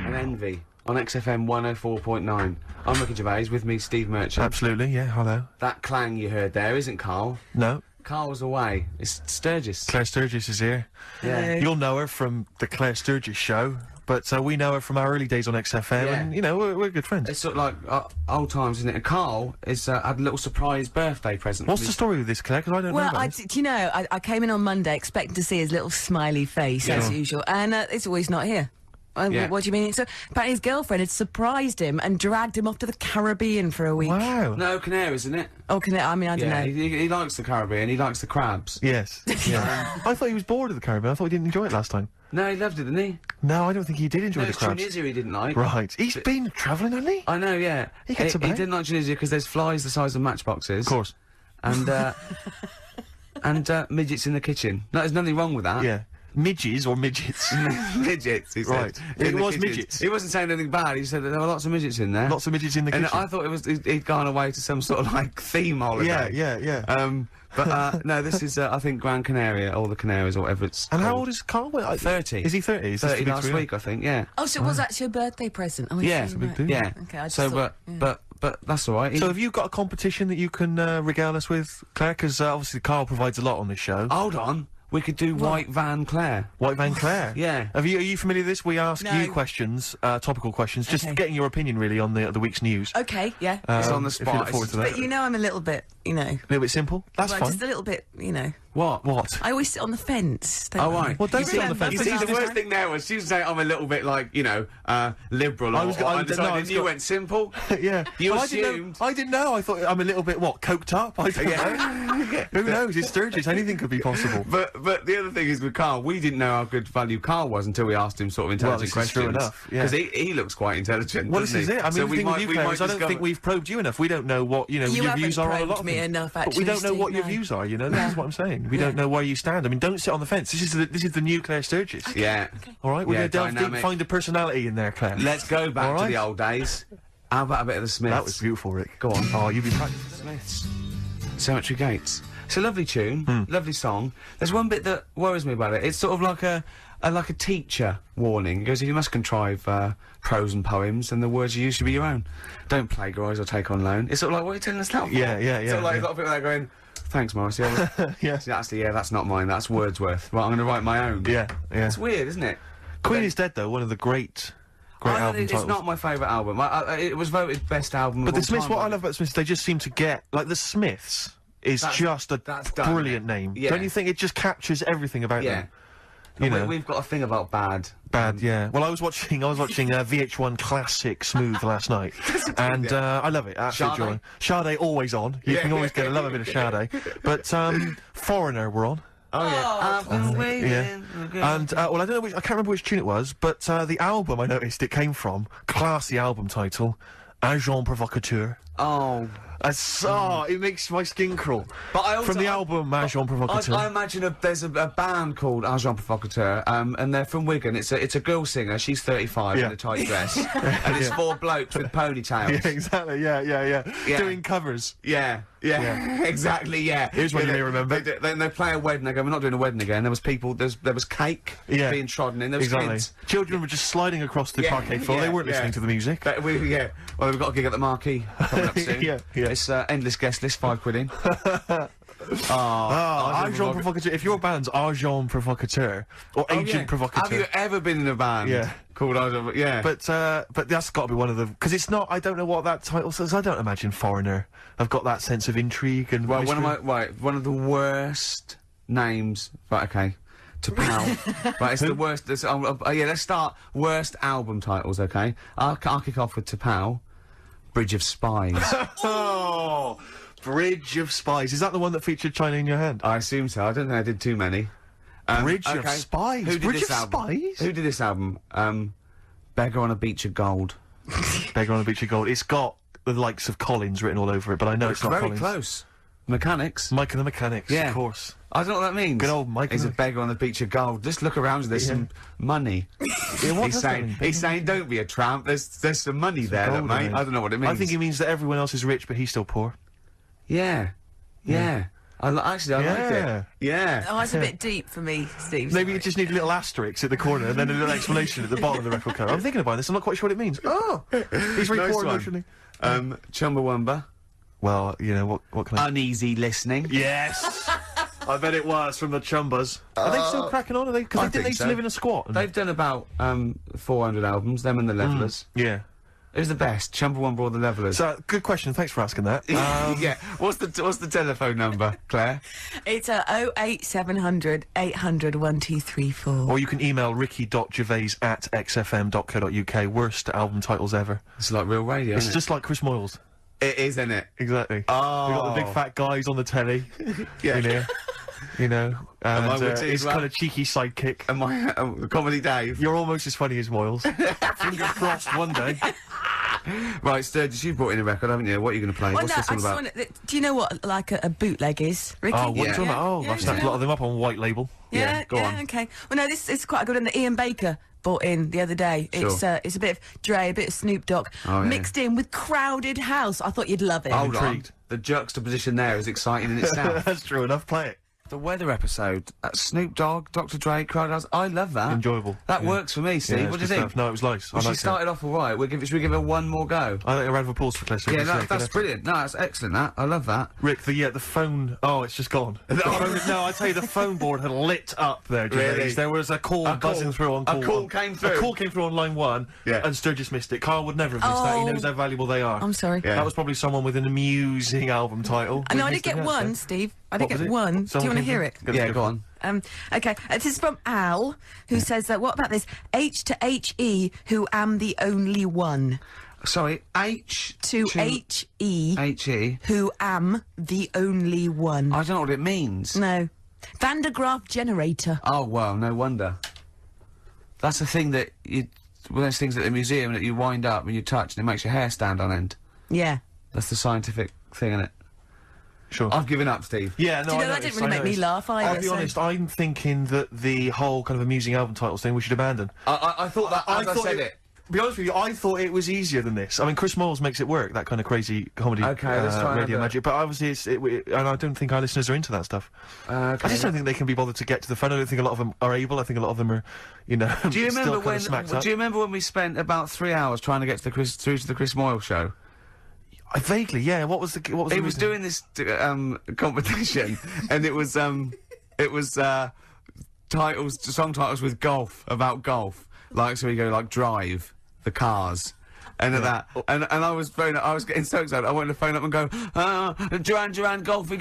An Envy on XFM 104.9. I'm Ricky Gervais, with me Steve Merchant.
Absolutely, yeah, hello.
That clang you heard there isn't Karl.
No.
Karl's away. It's Sturgis.
Claire Sturgis is here.
Yeah.
You'll know her from the Claire Sturgis show, but we know her from our early days on XFM,
Yeah.
and, you know, we're good friends.
It's sort of like old times, isn't it? And Karl is had a little surprise birthday present.
What's the story with this, Claire? Because I don't know
Well,
about this.
do you know, I came in on Monday expecting to see his little smiley face, as usual, and it's always not here.
Yeah.
What do you mean? So, apparently his girlfriend had surprised him and dragged him off to the Caribbean for a week.
Wow.
No, Canaries, isn't it?
Oh, I mean, I don't
Yeah,
know.
he likes the Caribbean, he likes the crabs.
Yes. Yeah. I thought he was bored of the Caribbean. I thought he didn't enjoy it last time.
No, he loved it, didn't he?
No, I don't think he did enjoy
No,
the
it's
crabs.
Tunisia he didn't like.
Right. He's been travelling, hasn't he?
I know, yeah.
He gets
he
about.
didn't like Tunisia because there's flies the size of matchboxes.
Of course.
And, and, midgets in the kitchen. No, there's nothing wrong with that.
Yeah. Midges or midgets?
Midgets, he said.
Right.
In
It
the
was
kitchen.
midgets.
He wasn't saying anything bad, he said that there were lots of midgets in there.
Lots of midgets in the
And
kitchen.
I thought it was, he'd gone away to some sort of, like, theme holiday.
Yeah.
But, no, this is, I think, Gran Canaria, or the Canaries, or whatever it's
And how
called.
old is Karl?
30.
Is he 30? Is this
30
the big
last
three?
week, I think, yeah.
Oh, so it was actually a birthday present. Oh, I
Yeah.
see,
It's a big
right.
deal.
Yeah.
Okay, I just
So,
thought,
but that's alright.
So have you got a competition that you can regale us with, Claire? Because obviously Karl provides a lot on this show.
Hold on. We could do White Van Claire.
White Van Claire.
Yeah.
Are you familiar with this? We ask
No.
you questions, topical questions, just
Okay.
getting your opinion really on the week's news.
Okay, yeah.
It's on the
If you
spot.
look forward to that.
But you know I'm a little bit, you know.
A little bit simple. That's
well,
fine.
just a little bit, you know.
What?
What?
I always sit on the fence. Don't
Oh,
I?
right.
Well, don't
You
sit on the
see-
fence.
You see, the worst thing there was she was saying I'm a little bit like, you know, liberal or undecided. You went simple.
Yeah.
You
Well,
assumed.
I didn't know. I thought I'm a little bit, coked up? I don't know. Who knows? It's Sturgis. Anything could be possible.
But the other thing is with Karl, we didn't know how good value Karl was until we asked him sort of intelligent
this is
questions.
true enough, yeah.
Because he looks quite intelligent.
Well, this
doesn't
is
he?
it. I mean,
So
the thing with you, Claire, is I don't think we've probed you enough. We don't know what, you know,
You
your
haven't
views are on a lot
probed
of
me
things.
enough,
But we
actually,
don't know what
Steve,
your
no.
views are, you know? This is what I'm saying. We don't know where you stand. I mean, don't sit on the fence. This is the new Claire Sturgis.
Yeah.
All right? We're
Yeah,
going to delve deep,
dynamic.
find a personality in there, Claire.
Let's go back
All
to
right.
the old days. How about a bit of the Smiths?
That was beautiful, Rick.
Go on.
Oh, you've been practicing.
Smiths. Cemetery Gates. It's a lovely tune, lovely song. There's one bit that worries me about it. It's sort of like a teacher warning. It goes, if you must contrive prose and poems, then the words you use should be your own. Don't plagiarise or take on loan. It's sort of like, what are you telling us that for?
Yeah.
Sort of like a lot of people there going, thanks, Morris. Yeah,
Yeah.
that's not mine. That's Wordsworth. Right, I'm going to write my own.
Yeah.
It's weird, isn't it?
Queen is dead, though. One of the great
Great album
It's
titles.
not my favourite album. It was voted best album.
But
of
the
all
Smiths,
time
what I
by-
love about the Smiths, they just seem to get, like, the Smiths is just a
that's done,
brilliant
isn't it?
name.
Yeah.
Don't you think it just captures everything about
Yeah.
them? You know?
We've got a thing about bad.
Yeah. Well, I was watching VH1 Classic Smooth last night, and I love it. Absolute joy. Sade always on. You can always get a love a bit of Sade. But Foreigner were on.
Oh yeah. I've been waiting.
Yeah. And well, I don't know which. I can't remember which tune it was, but the album I noticed it came from, classy album title, Agent Provocateur.
Oh.
It makes my skin crawl.
But I also,
from the album Agent Provocateur.
I imagine there's a band called Agent Provocateur, and they're from Wigan. It's a girl singer. She's 35 in a tight dress, and it's 4 blokes with ponytails.
Yeah, exactly. Yeah. Doing covers.
Yeah, exactly. Yeah.
Here's what you may remember.
They play a wedding. They go, "We're not doing a wedding again." There was people. There was cake being trodden in. There was kids.
Children were just sliding across the parquet floor. They weren't listening to the music.
Well, we've got a gig at the Marquee coming up soon.
Yeah.
It's endless guest list, £5 in.
Agent Provocateur. If your band's Agent Provocateur or Agent Provocateur,
have you ever been in a band called Agent? Yeah,
but that's got to be one of them because it's not. I don't know what that title says. I don't imagine Foreigner. I've got that sense of intrigue and.
Well, one of the worst names. Right, okay. To Pal. Right, it's the worst. Let's start worst album titles. Okay, I'll kick off with To Pal. Bridge of Spies.
Oh, Bridge of Spies. Is that the one that featured China in Your Hand?
I assume so. I don't think I did too many.
Bridge of Spies.
Who did
Bridge
this
of
album?
Spies?
Who did this album? Beggar on a Beach of Gold.
Beggar on a Beach of Gold. It's got the likes of Collins written all over it, but I know it's not
very
Collins.
Close. Mechanics.
Mike and the Mechanics, of course.
I don't know what that means.
Good old Mike.
He's a beggar on the beach of gold. Just look around. There's some money. He's saying, don't be a tramp. There's some money there, mate. I don't know what it means.
I think he means that everyone else is rich, but he's still poor.
Yeah. I like it. Yeah.
Oh, it's a bit deep for me, Steve.
Maybe you just need a little asterisk at the corner and then a little explanation at the bottom of the record cover. I'm thinking about this. I'm not quite sure what it means. Oh, he's very poor emotionally.
Chumbawamba.
Well, you know what can I?
Uneasy listening.
Yes. I bet it was from the Chumbas. Are they still cracking on? Are they? Because they used to live in a squat.
They've done about 400 albums. Them and the Levellers.
Yeah.
Who's the best? Chumbawamba or the Levellers?
So good question. Thanks for asking that.
Yeah. What's the telephone number, Claire?
It's 08700 800 1234.
Or you can email ricky.gervais@xfm.co.uk. Worst album titles ever.
It's like real radio.
It's just like Chris Moyles.
It is, isn't it?
Exactly.
Oh.
We got the big fat guys on the telly.
Yeah.
In here. You know, and his
well?
kind of cheeky sidekick.
And my Comedy Dave.
You're almost as funny as Moyles. Fingers crossed one day.
Right, Sturgis, you've brought in a record, haven't you? What are you going to play?
Well,
What's this all about?
Do you know what, like, a bootleg is, Ricky?
Oh, what are you talking about? Oh, I've snapped a lot of them up on white label.
Go on.
Okay. Well, no, this is quite a good one that Ian Baker bought in the other day.
Sure.
It's a bit of Dre, a bit of Snoop Dogg, mixed in with Crowded House. I thought you'd love it.
Hold
intrigued.
on. The juxtaposition there is exciting in itself.
That's true enough. Play it.
The weather episode, Snoop Dogg, Dr. Dre, Crowded House. I love that.
Enjoyable.
That works for me, Steve.
Yeah,
what do you think?
No, it was nice.
Well, she started off all right. Should we give her one more go?
I think a round of applause for Claire.
Yeah, that's brilliant. No, that's excellent. I love that.
Rick, the phone. Oh, it's just gone. The phone, no, I tell you, the phone board had lit up there. Gervais.
Really?
There was a call buzzing through on call.
A call came through.
A call came through on line 1.
Yeah.
And Sturgis missed it. Karl would never have missed that. He knows how valuable they are.
I'm sorry.
Yeah.
That was probably someone with an amusing album title.
I know, I did get one, Steve. I did
What was
get
it?
one. Do you
Someone
want to
came
hear
through?
it?
Yeah, go on.
Okay, this is from Al, who says that, what about this? H to H-E, who am the only one.
Sorry, H
To H-E,
H-E.
who am the only one.
I don't know what it means.
No. Van de Graaff generator.
Oh, well, no wonder. That's the thing that one of those things at the museum that you wind up and you touch and it makes your hair stand on end.
Yeah.
That's the scientific thing, isn't it?
Sure.
I've given up, Steve.
Yeah, no,
Do you know,
I
that
noticed,
didn't really make me laugh either.
I'll be honest, I'm thinking that the whole kind of amusing album titles thing we should abandon.
I thought that as I said it.
To be honest with you, I thought it was easier than this. I mean, Chris Moyles makes it work, that kind of crazy comedy,
Okay, let's try
radio
another.
magic. But obviously, and I don't think our listeners are into that stuff. I just don't think they can be bothered to get to the phone. I don't think a lot of them are able. I think a lot of them are, you know,
Do you remember
still kind of smacked up.
Do you remember when we spent about 3 hours trying to get to through to the Chris Moyle show?
Vaguely, yeah. What was the? What was
He
the
was
reason?
doing this competition, and it was song titles with golf, about golf. Like, so we go like Drive, the cars. And at that, and I was getting so excited. I wanted to phone up and go, Duran, golfy,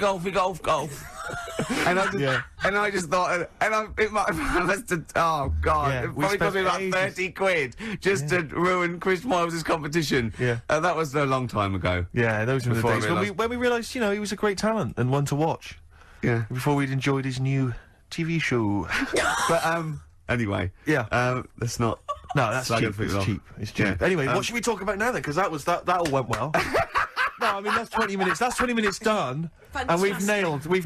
and I just thought, it might have, oh God, it probably cost me about 30 quid just to ruin Chris Miles's competition.
Yeah.
That was a long time ago.
Yeah, those were the
Before I
days when we realised, you know, he was a great talent and one to watch.
Yeah.
Before we'd enjoyed his new TV show.
But, anyway.
Yeah.
That's not...
No, that's cheap. It's cheap. It's cheap.
Yeah.
Anyway, what should we talk about now then? Because that all went well. No, I mean that's 20 minutes. That's 20 minutes done, and we've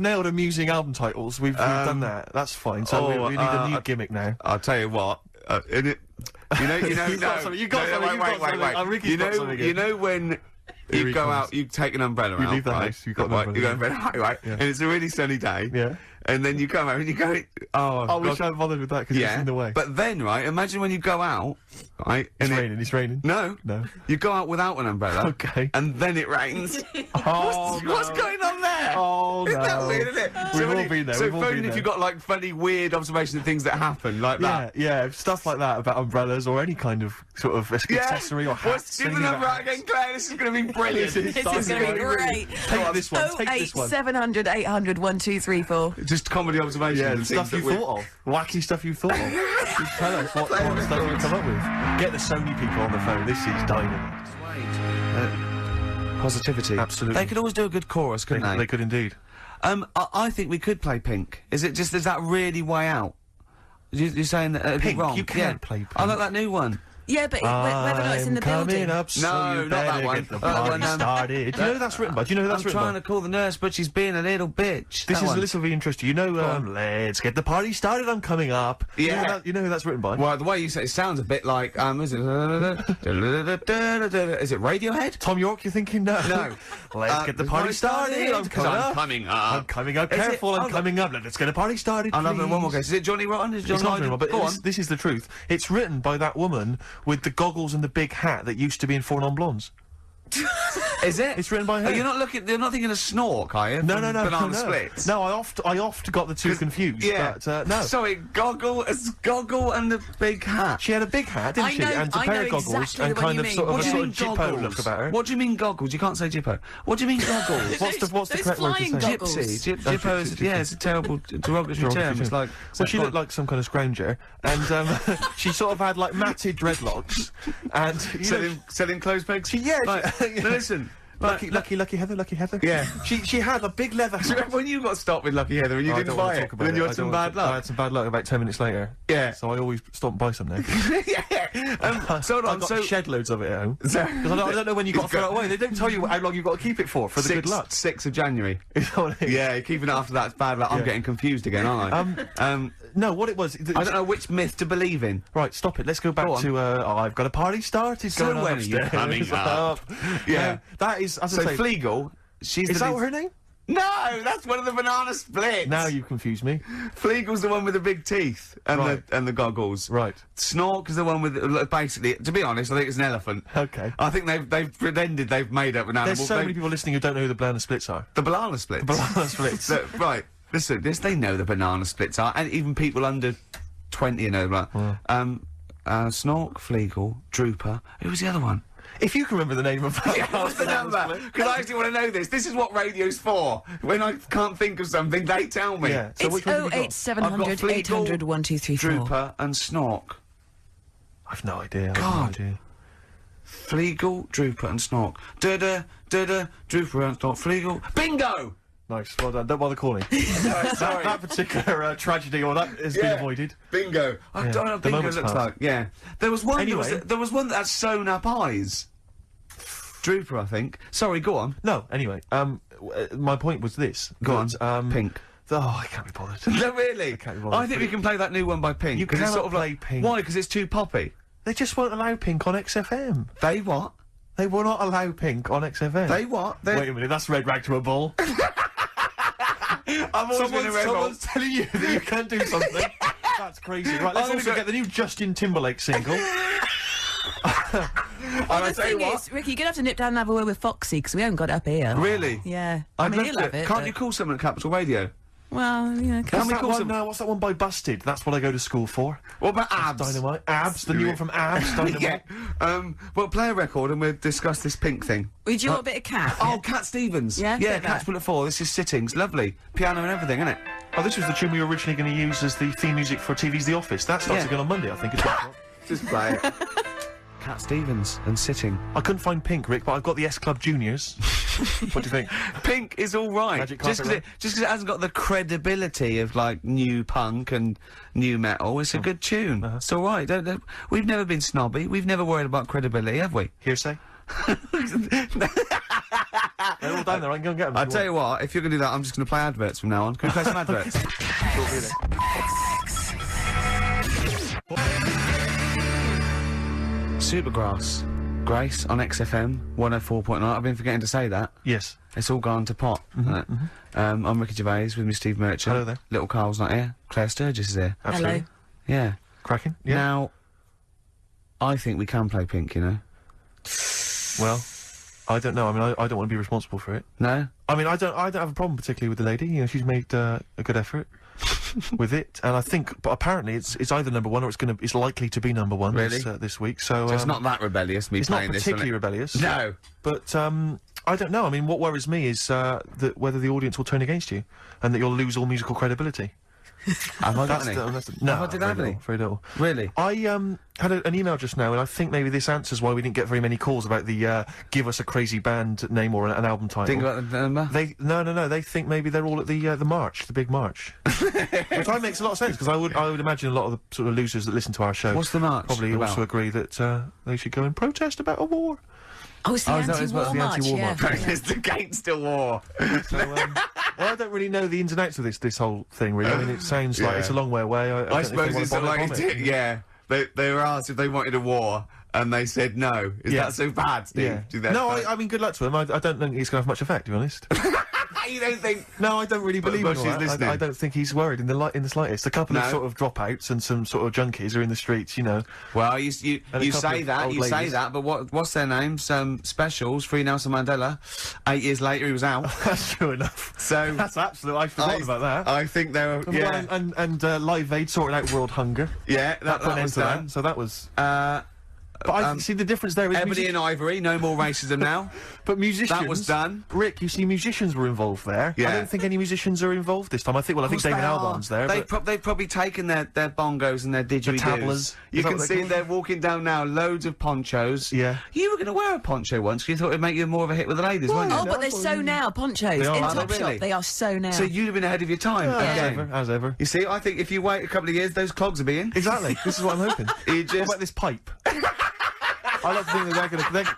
nailed amusing album titles. We've done that. That's fine. So we need a new gimmick now.
I'll tell you what. You know.
You got something. You got something.
You know when you go out, you take an umbrella out.
Leave the house. You got an umbrella.
Right. And it's a really sunny day.
Yeah.
And then you come out and you go,
I wish I hadn't bothered with that because it's in the way.
But then, right, imagine when you go out, right?
It's raining.
No. You go out without an umbrella.
Okay.
And then it rains. What's going on there?
Oh, no.
Isn't that weird, isn't it?
We've all been there.
So
We've all been
if
there.
you've got, like, funny, weird observations of things that happen, like that.
Yeah, stuff like that about umbrellas or any kind of sort of accessory or hats.
Give the number out again, Claire. This is going to be brilliant.
This is going to be great.
Take this one. Take this one.
700 800 1234.
Just comedy observations.
Yeah,
and
stuff you thought of. Wacky stuff you thought of. Just tell us what stuff you come up with. Get the Sony people on the phone. This is dynamite.
Positivity.
Absolutely.
They could always do a good chorus, couldn't they?
They could indeed.
I think we could play Pink. Is that really way out? You're saying that it'd be
Pink?
wrong?
You can't play Pink.
I like that new one.
Yeah, but whether or not it's in the building.
Up, so
No,
you
not that
better
one.
Get the party started. Do you know who that's written by? Do you know who that's
I'm
written by?
trying to call the nurse, but she's being a little bitch.
This
That
is
one.
a little bit interesting. You know, let's get the party started. I'm coming up.
Yeah.
You know who that's written by?
Well, the way you say it sounds a bit like is it? Is it Radiohead?
Tom York? You're thinking no?
No.
Let's get the party started. I'm coming up. I'm coming up.
Is it-
Careful, I'm coming up. Let's get a party started.
I'll have
please.
one more guess. Is it Johnny Rotten? Is it
It's
John
not written, but
Go on.
this is the truth. It's written by that woman with the goggles and the big hat that used to be in Four Non-Blondes.
Is it?
It's written by her.
You're not thinking of Snork, are you?
No,
From
no, no,
Banana
no.
Splits.
No, I oft got the two confused.
Yeah.
But, no.
Sorry, goggle and the big hat.
She had a big hat, didn't she? And a
I
pair
know
of goggles
exactly
and
the one
kind
you
of
mean.
sort of
What
a
do you
sort
mean
of Jippo
goggles?
look about her.
What do you mean goggles? You can't say Jippo. What do you mean goggles?
What's the
Those
correct word to
flying
say?
goggles.
Gypsy. Jippo is, yeah, it's a terrible derogatory term. It's like...
Well, she looked like some kind of scrounger, and she sort of had like matted dreadlocks, and
selling clothes pegs?
Yeah.
Right. Now listen.
Lucky Heather.
Yeah.
She had a big leather
Do you
hat.
remember when you got stopped with Lucky Heather and you didn't buy it? And then you had some bad
I
luck?
had some bad luck about 10 minutes later.
Yeah.
So I always stop and buy some now.
Yeah. So hold
I
on,
got
so...
shed loads of it at home. Because
So-
I don't know when you got to throw it away. They don't tell you how long you've got to keep it for the good luck.
6th of January.
Is that what it is?
Yeah, keeping it after that's bad luck. I'm getting confused again, aren't I?
No, what it was...
I don't know which myth to believe in.
Right, stop it. Let's go back
Go on.
to, I've got a party started
So
going on
when are you
upstairs.
coming up? Yeah.
That is, as
So
I say...
Fleagle, she's
Is
the
that
lead-
her name?
No, that's one of the Banana Splits.
Now you've confused me.
Fleagle's the one with the big teeth and
Right.
the goggles.
Right.
Snork is the one with basically. To be honest, I think it's an elephant.
Okay.
I think they've pretended they've made up an animal.
There's so many people listening who don't know who the Banana Splits are.
The Banana Splits.
Banana Splits.
Right. Listen, they know the Banana Splits are, and even people under 20 you know that. Snork, Fleagle, Drooper. Who was the other one?
If you can remember the name of that.
What's the number? Because I actually want to know this. This is what radio's for. When I can't think of something, they tell me.
Yeah. So
It's
which one have you got?
08700
Fleagle,
800 1234.
Drooper and Snork.
I've no idea.
God.
I've no idea.
Fleagle, Drooper and Snork. Da-da, Drooper and Snork. Fleagle. Bingo!
Nice. Well done. Don't bother calling.
Sorry.
That particular tragedy or that has been avoided.
Bingo. I
Yeah.
don't know what
The
bingo
moment's
looks
passed.
like. Yeah. There was one.
Anyway.
There was one that had sewn up eyes. Drooper, I think. Sorry, go on.
No, anyway, my point was this.
Go
that,
on. Pink.
Oh, I can't be bothered.
No, really?
can't be bothered.
I think we can play that new one by Pink.
You
'cause it's
cannot
sort of
play
like,
Pink.
Why? Because it's too poppy.
They just won't allow Pink on XFM.
They what?
They will not allow Pink on XFM.
They what?
Wait a minute, that's red rag to a bull.
I've always been a rebel.
Someone's telling you that you can't do something. That's crazy. Right, let's
I'm gonna
also
go-
get the new Justin Timberlake single.
And I
The
tell you
thing
what.
is, Ricky, you're gonna have to nip down and have a word with Foxy because we haven't got it up here.
Really?
Yeah. I mean, he'll have it.
Can't
but-
you call someone at Capital Radio?
Well, yeah.
What's that one by Busted? That's what I go to school for.
What about Abs?
Dynamite. Abs, the new one from Abs. Dynamite.
Yeah. Well, play a record and we'll discuss this Pink thing.
Would you want a bit of Cat?
Oh, Cat Stevens.
Yeah,
Yeah,
bit
Cat's
of
Bullet 4. This is Sittings. Lovely. Piano and everything, isn't it?
Oh, this was the tune we were originally going to use as the theme music for TV's The Office. That starts again on Monday, I think.
Just play it. Cat Stevens and Sitting.
I couldn't find Pink, Rick, but I've got the S Club Juniors. What do you think?
Pink is all right.
Magic
Just
Carpet
because it hasn't got the credibility of like new punk and new metal. It's a good tune. It's all right. We've never been snobby. We've never worried about credibility, have we?
Hearsay? They're all down there. I can go and get them.
I'll tell you what. If you're going to do that, I'm just going to play adverts from now on. Can we play some adverts? Supergrass. Grace on XFM 104.9. I've been forgetting to say that.
Yes.
It's all gone to pot. I'm Ricky Gervais with me, Steve Merchant.
Hello there.
Little Karl's not here. Claire Sturgis is here.
Absolutely.
Hello.
Yeah.
Cracking. Yeah.
Now, I think we can play Pink, you know.
Well, I don't know. I mean, I don't want to be responsible for it.
No?
I mean, I don't have a problem particularly with the lady. You know, she's made a good effort with it, and I think, but apparently it's either number one or it's likely to be number one
Really?
this week. So
it's not that rebellious, me
it's not
playing this.
particularly rebellious.
No.
But I don't know. I mean, what worries me is that whether the audience will turn against you, and that you'll lose all musical credibility.
Have I got any?
No,
Have I did have any?
Very little.
Really?
I had an email just now, and I think maybe this answers why we didn't get very many calls about the give us a crazy band name or an album title.
Think about the number?
No. They think maybe they're all at the march, the big march, which makes a lot of sense because I would imagine a lot of the sort of losers that listen to our show.
What's the march
Probably
about?
also agree that they should go and protest about a war.
Oh, it's the anti-war march,
anti-war
yeah.
march.
It's against the war.
So, well, I don't really know the ins and outs of this whole thing, really. I mean, it sounds like it's a long way away.
I suppose it's like yeah. They were asked if they wanted a war, and they said no. Is that so bad, Steve?
Yeah.
Do that
No, I mean, good luck to them. I don't think it's going to have much effect, to be honest.
You don't think?
No, I don't really believe in all that.
listening.
I don't think he's worried in the slightest. A couple of sort of dropouts and some sort of junkies are in the streets, you know.
Well, you say
ladies.
that, but what's their names? Specials. Free Nelson Mandela. 8 years later, he was out.
That's true enough.
So
that's absolute. I forgot about that.
I think they were. Yeah.
And Live Aid sorting out world hunger.
Yeah,
that put an end to that. So that was. But I see the difference there is
Ebony and Ivory, no more racism now.
But musicians...
That was done.
Rick, you see musicians were involved there.
Yeah.
I don't think any musicians are involved this time. I think David Albarn's there.
They've probably taken their bongos and their didgeridoos. You can see they're walking down now, loads of ponchos.
Yeah.
You were going to wear a poncho once, because you thought it'd make you more of a hit with the ladies, weren't you?
Oh, but they're so now, ponchos.
They are,
in
aren't
Topshop,
they?
Really?
they are so now.
So you'd have been ahead of your time, again.
As ever.
You see, I think if you wait a couple of years, those clogs will be in.
Exactly. This is what I'm hoping.
You just...
What about this pipe? I like to think that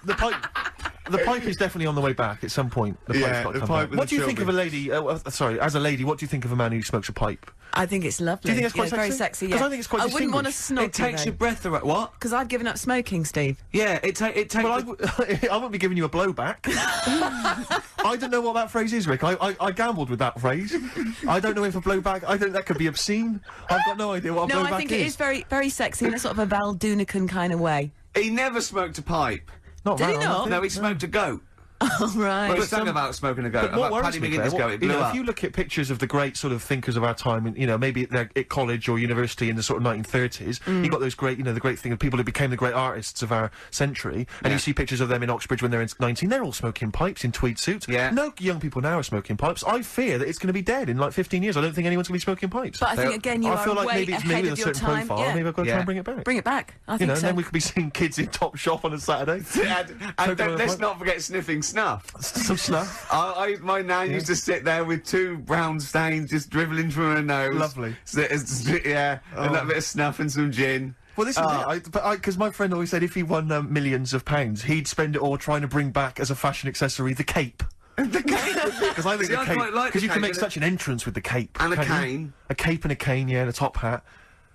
the pipe is definitely on the way back at some point. The pipe's got to come back. What do you think of a lady, sorry, as a lady, what do you think of a man who smokes a pipe?
I think it's lovely.
Do you think it's quite
very sexy?
Because I think it's quite
I wouldn't want to
distinguished.
snog
It takes your breath away. What?
because I've given up smoking, Steve.
Yeah, it takes...
Well, I won't be giving you a blowback. I don't know what that phrase is, Rick. I gambled with that phrase. I don't know if a blowback... I think that could be obscene. I've got no idea what a blowback is.
No, I think it is very, very sexy in a sort of a Val Dunican kind of way.
He never smoked a pipe.
Not
Did he
that,
not?
No, he smoked a goat.
Oh, right.
Well, he sang about smoking a goat.
But what
About
worries
Paddy
me,
McGuinness
Claire,
goat, it blew up.
if you look at pictures of the great sort of thinkers of our time, and, you know, maybe they're at college or university in the sort of 1930s, you got those great, you know, the great thing of people who became the great artists of our century, and you see pictures of them in Oxbridge when they're 19, they're all smoking pipes in tweed suits.
Yeah.
No young people now are smoking pipes. I fear that it's going to be dead in like 15 years. I don't think anyone's going to be smoking pipes.
But I think, again, you
I feel
are
like
way
maybe it's
ahead
me
of
with a
your
certain
time.
profile.
Yeah.
Maybe I've got to try and bring it back.
Bring it back. I
You
think
know,
so.
and then we could be seeing kids in Top Shop on a Saturday.
And let's not forget sniffing snuff.
Some snuff.
My nan used to sit there with 2 brown stains just dribbling from her nose.
Lovely.
Yeah, and that bit of snuff and some gin.
Well, this is it. Because my friend always said if he won millions of pounds, he'd spend it all trying to bring back as a fashion accessory the cape.
The cape?
Because I think
See,
the
I
cape,
quite like
because
the
you can
cape,
make such an entrance with the cape.
And a
can't you?
cane.
A cape and a cane, yeah, and a top hat.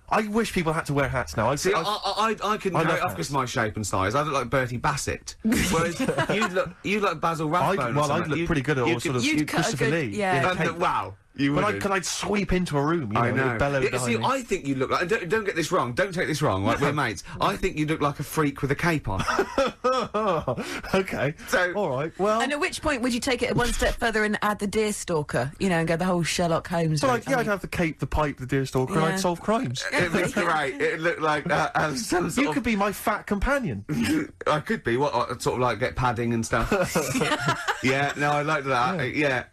I wish people had to wear hats now.
See, I couldn't carry it off because my shape and size. I look like Bertie Bassett. Whereas you'd look Basil Rathbone.
I'd look pretty good at all sort of
You'd cut a
Christopher
good-
Lee.
yeah.
in a cape.
Wow. You
But
wouldn't.
I'd sweep into a room, you know,
I know.
and bellow
Yeah,
behind
see,
me.
I think you look like. Don't get this wrong. Don't take this wrong. Like we're mates. I think you look like a freak with a cape on.
Okay.
So-
all right. Well,
And at which point would you take it one step further and add the deer stalker, you know, and go the whole Sherlock Holmes
so
route?
like, yeah, I'd have the cape, the pipe, the deerstalker, and
Yeah.
I'd solve crimes.
It looked great. It looked like some sort
You could be my fat companion.
I could be. What? Sort of like get padding and stuff. Yeah. No, I like that.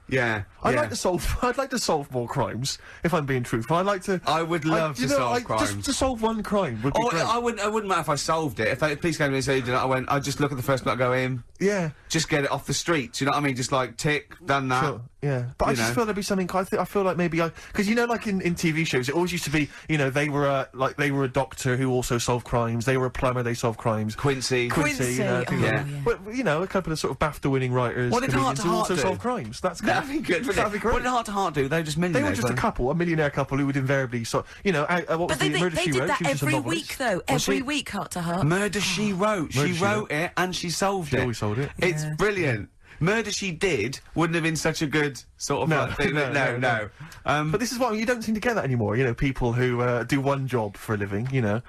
Yeah.
I'd like to solve more crimes. If I'm being truthful, I'd like to.
I would love to solve crimes.
Just to solve one crime would be
Oh,
great.
I wouldn't matter if I solved it. If the police came to me and said, I'd just look at the first one, go in,
Yeah.
just get it off the streets. You know what I mean? Just like tick, done that.
Sure. Yeah, but I
You
just
know.
feel there'd be something. I feel like maybe because you know, like in TV shows, it always used to be, you know, they were a doctor who also solved crimes. They were a plumber, they solved crimes.
Quincy.
You know,
Quincy,
things like
oh,
that.
yeah.
But you know, a couple of sort of BAFTA-winning writers,
What did Heart
comedians
to
who
Heart
also
do?
solve crimes. That's good.
That'd be good, wouldn't
That'd
it?
be great.
What did Heart to Heart do? They were just
They
millionaires.
were just a
weren't
couple, a millionaire couple who would invariably what was
But
the
they
Murder She
did
Wrote?
that
She was just a
every
novelist.
week, though.
Was
Every
she?
week, heart to
they?
heart.
Murder She Wrote.
Murder,
She
She
wrote it and she solved
She
it.
always solved it.
It's
Yeah.
brilliant. Murder She Did wouldn't have been such a good sort of
No,
like thing.
no. But this is what you don't seem to get that anymore. You know, people who do one job for a living. You know,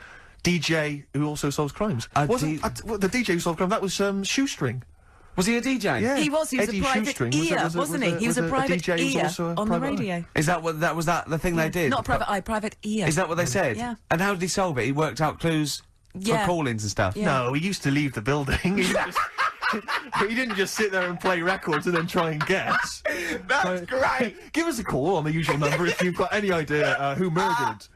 DJ who also solves crimes.
A
The DJ who solved crime? That was Shoestring.
Was he a DJ?
Yeah,
He was
Eddie
a private
Shoestring
ear, wasn't he? He was a private
DJ who was
ear
also a
on the
private eye.
radio.
Is that what that was? That the thing they did?
Not private eye, private ear.
Is that what they said?
Yeah.
And how did he solve it? He worked out clues
Yeah.
for call-ins and stuff.
Yeah.
No, he used to leave the building. He didn't just sit there and play records and then try and guess.
That's great.
Give us a call on the usual number if you've got any idea who murdered.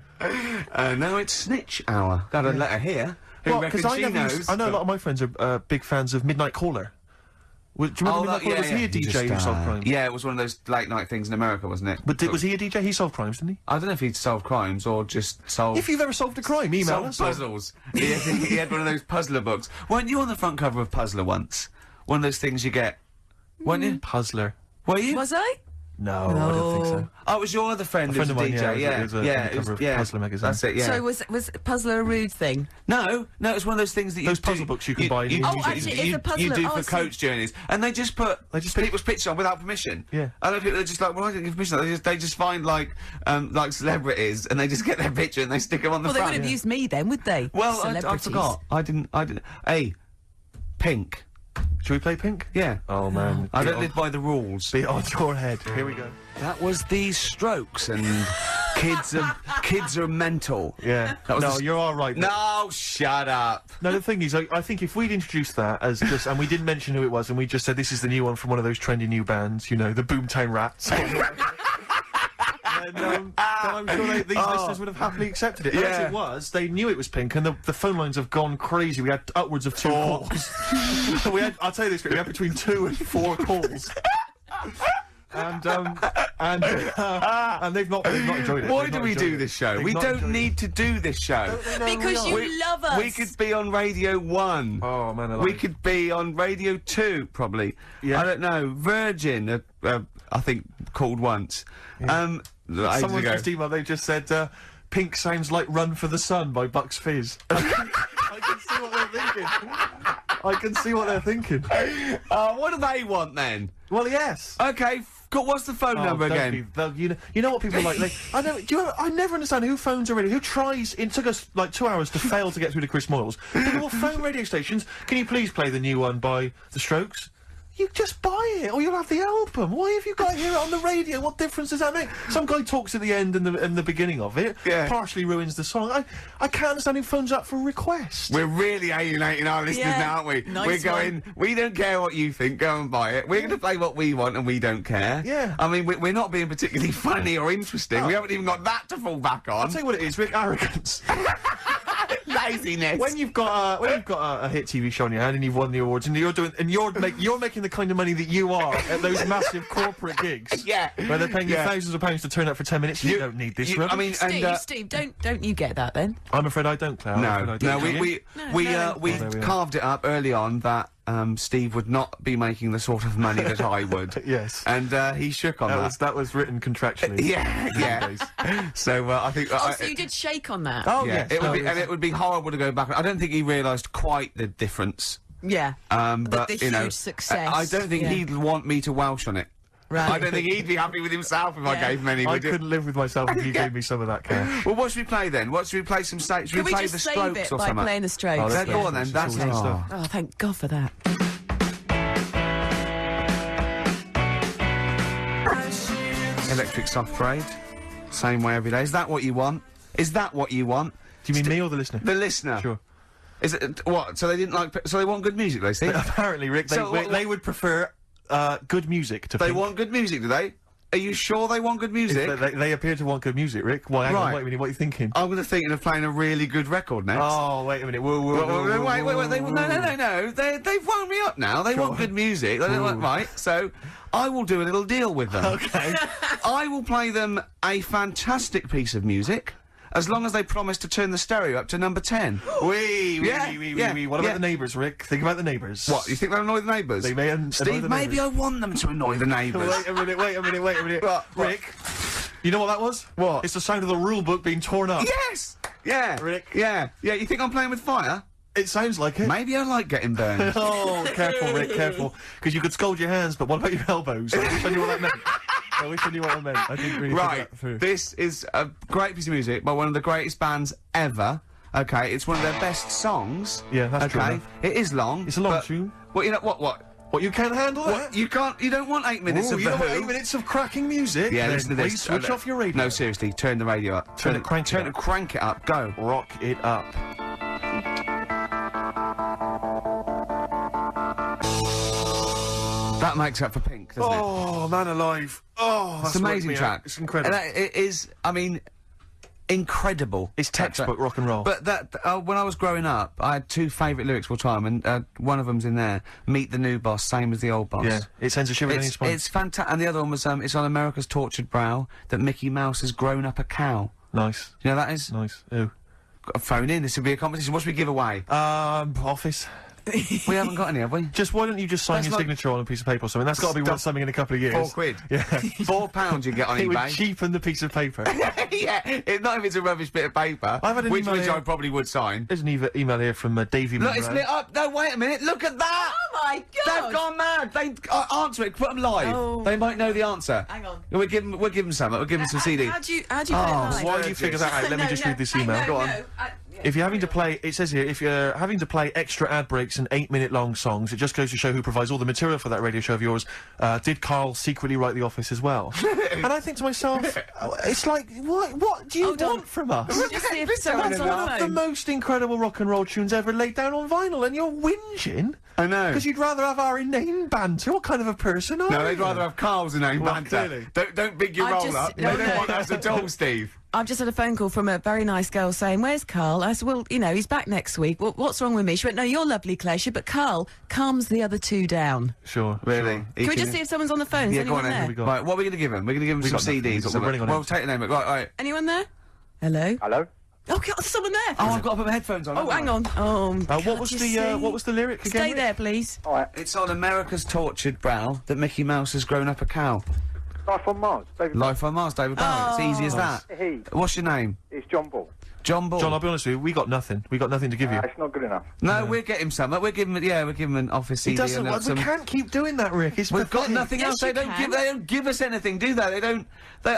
Now it's snitch hour. Got a letter here. Who
Well,
reckons
because
she knows?
I know a lot of my friends are big fans of Midnight Caller. Do you remember Midnight Caller? Was he a DJ who solved crimes?
Yeah, it was one of those late night things in America, wasn't it?
But was he a DJ? He solved crimes, didn't he?
I don't know if he'd solved crimes or just solved.
If you've ever solved a crime, email
solved
us.
puzzles. He had one of those puzzler books. Weren't you on the front cover of Puzzler once? One of those things you get. Weren't you?
Puzzler.
Were you?
Was I?
No, I don't think so.
Oh, it was your other friend.
A friend
who's
of mine,
DJ.
yeah, it was on the cover of Puzzler magazine.
That's it. Yeah.
So was Puzzler a rude thing?
No, it's one of those things that you
Those
do-
puzzle books you can buy in the
Oh,
museum.
actually, it's a puzzler.
You do
Oh, I
for
see.
coach journeys, and they just put people's pictures on without permission.
Yeah.
I don't know if they're just like, well, I didn't give permission. They just find like celebrities, and they just get their picture and they stick them on the
Well, they
front.
would have used me then, would they?
Well, I
Celebrities.
forgot. I didn't. Hey, Pink.
Should we play Pink?
Yeah.
Oh man,
I don't live by the rules.
Be on your head. Here we go.
That was the Strokes, and kids are mental.
Yeah.
That was
No,
the-
you're all right.
No, shut up.
No, the thing is, I think if we'd introduced that as just, and we didn't mention who it was, and we just said this is the new one from one of those trendy new bands, you know, the Boomtown Rats. then I'm sure these listeners would have happily accepted it.
Yeah.
As it was, they knew it was Pink, and the phone lines have gone crazy. We had upwards of 2 calls. I'll tell you this, we had between 2 and 4 calls. And they've not enjoyed it.
Why
They've
do
not
we
enjoyed
do
it.
this show?
They've
We
not
don't
enjoyed
need to do this show.
Because you love us.
We could be on Radio 1.
Oh man, I love
We
it.
could be on Radio 2, probably.
Yeah.
I don't know. Virgin, I think, called once. Ages
Someone
ago.
just emailed, they just said, Pink sounds like Run for the Sun by Bucks Fizz. I can see what they're thinking. I can see what they're thinking.
What do they want then?
Well, yes.
Okay, what's the phone number
don't
again?
be- you know what people like? I never understand who phones a radio. Who tries? It took us like 2 hours to fail to get through to Chris Moyles. People will phone radio stations. Can you please play the new one by The Strokes? You just buy it, or you'll have the album. Why have you got to hear it on the radio? What difference does that make? Some guy talks at the end and the beginning of it.
Yeah.
Partially ruins the song. I can't understand who phones up for a request.
We're really alienating our listeners
Yeah.
now, aren't we?
Nice
We're going, we don't care what you think, go and buy it. We're going to play what we want and we don't care.
Yeah.
I mean, we're not being particularly funny or interesting. We haven't even got that to fall back on.
I'll tell you what it is, Rick. Arrogance.
Laziness.
When you've got a hit TV show on your hand and you've won the awards and you're making the kind of money that you are at those massive corporate gigs,
Yeah.
where they're paying you
Yeah.
thousands of pounds to turn up for 10 minutes. You don't need this. Rubbish.
I mean,
Steve, don't you get that then?
I'm afraid I don't, Claire. I'm afraid I don't.
we
Well, there we are.
carved it up early on that Steve would not be making the sort of money that I would.
Yes.
And he shook on that.
That was written contractually.
Yeah. So I think.
Oh, so you did shake on that?
Oh
yeah,
yes.
it would
no,
be,
it's-
and it would be horrible to go back. I don't think he realised quite the difference.
Yeah.
But
the
you know,
huge success.
I don't think
Yeah.
he'd want me to Welsh on it.
Right.
I don't think he'd be happy with himself if I gave him any.
I
would you?
couldn't live with myself if you gave me some of that cash.
Well, what should we play then? What should we play? Some state? Should
Can we
play
just
the
save
Strokes
it
or
by
something?
playing the Strokes?
Oh, that's
Go on then.
It's
That's
all
it.
good stuff.
Oh, thank God for that.
Electric Soft Parade. Same way every day. Is that what you want? Is that what you want?
Do you mean me or the listener?
The listener.
Sure.
Is it what? So they didn't like? So they want good music, they see?
Apparently, Rick,
So what-
they would prefer good music to
They
Pink.
want good music, do they? Are you sure they want good music?
They appear to want good music, Rick. Why? Hang on,
Right.
wait a minute. What are you thinking?
I'm gonna thinking of playing a really good record next.
Oh, wait a minute. Wait.
No. They've wound me up now. They want good music. They don't want, right. So I will do a little deal with them.
Okay.
I will play them a fantastic piece of music, as long as they promise to turn the stereo up to number 10.
Wee.
Yeah,
What about
yeah.
the neighbours, Rick? Think about the neighbours.
What, you think they'll annoy the neighbours?
They may annoy
Steve,
the
maybe
neighbours.
I want them to annoy the neighbours.
Wait a minute.
What?
Rick, you know what that was?
What?
It's the sound of the rule book being torn up.
Yes! Yeah.
Rick.
Yeah. You think I'm playing with fire?
It sounds like it.
Maybe I like getting burned.
Oh, careful, Rick, careful. Because you could scald your hands, but what about your elbows? I wish I knew what that meant. I wish I knew what I meant. I didn't really think
Right,
that through.
this is a great piece of music by one of the greatest bands ever. Okay, it's one of their best songs.
Yeah, that's true
okay.
enough.
It is long.
It's a long
but-
tune.
Well, you know what?
What, you can't handle
What?
that?
You can't. You don't want 8 minutes
Ooh,
of
you
The
don't want
Who.
8 minutes of cracking music?
Yeah,
Then
listen to this.
Please switch off your radio.
No, seriously, turn the radio up.
Turn it, crank it
Turn
up.
it, crank it up. Go.
Rock it up.
That makes up for Pink, doesn't it?
Oh, man alive. Oh, that's
It's an amazing
worked me out.
track.
It's incredible.
And it is. I mean, incredible.
It's textbook rock and roll.
But when I was growing up, I had 2 favourite lyrics of all time, and one of them's in there. Meet the new boss, same as the old boss.
Yeah, it sends a shiver down your spine.
It's fantastic. And the other one was it's on America's tortured brow that Mickey Mouse has grown up a cow.
Nice.
Do you know that is?
Nice. Ooh.
Got a phone in. This will be a competition. What should we give away?
Office.
We haven't got any, have we?
Just why don't you just sign
That's
your
like-
signature on a piece of paper or something? That's got to be worth
Stuff-
something in a couple of years.
£4.
Yeah.
£4 you get on
It would
eBay.
cheapen the piece of paper.
Yeah, not if it's a rubbish bit of paper.
I've had an
which
email here-
I probably would sign.
There's an email here from Davey
Look,
Monroe.
it's lit up. No, wait a minute. Look at that.
Oh my
They've
God!
gone mad. They answer it. Put them live.
Oh.
They might know the answer.
Hang on.
We'll give them some. We'll give them some CD.
How do you put it
Oh,
live?
While you figure that out, let me just read this email.
Go on.
If you're having to play, it says here, if you're having to play extra ad breaks and 8-minute long songs, it just goes to show who provides all the material for that radio show of yours. Did Karl secretly write The Office as well? And I think to myself, it's like, what do you
Hold on.
want from us?
Just see if
This
someone's
sounded
on
One
the
of the
phone.
most incredible rock and roll tunes ever laid down on vinyl, and you're whinging
I know.
because you'd rather have our inane banter. What kind of a person are you?
No, they'd rather have Carl's name
Well,
banter.
clearly.
Don't big your
I
roll
just-
up.
no,
They don't
no.
want us at all, Steve.
I've just had a phone call from a very nice girl saying, "Where's Karl?" I said, "Well, you know, he's back next week. What's wrong with me?" She went, "No, you're lovely, Claire." She, but Karl calms the other 2 down.
Sure,
Really?
sure.
Can we just see if someone's on the phone? Is
Yeah, go
anyone
on
there?
then.
we got?
Right, what are we going to give him? We're going to give him some
got nothing.
CDs or
We're running
something.
on
Well,
it.
take the name. Right.
Anyone there? Hello?
Hello?
Oh, God, there's someone there.
Oh, I've got to put my headphones on.
Oh,
haven't
hang
I?
on. Oh,
What was the lyric again?
Stay
Rick?
there, please.
Alright,
It's on America's tortured brow that Mickey Mouse has grown up a cow.
Life on Mars. David
Life on Mars, David Bowie. It's easy as that.
He.
What's your name?
It's John Ball.
John Ball.
John, I'll be honest with you, we got nothing. We got nothing to give you.
It's not good enough.
No, we'll get him some. We'll give him. Yeah, we'll give him an office CD.
He doesn't.
and
We
some.
can't keep doing that, Rick. It's
We've got
pathetic.
nothing
Yes,
else. They
you
don't
can.
give. They don't give us anything, do they? They don't. They.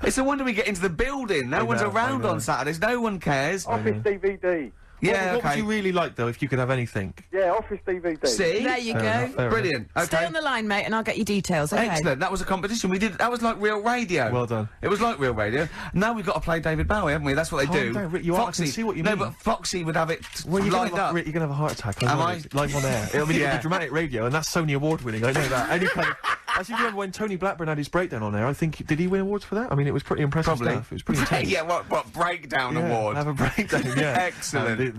It's a wonder we get into the building. No one's
know,
around
I know.
on Saturdays. No one cares.
Office DVD.
Yeah.
What would
Okay.
you really like, though, if you could have anything?
Yeah, Office DVD.
See.
There you
Fair
go.
enough, fair
Brilliant. Okay.
Stay on the line, mate, and I'll get you details. Okay.
Excellent. That was a competition. We did. That was like real radio.
Well done.
It was like real radio. Now we've got to play David Bowie, haven't we? That's what they
Calm
do.
down, Rick, you are- I can see what you
no,
mean.
but Foxy would have it
Well, you're
lined
gonna have,
up.
Rick, you're gonna have a heart attack.
Am I?
Live on air. I mean,
Yeah.
it'll be dramatic radio, and that's Sony Award winning. I know that. Any kind of. I seem to remember when Tony Blackburn had his breakdown on there. I think did he win awards for that? I mean, it was pretty impressive
Probably.
stuff. It was pretty intense.
Yeah. What breakdown
Yeah,
award?
Have a breakdown. Yeah.
Excellent.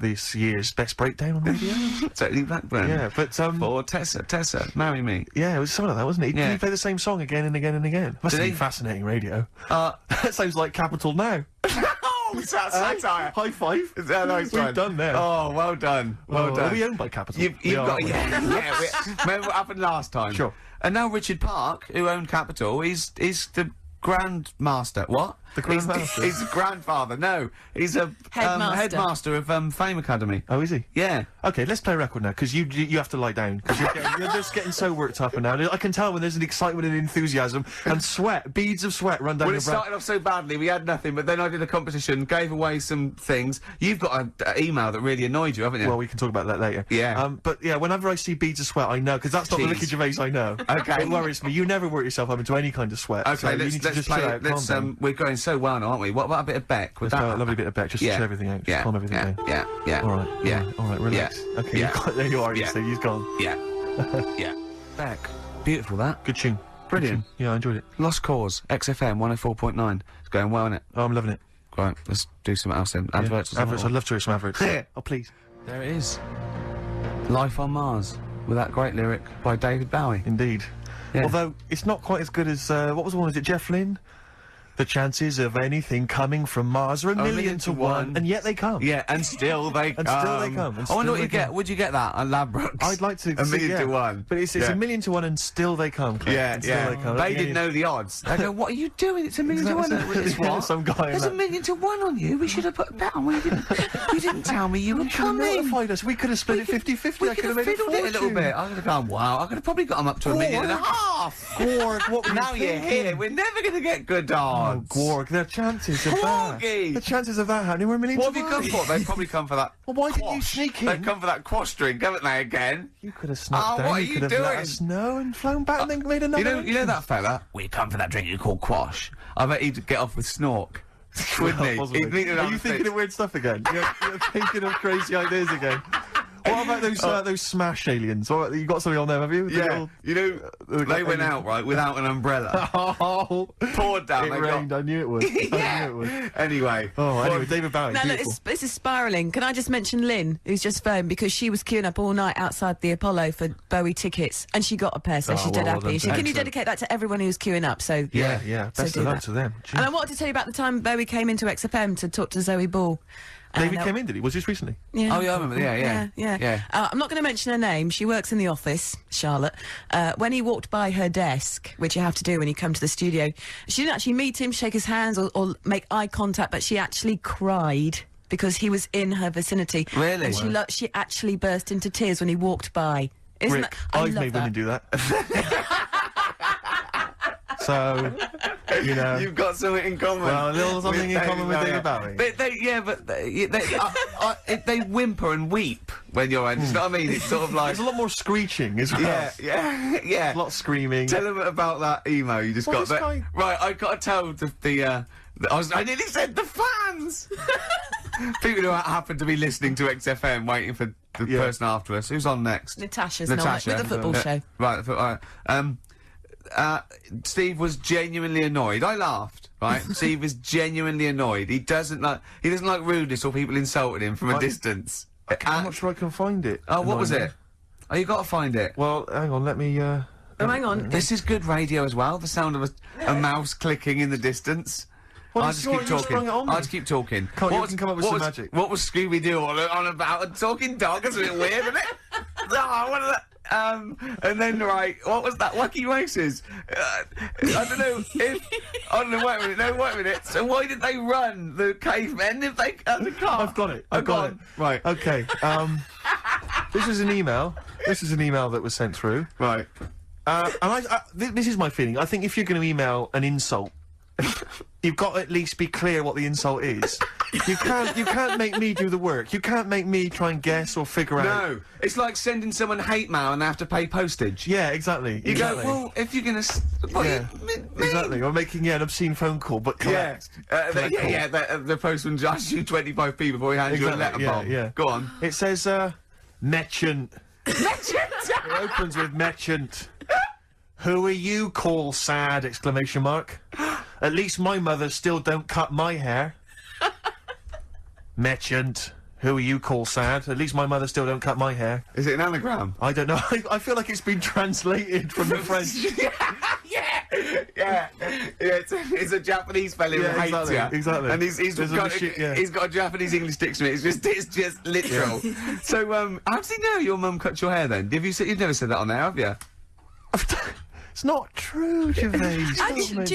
This year's best breakdown on radio.
Tony Blackburn.
Yeah, but
For Tessa, marry me.
yeah, it was something like that, wasn't it?
Yeah.
Did he play the same song again and again and again? Must
Did
have
he?
been fascinating radio.
Uh,
That sounds like Capital Now.
oh, it's that satire.
High five.
Yeah, nice
We've
one.
done there.
Oh, well done. Well
Oh,
done.
Are we owned by Capital?
You've
We are,
got,
aren't we?
yeah. Remember what happened last time?
Sure.
And now Richard Park, who owned Capital, he's the grandmaster. What?
The grandmaster?
He's a grandfather. No, he's a headmaster of Fame Academy.
Oh, is he?
Yeah.
Okay, let's play a record now, because you have to lie down, because you're just getting so worked up and now. I can tell when there's an excitement and enthusiasm, and sweat, beads of sweat run down
Well,
your
it
brow.
started off so badly, we had nothing, but then I did a competition, gave away some things. You've got an email that really annoyed you, haven't you?
Well, we can talk about that later.
Yeah.
But yeah, whenever I see beads of sweat, I know, because that's not the
Jeez.
Ricky Gervais I know.
Okay.
It worries me. You never work yourself up into any kind of sweat.
Okay,
so you
let's
need to just
play
chill
it.
out, calm down.
We're going so well now, aren't we? What about a bit of Beck?
Let's play a lovely bit of Beck, just to chill everything out, just calm everything down.
Yeah.
All right.
Yeah.
All right, relax.
Yeah.
Okay,
Yeah.
there you are,
Yeah.
Steve, he's gone.
Yeah. Yeah. Beck. Beautiful, that.
Good tune.
Brilliant.
Good tune. Yeah, I enjoyed it.
Lost Cause, XFM 104.9. It's going well, isn't it?
Oh, I'm loving it.
Right, let's do something else then. Adverts.
Yeah. Adverts, I'd love to hear some adverts. Oh, please.
There it is. Life on Mars, with that great lyric by David Bowie.
Indeed.
Yeah.
Although, it's not quite as good as, what was the one, is it Jeff Lynne? The chances of anything coming from Mars are a million to one, and yet they come.
Yeah, and still they come.
And still they come. And
I wonder
still
what
they
you get.
come.
Would you get that at Ladbrokes?
I'd like to
A
see,
million
yeah.
to one.
But it's
Yeah.
a million to one, and still they come. Clive.
Yeah,
And still they come.
They didn't know the odds. They go, what are you doing? It's a million to one. It's what?
Some guy.
There's a million to one on you. We should have put a bet on. You didn't tell me you were
You should have
coming.
notified us. We could have split it 50-50.
We
I
could have
made
fiddled it a little bit. I could have gone, wow. I could have probably got them up to a million and a half.
Gorg, what were
Now
you
you're
thinking?
here. We're never going to get good odds.
Gorg, there are chances of that.
Corgi.
The chances of that happening were a million
What
to
have you
one.
come for? They've probably come for that.
Well, why didn't you
quash.
sneak in?
They've come for that quash drink, haven't they, again?
You could have snuck
Oh,
down.
what are
you
you
could have
doing?
let us know and flown back and then made another.
You know that fella? We come for that drink you call quash. I bet he'd get off with snork. Wouldn't he?
Possibly.
He'd meet it
Are
on
you
the
thinking
pitch.
of weird stuff again? You're thinking of crazy ideas again. What about those smash aliens? What, you got something on them, have you? The
Yeah,
little-
you know, they went out, right, without an umbrella.
Oh,
Poured down,
it
they
rained. I knew it would. I knew it would.
Anyway.
Oh, anyway, David Bowie.
Now, look,
beautiful.
this is spiralling. Can I just mention Lynn, who's just phoned because she was queuing up all night outside the Apollo for Bowie tickets, and she got a pair, so
Oh,
she's dead
well
happy.
done.
Can you
Excellent.
dedicate that to everyone who's queuing up? So
Yeah.
So
Best
do
of luck
that.
to them.
And I wanted to tell you about the time Bowie came into XFM to talk to Zoe Ball.
David
And,
came in, did he? Was this recently?
Yeah.
Oh, yeah, I remember. Yeah.
I'm not going to mention her name. She works in the office, Charlotte. When he walked by her desk, which you have to do when you come to the studio, she didn't actually meet him, shake his hands, or make eye contact, but she actually cried because he was in her vicinity.
Really?
And she actually burst into tears when he walked by. Isn't
Rick,
that? I
I've
love
made
that.
women do that. So, you know.
You've got something in common.
Well, a little something in common with David Bowie.
They whimper and weep when you're in. You know what I mean? It's sort of like.
There's a lot more screeching as well.
Yeah.
A lot of screaming.
Tell them about that email you just
Well,
got.
this
That,
guy-
right, I got to tell I nearly said the fans. People who happen to be listening to XFM, waiting for the
Yeah.
person after us. Who's on next?
Natasha's not with the football show.
Right. Steve was genuinely annoyed. I laughed. Right. Steve was genuinely annoyed. He doesn't like rudeness or people insulting him from a distance.
I'm not sure I can find it.
Oh, what was
Annoying.
it? Oh, you got to find it.
Well, hang on, let me,
Oh, hang on.
This is good radio as well. The sound of a mouse clicking in the distance.
Well,
I'll
it's
just keep
you sprung
talking.
it on me.
I'll just keep talking.
Can't you can come up with some magic?
What was Scooby-Doo on about? A talking dog? That's a bit weird, isn't it? Oh, what is that? And then, right, what was that? Wacky Races? I don't know wait a minute. So why did they run, the cavemen, if they had a car?
I've got it. I've got it.
Right.
Okay, this is an email. This is an email that was sent through.
Right.
And this is my feeling. I think if you're going to email an insult, you've got to at least be clear what the insult is. You can't make me do the work. You can't make me try and guess or figure out.
No, it's like sending someone hate mail and they have to pay postage.
Yeah, exactly.
You go, well, if you're gonna,
Exactly. Or making an obscene phone call, but collect.
The postman asks you 25p before he hands you a letter bomb.
Yeah.
Go on.
It says, merchant. It opens with merchant. Who are you, call sad, exclamation mark. At least my mother still don't cut my hair. Merchant. Who are you, call sad? At least my mother still don't cut my hair.
Is it an anagram?
I don't know. I feel like it's been translated from the French.
Yeah. It's a Japanese fella who hates
exactly,
you.
Exactly.
And he's
There's a
got
machine- yeah.
he's got a Japanese English dictionary. It's just literal. So how does he know your mum cut your hair then? You've never said that on there, have you?
It's not true, Gervais.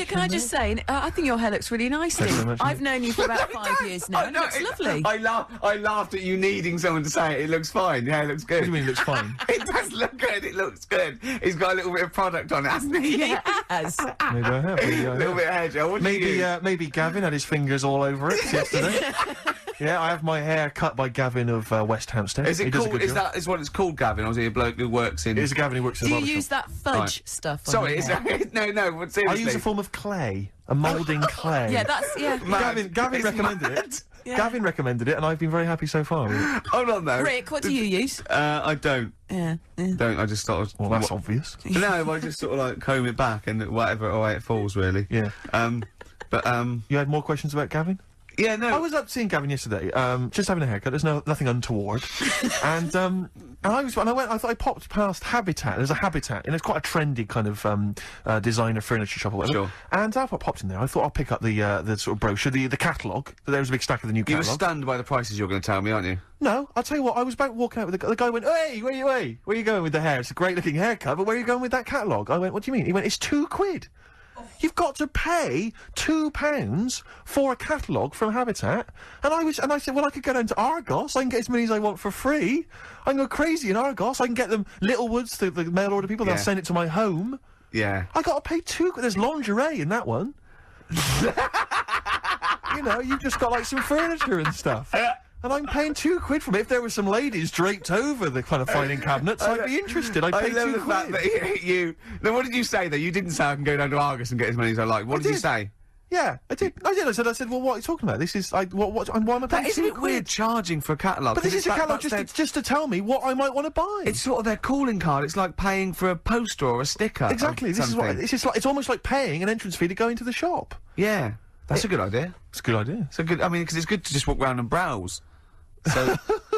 Can I just say, I think your hair looks really nice,
Thanks
Steve.
very much,
I've known you for about 5 years now. and It looks lovely.
I laughed at you needing someone to say it looks fine. Yeah, it looks good.
What do you mean it looks fine?
It does look good. It looks good. He's got a little bit of product on it, hasn't he?
Yes.
Maybe I have.
A little bit of hair gel. What do you use?
Maybe Gavin had his fingers all over it yesterday. Yeah, I have my hair cut by Gavin of West Hampstead.
Is
He
it
does a
called?
good
Is
job.
that is what it's called, Gavin? Or is he a bloke who works in?
It is Gavin who works in
Do
the
you
barber
use
shop.
that fudge stuff on
Sorry,
your
is
hair?
that, no, but
I
seriously.
use a form of clay, a moulding clay.
Yeah, that's... Yeah.
Gavin
It's
recommended
mad.
it.
Yeah.
Gavin recommended it, and I've been very happy so far.
Hold on though.
Rick, what do you use?
I don't.
Yeah.
Don't. I just sort of.
Well, that's obvious.
No, I just sort of like comb it back and whatever way it falls, really.
Yeah.
But
You had more questions about Gavin?
yeah, no.
I was up seeing Gavin yesterday, just having a haircut. There's nothing untoward, and I thought I popped past Habitat. There's a Habitat, and it's quite a trendy kind of designer furniture shop or whatever.
Sure.
And I popped in there. I thought I'll pick up the sort of brochure, the catalogue. There was a big stack of the new
You were
catalogue.
stunned by the prices you're going to tell me, aren't you?
No, I'll tell you what. I was about walking out with the guy. Went, "Hey, where are you going with the hair? It's a great looking haircut, but where are you going with that catalogue?" I went, "What do you mean?" He went, "It's £2. You've got to pay £2 for a catalogue from Habitat." And I said, well, I could go down to Argos. I can get as many as I want for free. I can go crazy in Argos. I can get them Littlewoods, the mail order people. They'll
Yeah.
send it to my home.
Yeah.
I got to pay There's lingerie in that one. You know, you've just got like some furniture and stuff. And I'm paying £2 from it. If there were some ladies draped over the kind of filing cabinets, I'd be interested. I'd pay
I love the
£2.
fact that you. No, what did you say though? You didn't say I can go down to Argos and get as many as I like. What did you
did.
say?
Yeah, I did. I said, well, what are you talking about? This is, why am I paying
Isn't it
£2?
weird charging for a catalogue?
But this
'Cause
is a
it's
catalogue
that's
just to tell me what I might want to buy.
It's sort of their calling card. It's like paying for a poster or a sticker.
Exactly.
Of
This is what
something.
it's almost like paying an entrance fee to go into the shop.
Yeah, that's a good idea.
It's a good idea.
It's a good. I mean, because it's good to just walk around and browse. So,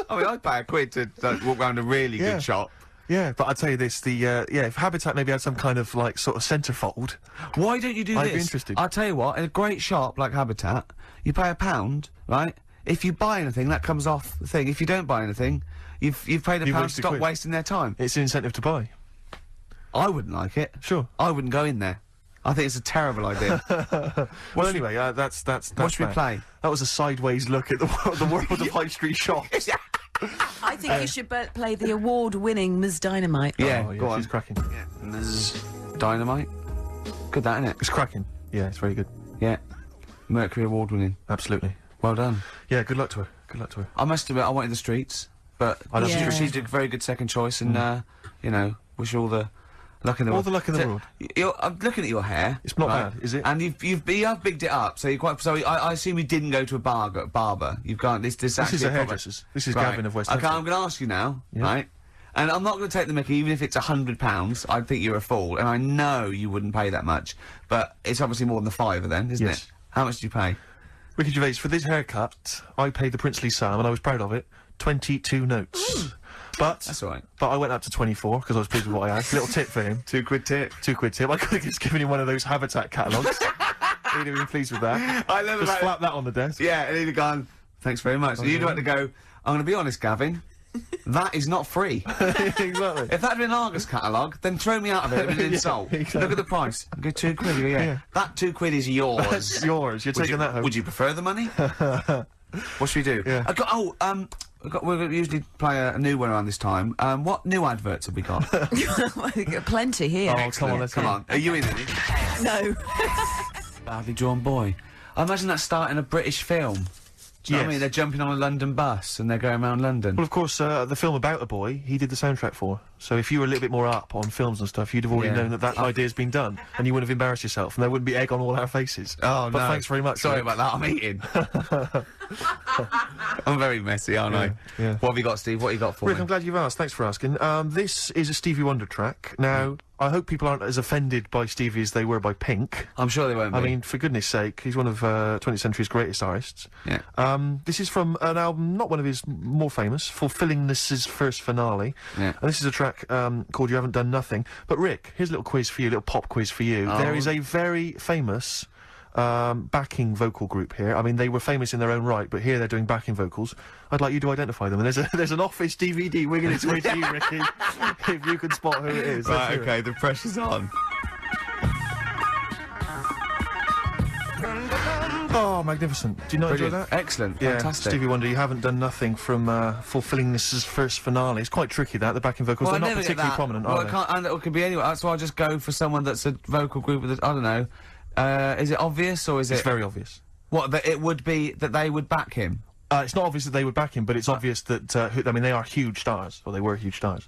I mean, I'd pay £1 to like, walk around a really
Yeah.
good shop.
Yeah, but I'll tell you this: if Habitat maybe had some kind of like sort of centrefold.
Why don't you do
I'd
this?
be interested.
I'll tell you what. In a great shop like Habitat, you pay £1, right? If you buy anything, that comes off the thing. If you don't buy anything, you've paid
You've
£1.
wasted
Stop
quid.
wasting their time.
It's an incentive to buy.
I wouldn't like it.
Sure.
I wouldn't go in there. I think it's a terrible idea.
Well, anyway, that's
What should we
that.
play?
That was a sideways look at the world of high street shops.
I think you should play the award-winning Ms. Dynamite.
Yeah,
Oh, yeah,
go on.
she's cracking.
Ms. Dynamite. Good, that, innit?
It's cracking. Yeah, it's very good.
Yeah. Mercury Award winning.
Absolutely.
Well done.
Yeah, good luck to her. Good luck to her.
I must admit, I wanted the streets, but
I love the
Yeah.
she's a very good second choice, and you know, wish you all the luck in the
All
world.
the luck in the
So,
world.
I'm looking at your hair.
It's not
right?
bad, is it?
And you have bigged it up, so you're quite. So I assume you didn't go to a barber. You've gone. This
This
actually
is a
proper-
hairdresser's. This is
Right.
Gavin of West
Okay,
Hampstead.
I'm going to ask you now,
Yeah.
right? And I'm not going to take the mickey, even if it's £100. I'd think you're a fool, and I know you wouldn't pay that much. But it's obviously more than the £5 then, isn't
Yes.
it? How much do you pay?
Ricky Gervais, for this haircut, I paid the princely sum, and I was proud of it, 22 notes. But
That's all right.
But I went up to 24 because I was pleased with what I had. Little tip for him.
£2 tip.
£2 tip. I could have just given him one of those Habitat catalogues. He'd have been pleased with that.
I love
Just
about
slap that on the desk.
Yeah, and he'd have gone, thanks very much. And you'd
yeah.
have to go, I'm going to be honest, Gavin, that is not free.
Exactly.
If that had been an Argos catalogue, then throw me out of it. It'd been an
Yeah,
insult.
exactly.
Look at the price. I'll go £2. You go, yeah.
Yeah.
That £2 is yours.
That's yours. You're taking that home.
Would you prefer the money? What should we do?
Yeah.
We're going to usually play a new one around this time. What new adverts have we got?
We've got plenty here.
Oh, come on, let's
Come
go.
on. Are you in any?
No.
Badly drawn boy. I imagine that's starting a British film. Do you know what I
Yes.
mean? They're jumping on a London bus and they're going around London.
Well, of course, the film about a boy, he did the soundtrack for. So if you were a little bit more up on films and stuff, you'd have already
Yeah.
known that idea's been done, and you wouldn't have embarrassed yourself, and there wouldn't be egg on all our faces.
Oh,
but
no.
thanks very much.
Sorry
Rick.
about that, I'm eating. I'm very messy, aren't I?
yeah.
What have you got, Steve? What have you got for
Rick,
me?
I'm glad you've asked. Thanks for asking. This is a Stevie Wonder track. Now, I hope people aren't as offended by Stevie as they were by Pink.
I'm sure they won't be.
I mean, for goodness sake, he's one of 20th century's greatest artists.
Yeah.
This is from an album, not one of his more famous, Fulfillingness's first finale.
Yeah.
And this is a track called You Haven't Done Nothing. But Rick, here's a little quiz for you, a little pop quiz for you.
Oh.
There is a very famous backing vocal group here. I mean, they were famous in their own right, but here they're doing backing vocals. I'd like you to identify them. And there's an Office DVD winging its way to you, Ricky. If you can spot who it is. Let's hear it.
the pressure's on.
Oh, magnificent. Do you not enjoy
Brilliant.
that?
Excellent.
Yeah,
Fantastic.
Stevie Wonder, you haven't done nothing from fulfilling this as first finale. It's quite tricky, that, the backing vocals.
Well,
They're
I
not
never get
particularly
that.
prominent,
well,
are
it
they?
can't, and it could be anywhere. That's why I just go for someone that's a vocal group with, I don't know. Is it obvious or is
It's
it?
very obvious.
What, that it would be that they would back him?
It's not obvious that they would back him, but it's obvious that, I mean, they are huge stars. Or they were huge stars.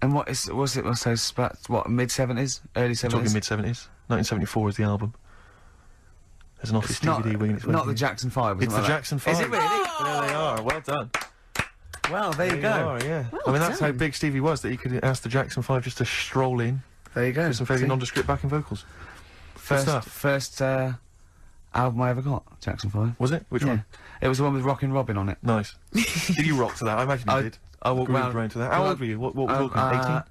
And what is, what's those, what, mid-70s? Early 70s?
Talking mid-70s. 1974 is the album. There's an office
It's not,
DVD winging its way
not
through.
the Jackson 5, or
It's the
something like
Jackson
that.
5.
Is it really?
There they are, well done.
Well, there you go.
are, yeah. I mean, that's how big Stevie was, that he could ask the Jackson 5 just to stroll in
There you go.
with some fairly
See?
nondescript backing vocals. stuff.
First album I ever got, Jackson 5.
Was it? Which
Yeah.
one?
It was the one with Rockin' Robin on it.
Nice. Did you rock to that? I imagine you did.
I walked
Grooved
round
around to that. How old were you? What were we talking?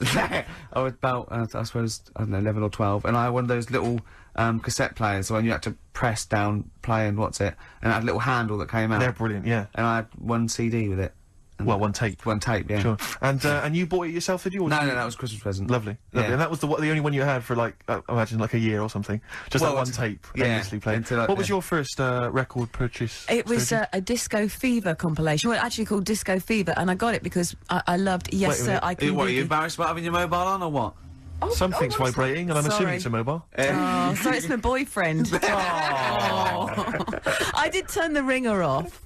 18?
I was about, I suppose, I don't know, 11 or 12, and I had one of those little cassette players, so when you had to press down play and what's it, and it had a little handle that came out.
They're brilliant, yeah.
And I had one CD with it.
Well, one tape.
One tape, yeah.
Sure. And you bought it yourself, did you? Or
No,
did
no,
you-
that was a Christmas present.
Lovely.
Yeah.
And that was the only one you had for, like, I imagine, like a year or something. Just
Well,
that one
it's-
tape,
yeah,
endlessly played.
until I-
What was
yeah.
your first record purchase?
It was
Virgin?
a Disco Fever compilation. Well, actually called Disco Fever, and I got it because I loved Yes
Wait a
Sir,
minute.
I Can
What, are you
Boogie.
embarrassed about having your mobile on, or what?
Something's
I'm
vibrating, and I'm assuming
sorry.
it's a mobile.
Oh, so it's my boyfriend. Oh. I did turn the ringer off.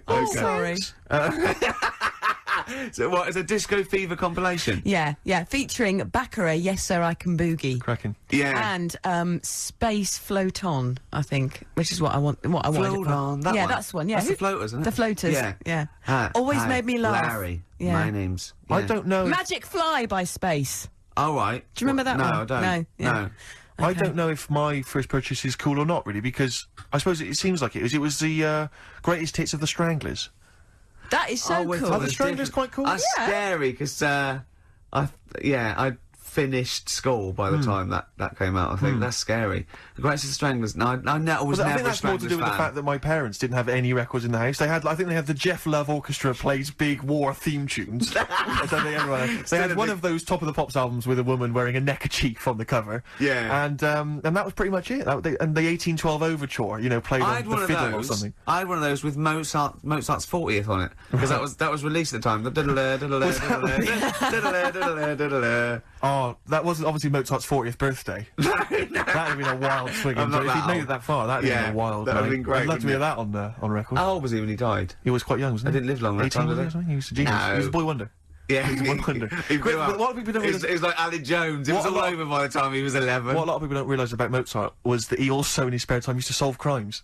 Oh, sorry.
So what, it's a Disco Fever compilation?
Yeah, featuring Baccarat, Yes Sir, I Can Boogie.
Cracking.
Yeah.
And Space Float On, I think, which is what I want. What I wanted.
Float
it for.
On, that
yeah,
one?
that's one. Yeah,
That's the Floaters, isn't it?
The Floaters.
Yeah.
Yeah. Always made me laugh.
Larry.
Yeah.
My name's...
I
yeah.
don't know.
Magic Fly by Space.
Oh, right.
Do you remember that
no,
one?
I don't.
No, yeah.
No.
I don't know if my first purchase is cool or not, really, because I suppose it seems like it was. It was the greatest hits of the Stranglers.
That is so
we're
cool.
talking
Are the Stranglers
different-
quite cool?
That's
Yeah.
scary, because, I finished school by the time that came out. I think that's scary. The Greatest of the Stranglers. No, I was
Well, I
never
think
a
that's more to do
Stranglers
with the
fan.
fact that my parents didn't have any records in the house. They had, I think they had the Jeff Love Orchestra plays big war theme tunes. I don't think everyone had. They had one of those Top of the Pops albums with a woman wearing a neckerchief on the cover.
Yeah.
And that was pretty much it. And the 1812 Overture, you know, played
I
on
had
the
one of
fiddle or
those.
something.
I had one of those with Mozart's 40th on it, because that was released at the time.
Oh, that wasn't obviously Mozart's 40th birthday. That would have been a wild swing.
I'm not
If he'd
that
made
old.
it that far, that'd have been a wild
that would have
night.
been great.
I'd love to hear
wouldn't
that on record.
How old was he when he died?
He was quite young, wasn't
I
he?
didn't live long that
18
time,
was
did
he,
I?
or something? He was a genius.
No.
He was a boy wonder.
Yeah,
He was a wonder.
He
Quick,
blew up.
but what people don't
It was,
realise-
it was like Alan Jones. It was
What a
all
lot-
over by the time he was 11.
What a lot of people don't realise about Mozart was that he also, in his spare time, used to solve crimes.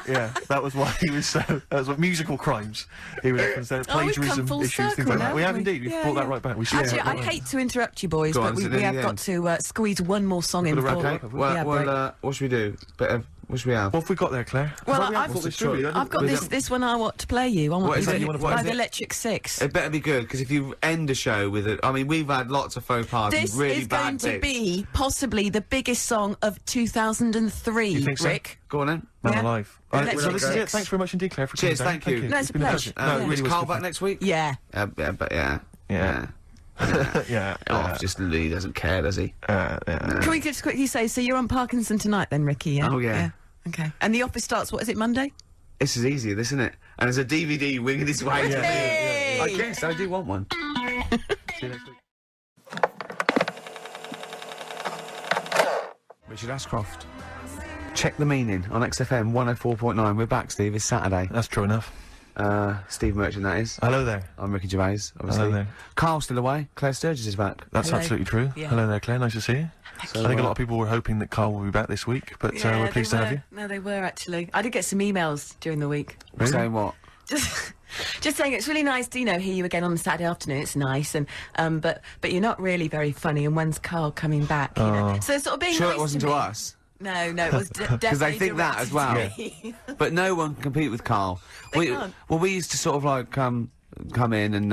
Yeah, that was why he was so. That was what musical crimes. He would often say
we've
plagiarism
come full
issues, things
circle
like
now,
that. We have
haven't we?
indeed. We've
Yeah,
brought that
yeah.
right back. We should
Actually,
have
I
that right.
hate to interrupt you, boys,
Go
but
on,
we
is it near
have
the
got
end?
to squeeze one more song in.
Got a
before-
wrap up,
Well,
yeah,
well,
break.
what should we do? What should we have?
What have we got there, Claire?
Well,
Well, we
I've-
haven't thought this through, really. I
I've got
didn't-
this one I want to play you. I want
What
you
is
to
it you wanna play?
by
Is
the
it?
Electric Six.
It better be good, because if you end a show with it, I mean, we've had lots of faux pas
This
and really
is
bad
going to
bits.
be possibly the biggest song of 2003,
You think so?
Rick.
Go on then.
Man
Yeah.
alive.
Electric
So this is it.
Six.
Thanks very much indeed, Claire, for
Cheers,
coming down.
thank you.
No, it's a
been
pleasure.
No, it
Yeah.
really
Is
was
Karl
good
back
fun.
next week?
Yeah.
But yeah.
Yeah. Yeah.
Oh, just he doesn't care, does he?
Yeah.
Can we just quickly say, so you're on Parkinson tonight then, Ricky, yeah?
Oh, yeah.
Okay. And the office starts, what is it, Monday?
This is easier, this, isn't it? And there's a DVD winging its way. to
Hey!
me. I guess I do want one.
See you next week.
Richard Ashcroft. Check the meaning on XFM 104.9. We're back, Steve. It's Saturday.
That's true enough.
Steve Merchant, that is.
Hello there.
I'm Ricky Gervais, obviously.
Hello there.
Carl's still away. Claire Sturgis is back.
That's
Hello.
absolutely true.
Yeah.
Hello there, Claire. Nice to see you. I think a lot of people were hoping that Karl will be back this week, but we're pleased to have you.
No, they were actually. I did get some emails during the week.
Saying what?
Just saying it's really nice to, hear you again on a Saturday afternoon. It's nice, and but you're not really very funny. And when's Karl coming back? You know? So sort of being
Sure
nice
it wasn't
to
to
me.
us.
No, it was definitely
Because they think that as well.
directed to me.
But no one can compete with Karl.
They can't.
Well, we used to sort of like come in and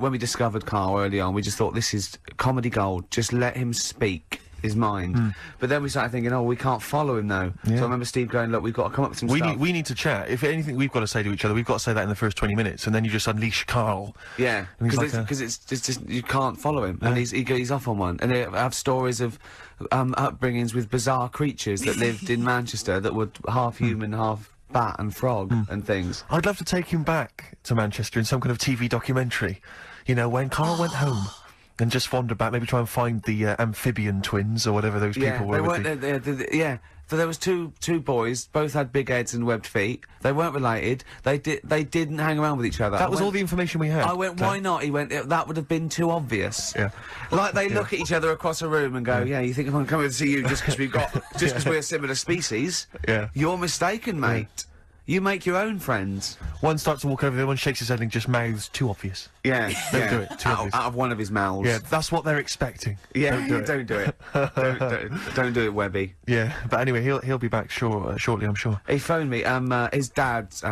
when we discovered Karl early on, we just thought this is comedy gold. Just let him speak. his mind. But then we started thinking, oh, we can't follow him though. So I remember Steve going, look, we've got to come up with some stuff.
We need to chat. If anything we've got to say to each other, we've got to say that in the first 20 minutes, and then you just unleash Karl.
Yeah,
And he's
because it's just you can't follow him, and he's off on one. And they have stories of upbringings with bizarre creatures that lived in Manchester that were half human, half bat and frog and things.
I'd love to take him back to Manchester in some kind of TV documentary. You know, when Karl went home. And just wander back, maybe try and find the amphibian twins or whatever those people were.
They weren't. So there was two boys, both had big heads and webbed feet. They weren't related. They didn't hang around with each other.
That was all the information we had.
I went, why not? He went, that would have been too obvious.
Yeah.
Like they look at each other across a room and go, yeah, you think if I'm coming to see you just because we're a similar species?
Yeah.
You're mistaken, mate. You make your own friends.
One starts to walk over, the other one shakes his head and just mouths too obvious.
Yeah,
Don't do it. Too obvious.
Out of one of his mouths.
Yeah, that's what they're expecting.
Yeah, don't do it. Don't do it, Webby.
Yeah, but anyway, he'll be back shortly, I'm sure.
He phoned me. His dad's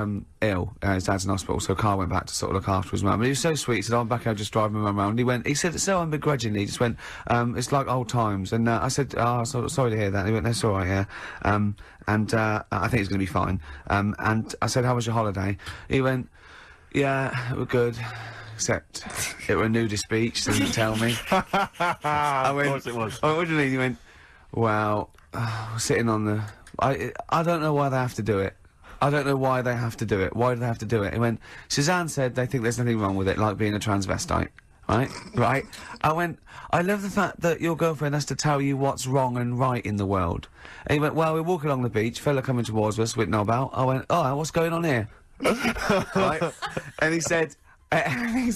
ill. His dad's in hospital, so Karl went back to sort of look after his mum. And he was so sweet. He said, "I'm back. I'll just drive my mum around." He said so unbegrudgingly. He just went, "It's like old times." And I said, "Oh, sorry to hear that." And he went, "That's all right, yeah." I think it's going to be fine. And I said, "How was your holiday?" He went, "Yeah, it was good. Except it were a nudist beach, so didn't tell me." I went,
of course it was.
I went, "What do you mean?" He went, "Well, sitting on the... I don't know why they have to do it. I don't know why they have to do it. Why do they have to do it?" He went, "Suzanne said they think there's nothing wrong with it, like being a transvestite." Right? Right? I went, "I love the fact that your girlfriend has to tell you what's wrong and right in the world." And he went, "Well, we're walking along the beach, fella coming towards us, we didn't know about." I went, "Oh, what's going on here?" Right? And he said, and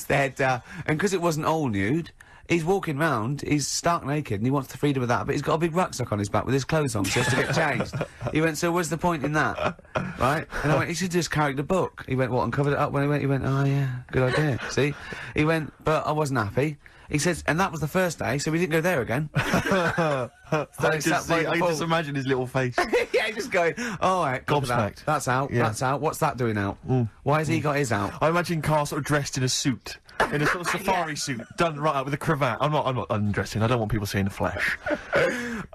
because it wasn't all nude, he's walking round, he's stark naked, and he wants the freedom of that, but he's got a big rucksack on his back with his clothes on, just to get changed. He went, "So what's the point in that?" Right? And I went, "He should just carry the book." He went, "What, and covered it up?" When he went, "Oh yeah, good idea." See? He went, "But I wasn't happy." He says, and that was the first day, so we didn't go there again.
I just imagine his little face.
Yeah, just going, "Oh, right,
gobsmacked.
That's out,
Yeah.
that's out. What's that doing out? Why has he got his out?"
I imagine Karl sort of dressed in a suit. In a sort of safari suit, done right up with a cravat. I'm not undressing. I don't want people seeing the flesh.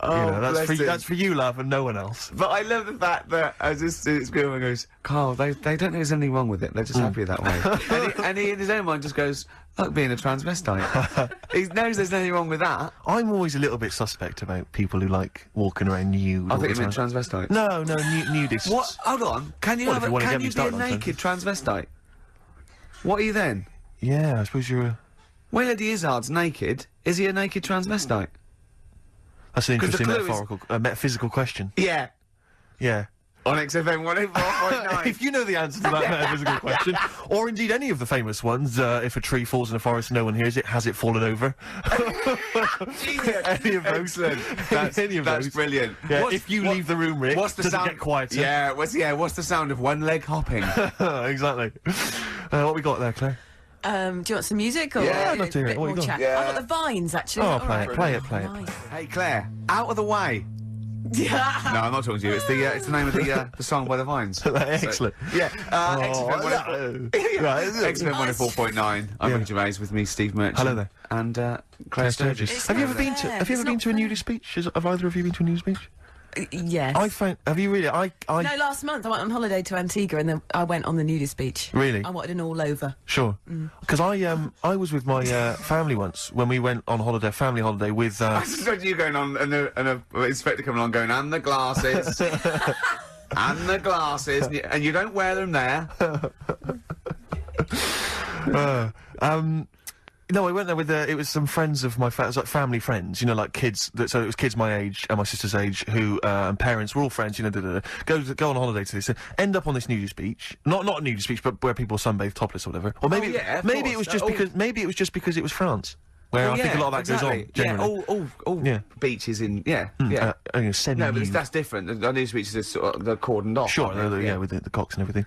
That's for you, love, and no one else.
But I love the fact that as this girl goes, "Karl, they don't think there's anything wrong with it. They're just happy that way." and he in his own mind just goes, "Like being a transvestite." He knows there's nothing wrong with that.
I'm always a little bit suspect about people who like walking around nude.
I think you meant transvestite.
No, nudists.
What? Hold on. Can you
Well, if you wanna
can
get me
you be a
started on
naked transvestite? What are you then?
Yeah, I suppose you're a...
When Eddie Izzard's naked, is he a naked transvestite?
That's an
'Cause the
interesting
clue is-
metaphysical question.
Yeah.
Yeah.
On XFM 104.9.
If you know the answer to that metaphysical question, or indeed any of the famous ones, if a tree falls in a forest and no one hears it, has it fallen over? Any of those.
Excellent.
Any of
That's
those.
brilliant.
Yeah, if you leave the room, Rick,
what's the
does it
sound?
get quieter?
Yeah, what's the sound of one leg hopping?
Exactly. What we got there, Claire?
Do you want some music or
Yeah,
I'd love to hear
a
it.
bit
What you
more
got?
chat?
Yeah.
I've got the vines actually.
Oh,
All
play
right.
it, play it.
Nice.
Hey Claire, out of the way. No, I'm not talking to you. It's the name of the song by the Vines.
Excellent.
Yeah. XFM 104.9. I'm
Yeah.
Ricky Gervais with me, Steve Merchant.
Hello there.
And Claire Sturgis.
It's
Have you
not
ever been to?
fair.
Have you
It's
ever been
not
to a
fair.
nudist beach? Have either of you been to a nudist beach?
Yes.
I found. Have you really? I.
No, last month I went on holiday to Antigua and then I went on the nudist beach.
Really?
I wanted an all over.
Sure. Because I was with my family once when we went on holiday, family holiday with.
I suspect you going on and a inspector coming along going, "And the glasses." And the glasses. And you don't wear them there.
No, I went there with it was some friends of my like family friends, you know, like kids. So it was kids my age and my sister's age who and parents were all friends, you know. Go on holiday to this, end up on this nudist beach, not a nudist beach, but where people sunbathe topless or whatever. Or maybe maybe it was just because it was France, where I think a lot of that goes on. Generally.
Yeah, all beaches in
Semi.
No, but that's different. The nudist beaches are sort of, they're cordoned off.
Sure,
aren't they?
yeah, with the cocks and everything.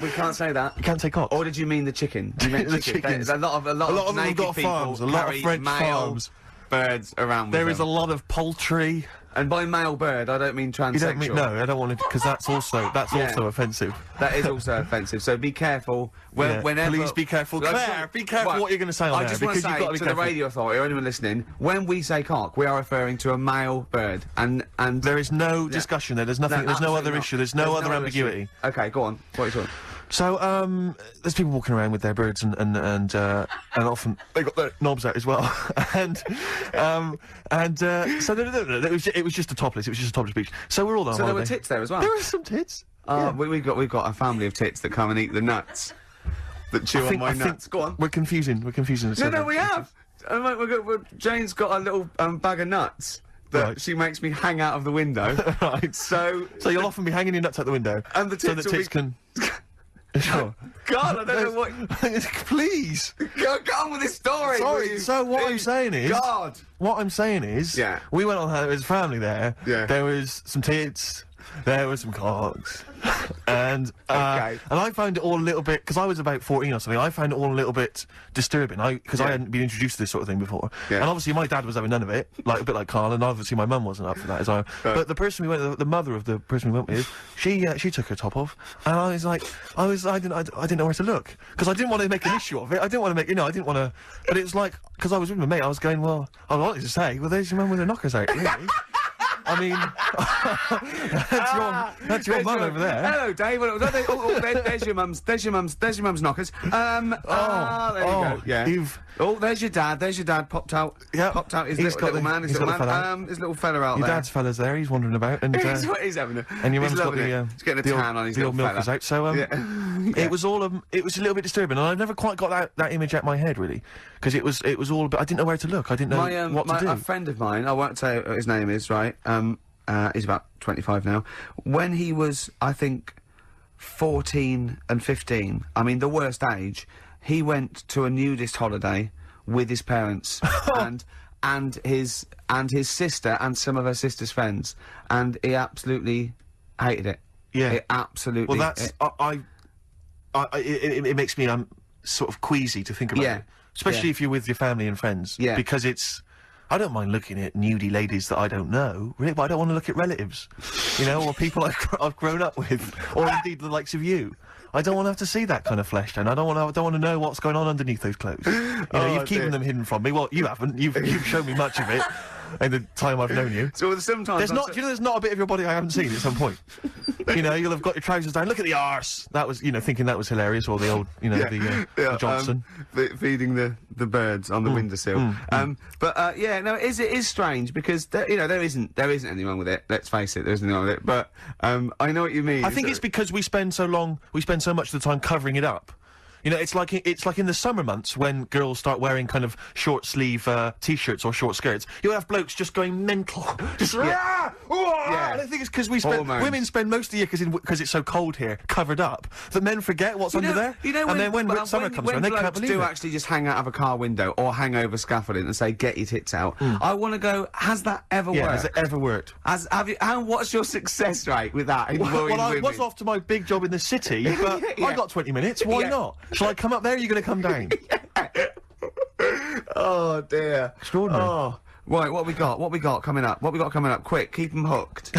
We can't say that.
You can't say cock.
Or did you mean the chicken? You meant
The
chicken.
chickens.
There's a lot of
of them have
naked
got
people
farms, a lot of
carry
French
male
farms.
birds around with
There is a
them.
lot of poultry.
And by male bird, I don't mean transsexual.
You don't mean, no, I don't want to, because that's also offensive.
That is also offensive. So be careful whenever.
Please be careful. Claire, be careful what you're going to say on
I
there,
just want to
because you've got to
say
be
to
careful.
the radio authority or anyone listening, when we say cock, we are referring to a male bird, and
there is no discussion there. There's nothing. There's no other issue. There's no other ambiguity.
issue. Okay, go on. What are you talking?
So, there's people walking around with their birds and often they got their knobs out as well. So it was just a topless. It was just a topless beach. So we're all on
So there
holiday.
were tits there as well.
There were some tits.
We've got a family of tits that come and eat the nuts that chew on my nuts. Go on.
We're confusing.
No, we have. Jane's got a little bag of nuts that she makes me hang out of the window.
Right.
So
you'll often be hanging your nuts out the window,
and the tits
so the tits can. Sure.
God, I don't know what.
Please.
Go on with this story.
Sorry. So what I'm saying is.
God.
What I'm saying is.
Yeah.
We went on holiday as a family there.
Yeah.
There was some tits. There was some cocks. And I found it all a little bit, because I was about 14 or something, I found it all a little bit disturbing, because I hadn't been introduced to this sort of thing before.
Yeah.
And obviously my dad was having none of it, like a bit like Karl, and obviously my mum wasn't up for that as well. But the person we went, the mother of the person we went with, she took her top off, and I didn't know where to look, because I didn't want to make an issue of it. I didn't want to make, I didn't want to, but it was like, because I was with my mate, I was going, well, I wanted to say, well, there's your mum with her knockers out, really. I mean, that's your mum over there.
Hello, Dave. There's your mum's. There's your mum's knockers. There you go. Yeah. There's your dad. There's your dad. Popped out.
Yeah.
Popped out. His
He's
little
got
man. His little fella out
your
there.
dad's fella's there. He's wandering about, and
he's having a.
And your mum's got
he's getting a tan on his
the
little
old milkers
fella.
out. So it was all it was a little bit disturbing, and I've never quite got that image out of my head really, because it was all. But I didn't know where to look. I didn't know what to do.
A friend of mine. I won't say what his name is. Right. He's about 25 now. When he was, I think, 14 and 15, I mean, the worst age, he went to a nudist holiday with his parents and his sister and some of her sister's friends, and he absolutely hated it.
Yeah.
He absolutely.
Well, that's it makes me sort of queasy to think about it, especially if you're with your family and friends.
Yeah.
Because I don't mind looking at nudie ladies that I don't know, really, but I don't want to look at relatives, or people I've grown up with, or indeed the likes of you. I don't want to have to see that kind of flesh, and I don't want to know what's going on underneath those clothes. You've keeping them hidden from me. Well, you haven't. You've shown me much of it in the time I've known you.
So sometimes
there's not a bit of your body I haven't seen at some point. You'll have got your trousers down. Look at the arse. That was, thinking that was hilarious, or the old, the Johnson
feeding the birds on the windowsill. It is strange because there isn't anyone with it. Let's face it, there isn't anyone with it. But I know what you mean.
I think it's because we spend so much of the time covering it up. It's like in the summer months when girls start wearing kind of short sleeve t-shirts or short skirts. You'll have blokes just going mental, just And I think it's because women spend most of the year because it's so cold here covered up that men forget what's under there. And then when summer comes around, they can't believe it.
Actually just hang out of a car window or hang over scaffolding and say, "Get your tits out." I want to go. Has that ever worked?
Has it ever worked?
What's your success rate with that?
Well, I was off to my big job in the city, but I got 20 minutes. Why not? Shall I come up there, or are you going to come down?
Oh, dear.
Extraordinary.
Oh. Right, what we got coming up? Quick, keep them hooked.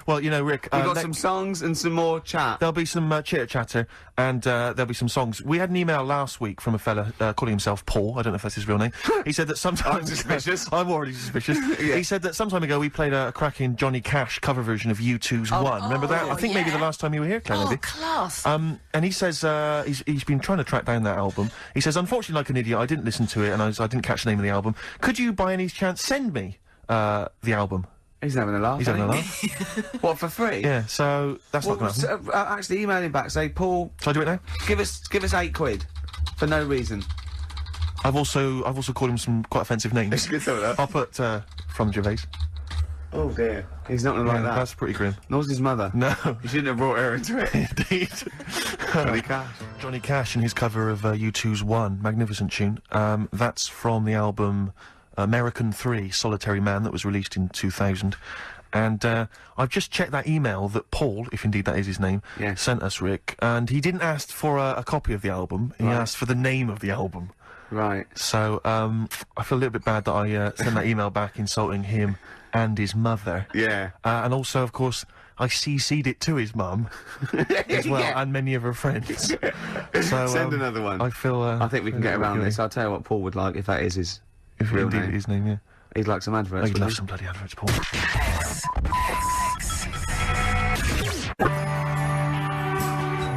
Well, Rick...
We've got some songs and some more chat.
There'll be some chitter-chatter, and there'll be some songs. We had an email last week from a fella calling himself Paul. I don't know if that's his real name. He said that sometimes...
I'm suspicious.
I'm already suspicious.
Yeah.
He said that some time ago we played a cracking Johnny Cash cover version of U2's One. Remember that? I think maybe the last time you were here, Claire, maybe.
Class.
And he says he's been trying to track down that album. He says, unfortunately, like an idiot, I didn't listen to it, and I didn't catch the name of the album. Could you, by any chance, send me the album?
He's having a laugh.
He's having a laugh.
What, for free?
Yeah, so that's not going to happen.
Actually, email him back. Say, Paul.
Shall I do it now?
Give us £8 for no reason.
I've also called him some quite offensive names.
Good to that.
I'll put from Gervais.
Oh dear, he's not gonna like that.
That's pretty grim.
Nor's his mother.
No,
you shouldn't have brought her into it.
Indeed. Johnny Cash and his cover of U2's One, magnificent tune. That's from the album American 3, Solitary Man, that was released in 2000. And I've just checked that email that Paul, if indeed that is his name, sent us, Rick, and he didn't ask for a copy of the album, he asked for the name of the album.
Right.
So, I feel a little bit bad that I sent that email back insulting him and his mother.
Yeah.
And also, of course, I CC'd it to his mum as well, and many of her friends. So
Send another one.
I feel.
I think we can get around this. I'll tell you what Paul would like if that is his real name.
His name, yeah.
He'd like some adverts.
He'd love some bloody adverts, Paul.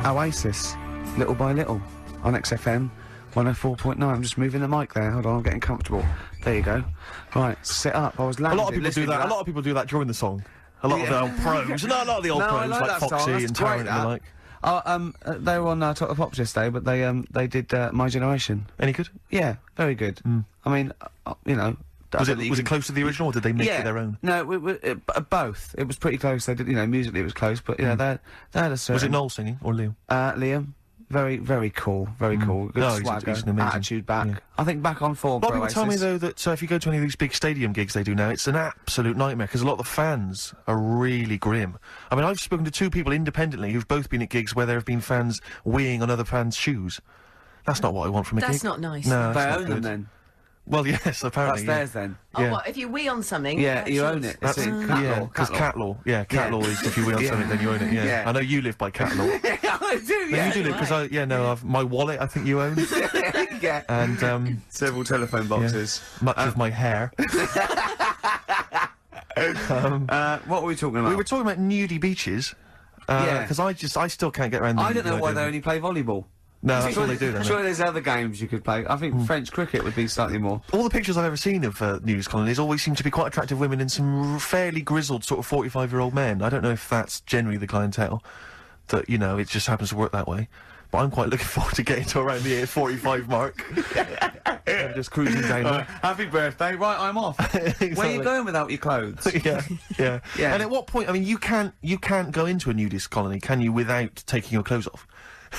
Oasis, Little by Little, on XFM 104.9. I'm just moving the mic there. Hold on, I'm getting comfortable. There you go. Right, sit up. I was
A
landing.
lot of people do that. A lot of people do that during the song. A lot of the old pros. No, a lot of the old pros
I
like
that
Foxy
song.
and
That's
Tarrant
great,
and the like.
they were on Top of the Pops yesterday, but they did My Generation.
Any good?
Yeah, very good. I mean, you know.
Was it close to the original, or did they make it their own?
No, both. It was pretty close. They did, you know, musically it was close, but you know, they had a certain.
Was it Noel singing or Liam?
Liam. Very, very cool. Very cool. Good
No,
swagger,
he's an amazing-
attitude back.
yeah.
I think back on form.
A lot of
for
people tell me
Oasis.
though that if you go to any of these big stadium gigs they do now, it's an absolute nightmare because a lot of the fans are really grim. I mean, I've spoken to two people independently who've both been at gigs where there have been fans weeing on other fans' shoes. That's not what I want from a gig.
That's not nice.
No,
They
that's not
own them
good.
then.
Well, yes, apparently.
That's theirs then.
Oh,
Yeah.
what, if you wee on something?
Yeah,
that's
you
yours.
own it.
That's
It's in
yeah,
cat
because
law.
cat law. Yeah, cat law is if you wheel on
Yeah.
something, then you own it. Yeah.
Yeah.
I know you live by cat law.
I do,
No, you do live because my wallet. I think you own,
yeah.
and
Several telephone boxes.
much of my hair.
What were we talking about?
We were talking about nudie beaches.
Yeah.
Because I still can't get around.
I don't know why they
idea.
only play volleyball.
No, that's all they do. Don't they?
Surely there's other games you could play. I think French cricket would be slightly more.
All the pictures I've ever seen of nudist colonies always seem to be quite attractive women and some fairly grizzled sort of 45-year-old men. I don't know if that's generally the clientele, that, you know, it just happens to work that way. But I'm quite looking forward to getting to around the 45 mark. I'm just cruising down there.
Happy birthday. Right, I'm off. Where are
Exactly.
you going without your clothes?
Yeah, yeah.
Yeah.
And at what point, I mean, you can't go into a nudist colony, can you, without taking your clothes off?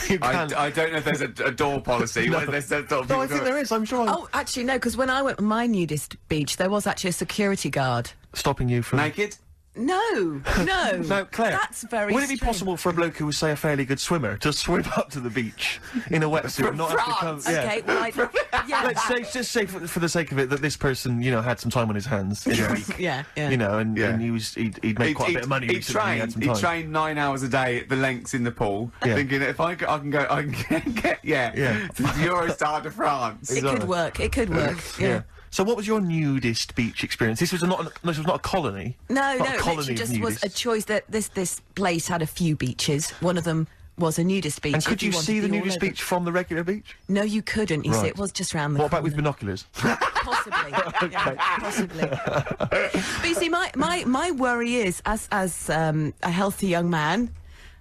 You can't.
I don't know if there's a door policy.
No.
Where there's sort of
No, I
people
think
go-
there is, I'm sure.
Oh, actually, no, because when I went to my nudist beach, there was actually a security guard.
Stopping you from...
Naked?
No, no.
No, Claire.
That's very
Would it be
strange.
possible for a bloke who was, say, a fairly good swimmer to swim up to the beach in a wetsuit and not have to come...
France?
Okay, well, yeah.
Let's say for the sake of it that this person, you know, had some time on his hands in a week.
Yeah, yeah.
You know, and
Yeah.
he'd made quite a bit of money.
He
recently, he had some time.
trained 9 hours a day at the lengths in the pool,
Yeah.
thinking that if I can get
Yeah.
to the Eurostar de France.
It could work. It could work. Yeah.
So what was your nudist beach experience? This was not a colony.
No,
Not
no,
a
it
colony
literally
of
just was a
nudists.
choice that this place had a few beaches. One of them was a nudist beach.
And could
if
you
wanted
see
to
the
be all
nudist
over-
beach from the regular beach?
No, you couldn't. You see,
Right.
it was just round the
What about with
corner.
binoculars?
Possibly. Yeah, possibly. But you see, my worry is, as a healthy young man...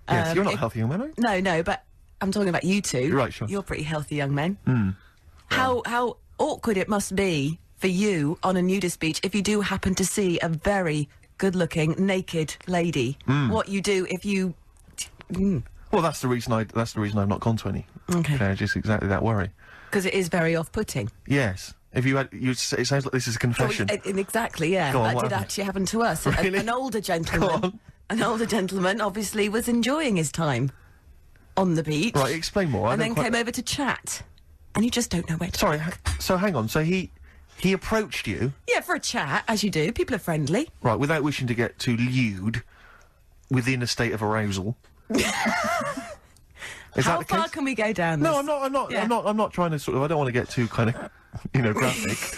Yes, you're not
if-
healthy, young man, are you?
No, but I'm talking about you two.
Right, sure.
You're pretty healthy young men. How awkward it must be for you on a nudist beach if you do happen to see a very good-looking naked lady. What you do if you...
Well, that's the reason I've not gone to any.
Okay.
Claire, just exactly that worry.
Because it is very off-putting.
Yes. If you had, it sounds like this is a confession.
Exactly, yeah.
Go on,
That
what
did
happened?
actually happen to us.
Really?
An older
Go
gentleman.
on.
An older gentleman obviously was enjoying his time on the beach.
Right, explain more. I
And
don't
then
quite-
came over to chat. And you just don't know where to...
Sorry, so hang on. So he approached you,
Yeah, for a chat, as you do. People are friendly.
right, without wishing to get too lewd, within a state of arousal. Is
How
that the
far
case?
can we go down
No,
this?
I'm not.
Yeah.
I'm not trying to sort of. I don't want to get too kind of, graphic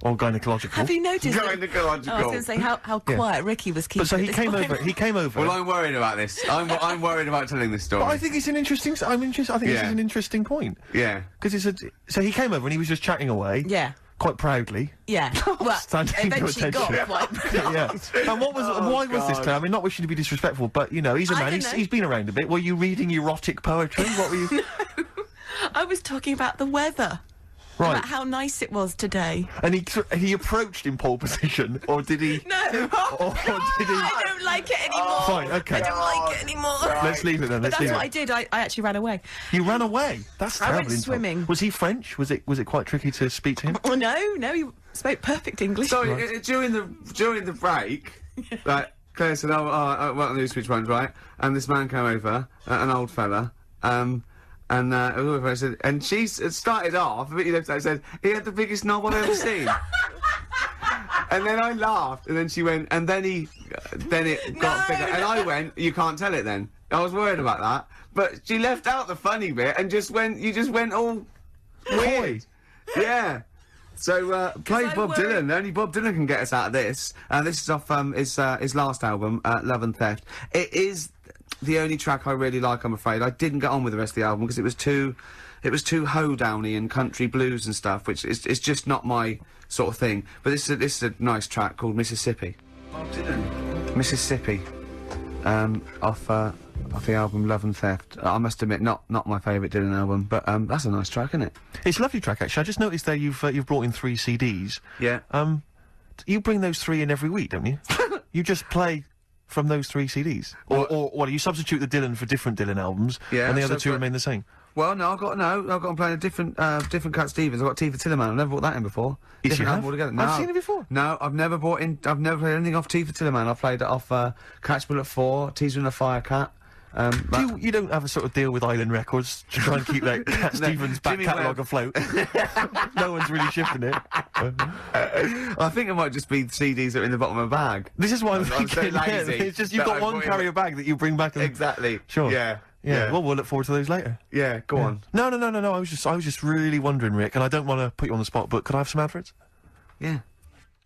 or gynecological.
Have you noticed... that-
Gynecological.
Oh, I was going to say how
Yeah.
quiet Ricky was keeping
But so
at
he
this
came
point.
over. He came over.
Well, I'm worried about this. I'm worried about telling this story.
But I think it's an interesting. I think this
Yeah.
is an interesting point.
Yeah.
Because so he came over and he was just chatting away.
Yeah.
Quite proudly.
Yeah. Well,
Standing to
eventually got
attention.
quite proud.
Yeah. And why was this, Claire? I mean, not wishing to be disrespectful, but you know, he's a
I
man.
don't know.
He's been around a bit. Were you reading erotic poetry? What were you?
I was talking about the weather.
Right.
About how nice it was today.
And he approached in pole position, or did he?
No.
Or did he?
I don't like it anymore.
Fine, okay.
I don't like it anymore.
Let's leave it then.
But
Let's
that's
leave
what I
it.
did. I actually ran away.
You ran away. That's
I
terrible.
went
insult.
swimming.
Was he French? Was it quite tricky to speak to him?
Oh, no, he spoke perfect English.
Sorry, during the break, like Claire said, I went on the switch ones, right? And this man came over, an old fella, I said, and she started off, a bit left out, said, he had the biggest knob I've ever seen. And then I laughed, and then she went, and then it got bigger. And I went, you can't tell it then. I was worried about that. But she left out the funny bit and you just went all weird. Yeah. So, play Bob Dylan. Only Bob Dylan can get us out of this. This is off, his last album, Love and Theft. It is the only track I really like, I'm afraid. I didn't get on with the rest of the album because it was too hoedowny and country blues and stuff, which is just not my sort of thing. But this is a nice track called Mississippi. Bob Dylan. Mississippi. Off the album Love and Theft. I must admit, not my favourite Dylan album, but that's a nice track, isn't it?
It's a lovely track, actually. I just noticed there you've brought in 3 CDs.
Yeah.
You bring those 3 in every week, don't you? You just play from those 3 CDs, or what? You substitute the Dylan for different Dylan albums, and the other 2 remain the same.
Well, no, I've got playing a different Cat Stevens. I've got Tea for Tillerman. I've never brought that in before.
Yes, you have?
Altogether. No,
I've seen it before.
No, I've never played anything off Tea for Tillerman. I've played it off Catchable at 4, Teaser and a Fire Cat.
You don't have a sort of deal with Island Records to try and keep that Cat Stevens back catalogue afloat? No one's really shifting it.
I think it might just be the CDs that are in the bottom of my bag.
This is why I'm
so
thinking,
lazy.
It's just you've got one carrier bag that you bring back and...
Exactly.
Sure.
Yeah.
Well, we'll look forward to those later.
Yeah, go on.
No. I was just really wondering, Rick, and I don't want to put you on the spot, but could I have some adverts?
Yeah.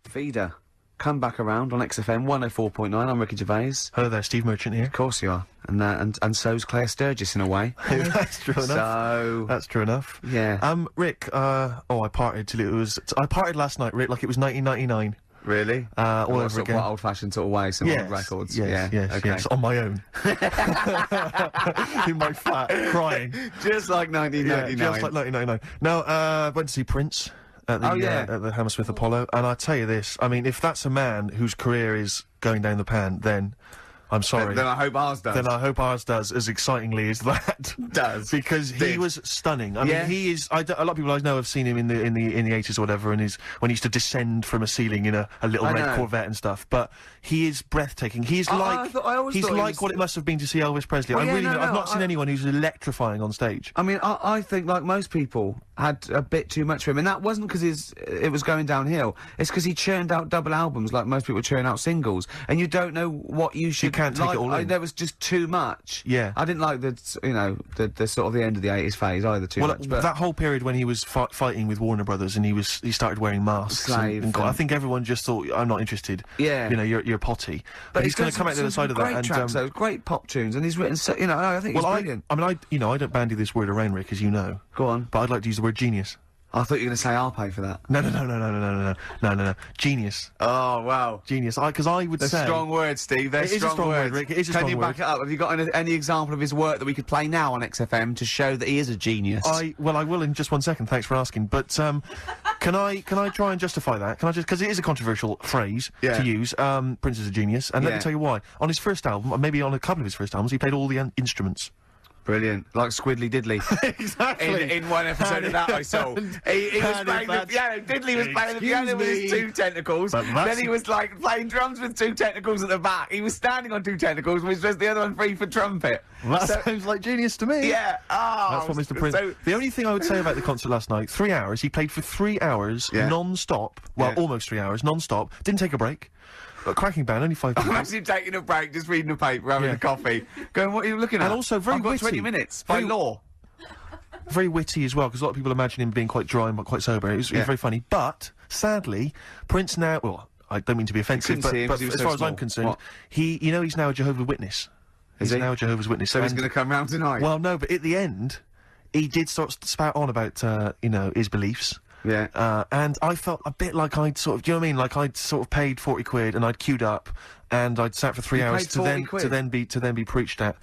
Feeder. Come back around on XFM 104.9. I'm Ricky Gervais.
Hello there, Steve Merchant here.
Of course you are. And so's Claire Sturgis in a way.
That's true enough.
So...
That's true enough.
Yeah.
Rick, I partied till it was... I partied last night, Rick, like it was 1999.
Really?
All over again.
What old-fashioned sort of way, some old records?
Yes, on my own. In my flat, crying.
Just like 1999.
Yeah, just like 1999. Now, went to see Prince at the Hammersmith Apollo, and I tell you this, I mean, if that's a man whose career is going down the pan, then I'm sorry.
Then I hope ours does.
Then I hope ours does as excitingly as that
does.
Because he was stunning. I mean, he is. A lot of people I know have seen him in the 80s or whatever, and when he used to descend from a ceiling in a little red Corvette and stuff. But he is breathtaking. He's like what it must have been to see Elvis Presley.
Well,
I've not seen anyone who's electrifying on stage.
I mean, I think like most people had a bit too much for him, and that wasn't because it was going downhill. It's because he churned out double albums like most people churn out singles, and you don't know what you should.
Can't take it all in.
There was just too much.
Yeah.
I didn't like the sort of the end of the 80s phase either too much. But
that whole period when he was fighting with Warner Brothers and he started wearing masks. I think everyone just thought, I'm not interested.
Yeah.
You know, you're potty. But he's going to come out the other side of that.
Great tracks, great pop tunes, and he's written, I think he's brilliant.
I don't bandy this word around, Rick, as you know.
Go on.
But I'd like to use the word genius.
I thought you were going to say I'll pay for that.
No. Genius.
Oh, wow.
Genius. Because I would say...
They're strong words, Steve. They're strong words.
Rick. It is a strong word.
Can you back it up? Have you got any example of his work that we could play now on XFM to show that he is a genius?
Well, I will in just one second. Thanks for asking. But, can I try and justify that? Can I just... Because it is a controversial phrase to use. Prince is a genius. And let me tell you why. On his first album, or maybe on a couple of his first albums, he played all the instruments.
Brilliant. Like Squiddly Diddly.
Exactly.
In one episode of that I saw. He was playing the piano. Diddley was playing the piano with his 2 tentacles. Then he was like playing drums with 2 tentacles at the back. He was standing on 2 tentacles, which was the other one free for trumpet.
Well, that sounds like genius to me.
Yeah.
That's what Mr. Prince... the only thing I would say about the concert last night, 3 hours, he played for 3 hours non-stop. Well, almost 3 hours, non-stop. Didn't take a break. But cracking band, only 5 people.
Imagine taking a break, just reading a paper, having a coffee, going, what are you looking at?
And also very witty.
20 minutes, by law.
Very witty as well, because a lot of people imagine him being quite dry and quite sober. It was very funny. But, sadly, Prince now... Well, I don't mean to be offensive, but as far as I'm concerned, he's now a Jehovah's Witness. He's now a Jehovah's Witness.
So he's going to come round tonight?
Well, no, but at the end, he did sort of spout on about, his beliefs.
Yeah.
And I felt a bit like I'd sort of, do you know what I mean? Like I'd sort of paid 40 quid and I'd queued up and I'd sat for 3 hours to then be preached at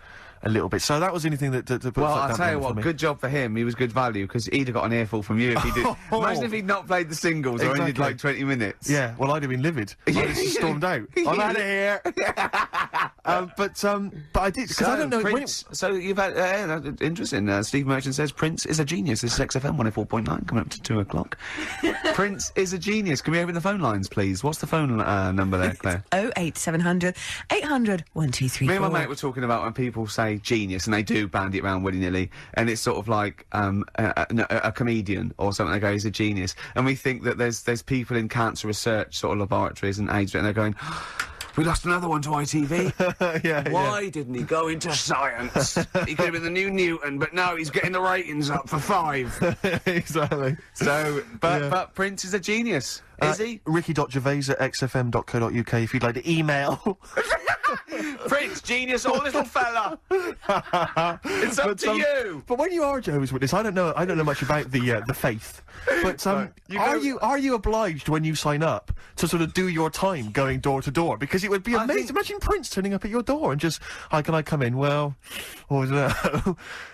a little bit. So that was anything that put
well, I'll tell you what, good job for him. He was good value because he'd have got an earful from you if he did. Imagine if he'd not played the singles or only did like 20 minutes.
Yeah, well, I'd have been livid. I'd have just stormed out. I'm out of here. But I did because I don't know.
Prince, so you've had interesting. Steve Merchant says Prince is a genius. This is XFM 104.9 coming up to 2 o'clock. Prince is a genius. Can we open the phone lines, please? What's the phone number there, Claire?
087 08700 800 1234.
Me and my mate were talking about when people say genius, and they do bandy it around willy-nilly, and it's sort of like a comedian or something. They go, he's a genius, and we think that there's people in cancer research sort of laboratories and AIDS, and they're going, we lost another one to ITV. Why didn't he go into science? He could have been the new Newton, but no, he's getting the ratings up for 5.
Exactly.
So, but Prince is a genius, is he?
Ricky.gervais@xfm.co.uk if you'd like to email.
Prince, genius or little fella? It's up to you.
But when you are a Jehovah's Witness, I don't know much about the faith. But are you obliged when you sign up to sort of do your time going door to door? Because it would be amazing. Imagine Prince turning up at your door and just, hi, can I come in? Well, or no.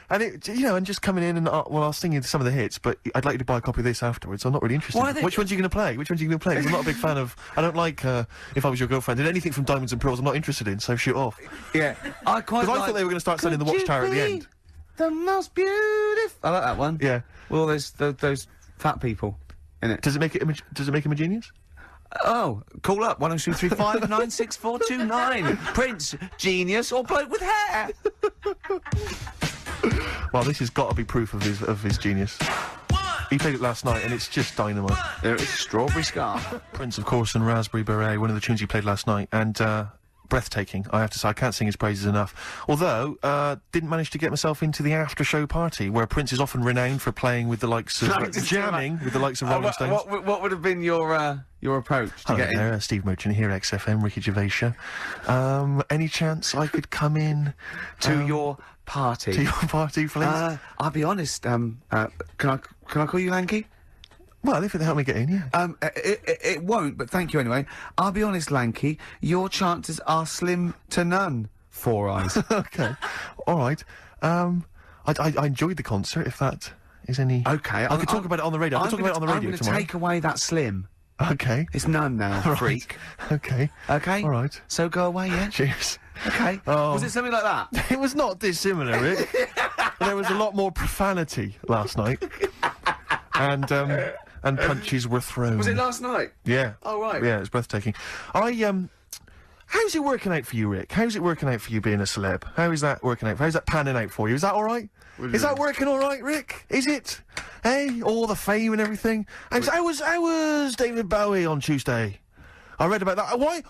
And it, and just coming in and I'll sing you some of the hits, but I'd like you to buy a copy of this afterwards. I'm not really interested. Which ones are you going to play? Which ones are you going to play? 'Cause I'm not a big fan of. I don't like If I Was Your Girlfriend and anything from Diamonds and Pearls. I'm not interested in. So shoot off.
Yeah, I quite.
Because I thought they were going to start selling the Watchtower at the end.
The most beautiful. I like that one.
Yeah.
Well, there's those fat people in it.
Does it make him a genius?
Oh, call up 10235 96429. Prince, genius, or bloke with hair.
Well, this has got to be proof of his genius. He played it last night, and it's just dynamite.
There is Strawberry Scarf.
Prince, of course, and Raspberry Beret, one of the tunes he played last night, and breathtaking. I have to say, I can't sing his praises enough. Although, didn't manage to get myself into the after-show party, where Prince is often renowned for playing with the likes of jamming with the likes of Rolling Stones.
What would have been your approach to get in?
There, Steve Merchant here, XFM, Ricky Gervais show. Any chance I could come in
to your party?
To your party, please.
I'll be honest. Can I call you Lanky?
Well, if it help me get in, yeah.
It won't, but thank you anyway. I'll be honest, Lanky, your chances are slim to none. 4 eyes.
Okay. All right. I enjoyed the concert, if that is any...
Okay.
I could talk about it on the radio. I could talk about it on the radio tomorrow.
I'm going to take away that slim.
Okay.
It's none now,
right.
freak.
Okay.
Okay?
All right.
So go away, yeah?
Cheers.
Okay.
Oh.
Was it something like that?
It was not dissimilar, Rick. There was a lot more profanity last night. And punches were thrown.
Was it last night?
Yeah.
Oh, right.
Yeah, it was breathtaking. How's it working out for you, Rick? How's it working out for you being a celeb? How is that working out? How's that panning out for you? Is that alright? Is that working alright, Rick? Is it? Hey, all the fame and everything? How was David Bowie on Tuesday? I read about that. Why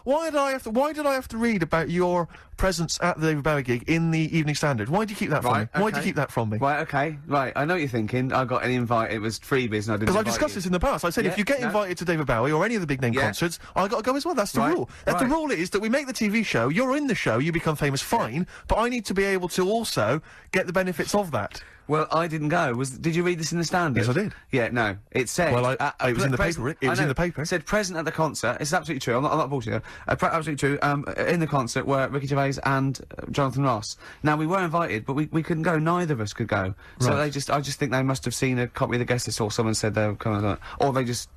did I have to read about your presence at the David Bowie gig in the Evening Standard? Why do you keep that from me? Why do you keep that from me?
Right, okay. Right, I know what you're thinking. I got an invite, it was freebies and I didn't
Because I discussed this in the past. I said if you get invited to David Bowie or any of the big name concerts, I got to go as well. That's the rule. The rule is that we make the TV show, you're in the show, you become famous, fine, but I need to be able to also get the benefits of that.
Well, I didn't go. Did you read this in the Standard?
Yes, I did.
Yeah, no. It said...
Well, it was in the paper, Rick. It was in the paper.
It said present at the concert. It's absolutely true. I'm not bullshitting. Absolutely true. In the concert were Ricky Gervais and Jonathan Ross. Now, we were invited, but we couldn't go. Neither of us could go. So I just think they must have seen a copy of the guest list or someone said they were coming, or they just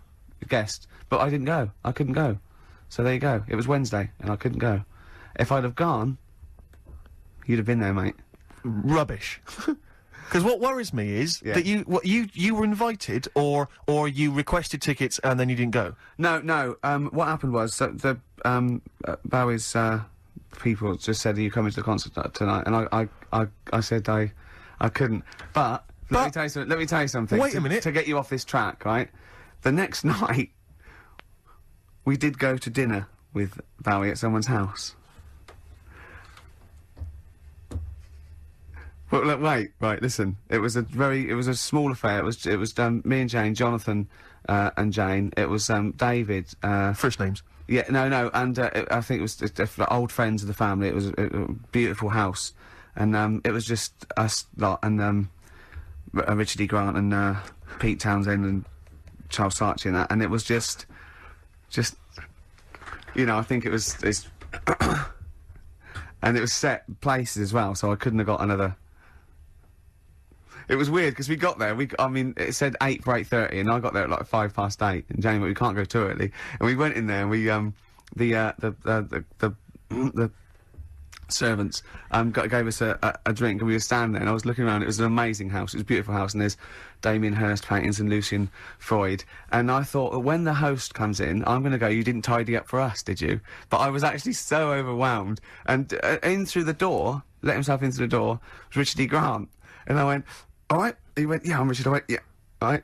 guessed. But I didn't go. I couldn't go. So there you go. It was Wednesday, and I couldn't go. If I'd have gone, you'd have been there, mate.
Rubbish. Because what worries me is that you were invited, or you requested tickets and then you didn't go.
No. What happened was the Bowie's people just said, "Are you coming to the concert tonight?" And I said I couldn't. But let me tell you something.
Wait a minute.
To get you off this track, right? The next night, we did go to dinner with Bowie at someone's house. Well, look, wait, listen. It was a small affair. It was me and Jane, Jonathan, and Jane. It was, David,
First names.
Yeah, no, and, I think it was old friends of the family. It was a beautiful house. And, it was just us lot, and, Richard E. Grant and, Pete Townsend and Charles Saatchi and that. And it was just, I think it's and it was set places as well, so I couldn't have got another. It was weird because we got there. It said 8 for 8:30, and I got there at like 8:05. And Jane, we can't go too early. And we went in there, and we the servants gave us a drink, and we were standing there, and I was looking around. It was an amazing house. It was a beautiful house, and there's Damien Hirst paintings and Lucian Freud. And I thought, when the host comes in, I'm going to go, you didn't tidy up for us, did you? But I was actually so overwhelmed. And in through the door, let himself into the door, was Richard E. Grant. And I went, all right. He went, yeah, I'm Richard. I went, yeah, all right.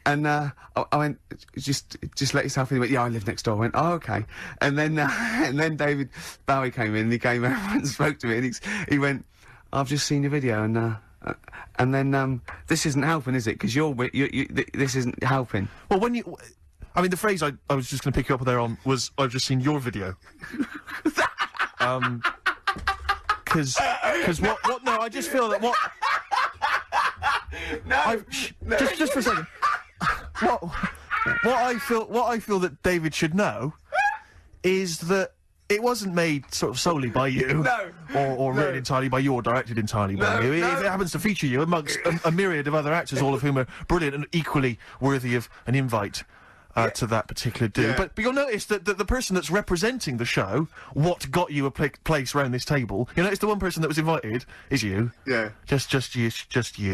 And I went, just let yourself in. He went, yeah, I live next door. I went, oh, okay. And then David Bowie came in, and he came over and spoke to me, and he went, I've just seen your video, and then this isn't helping, is it? Because this isn't helping.
Well, when you... I mean, the phrase I was just going to pick you up there on was, I've just seen your video. Because what... No, I just feel that what... Just for a second. What I feel that David should know is that it wasn't made sort of solely by you, or written entirely by you, or directed entirely by you. If it happens to feature you amongst a myriad of other actors, all of whom are brilliant and equally worthy of an invite to that particular do.
Yeah.
But you'll notice that the person that's representing the show, what got you a place round this table, you'll notice the one person that was invited is you.
Yeah.
Just you.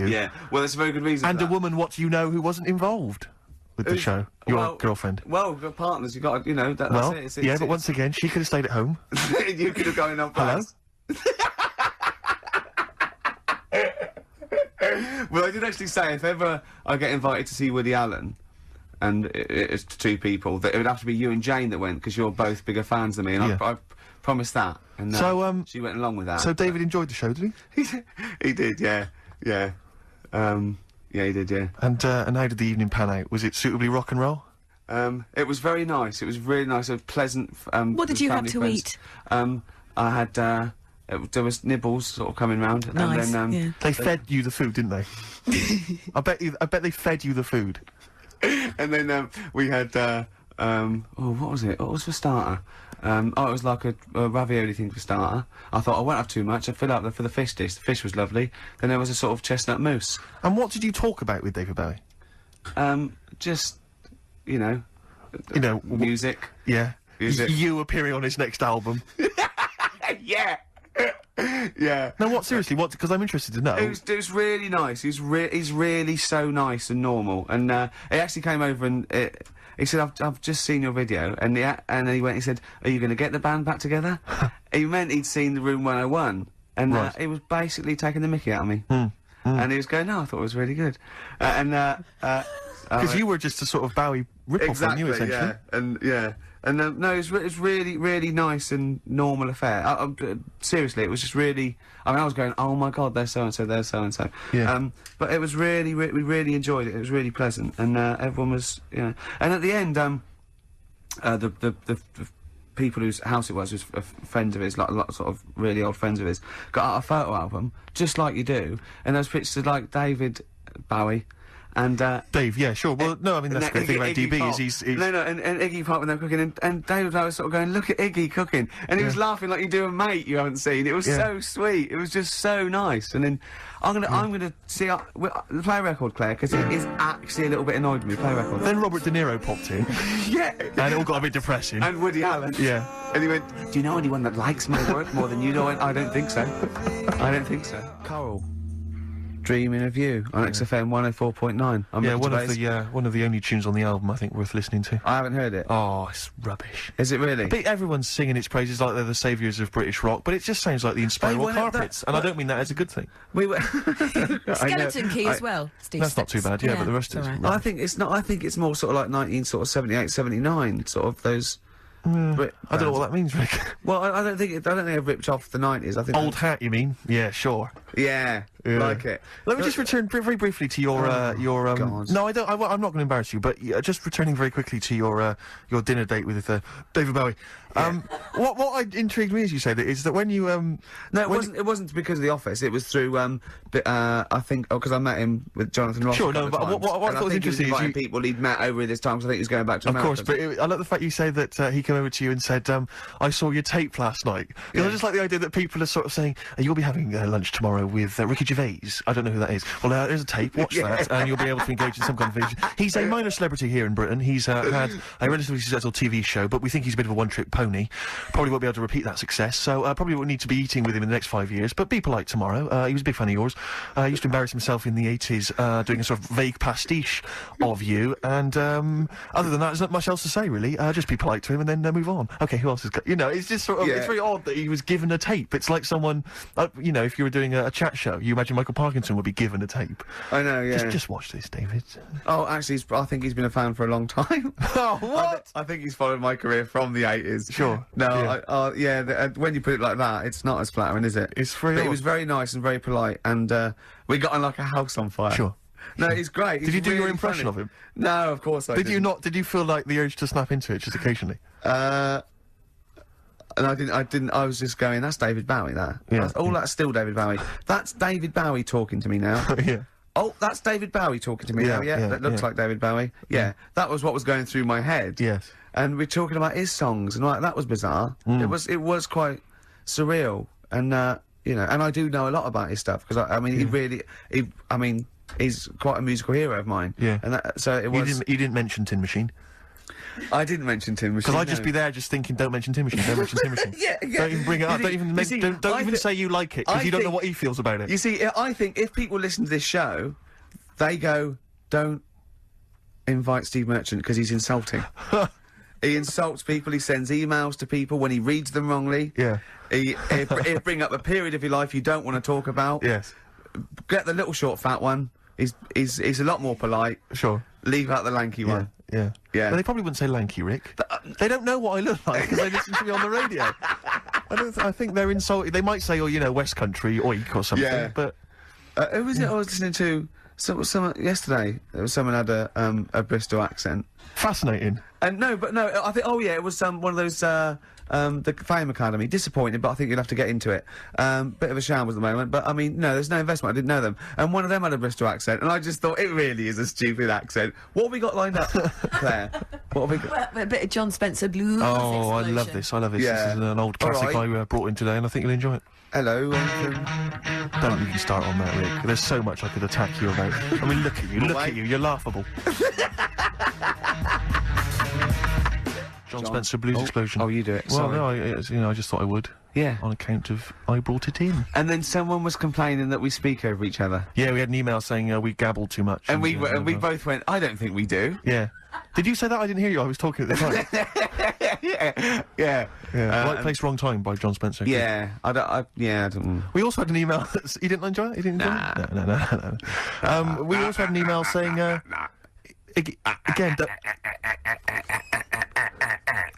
Yeah. Well, there's a very good reason
And
for
a
that.
woman, what you know, who wasn't involved with the show. Your girlfriend.
Well, we've got partners, you've got, that's
Well,
it.
yeah, but once again, she could have stayed at home.
You could have gone on
Hello?
class. Well, I did actually say, if ever I get invited to see Woody Allen, and it's two people, that it would have to be you and Jane that went, because you're both bigger fans than me, and I promised that. And
So,
she went along with that.
So David enjoyed the show, did he?
He did, yeah. Yeah, he did, yeah.
And how did the evening pan out? Was it suitably rock and roll?
It was very nice. It was really nice. A pleasant.
What did you have
family
to
friends.
eat?
I had. There was nibbles sort of coming round,
Nice,
and then
yeah.
They fed you the food, didn't they? I bet they fed you the food.
and then we had. What was it? What was for starter? It was like a ravioli thing for starter. I thought I won't have too much. I fill up for the fish dish. The fish was lovely. Then there was a sort of chestnut mousse.
And what did you talk about with David Bowie?
Just, music.
Yeah.
Music.
You appearing on his next album.
Yeah. Yeah.
No, what, seriously, what, because I'm interested to know.
It was really nice. He's really so nice and normal. And, he actually came over and, he said, I've just seen your video. And then he said, are you gonna get the band back together? He meant he'd seen the Room 101. And,
Right.
he was basically taking the mickey out of me. And he was going, no, I thought it was really good.
Because you were just a sort of Bowie rip-off, weren't you, essentially?
And no, it was really nice and normal affair. Seriously, it was just really. I mean, I was going, oh my god, there's so and so, there's so and so.
Yeah.
But it was we really enjoyed it. It was really pleasant, and everyone was, And at the end, the people whose house it was friends of his, like sort of really old friends of his, got out a photo album, just like you do, and those pictures of like David Bowie. And,
Dave, yeah, sure. Well, no, I mean, that's the great thing about DB is he's...
No, and Iggy Pop when they were cooking, and David was sort of going, look at Iggy cooking, and he was laughing like you do a mate you haven't seen. It was so sweet. It was just so nice. And then I'm gonna see play a record, Claire, because it is actually a little bit annoyed with me. Play a record.
Then Robert De Niro popped in.
Yeah.
And it all got a bit depressing.
And Woody Allen.
Yeah.
And he went, do you know anyone that likes my work more than you do? I don't think so. I don't think so. Karl. Dreaming of You on XFM 104.9.
One of the only tunes on the album I think worth listening to.
I haven't heard it.
Oh, it's rubbish.
Is it really?
But everyone's singing its praises like they're the saviours of British rock, but it just sounds like the Inspiral Carpets, and I don't mean that as a good thing.
We were
Skeleton Key as well, Steve.
That's not too bad, but the rest is...
alright.
I think it's not. I think it's more sort of like 1978, 79, sort of those.
I don't know what that means, Rick.
Well, I don't think I've ripped off the 90s. I think
Old hat, you mean? Yeah, sure.
Yeah, like it.
Let me just return very briefly to your
God.
No, I don't. I'm not going to embarrass you, but just returning very quickly to your dinner date with David Bowie. What intrigued me, as you say, is that when you
No, it wasn't because of The Office. It was through I think because I met him with Jonathan Ross.
Sure, no, but what I thought was interesting is
people he'd met over this time. Because I think he was going back to
Of
America.
course, but I like the fact you say that he came over to you and said, I saw your tape last night. I just like the idea that people are sort of saying, you'll be having lunch tomorrow with Ricky Gervais
Gervais. I don't know who that is. Well, there's a tape. Watch that, and you'll be able to engage in some conversation. He's a minor celebrity here in Britain. He's had a relatively successful TV show, but we think he's a bit of a one-trick pony. Probably won't be able to repeat that success, so probably won't need to be eating with him in the next 5 years. But be polite tomorrow. He was a big fan of yours. He used to embarrass himself in the 80s, doing a sort of vague pastiche of you. And other than that, there's not much else to say, really. Just be polite to him and then move on. Okay, who else has got? You know, it's just sort of it's very odd that he was given a tape. It's like someone, you know, if you were doing a chat show, you imagine Michael Parkinson would be given a tape.
I know, yeah.
Just watch this, David.
Oh, actually, I think he's been a fan for a long time.
Oh, what?
I think he's followed my career from the 80s.
Sure.
No, when you put it like that, it's not as flattering, is it?
It's very
But he
odd.
was very nice and very polite, and we got on like a house on fire.
Sure.
No, he's great.
Did you do your impression of him?
No, of course I
Did
didn't.
you not? Did you feel like the urge to snap into it just occasionally?
And I didn't, I was just going, that's David Bowie, that.
Yeah.
That's still David Bowie. That's David Bowie talking to me now.
Yeah.
Oh, that's David Bowie talking to me
Yeah,
now,
yeah,
that looks
yeah.
like David Bowie. Yeah, that was what was going through my head.
Yes.
And we're talking about his songs, and like, that was bizarre.
Mm.
It was quite surreal, and, you know, and I do know a lot about his stuff, because I mean, he's quite a musical hero of mine.
Yeah.
And so it was...
You didn't mention Tin Machine.
I didn't mention Tin Machine.
Because I'd just be there just thinking, don't mention Tin Machine, don't mention Tin Machine.
Yeah.
Don't even bring it up, don't even say you like it, because you don't know what he feels about it.
You see, I think if people listen to this show, they go, don't invite Steve Merchant because he's insulting. He insults people, he sends emails to people when he reads them wrongly.
Yeah.
He'll bring up a period of your life you don't want to talk about.
Yes.
Get the little short fat one. He's a lot more polite.
Sure.
Leave out the lanky one.
Yeah.
Yeah.
But they probably wouldn't say lanky, Rick. They don't know what I look like because they listen to me on the radio. I think they're insulted. They might say, oh, you know, West Country, oik or something,
Yeah.
but...
Who was it I was listening to? Someone yesterday. There was someone had a Bristol accent.
Fascinating.
And no, I think, oh yeah, it was one of those, the Fame Academy. Disappointed, but I think you'll have to get into it. Bit of a shambles at the moment, but I mean, no, there's no investment, I didn't know them. And one of them had a Bristol accent, and I just thought, it really is a stupid accent. What have we got lined up, Claire? What have we got?
Well, a bit of John Spencer blues.
Oh, I love
explosion.
this, I love this.
Yeah.
This is an old classic I brought in today, and I think you'll enjoy it.
Hello,
Don't even start on that, Rick. There's so much I could attack you about. I mean, look at you, you're laughable. John Spencer Blues Explosion.
Oh, you do it,
Well,
sorry.
no, I just thought I would.
Yeah.
On account of I brought it in.
And then someone was complaining that we speak over each other.
Yeah, we had an email saying we gabbled too much.
And we both went, I don't think we do.
Yeah. Did you say that? I didn't hear you. I was talking at the time.
Yeah.
Right Place, Wrong Time by John Spencer.
Yeah. I don't...
We also had an email. You didn't enjoy it? You didn't enjoy it? No. We also had an email saying. Again.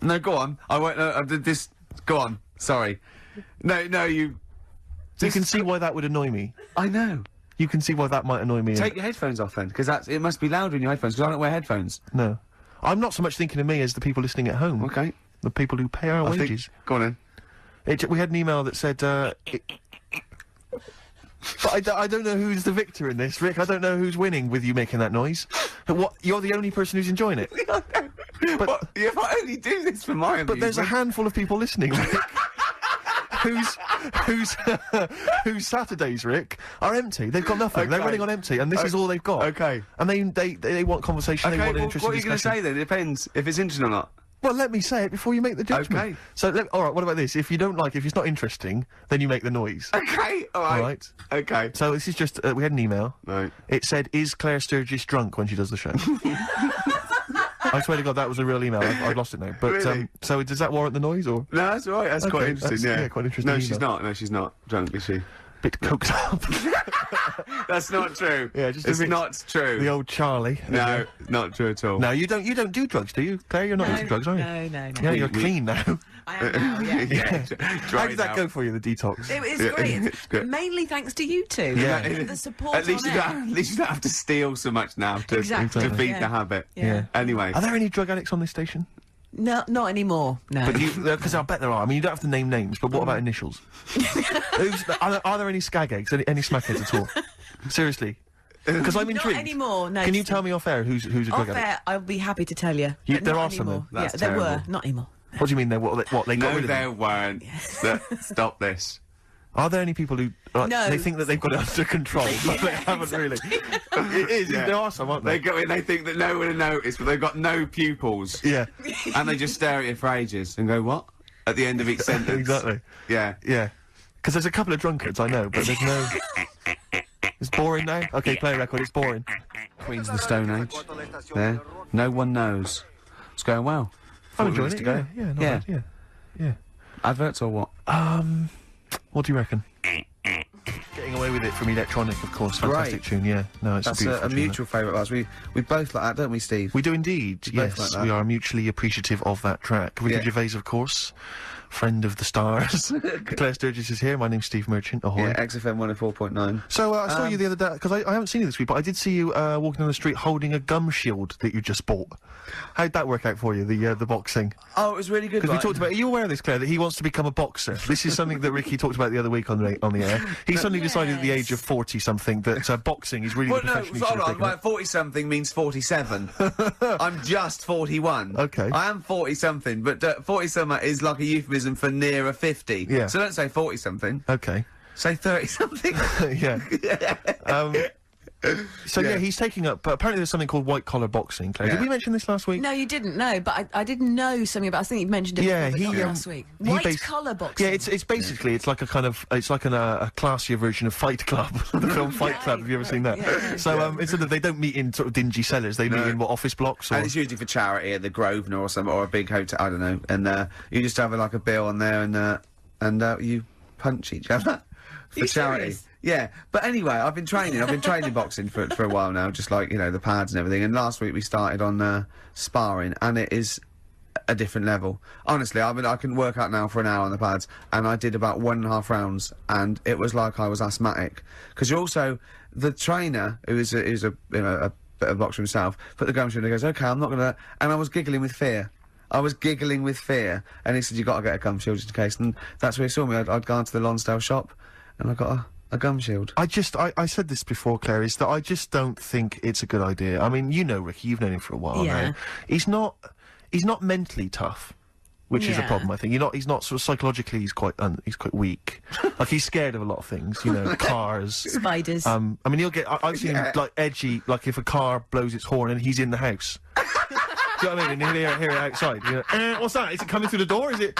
No, go on. I won't. I did this. Go on. Sorry. No, you.
You can see why that would annoy me.
I know.
You can see why that might annoy me.
Take your headphones off then, because it must be louder in your headphones. Because I don't wear headphones.
No, I'm not so much thinking of me as the people listening at home.
Okay.
The people who pay our wages.
Go on then.
We had an email that said. But I don't know who's the victor in this, Rick. I don't know who's winning with you making that noise. What? You're the only person who's enjoying it.
But if I only do this for my amusement.
But there's a handful of people listening, Rick. whose Saturdays, Rick, are empty. They've got nothing.
Okay.
They're running on empty, and this is all they've got.
Okay.
And they want conversation. They want an interesting
what are you going to say then? It depends if it's interesting or not.
Well, let me say it before you make the judgment.
Okay.
So, alright, what about this? If you don't like it, if it's not interesting, then you make the noise.
Okay, alright. Okay.
So this is just, we had an email.
Right.
It said, is Claire Sturgis drunk when she does the show? I swear to God, that was a real email. I've lost it now. But,
Really?
so does that warrant the noise, or?
No, that's all right. That's quite interesting, yeah.
quite interesting
No, she's
email.
not. No, she's not drunk, is she?
Bit coked up.
That's not true.
Yeah, just a
it's
bit-
not true.
The old Charlie.
No, not true at all.
No, you don't do drugs, do you? Claire, you're not into drugs, are you?
No.
Yeah, you're clean now.
I am now, yeah.
How did that go for you, the detox?
It was great.
It's good.
Mainly thanks to you two.
Yeah.
The support
At least
on
you
air.
don't. At least you don't have to steal so much now to
Exactly.
feed
Yeah.
the habit.
Yeah.
Anyway.
Are there any drug addicts on this station?
No, not anymore. No.
But because I bet there are. I mean, you don't have to name names, but what about initials? Are there any skag eggs, any smackheads at all? Seriously, because I'm
Not
intrigued.
anymore. No.
Can you tell me off air who's a drug
Off
addict?
air, I'll be happy to tell you.
You-
but
there
not
are some
anymore.
then?
That's
Yeah, there
terrible.
were. Not anymore.
What do you mean? They got
No,
rid of them?
there weren't. Stop this.
Are there any people who
No.
they think that they've got it under control, but they haven't really? It is.
Yeah.
There are some, aren't
They
they?
go in, they think that no one will notice, but they've got no pupils.
Yeah.
And they just stare at you for ages and go, what? At the end of each sentence.
Exactly.
Yeah.
Yeah. Because there's a couple of drunkards, I know, but there's no. It's boring now. Okay, play a record. It's boring.
Queens of the Stone Age. There. No one knows. It's going well.
I'm
40
enjoying
minutes
it.
to go.
Yeah, not bad. Yeah. Yeah.
Adverts or what?
What do you reckon? Getting Away With It from Electronic, of course. Fantastic tune, yeah. No, it's
That's
a beautiful
a
tune,
mutual favourite of ours. We both like that, don't we, Steve?
We do indeed,
both
yes.
like that.
We are mutually appreciative of that track. Ricky
Yeah.
Gervais, of course. Friend of the stars. Claire Sturgis is here. My name's Steve Merchant. Ahoy.
Yeah, XFM 104.9.
So, I saw you the other day, because I haven't seen you this week, but I did see you walking down the street holding a gum shield that you just bought. How'd that work out for you, the boxing?
Oh, it was really good.
Because we
right?
talked about, are you aware of this, Claire, that he wants to become a boxer? This is something that Ricky talked about the other week on the air. He suddenly decided at the age of 40-something that boxing is really
Well, no,
professionally
hold on,
taken up.
right, 40-something means 47. I'm just 41.
Okay.
I am 40-something, but 40-something is like a euphemism for nearer 50.
Yeah.
So don't say 40-something.
Okay.
Say 30-something.
Yeah. So yeah, he's taking up. Apparently, there's something called white collar boxing. Claire, did
Yeah.
we mention this last week?
No, you didn't know, but I didn't know something about. I think you mentioned it.
Yeah,
before, but
he,
not last week.
he
White
bas-
collar boxing.
Yeah, it's basically it's like a kind of a classier version of Fight Club, the film Fight Club. Have you ever seen that?
Yeah.
So instead of they don't meet in sort of dingy cellars, they meet in office blocks. Or
And it's usually for charity at the Grosvenor or something, or a big hotel, I don't know. And you just have like a bill on there and you punch each other for charity.
serious?
Yeah, but anyway, I've been training boxing for a while now, just like, you know, the pads and everything. And last week we started on sparring, and it is a different level. Honestly, I can work out now for an hour on the pads, and I did about 1.5 rounds, and it was like I was asthmatic. Because you're also, the trainer, who's a you know, a bit of a boxer himself, put the gum shield and he goes, okay, I'm not gonna, and I was giggling with fear. And he said, you got to get a gum shield just in case. And that's where he saw me. I'd gone to the Lonsdale shop, and I got a gum shield.
I said this before, Claire, is that I just don't think it's a good idea. I mean, you know Ricky, you've known him for a while
Yeah.
now. He's not mentally tough, which is a
Yeah.
problem, I think. He's not sort of psychologically, he's quite weak. Like, he's scared of a lot of things, you know, cars.
Spiders.
I mean, I've seen him, like, edgy, like, if a car blows its horn and he's in the house. Do you know what I mean? And hear it outside. You know, what's that? Is it coming through the door? Is it?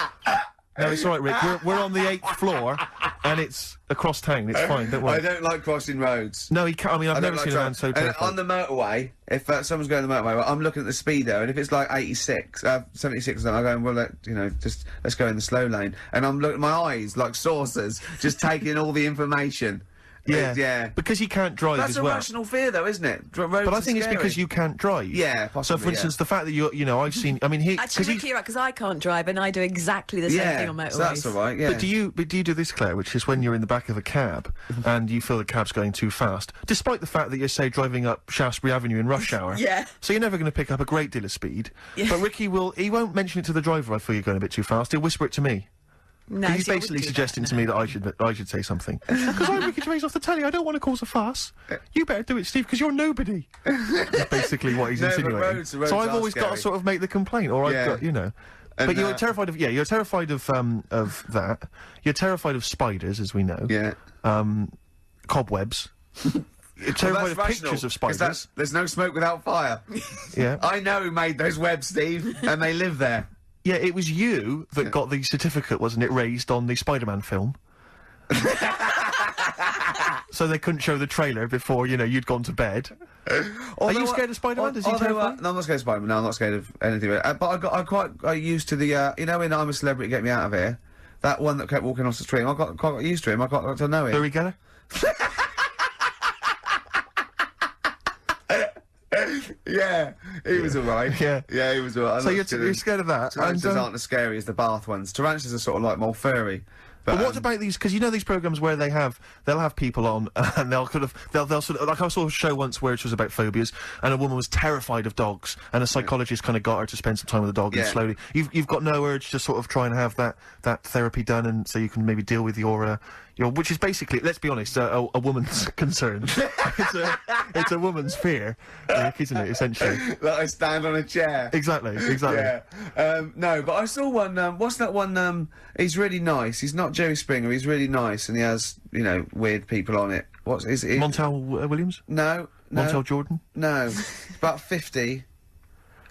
No, it's all right, Rick. We're on the 8th floor, and it's across town. It's fine. Don't worry.
I don't like crossing roads.
No, he can't. I mean, I've never seen a man so
And
terrified.
on the motorway, if someone's going the motorway, well, I'm looking at the speedo, and if it's like 86, 76, then I'm going, well, let's go in the slow lane. And I'm looking, my eyes like saucers, just taking all the information.
Yeah,
yeah.
because he can't drive
That's
as
a
well.
rational fear, though, isn't it? Roads
But I
are
think it's
scary.
because you can't drive.
Yeah,
So,
possibly,
for instance, the fact that I've seen. I mean,
Actually, Ricky, because I can't drive and I do exactly the same
yeah,
thing on motorways.
so that's all right. Yeah.
But do you do this, Claire, which is when you're in the back of a cab and you feel the cab's going too fast, despite the fact that you're, say, driving up Shaftesbury Avenue in rush hour.
Yeah.
So you're never going to pick up a great deal of speed.
Yeah.
But Ricky he won't mention it to the driver, I feel you're going a bit too fast. He'll whisper it to me.
No,
He's
see, I
basically
wouldn't do
suggesting
that,
to me that I should say something. Because I'm Ricky Gervais off the telly, I don't want to cause a fuss. You better do it, Steve, because you're nobody. That's basically what he's
No, but
insinuating.
roads
So I've
are
always got to
scary.
sort of make the complaint, or
Yeah.
I've got, you know.
And,
But you're terrified of, you're terrified of that. You're terrified of spiders, as we know.
Yeah.
Cobwebs. You're terrified of pictures of spiders.
There's no smoke without fire.
Yeah.
I know who made those webs, Steve, and they live there.
Yeah, it was you that got the certificate, wasn't it, raised on the Spider-Man film? So they couldn't show the trailer before, you'd gone to bed. Are you scared of Spider-Man? Does he terrify you?
No, I'm not scared of Spider-Man. No, I'm not scared of anything. But I got used to the, in I'm a Celebrity, Get Me Out of Here. That one that kept walking off the street. I quite got used to him. I got to know him.
Barry Geller?
Yeah, he was alright.
Yeah.
Yeah, he was alright.
So you're scared of that?
Tarantulas aren't as scary as the bath ones. Tarantulas are sort of like more furry.
But what about these? Because these programs where they'll have people on and they'll sort of like I saw a show once where it was about phobias and a woman was terrified of dogs and a psychologist kind of got her to spend some time with the dog and
Yeah.
slowly you've got no urge to sort of try and have that therapy done and so you can maybe deal with your which is basically, let's be honest, a woman's concern. It's a woman's fear, Rick, isn't it, essentially?
That I stand on a chair.
Exactly.
Yeah. No, but I saw one, what's that one, he's really nice. He's not Jerry Springer, he's really nice, and he has, weird people on it. Is it?
Montel Williams?
No.
Montel Jordan?
No. About 50.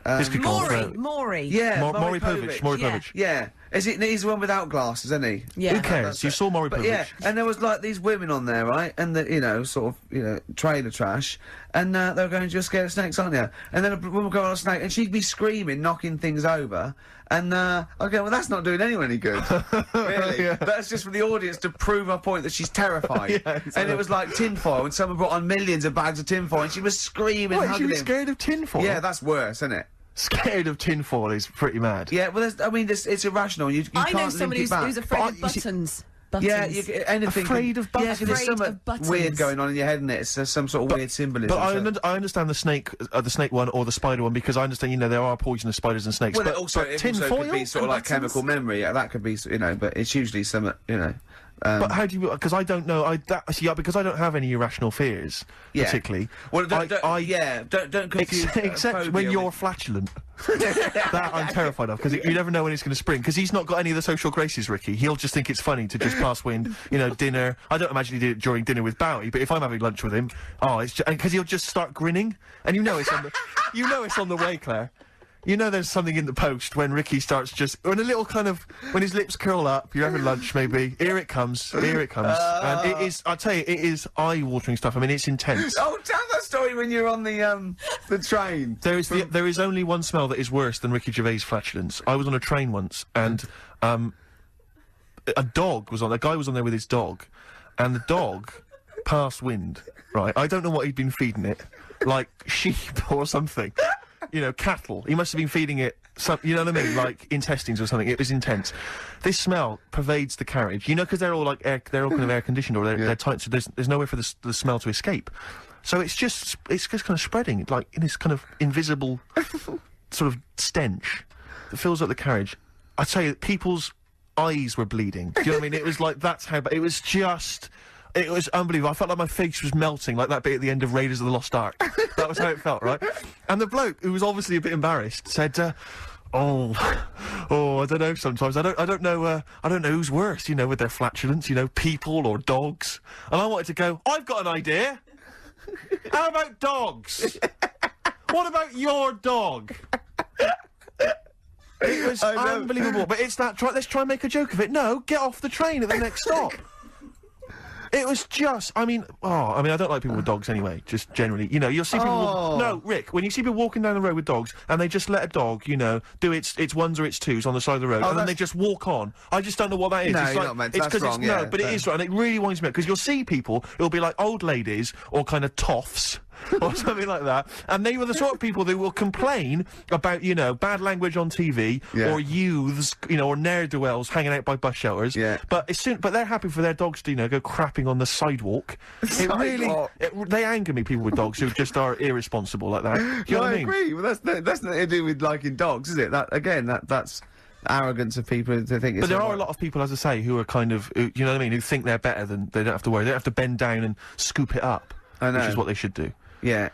This could go on for...
Maury.
Yeah,
Maury Povich. Maury Povich.
Yeah. He's the one without glasses, isn't he?
Yeah.
Who cares? You saw Maury Povich.
Yeah, and there was like these women on there, right? And the, trailer trash. And they were going, "You're scared of snakes, aren't you?" And then a woman would go on a snake, and she'd be screaming, knocking things over. And I go, "Well, that's not doing anyone any good." Really?
Yeah.
That's just for the audience to prove her point that she's terrified.
Yeah, exactly.
And it was like tinfoil, and someone brought on millions of bags of tinfoil, and she was screaming,
What, she
hugging
was
him.
scared of tinfoil?
Yeah, that's worse, isn't it?
Scared of tinfoil is pretty mad.
Yeah, well, it's irrational. You
I
can't
know
link
somebody
it back.
who's afraid of buttons.
Yeah, anything.
Afraid of buttons?
Yeah, there's
Afraid
something
of buttons.
weird going on in your head, isn't it? It's some sort of weird symbolism.
But I understand the snake one or the spider one, because I understand, there are poisonous spiders and snakes.
Well,
but,
it also could be sort of like chemical memory. Yeah, that could be, but it's usually some,
but how do you? Because I don't know. Because I don't have any irrational fears, particularly.
Well, don't confuse.
Except when you're flatulent. That I'm terrified of, because you never know when it's going to spring. Because he's not got any of the social graces, Ricky. He'll just think it's funny to just pass wind. Dinner. I don't imagine he did it during dinner with Bowie, but if I'm having lunch with him, it's just, because he'll just start grinning, and it's on the, it's on the way, Claire. There's something in the post when Ricky starts when a little when his lips curl up, you're having lunch maybe, here it comes. And it is, I tell you, it is eye-watering stuff. I mean, it's intense.
Oh, tell that story when you're on the train.
There is only one smell that is worse than Ricky Gervais' flatulence. I was on a train once, and, a guy was on there with his dog, and the dog passed wind, right? I don't know what he'd been feeding it, like sheep or something. Cattle. He must have been feeding it some, you know what I mean? Like intestines or something. It was intense. This smell pervades the carriage. Because they're all like they're all kind of air conditioned, or they're tight, so there's nowhere for the smell to escape. So it's just kind of spreading, like in this kind of invisible sort of stench that fills up the carriage. I tell you, people's eyes were bleeding. Do you know what I mean? It was like, that's how, it was just... It was unbelievable. I felt like my face was melting, like that bit at the end of Raiders of the Lost Ark. That was how it felt, right? And the bloke, who was obviously a bit embarrassed, said, I don't know sometimes. I don't know who's worse, with their flatulence, people or dogs. And I wanted to go, I've got an idea. How about dogs? What about your dog? It was unbelievable. But it's that, let's try and make a joke of it. No, get off the train at the next stop. It was just, I don't like people with dogs anyway, just generally. You'll see people no, Rick, when you see people walking down the road with dogs, and they just let a dog, do its ones or its twos on the side of the road, and then they just walk on. I just don't know what that is.
No,
it's
you're
like,
not meant to. That's wrong,
No, but it is right, and it really winds me up, because you'll see people, it'll be like old ladies, or kind of toffs, or something like that, and they were the sort of people that will complain about, bad language on TV, or youths, or ne'er-do-wells hanging out by bus shelters, but they're happy for their dogs to, go crapping on the sidewalk. They anger me, people with dogs who just are irresponsible like that. Do you know what I mean?
agree. Well, that's nothing to do with liking dogs, is it? That's arrogance of people to think it's...
But there are a lot of people, as I say, who are kind of, you know what I mean, who think they're better than, they don't have to worry, they don't have to bend down and scoop it up. I know. Which is what they should do.
Yeah.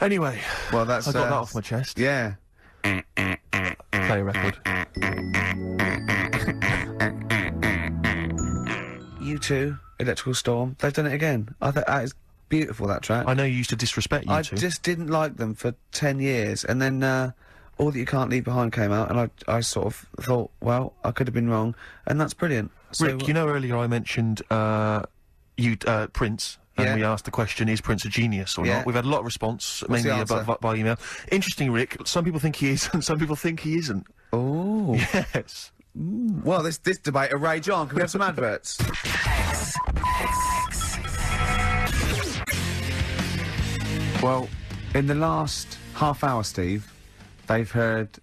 Anyway.
Well, that's...
I got that off my chest.
Yeah.
Play a record.
U2, Electrical Storm, they've done it again. I thought that is beautiful, that track.
I know you used to disrespect U2.
I just didn't like them for 10 years, and then, All That You Can't Leave Behind came out, and I sort of thought, well, I could have been wrong, and that's brilliant. So,
Rick, earlier I mentioned, Prince, and we asked the question, is Prince a genius or not? We've had a lot of response, mainly by email. Interesting, Rick, some people think he is, and some people think he isn't.
Oh.
Yes.
Well, this debate will rage on. Can we have some adverts? Well, in the last half hour, Steve, they've heard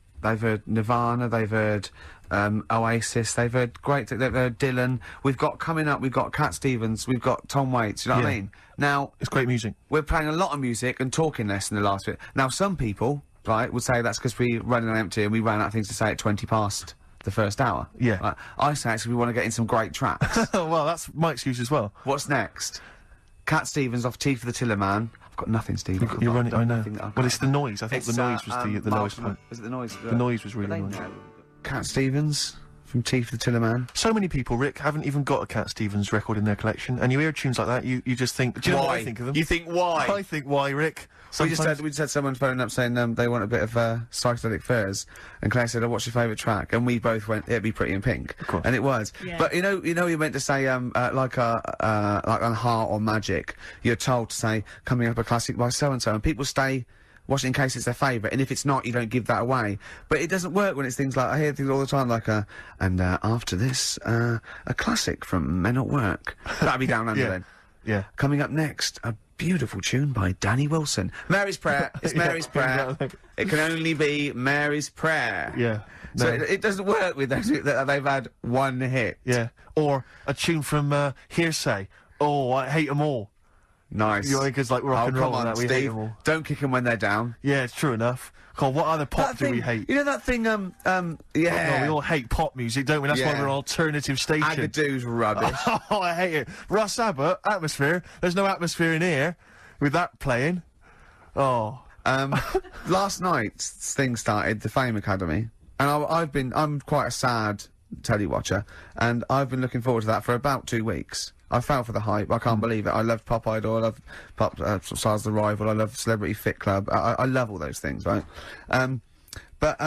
Nirvana, they've heard Oasis, they've heard they've heard Dylan. We've got Cat Stevens, we've got Tom Waits, you know what I mean? Now,
it's great music.
We're playing a lot of music and talking less in the last bit. Now, some people, right, would say that's because we running on empty and we ran out of things to say at 20 past the first hour.
Yeah.
I say actually we want to get in some great tracks.
Well, that's my excuse as well.
What's next? Cat Stevens off Tea for the Tiller Man. I've got nothing, Steve.
You're running. I know.
Nothing.
Well, it's the noise. I think the noise was the lowest point.
Was it the noise?
The noise was really annoying.
Cat Stevens from Tea for the Tiller Man.
So many people, Rick, haven't even got a Cat Stevens record in their collection, and you hear tunes like that, you just think, do you know what I think of them?
You think why?
I think why, Rick?
We just had someone phoning up saying they want a bit of psychedelic furs, and Claire said, "Oh, what's your favourite track?" And we both went, "It'd be Pretty in Pink,"
of course.
And it was.
Yeah.
But you meant to say like on Heart or Magic, you're told to say coming up a classic by so and so, and people stay. Watch it in case it's their favourite, and if it's not, you don't give that away. But it doesn't work when it's things like, I hear things all the time like, and after this, a classic from Men at Work. That'd be Down Under
Yeah.
then.
Yeah.
Coming up next, a beautiful tune by Danny Wilson. Mary's Prayer. It's Mary's Prayer.
exactly.
It can only be Mary's Prayer.
Yeah.
So
No.
it doesn't work with those that they've had one hit.
Yeah. Or a tune from Hearsay. Oh, I hate them all.
Nice.
You know, because like rock and
come
roll
on,
and that, we hate
Steve.
them all.
Don't kick them when they're down.
Yeah, it's true enough. God, what other pop
That
do
thing,
we hate?
You know that thing,
No,
yeah.
we all hate pop music, don't we? That's why
Yeah.
we're an alternative station.
Agadoo's rubbish.
Oh, I hate it. Russ Abbott, Atmosphere. There's no atmosphere in here with that playing. Oh.
Last night's thing started, the Fame Academy, and I'm quite a sad telly watcher, and I've been looking forward to that for about 2 weeks. I fell for the hype. I can't believe it. I loved Pop Idol. I love Pop Stars The Rival. I love Celebrity Fit Club. I love all those things, right? But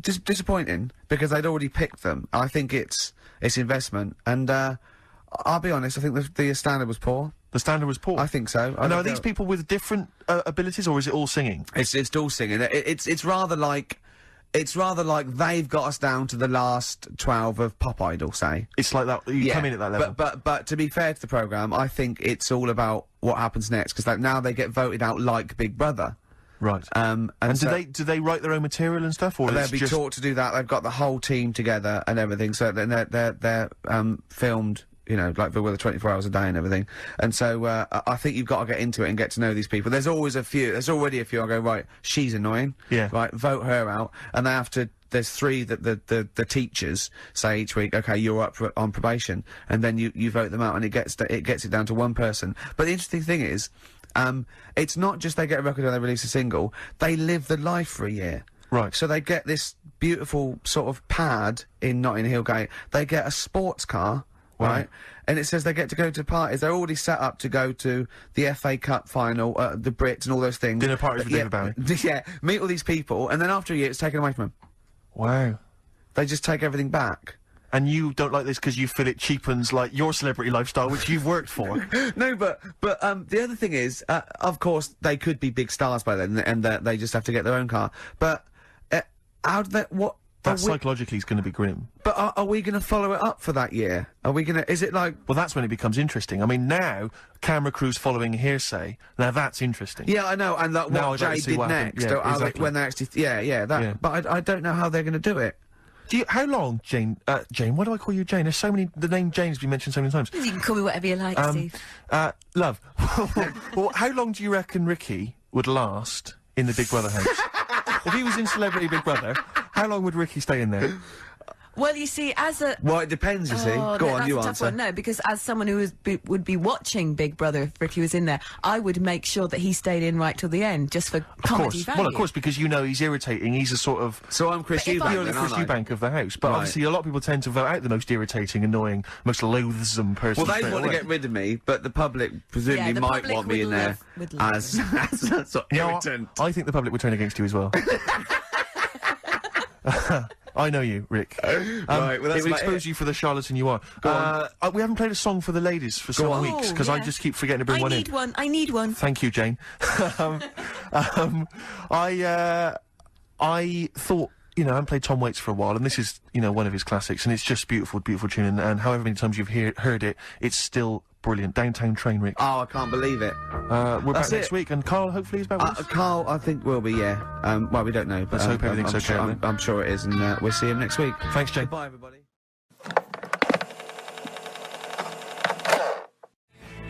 just disappointing because they'd already picked them. I think it's investment, and I'll be honest. I think the standard was poor.
The standard was poor.
I think so.
And are these people with different abilities, or is it all singing?
It's all singing. It's rather like. It's rather like they've got us down to the last 12 of Pop Idol, say.
It's like that. You come in at that level.
But to be fair to the programme, I think it's all about what happens next, because now they get voted out like Big Brother.
Right.
And
so do they write their own material and stuff, or
they'll be taught to do that? They've got the whole team together and everything, so then they're filmed. You know, like for 24 hours a day and everything. And so, I think you've got to get into it and get to know these people. There's always a few, there's already a few, I go, right, she's annoying.
Yeah.
Right, vote her out. And they have to, there's 3 that the teachers say each week, okay, you're up on probation. And then you vote them out, and it gets it down to one person. But the interesting thing is, it's not just they get a record and they release a single, they live the life for a year.
Right.
So they get this beautiful sort of pad in Notting Hill Gate. They get a sports car. Right, and it says they get to go to parties. They're already set up to go to the FA Cup final, the Brits and all those things.
Dinner parties with David Bowie.
Yeah, meet all these people, and then after a year, it's taken away from them.
Wow.
They just take everything back.
And you don't like this because you feel it cheapens, like, your celebrity lifestyle, which you've worked for.
No, but the other thing is, of course, they could be big stars by then, and they just have to get their own car. But how do that? What?
That psychologically is going to be grim.
But are we going to follow it up for that year? Are we going to? Is it like?
Well, that's when it becomes interesting. I mean, now camera crews following Hearsay. Now that's interesting.
Yeah, I know, and that
Now
what
I'd like
Jay
to see
did
what happened.
next,
Yeah,
or how
exactly.
when they actually, that.
Yeah.
But I don't know how they're going to do it.
How long, Jane? Jane, why do I call you Jane? There's so many. The name Jane has been mentioned so many times.
You can call me whatever you like, Steve.
Love. Well, how long do you reckon Ricky would last in the Big Brother house? If he was in Celebrity Big Brother, how long would Ricky stay in there?
Well, you see, as a...
Well, it depends, you see. Go on,
that's
you
a tough
answer.
one. No, because as someone who would be watching Big Brother if Ricky was in there, I would make sure that he stayed in right till the end, just for comedy value.
Well, of course, because you know he's irritating. He's a sort of...
So I'm Chris
But if I-
Eubank,
You're the
then,
Chris
aren't I?
Eubank of the house. But
Right.
obviously a lot of people tend to vote out the most irritating, annoying, most loathsome person.
Well, they
straight
want to
away.
get rid of me, but the public presumably
the
might
public
want me
would
in there
love- would love
as a sort of
No,
irritant.
I think the public would turn against you as well. I know you, Rick.
Right, well,
it
that's
would
about
expose you for the charlatan you are.
Go on.
We haven't played a song for the ladies for some
on.
weeks, because I
yeah.
just keep forgetting to bring one in.
I need one.
Thank you, Jane. I thought, I haven't played Tom Waits for a while, and this is, one of his classics, and it's just beautiful, beautiful tune, and however many times you've heard it, it's still brilliant. Downtown Train, Rick.
Oh, I can't believe it.
We're
That's
back next
it.
week, and Karl hopefully is back with us.
Carl, I think will be, yeah. Well, we don't know, but
Let's hope everything's
I'm
okay
sure,
then.
I'm sure it is, and we'll see him next week.
Thanks, Jane.
Goodbye, everybody.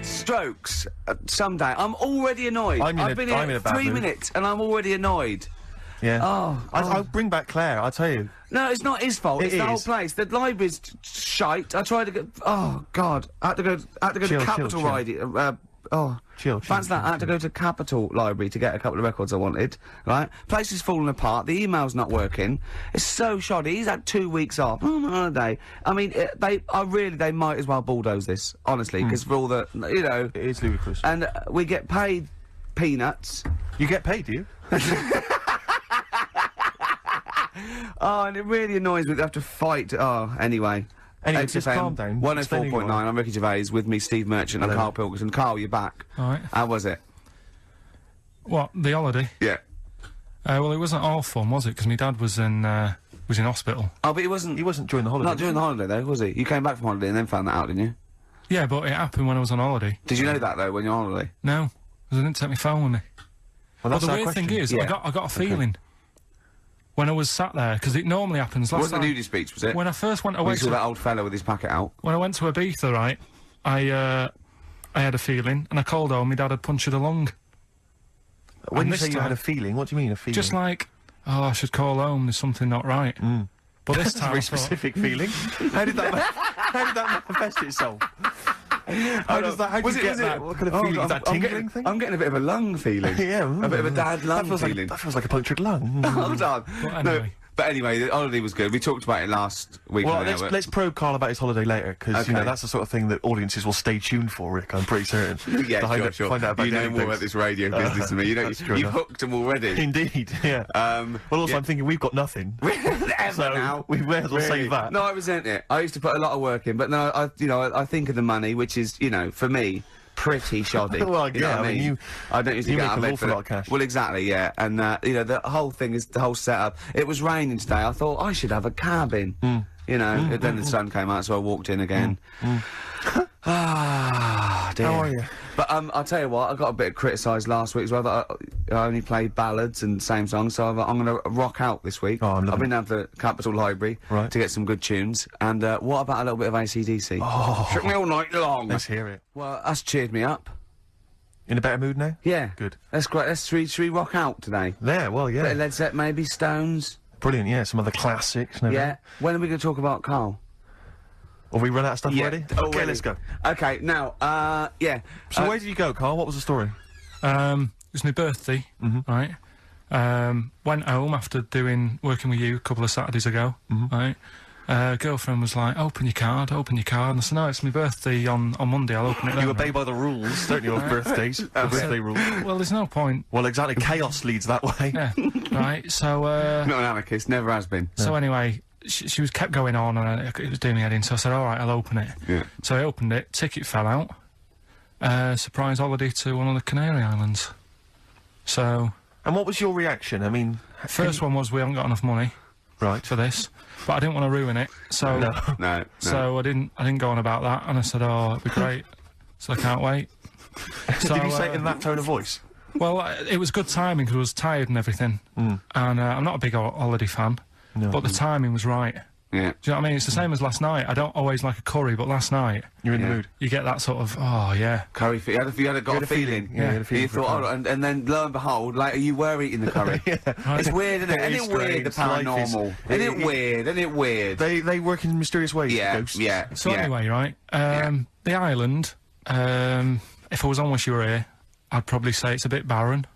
Strokes. Someday. I'm already annoyed. I've been
I'm in
here
a bad
3
mood.
minutes, and I'm already annoyed.
Yeah.
Oh,
I'll bring back Claire, I'll tell you.
No, it's not his fault. It's the whole place. The library's shite. I tried to go. Oh God, I had to go to Capital Library.
Chill.
Fancy that. I had to go to Capital Library to get a couple of records I wanted. Right, place is falling apart. The email's not working. It's so shoddy. He's had 2 weeks off on holiday. I mean, they might as well bulldoze this, honestly, because for all the, you know,
It is ludicrous.
and we get paid peanuts.
You get paid, do you?
Oh, and it really annoys me to have to fight. Oh, anyway.
Anyway, just calm down.
104.9, I'm Ricky Gervais, with me, Steve Merchant and Karl Pilkington. Karl, you're back.
Alright.
How was it?
What, the holiday?
Yeah.
Well, it wasn't all fun, was it? Because my dad was in hospital.
Oh, but he wasn't
during the holiday.
Not during the holiday, though, was he? You came back from holiday and then found that out, didn't you?
Yeah, but it happened when I was on holiday.
Did you know that, though, when you're on holiday?
No, because I didn't take my phone with me.
Well,
But
that's
the
our
weird
question.
thing is,
Yeah.
I got a feeling when I was sat there, because it normally happens.
It
Last
wasn't the
time,
nudie speech, was it?
when I first went
When
away
you saw that old fella with his packet out.
when I went to Ibiza, right, I had a feeling, and I called home. My dad had punctured a lung.
When
And
you
this
say you had
time-
a feeling, what do you mean, a feeling?
Just like, oh, I should call home. There's something not right. But this
That's a
time,
very
I thought,
specific feeling. How did that manifest itself? How did you get that? What kind of feeling? Is that tingling thing?
I'm getting a bit of a lung feeling.
Yeah.
A bit of a dad lung feeling.
That feels like a punctured lung.
Hold on.
anyway.
But anyway, the holiday was good. We talked about it last week.
Well,
didn't we?
let's probe Karl about his holiday later, because you know
Okay.
that's the sort of thing that audiences will stay tuned for, Rick. I'm pretty certain.
Yeah, sure.
Find out about
you know
dating
more
things.
about this radio business than me. You know,
That's true
you've
enough.
hooked them already.
Indeed, yeah. Well, also,
yeah.
I'm thinking we've got nothing.
Ever
So,
now.
we may as well save that.
No, I resent it. I used to put a lot of work in, but no, I think of the money, which is, you know, for me, pretty shoddy.
Well,
you know
yeah,
what
I mean,
I don't usually
you
get
make
out of
an
bed
awful
for
lot of cash.
Well, exactly, yeah. And, you know, the whole thing is the whole setup. It was raining today. I thought I should have a cabin. You know, then the sun came out, so I walked in again. Ah, dear.
How are you?
But I'll tell you what, I got a bit criticised last week as well that I only played ballads and same songs, so I'm going to rock out this week.
Oh, I'm loving
I've been down to Capital Library
Right.
to get some good tunes. And what about a little bit of AC/DC? Oh, took me all night long.
Let's hear it.
Well, that's cheered me up.
In a better mood now?
Yeah.
Good.
That's great. Should we rock out today?
There, well,
Bit of
yeah.
Led Zeppelin, maybe Stones.
Brilliant, yeah. Some other classics. And
Yeah.
everything.
When are we going to talk about Karl?
Have we run out of stuff already? Okay,
already.
let's go.
Okay, now, yeah.
So where did you go, Karl? What was the story?
it was my birthday, right? Went home after working with you a couple of Saturdays ago, right? Girlfriend was like, open your card, and I said, no, it's my birthday on Monday, I'll open it then.
You obey by the rules, don't you, of birthdays? The birthday rules.
Well, there's no point.
Well, exactly. Chaos leads that way.
Yeah, right, so,
Not an anarchist, never has been.
so anyway, she was kept going on, and it was doing me head in, so I said, alright, I'll open it.
Yeah.
So I opened it, ticket fell out, surprise holiday to one of the Canary Islands. So,
And what was your reaction? I mean,
first one was we haven't got enough money
right.
for this, but I didn't want to ruin it, so...
No.
So I didn't go on about that, and I said, "Oh, it'd be great." So I can't wait. So,
Did you say it in that tone of voice?
Well, it was good timing because I was tired and everything, and I'm not a big holiday fan,
No.
but the timing was right.
Yeah.
Do you know what I mean? It's the same as last night. I don't always like a curry, but last night
You're in the
Yeah.
mood.
you get that sort of, oh yeah,
Curry, you had got a feeling.
Yeah, you had a feeling
You
for a
thought,
curry.
oh, and then lo and behold, later you were eating the curry. It's weird, isn't it?
Very
Isn't it weird, the
strange. Life is-
paranormal? Isn't it weird? Isn't it weird?
They work in mysterious ways.
Yeah,
ghosts.
yeah.
So
yeah.
anyway, right, the island, if I was on Wish You Were Here, I'd probably say it's a bit barren.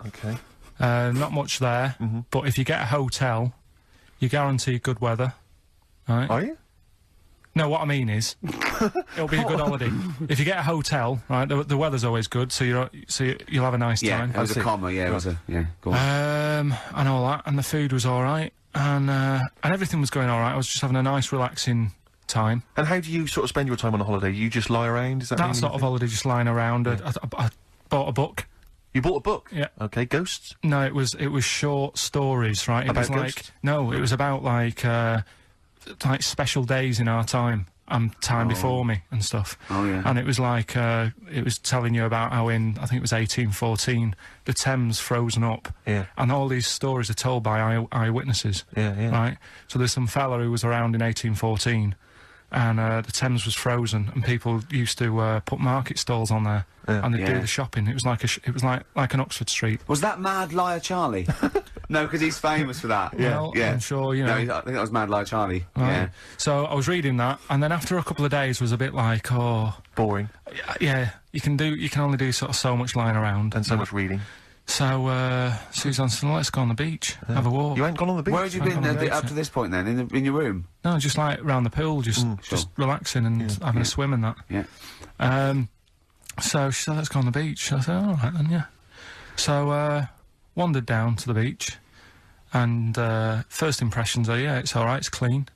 Okay.
Not much there, but if you get a hotel, you're guaranteed good weather. Right?
Are you?
No, what I mean is, it'll be a good holiday. If you get a hotel, right, the weather's always good, so you'll have a nice
Yeah,
time.
it was a comma, yeah, it was a, yeah, go on.
And all that, and the food was alright, and everything was going alright. I was just having a nice, relaxing time.
And how do you sort of spend your time on a holiday? You just lie around? Is that
That sort of holiday, just lying around. I bought a book.
You bought a book?
Yeah.
Okay, ghosts?
No, it was short stories, right? It
About
was like
ghosts?
no, it was about like special days in our time and time before me and stuff.
Oh, yeah.
And it was like it was telling you about how I think it was 1814, the Thames frozen up.
Yeah.
And all these stories are told by eyewitnesses.
Yeah, yeah.
Right. So there's some fella who was around in 1814, and the Thames was frozen, and people used to put market stalls on there, and they'd do the shopping. It was like it was like an Oxford Street.
Was that Mad Liar Charlie? No, because he's famous for that.
Well, I'm sure, you know.
No, I think that was Mad Liar Charlie.
Right.
Yeah.
So I was reading that, and then after a couple of days was a bit like, oh,
Boring.
yeah, you can only do sort of so much lying around
And so much reading.
So Suzanne said, let's go on the beach, have a walk.
You ain't gone on the beach?
Where had you been up to this point then? In your room?
No, just like round the pool, just relaxing and having a swim and that.
Yeah.
So she said, let's go on the beach. I said, all right then, yeah. So wandered down to the beach, and first impressions are, yeah, it's all right, it's clean.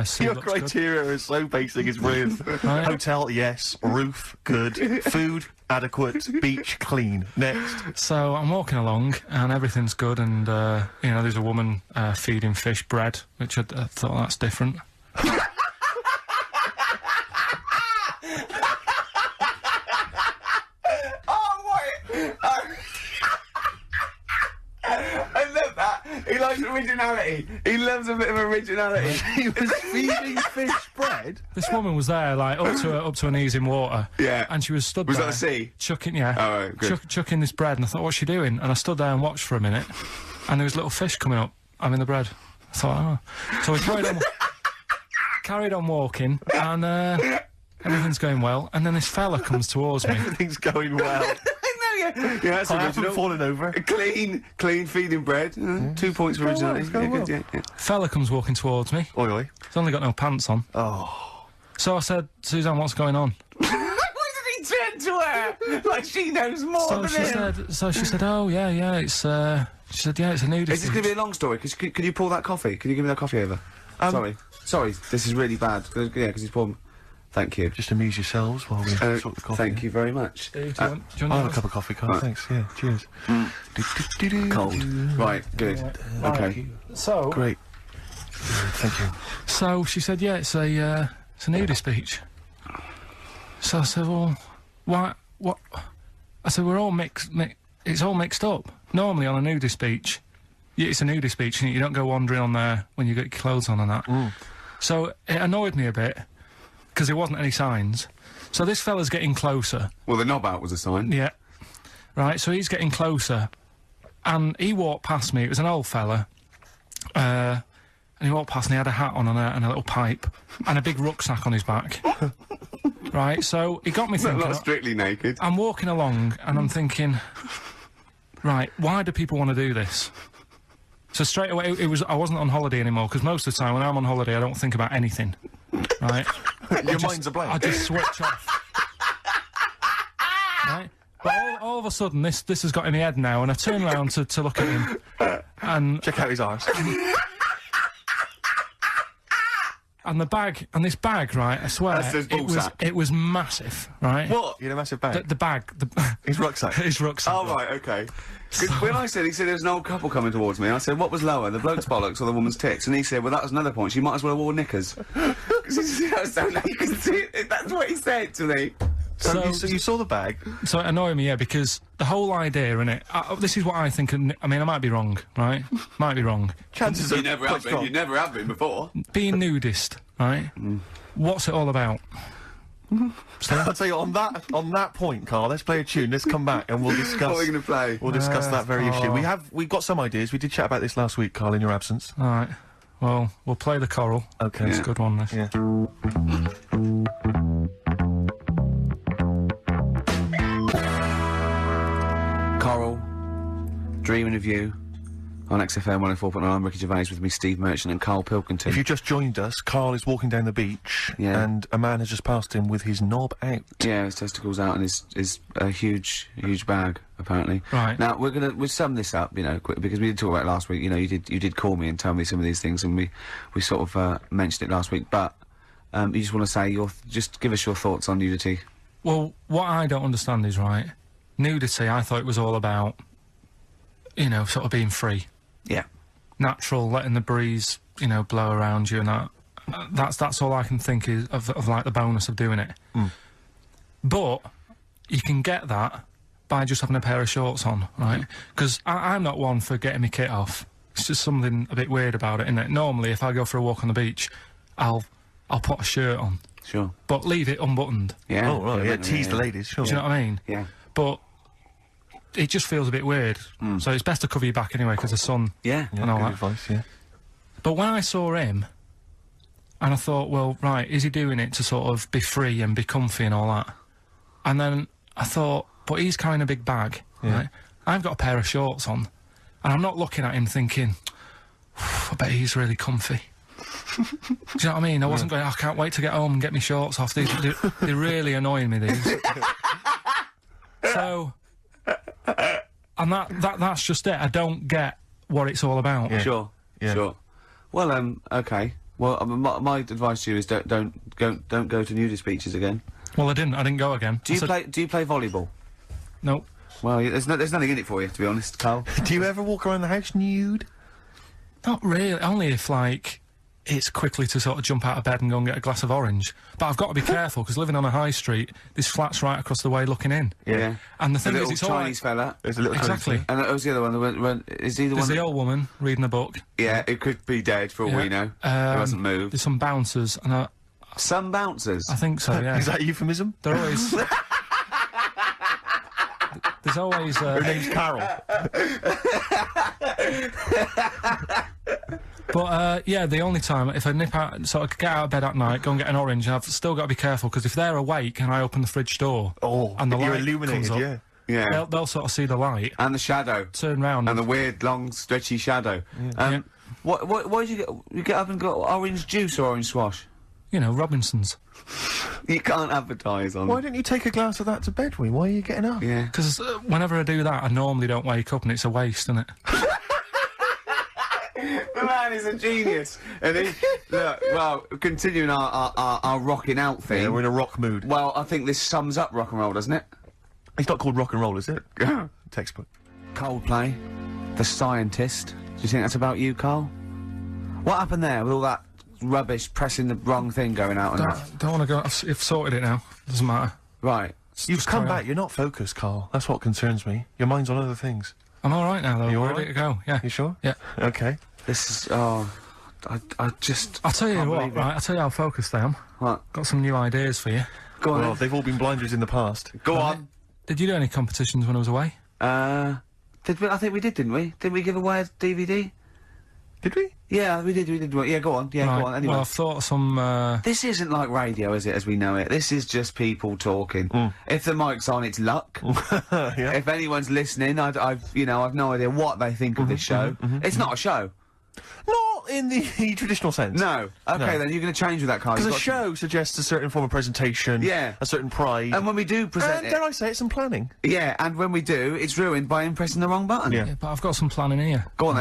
Sea
Your
looks
criteria is so basic, it's brilliant.
Right.
Hotel, yes. Roof, good. Food, adequate. Beach, clean. Next.
good. So I'm walking along, and everything's good, and you know, there's a woman feeding fish bread, which I thought that's different.
I love that. He likes originality. He loves a bit of originality.
He was feeding fish bread?
This woman was there, like, up to her knees in water.
Yeah.
And she was stood
Was
there.
that the sea?
Chucking, yeah.
Oh, right, good.
Chucking this bread, and I thought, what's she doing? And I stood there and watched for a minute, and there was little fish coming up, having the bread. I thought, oh. So we carried on walking, and everything's going well, and then this fella comes towards me.
Everything's going well.
Yeah, that's
I haven't
original.
fallen over.
Clean feeding bread. 2 points for originality.
It's going well.
Good, yeah.
Fella comes walking towards me.
Oi, oi.
He's only got no pants on.
Oh.
So I said, Suzanne, what's going on?
Why did he turn to her? Like she knows more
So
than him.
she said, oh, yeah, it's, she said, yeah, it's a nudist.
Is this going to be a long story? Can you pour that coffee? Can you give me that coffee over? Sorry, this is really bad. Yeah, because he's pouring... Thank you.
Just amuse yourselves while we sort the coffee.
Thank you very much.
Do you want
I'll have a cup of coffee, Karl.
Right.
Thanks. Yeah, cheers.
Cold. Right, good. Okay.
So...
Great. Thank you.
So she said, yeah, it's a nudist beach. So I said, well, why, what? I said, we're all it's all mixed up. Normally on a nudist beach, it's a nudist beach, and you don't go wandering on there when you get your clothes on and that. So it annoyed me a bit, because there wasn't any signs. So this fella's getting closer.
Well, the knob out was a sign.
Yeah. Right, so he's getting closer, and he walked past me. It was an old fella. And he walked past and he had a hat on and a little pipe and a big rucksack on his back. Right, so he got me thinking.
Not strictly naked.
I'm walking along and I'm thinking, right, why do people want to do this? So straight away, I wasn't on holiday anymore, because most of the time when I'm on holiday, I don't think about anything. Right?
Your mind's a blank.
I just switch off. Right? But all of a sudden, this has got in my head now, and I turn around to look at him, and
check out his arse.
And this bag, right, I swear, it was massive, right?
What? You had a massive bag?
The bag.
His rucksack?
His rucksack.
Oh, right, okay. 'Cause when he said there's an old couple coming towards me, I said, what was lower, the bloke's bollocks or the woman's tits? And he said, well, that was another point, she might as well have worn knickers. Because you can see it, that's what he said to me.
So you saw the bag?
So it annoyed me, yeah, because the whole idea, innit, this is what I think, I mean, I might be wrong, right? Might be wrong.
Chances
you never have been before.
Being nudist, right? What's it all about?
I'll tell you, on that point, Karl, let's play a tune, let's come back and we'll discuss...
What are we going to play?
We'll discuss that very issue. We've got some ideas, we did chat about this last week, Karl, in your absence.
Alright, well, we'll play the choral.
Okay.
It's a good one, this.
Yeah.
Coral, dreaming of you on XFM 104.9. I'm Ricky Gervais, with me Steve Merchant and Karl Pilkington.
If you just joined us, Karl is walking down the beach, and a man has just passed him with his knob out.
Yeah, his testicles out and his huge bag, apparently.
Right.
Now, we'll sum this up, you know, quick, because we did talk about it last week. You know, you did call me and tell me some of these things, and we sort of mentioned it last week, but you just want to say just give us your thoughts on nudity.
Well, what I don't understand is, right, nudity, I thought it was all about, you know, sort of being free.
Yeah.
Natural, letting the breeze, you know, blow around you and that. That's all I can think is of like the bonus of doing it. But you can get that by just having a pair of shorts on, right? Because I'm not one for getting my kit off. It's just something a bit weird about it, isn't it? Normally, if I go for a walk on the beach, I'll I'll put a shirt on.
Sure.
But leave it unbuttoned.
Yeah.
Oh, right, yeah, tease the ladies, sure.
Do you know what I mean?
Yeah.
But it just feels a bit weird. So it's best to cover your back anyway, because the sun
Yeah.
and all
Good
that.
advice, yeah.
But when I saw him, and I thought, well, right, is he doing it to sort of be free and be comfy and all that? And then I thought, but he's carrying a big bag, right? I've got a pair of shorts on, and I'm not looking at him thinking, I bet he's really comfy. Do you know what I mean? I wasn't going, I can't wait to get home and get my shorts off. They're really annoying me, these. So, and that's just it. I don't get what it's all about.
Yeah.
Sure.
Yeah.
Sure. Well, okay. Well, my advice to you is don't go to nudist beaches again.
Well, I didn't go again.
Do you play volleyball?
No.
Well, there's nothing in it for you, to be honest, Karl.
Do you ever walk around the house nude?
Not really. Only if, like, it's quickly to sort of jump out of bed and go and get a glass of orange. But I've got to be careful, because living on a high street, this flat's right across the way looking in.
Yeah.
And the
The
thing is,
little
it's all
Chinese
right.
fella.
There's a little
Exactly.
And that was the other one. Is he the
There's
one?
the old woman reading a book.
Yeah, it could be dead for all we know. He hasn't moved.
There's some bouncers, and
Some bouncers.
I think so, yeah.
Is that a euphemism?
They're always... There's always...
Her name's Karl.
But, yeah, the only time, if I nip out, sort of get out of bed at night, go and get an orange, and I've still got to be careful, because if they're awake and I open the fridge door...
Oh,
and the
you're
light
illuminated,
comes up,
Yeah.
they'll sort of see the light,
And the shadow.
turn round,
And the weird, long, stretchy shadow.
Yeah.
What did you get? You get up and got orange juice or orange swash?
you know, Robinsons.
You can't advertise on.
Why didn't you take a glass of that to bed with? Why are you getting up?
Yeah.
Because whenever I do that, I normally don't wake up, and it's a waste, isn't it?
The man is a genius. And he, look, well, continuing our rocking out thing.
Yeah, we're in a rock mood.
Well, I think this sums up rock and roll, doesn't it?
It's not called rock and roll, is it? Textbook.
Coldplay, The Scientist. Do you think that's about you, Karl? What happened there with all that rubbish pressing the wrong thing going out and that?
Don't want to go. I've sorted it now. Doesn't matter.
Right.
You've
Just
come
carry on.
back. You're not focused, Karl. That's what concerns me. Your mind's on other things.
I'm all right now, though.
You all
Ready
right?
to go? Yeah.
You sure?
Yeah.
Okay.
This is, I just...
I'll tell you
can't
what.
believe it.
Right. I'll tell you how focused I am.
What?
Got some new ideas for you.
Go on
Well,
then.
they've all been blinders in the past.
Go on.
Did you do any competitions when I was away?
Did we? I think we did, didn't we? Didn't we give away a DVD?
Did we?
Yeah, we did, Yeah, go on. Yeah,
Right.
go on. Anyway.
Well, I've thought of some.
This isn't like radio, is it, as we know it? This is just people talking. If the mic's on, it's luck.
Yeah.
If anyone's listening, I've no idea what they think of this show. It's not a show.
Not in the traditional sense.
No. Okay,
No.
then you're going to change with that, Karl.
Because a
You've got
show suggests a certain form of presentation.
Yeah.
A certain pride.
And when we do present
and dare I say it, some planning.
yeah, and when we do, it's ruined by him pressing the wrong button.
Yeah.
Yeah, but I've got some planning here.
Go on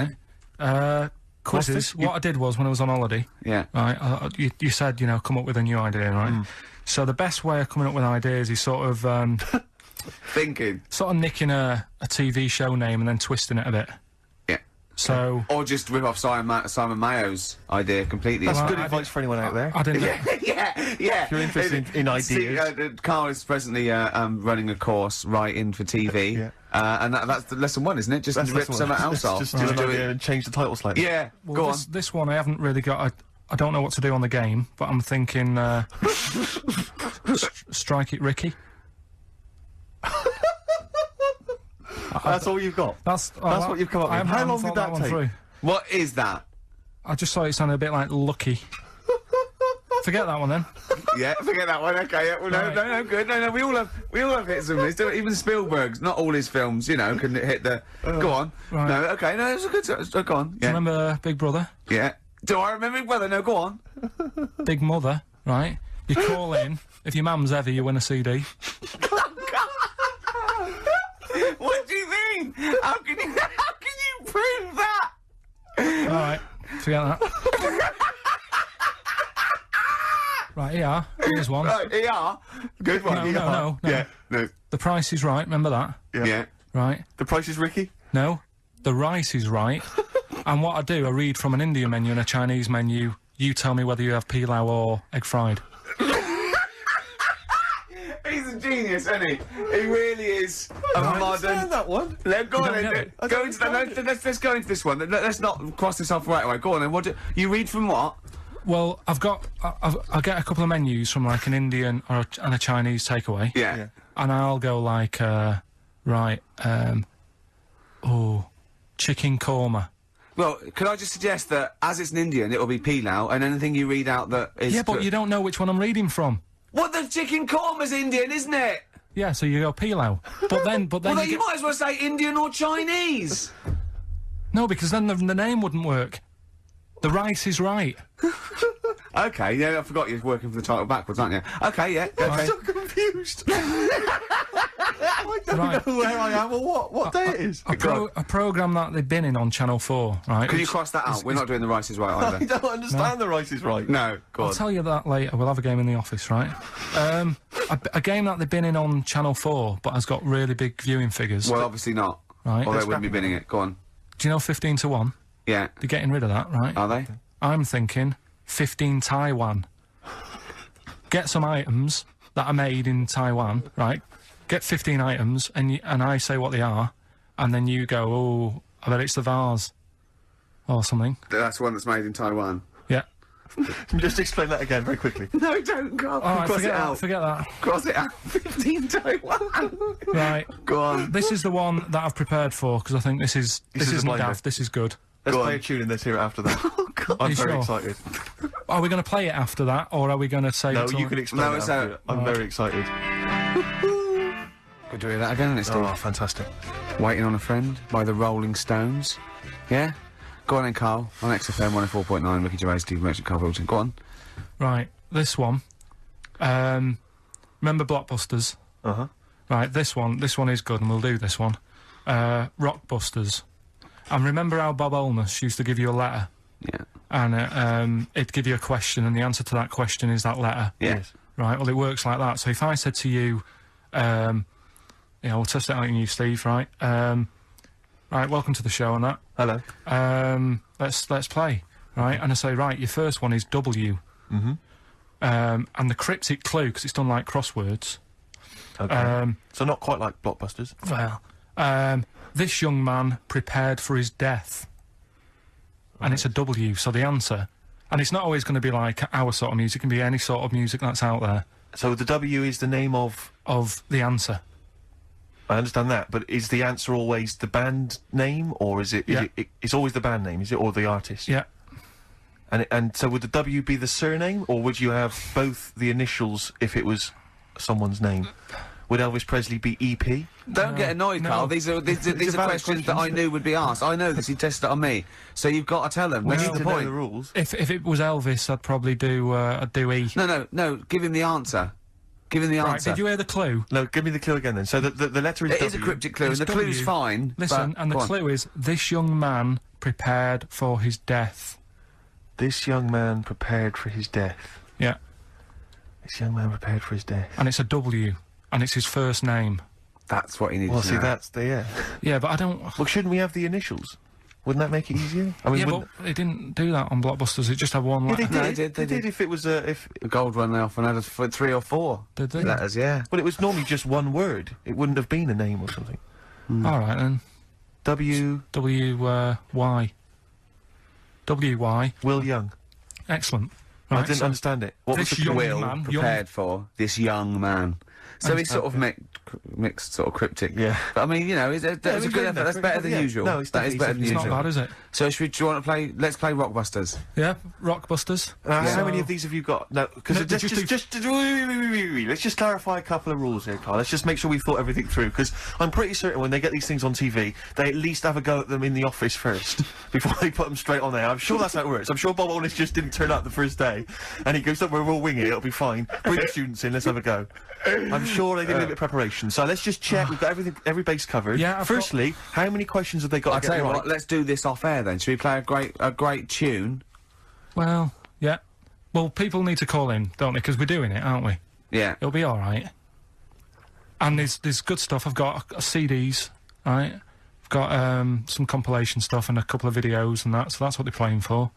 then.
Quizzes.
this?
What I did was when I was on holiday.
Yeah.
Right. You said, you know, come up with a new idea, right? So the best way of coming up with ideas is sort of
Thinking.
nicking a TV show name and then twisting it a bit.
Yeah.
So
Or just rip off Simon Mayo's idea completely.
That's
Well,
good
I
advice for anyone out there.
I didn't.
yeah.
If you're interested in
See,
ideas.
Karl is presently running a course writing for TV.
Yeah.
And that's the lesson one, isn't it? Just
That's
rip
the
something
one.
else off.
Just do an idea and change the title slightly.
Yeah.
Well,
go on.
this one I haven't really got. I don't know what to do on the game, but I'm thinking strike it, Ricky.
That's all you've got.
That's
what you've come up with. How long did that take?
Through.
What is that?
I just thought it sounded a bit like Lucky. Forget that one then.
Yeah, forget that one. Okay, yeah. Well,
Right.
no, good. No, we all have hits and misses. Even Spielberg's, not all his films, you know, can hit the. Go on.
Right.
No, okay, no, it's a good. Go on.
Do you
Yeah.
remember Big Brother,
Yeah. Do I remember it? Well, no, go on.
Big Mother? Right. You call in if your mum's heavy, you win a CD.
What do you mean? How can you prove that?
All right. Forget that. Right, here. Here's one.
Right, ER. Good one.
No.
Yeah. No.
The Price is Right. Remember that?
Yeah.
Right.
The Price is Ricky?
No. The rice is right. And what I do, I read from an Indian menu and a Chinese menu. You tell me whether you have pilau or egg fried.
He's a genius, isn't he? He really is a modern.
that one.
Let's go on
don't
then.
get it?
Go into that. Let's go into this one. Let's not cross this off right away. Go on then. You read from what?
Well, I'll get a couple of menus from like an Indian and a Chinese takeaway.
Yeah.
And I'll go like, chicken korma.
Well, could I just suggest that as it's an Indian, it'll be pilau, and anything you read out that is...
Yeah, but you don't know which one I'm reading from.
What, the chicken korma's Indian, isn't it?
Yeah, so you go pilau. But then
Well, then you might as well say Indian or Chinese.
No, because then the name wouldn't work. The rice is right.
Okay, yeah, I forgot you're working for the title backwards, aren't you? Okay, yeah. Okay.
I'm so confused. I don't know where I am or what day it is.
A programme that they've been in on Channel 4, right?
Can you cross that out? We're not doing The Rice is Right either.
I don't understand The Rice is Right.
No, go on.
I'll tell you that later. We'll have a game in the office, right? A game that they've been in on Channel 4, but has got really big viewing figures.
Well, obviously not.
Right.
Or they wouldn't be binning it. Go on.
Do you know 15 to 1?
Yeah.
They're getting rid of that, right?
Are they?
I'm thinking 15 Taiwan. Get some items that are made in Taiwan, right? Get 15 items, and I say what they are, and then you go, oh, I bet it's the vase. Or something.
That's one that's made in Taiwan.
Yeah.
Just explain that again very quickly.
No, don't, Carl.
Alright,
Cross
forget
it out.
that, forget that.
Cross it out. 15 Taiwan.
Right.
Go on.
This is the one that I've prepared for, because I think this
is
isn't
a blinder.
daft, this is good.
Let's
Go
play
on.
a tune and let's hear it after that.
Oh, God.
I'm
You
very
sure?
excited.
Are we going to play it after that, or are we going to say
No,
it
you can explain
No,
it
it's
after
out.
it. I'm very excited.
Could do that again, isn't it, Steve?
Oh, fantastic.
Waiting on a Friend by the Rolling Stones. Yeah? Go on then, Karl. On XFM 104.9, Ricky Gervais, Steve Merchant, Karl Pilkington. Go on.
Right, this one. Remember Blockbusters?
Uh-huh.
Right, this one is good, and we'll do this one. Rockbusters. And remember how Bob Holness used to give you a letter?
Yeah.
And it'd give you a question, and the answer to that question is that letter.
Yes.
Right, well, it works like that. So if I said to you, we'll test it out on you, Steve, right? Right, welcome to the show and that.
Hello.
Let's play, right? And I say, right, your first one is W.
Mm-hmm.
And the cryptic clue, because it's done like crosswords.
Okay. So not quite like Blockbusters.
Well, this young man prepared for his death. And it's a W, so the answer. And it's not always going to be like our sort of music, it can be any sort of music that's out there.
So the W is the name of
the answer.
I understand that, but is the answer always the band name, or is it?
Yeah.
It's always the band name, is it, or the artist?
Yeah.
And so would the W be the surname, or would you have both the initials if it was someone's name? Would Elvis Presley be EP?
Don't get annoyed,
no.
Carl. These are
valid
questions that I knew would be asked. I know this. You tested it on me, so you've got to tell them.
We
This
need
is the
to know
point.
the rules.
If it was Elvis, I'd probably do E.
No. Give him the answer. Give him the
Right,
answer.
did you hear the clue?
No, give me the clue again then. So the letter is
It
W.
is a cryptic clue, and
It's
the clue's
W.
fine.
Listen,
but-
and the
go on.
clue is, this young man prepared for his death.
This young man prepared for his death.
Yeah.
This young man prepared for his death.
And it's a W. And it's his first name.
That's what he needs
Well,
to
see,
know.
that's the, yeah.
Yeah, but I don't...
Well, shouldn't we have the initials? Wouldn't that make it easier? I mean,
Yeah,
wouldn't-
but it didn't do that on Blockbusters, it just had one
Yeah,
letter.
they did.
No, they did.
If it was, if...
The gold one they often had us for 3 or 4
Did they?
letters. Yeah.
Well, it was normally just one word. It wouldn't have been a name or something.
Alright then.
W.
Y. W-Y.
Will Young.
Excellent.
I
Right,
didn't
so
understand it. What was
this
the
young
clue?
Will
man,
prepared for this young man. So
And-
he's sort of mixed, sort of cryptic.
Yeah.
But I mean, you know, that's a
we've
good
got
effort.
enough.
That's better than
Yeah.
usual.
No, it's
that is
definitely
better than
It's
usual.
not bad, is it?
So do you want to play? Let's play Rockbusters.
Yeah, Rockbusters.
How many of these have you got? No, because
No,
let's just clarify a couple of rules here, Carl. Let's just make sure we've thought everything through, because I'm pretty certain when they get these things on TV, they at least have a go at them in the office first, before they put them straight on there. I'm sure that's how it works. I'm sure Bob Holness just didn't turn up the first day, and he goes, "Don't worry, we'll wing it, it'll be fine. Bring the students in, let's have a go." I'm sure they did a little bit of preparation, so let's just check we've got every base covered.
Yeah, I've
Firstly, how many questions have they got
I'll
to
tell
get
you
right?
what. Let's do this off air then. Should we play a great tune?
Well, yeah. Well, people need to call in, don't they? Because we're doing it, aren't we?
Yeah.
It'll be alright. And there's good stuff. I've got CDs, right? I've got some compilation stuff and a couple of videos and that, so that's what they're playing for.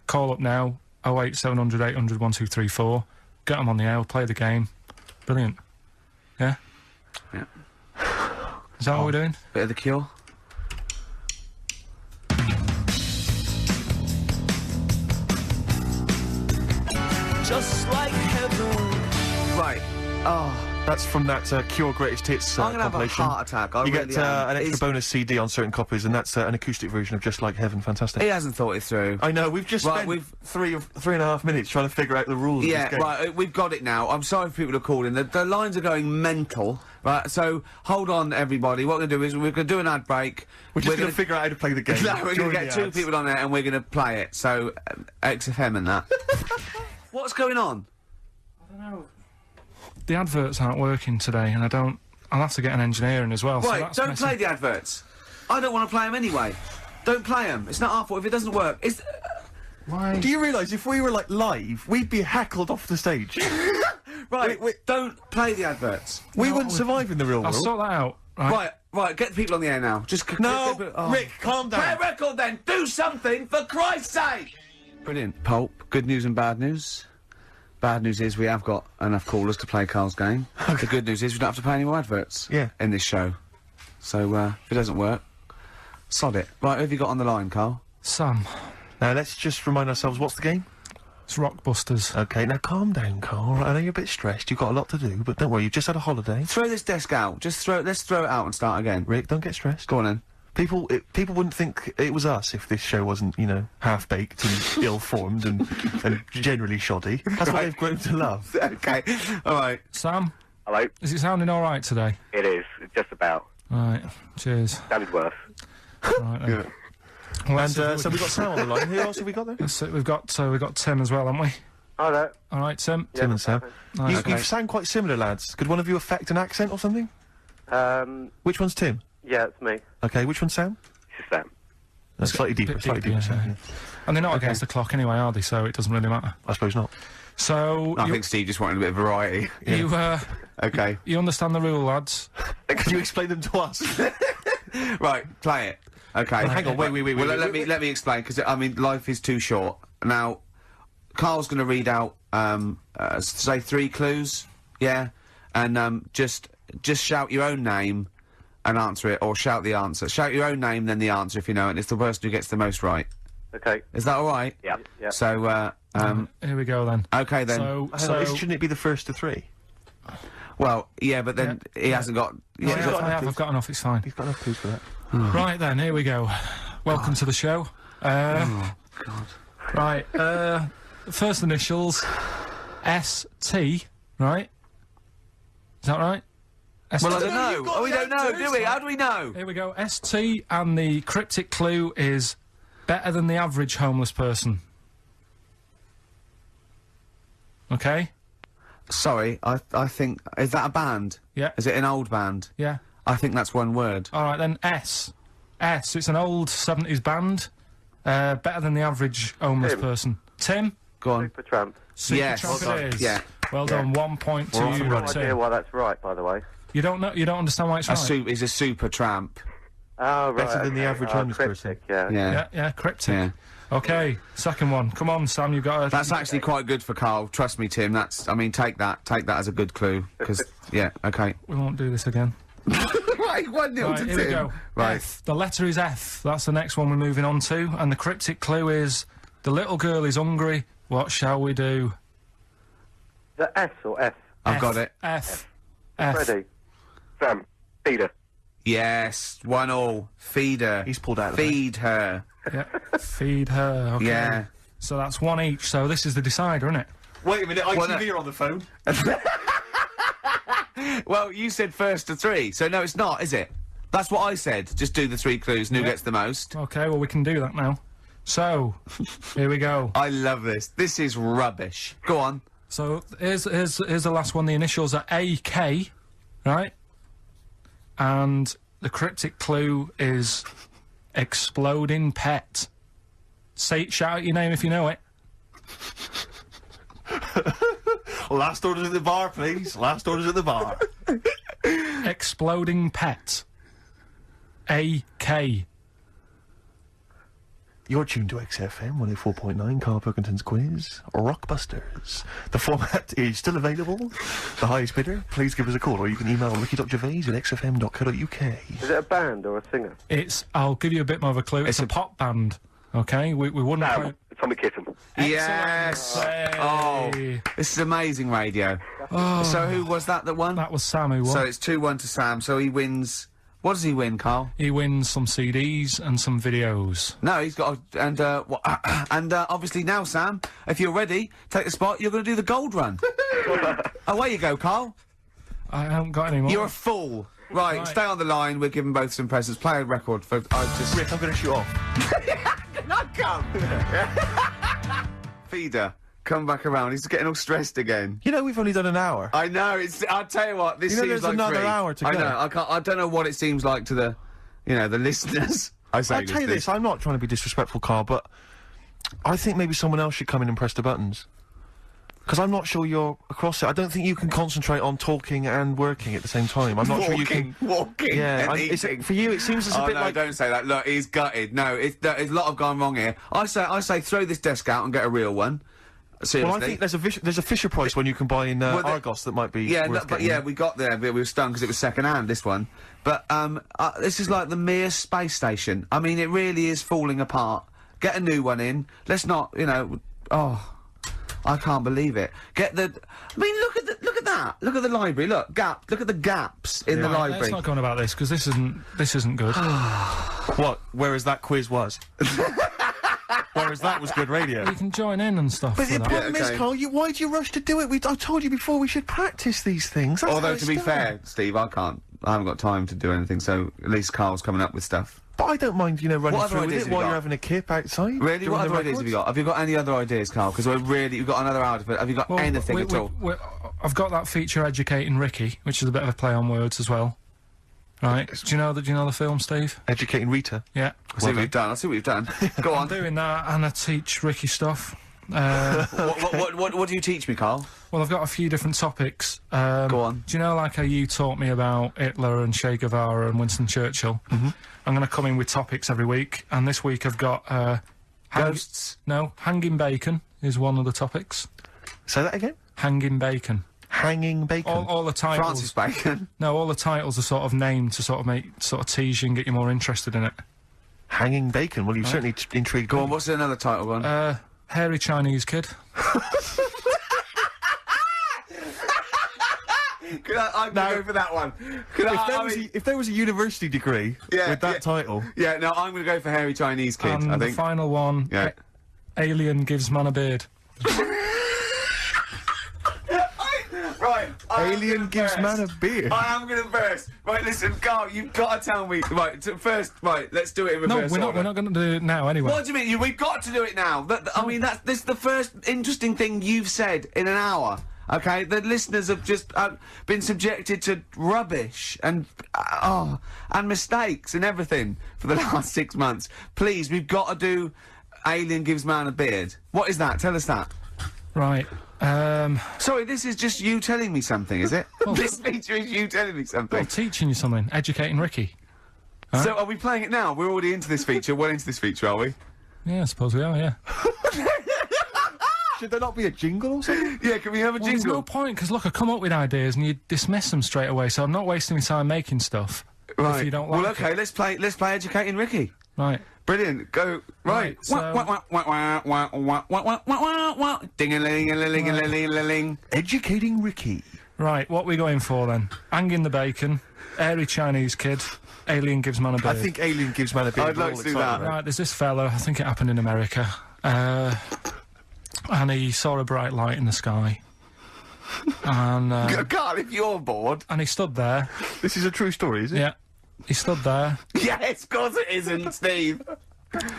Call up now, 08700 800 1234. Get them on the air, play the game. Brilliant. Yeah?
Yeah.
Is that what we're doing?
Bit of The Cure.
just like heaven.
Right. Oh.
That's from that Cure Greatest Hits
I'm gonna have a
compilation.
heart attack. I
you
really
get
am.
an extra
It's-
bonus CD on certain copies, and that's an acoustic version of Just Like Heaven. Fantastic.
He hasn't thought it through.
I know. We've just
Right,
spent
we've-
3.5 minutes trying to figure out the rules.
Yeah,
of this game.
right, we've got it now. I'm sorry if people are calling. The lines are going mental. Right, so hold on, everybody. What we're going to do is we're going to do an ad break.
We're just going to figure out how to play the game.
No, we're going
during
to get
the
two
ads.
people on there and we're going to play it. So, XFM and that. What's going on?
I don't know. The adverts aren't working today, and I'll have to get an engineer in as well. so
Right,
that's
don't
messy.
play the adverts. I don't want to play them anyway. Don't play them. It's not our fault if it doesn't work. It's...
Why?
Do you realise if we were like live, we'd be heckled off the stage?
Right, don't play the adverts.
We wouldn't survive in the real
I'll
world.
sort that out.
Right, get the people on the air now. Just
No,
oh.
Rick, calm down.
Play a record then. Do something for Christ's sake. Brilliant. Pulp. Good news and bad news. Bad news is we have got enough callers to play Karl's game. The good news is we don't have to play any more adverts.
Yeah.
In this show. So if it doesn't work, sod it. Right, who have you got on the line, Karl?
Sam.
Now let's just remind ourselves, what's the game?
It's Rockbusters.
Okay, now calm down, Karl. I know you're a bit stressed. You've got a lot to do, but don't worry. You've just had a holiday.
Throw this desk out. Let's throw it out and start again.
Rick, don't get stressed.
Go on then.
People wouldn't think it was us if this show wasn't, you know, half-baked and ill-formed and generally shoddy. That's what they've grown to love.
Okay, alright.
Sam?
Hello?
Is it sounding alright today?
It is, just about.
Right, cheers.
Sounded worse.
Right then.
Yeah.
Well,
And
that's-
so we've got Sam on the line. Who else have we got there?
that's it, we've got Tim as well, haven't we?
Hello.
Alright, Tim?
Tim and Sam.
Nice.
You sound quite similar, lads. Could one of you affect an accent or something? Which one's Tim?
Yeah, it's me.
Okay, which one's Sam?
It's Sam.
That's slightly deeper,
Bit
slightly
deep,
deeper.
yeah.
Sam, yeah.
And they're not against the clock anyway, are they? So it doesn't really matter.
I suppose not.
So,
I
you,
think Steve just wanted a bit of variety. Okay.
you understand the rule, lads?
Can you explain them to us?
Right, play it. Okay.
Hang on, wait.
Well, let me explain, because, I mean, life is too short. Now, Karl's gonna read out, say 3 clues, yeah? And, just shout your own name and answer it, or shout the answer. Shout your own name, then the answer if you know it, and it's the person who gets the most right.
Okay.
Is that alright?
Yeah. Yeah.
So,
Here we go then.
okay then.
Shouldn't it be the first to 3?
Well, yeah, but then he hasn't got...
Yeah,
he's got-
I've got enough, it's fine.
He's got enough clues for that.
Right then, here we go. Welcome to the show.
Oh, God.
Right, first initials, S-T, right? Is that right?
Well, I
ST.
don't know. Oh, we don't know, do we? How do we know?
Here we go, S-T, and the cryptic clue is better than the average homeless person. Okay?
Sorry, I think... Is that a band?
Yeah.
Is it an old band?
Yeah.
I think that's one word.
Alright then, S. S, it's an old 70s band. Better than the average homeless
Tim.
person. Tim?
Go on.
Supertramp.
Yes.
Supertramp it is.
Yeah.
Well done, 1 point to you,
No idea
Tim.
why that's right, by the way.
You don't understand why it's right?
He's a super tramp.
Oh, right.
Better than the
okay.
average homeless
cryptic,
person.
Yeah.
Yeah, cryptic.
Yeah.
Okay, second one. Come on, Sam, you've got to...
That's actually quite good for Karl. Trust me, Tim. That's... I mean, take that as a good clue. Because, yeah, okay.
We won't do this again.
Right, 1-0
Right,
to
here
Tim.
we go.
Right.
F. The letter is F. That's the next one we're moving on to. And the cryptic clue is, the little girl is hungry. What shall we do?
The S or F?
I've got it.
F. F.
Ready? Sam. Peter.
Yes, 1-1. Feed her.
He's pulled out of it.
Feed her.
Yeah. Feed her. Okay.
Yeah.
So that's 1 each. So this is the decider, isn't it?
Wait a minute,
Well,
ITV are on the phone.
Well, you said first to 3, so no, it's not, is it? That's what I said. Just do the 3 clues and who gets the most.
Okay, well, we can do that now. So, here we go.
I love this. This is rubbish. Go on.
So, here's the last one. The initials are AK, right? And the cryptic clue is exploding pet. Shout out your name if you know it.
Last orders at the bar, please. Last orders at the bar.
Exploding pet. AK.
You're tuned to XFM 104.9, Karl Pilkington's quiz, Rockbusters. The format is still available. The highest bidder, please give us a call, or you can email ricky.gervais@xfm.co.uk.
Is it a band or a singer?
I'll give you a bit more of a clue. It's a pop band. Okay? We wouldn't...
Sam. Tommy Kitten.
Yes.
Hey.
Oh, this is amazing radio. So who was that won?
That was Sam who won.
So it's 2-1 to Sam. So he wins. What does he win, Carl?
He wins some CDs and some videos.
No, he's got and obviously now, Sam, if you're ready, take the spot. You're going to do the gold run. Away you go, Carl.
I haven't got any more.
You're a fool. Right, stay on the line. We're giving both some presents. Play a record for.
Rick, I'm going to shoot off.
Not come. Feeder, come back around. He's getting all stressed again.
You know, we've only done an hour.
I know. I'll tell you what. This
You know,
seems
there's
like
another
3.
hour to go.
I know. I don't know what it seems like to the, the listeners.
I'll tell you this, I'm not trying to be disrespectful, Carl, but I think maybe someone else should come in and press the buttons. Because I'm not sure you're across it. I don't think you can concentrate on talking and working at the same time. I'm not sure you can...
Walking
Yeah,
and eating.
for you, it seems it's a
Oh
bit
no,
like...
don't say that. Look, he's gutted. No, there's a lot of gone wrong here. I say throw this desk out and get a real one. Seriously.
Well, I think there's a Fisher Price one you can buy in Argos that might be worth
but
getting.
yeah, we got there, but we were stunned because it was second hand, this one. But, this is like the Mir space station. I mean, it really is falling apart. Get a new one in. Let's not, I can't believe it. Look at that. Look at the library. Look at the gaps in the library.
Let's not go on about this, because this isn't good.
What? Whereas that quiz was. Whereas that was good radio.
You can join in and stuff.
But the
for that.
problem is, Carl, why do you rush to do it? I told you before we should practice these things. That's how
Although,
it's
to be
done.
fair, Steve, I haven't got time to do anything, so at least Carl's coming up with stuff.
But I don't mind, running
What other
through with
ideas
it
have you
while
got?
you're having a kip outside.
Really?
doing
What
the
other ideas have you got? Have you got any other ideas, Carl? Because we've got another hour, but have you got anything at all?
I've got that feature Educating Ricky, which is a bit of a play on words as well. Right? Do you know the film, Steve?
Educating Rita.
Yeah.
I'll see what you've done. Go on.
I'm doing that, and I teach Ricky stuff.
What do you teach me, Carl?
Well, I've got a few different topics.
Go on.
Do you know, like how you taught me about Hitler and Che Guevara and Winston Churchill?
Mm-hmm.
I'm going to come in with topics every week, and this week I've got
Ghosts?
No, hanging bacon is one of the topics.
Say that again.
Hanging bacon.
Hanging bacon.
All the titles.
Francis Bacon.
No, all the titles are sort of named to sort of tease you and get you more interested in it.
Hanging bacon. Well, you've certainly intrigued.
Go on. What's another title one?
Hairy Chinese kid.
I'm gonna go for that one.
If there was a university degree with that title.
Yeah, no, I'm gonna go for hairy Chinese kid.
And
I
the
think.
final one.
Yeah.
Alien gives man a beard.
Right.
Alien gives man a beard.
I am gonna burst. Right, listen, Carl, you've got to tell me. Right, first, let's do it in
No,
reverse.
we're
order.
not going to do it now anyway.
What do you mean? We've got to do it now. I mean, this is the first interesting thing you've said in an hour. Okay, the listeners have just been subjected to rubbish and mistakes and everything for the last 6 months. Please, we've got to do Alien Gives Man a Beard. What is that? Tell us that.
Right.
Sorry, this is just you telling me something, is it? This feature is you telling me something.
Well, teaching you something. Educating Ricky. Huh?
So are we playing it now? We're already into this feature. Well into this feature, are we?
Yeah, I suppose we are, yeah.
Should there not be a jingle or something?
Yeah, can we have a
Well, there's
jingle?
no point, because look, I come up with ideas and you dismiss them straight away, so I'm not wasting my time making stuff.
Right.
If you don't like
well, okay, let's play Educating Ricky.
Right.
Brilliant. Go. Right.
so-
Ding-a-ling-a-ling-a-ling-a-ling.
Educating Ricky.
Right, what we going for then? Hanging the bacon, hairy Chinese kid, alien gives man a beard.
I think Alien Gives Man a Beard.
I'd like to do that.
Right, there's this fella, I think it happened in America, and he saw a bright light in the sky. And,
Carl, if you're bored.
and he stood there.
This is a true story, is it?
Yeah. He stood there,
Yes, of course it isn't, Steve.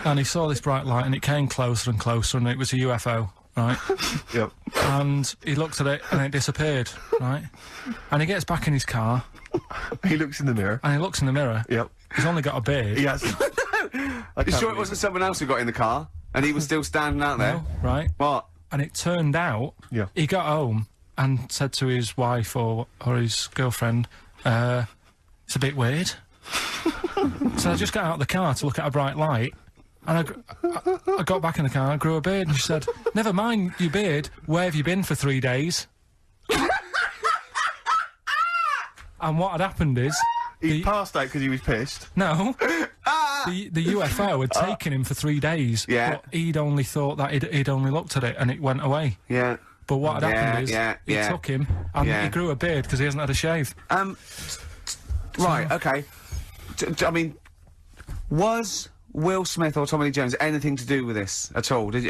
and he saw this bright light, and it came closer and closer, and it was a UFO, right?
Yep.
And he looked at it, and it disappeared, right? And he gets back in his car,
He looks in the mirror.
and he looks in the mirror.
Yep.
He's only got a beard.
He has.
You sure it wasn't someone else who got in the car and he was still standing out there?
No, right?
What?
And it turned out,
Yeah.
he got home and said to his wife or his girlfriend, it's a bit weird. So I just got out of the car to look at a bright light, and I got back in the car and grew a beard, and she said, never mind your beard, where have you been for 3 days? And what had happened is...
He passed out because he was pissed.
No. the UFO had taken him for 3 days.
Yeah.
But he'd only thought that he'd only looked at it and it went away.
Yeah.
But what had happened is he
yeah.
took him and he grew a beard because he hasn't had a shave.
Right, okay. I mean, was Will Smith or Tommy Lee Jones anything to do with this at all? Did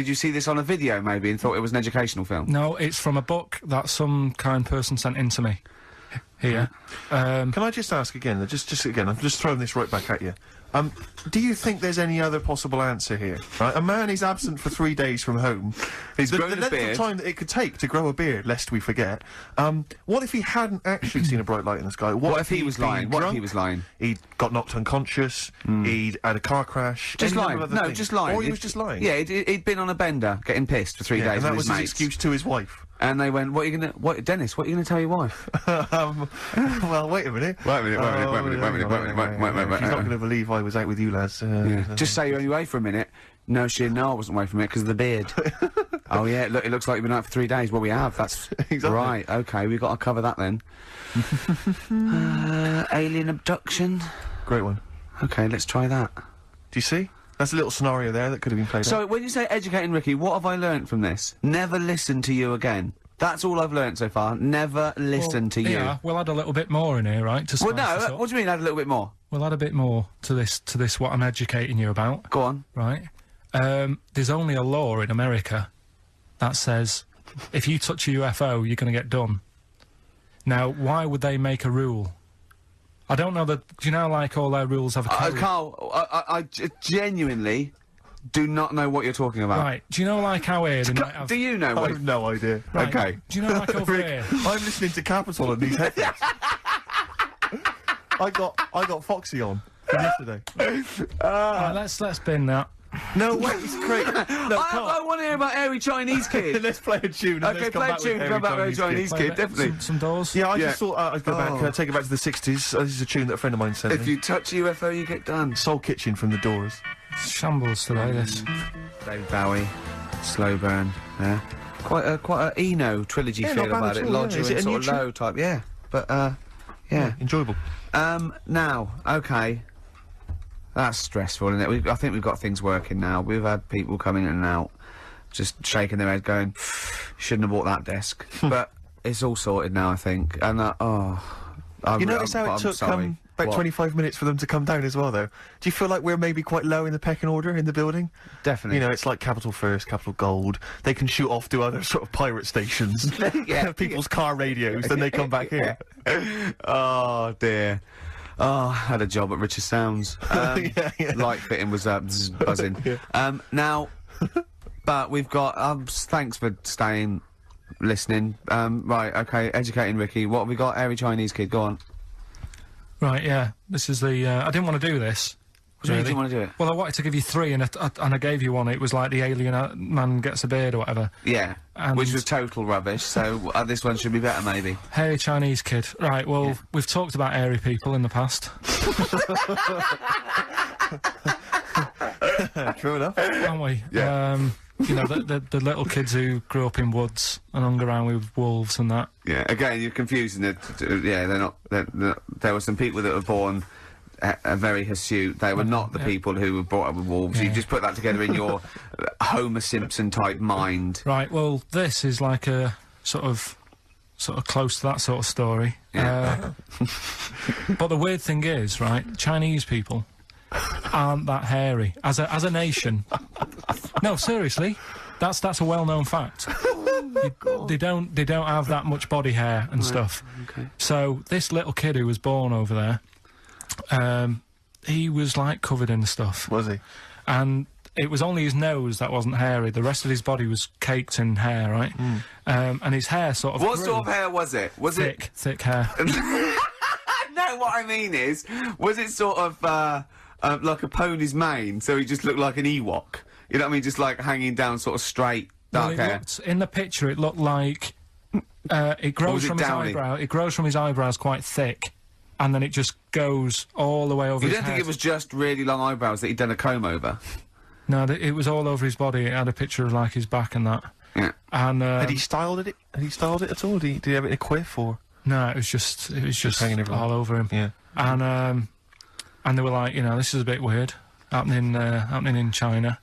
you see this on a video maybe and thought it was an educational film?
No, it's from a book that some kind person sent in to me. Here.
Can I just ask again, just again, I'm just throwing this right back at you. Do you think there's any other possible answer here? Right, a man is absent for 3 days from home.
He's
the
grown a
length
beard.
of time that it could take to grow a beard, lest we forget. What if he hadn't actually seen a bright light in the sky?
What if he was
he'd been
lying? What if
drunk?
he was lying?
He'd got knocked unconscious. He'd had a car crash.
Just
any
lying.
number of other
No,
things.
just lying.
Or he was just lying.
Yeah, he'd been on a bender, getting pissed for 3 days
and that
with
was
his
his
mates.
excuse to his wife.
And they went, Dennis, what are you gonna tell your wife?
Well, wait a minute.
Wait a minute.
She's not going to believe I was out with you, lads.
Just say you're only away for a minute. No, she didn't know I wasn't away from it because of the beard. Oh yeah, look, it looks like you've been out for 3 days. Well, we have. That's
Exactly.
right. Okay, we've got to cover that then. Alien abduction.
Great one.
Okay, let's try that.
Do you see? That's a little scenario there that could have been played out.
So, when you say educating Ricky, what have I learnt from this? Never listen to you again. That's all I've learnt so far. Never listen to you.
Yeah, we'll add a little bit more in here, right? To
Well,
spice this
no,
up.
what do you mean add a little bit more?
We'll add a bit more to this what I'm educating you about.
Go on.
Right. There's only a law in America that says if you touch a UFO, you're going to get done. Now, why would they make a rule? I don't know that. Do you know, like, all their rules have a code?
Carl, I genuinely do not know what you're talking about.
Right. Do you know, like, how here they might have...
Do you know
I
what?
have no idea.
Right,
Okay.
Do you know, like, over
Rick,
here...
I'm listening to Capital on these headphones. I got Foxy on from yesterday.
Right, let's bin that.
No, wait, it's great. No,
I want to hear about Airy Chinese Kid.
let's play a tune. And
Okay,
let's come
play a
back
tune,
with
come back with
Airy
a Chinese
Play
Kid,
a bit-
definitely.
Some doors.
Yeah, I
Yeah.
just thought I'd go back, take it back to the 60s. This is a tune that a friend of mine sent
If
me.
you touch a UFO, you get done.
Soul Kitchen from The Doors.
Shambles today, this.
David Bowie, Slow Burn, yeah. Quite a Eno trilogy
Yeah,
feel
not bad
about
at
it.
all, yeah.
Lodger
Is it
and
a
sort
new
of
tune?
low type, yeah. But, yeah.
Enjoyable.
Now, okay. That's stressful, isn't it? I think we've got things working now. We've had people coming in and out, just shaking their head going, shouldn't have bought that desk. But it's all sorted now, I think. And,
You notice how it took about
What?
25 minutes for them to come down as well, though? Do you feel like we're maybe quite low in the pecking order in the building?
Definitely.
You know, it's like Capital First, Capital Gold. They can shoot off to other sort of pirate stations.
Yeah.
People's car radios, then they come back here.
Oh dear. Oh, I had a job at Richard Sounds.
Yeah.
Light fitting was buzzing. Now, but we've got. Thanks for staying, listening. Right, okay. Educating Ricky. What have we got? Airy Chinese Kid. Go on.
Right, yeah. This is the... I didn't want to do this.
What do you mean you didn't want to do it?
Well, I wanted to give you three, and I gave you one. It was like the alien man gets a beard or whatever.
Yeah.
And-
Which was total rubbish. So this one should be better, maybe.
Hey, Chinese kid. Right, well, we've talked about airy people in the past.
True enough.
Haven't we?
Yeah.
You know, the little kids who grew up in woods and hung around with wolves and that.
Yeah. Again, you're confusing it. Yeah, they're not. There were some people that were born. Very hirsute. They were not the people who were brought up with wolves. You
Yeah.
just put that together in your Homer Simpson type mind.
Right, well, this is like a sort of close to that sort of story.
Yeah.
But the weird thing is, right, Chinese people aren't that hairy as a nation. No, seriously, that's a well-known fact. They don't have that much body hair and stuff.
Okay.
So this little kid who was born over there, he was like covered in stuff,
Was he?
and it was only his nose that wasn't hairy. The rest of his body was caked in hair, right? And his hair sort of
What
grew.
sort of hair was it? Was
Thick hair.
No, what I mean is, was it sort of like a pony's mane? So he just looked like an Ewok. You know what I mean? Just like hanging down, sort of straight,
Well,
dark
it
hair.
looked, in the picture, it looked like it grows
was it
from his
downy?
eyebrow. It grows from his eyebrows quite thick, and then it just goes all the way over.
You
his
don't think
head.
it was just really long eyebrows that he'd done a comb over?
No, it was all over his body. It had a picture of like his back and that.
Yeah.
And
Had he styled it? Had he styled it at all? Did he have it in a quiff or?
no, it was just
hanging everywhere.
all over him.
Yeah.
And and they were like, you know, this is a bit weird, happening in China,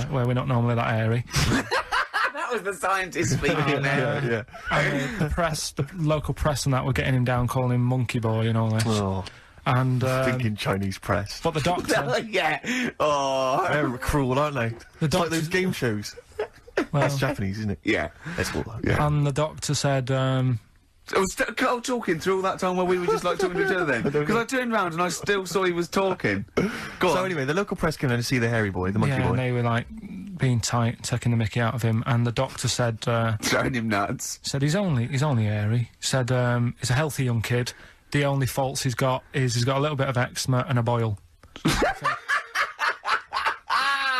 where we're not normally that airy.
That was the scientist speaking there.
And the local press and that were getting him down, calling him monkey boy and all this.
Oh.
And
thinking Chinese press.
But the doctor,
Yeah. Oh.
They're cruel, aren't they? It's like those game shows. That's Japanese, isn't it?
Yeah.
That's all that. Yeah.
and the doctor said,
I was Carl talking through all that time while we were just like talking to each other then. Because I turned round and I still saw he was talking. Go on.
So anyway, the local press came in to see the hairy boy, the monkey boy.
and they were like being tight, taking the mickey out of him, and the doctor said,
Showing him nuts.
said he's only airy. Said he's a healthy young kid. The only faults he's got is he's got a little bit of eczema and a boil.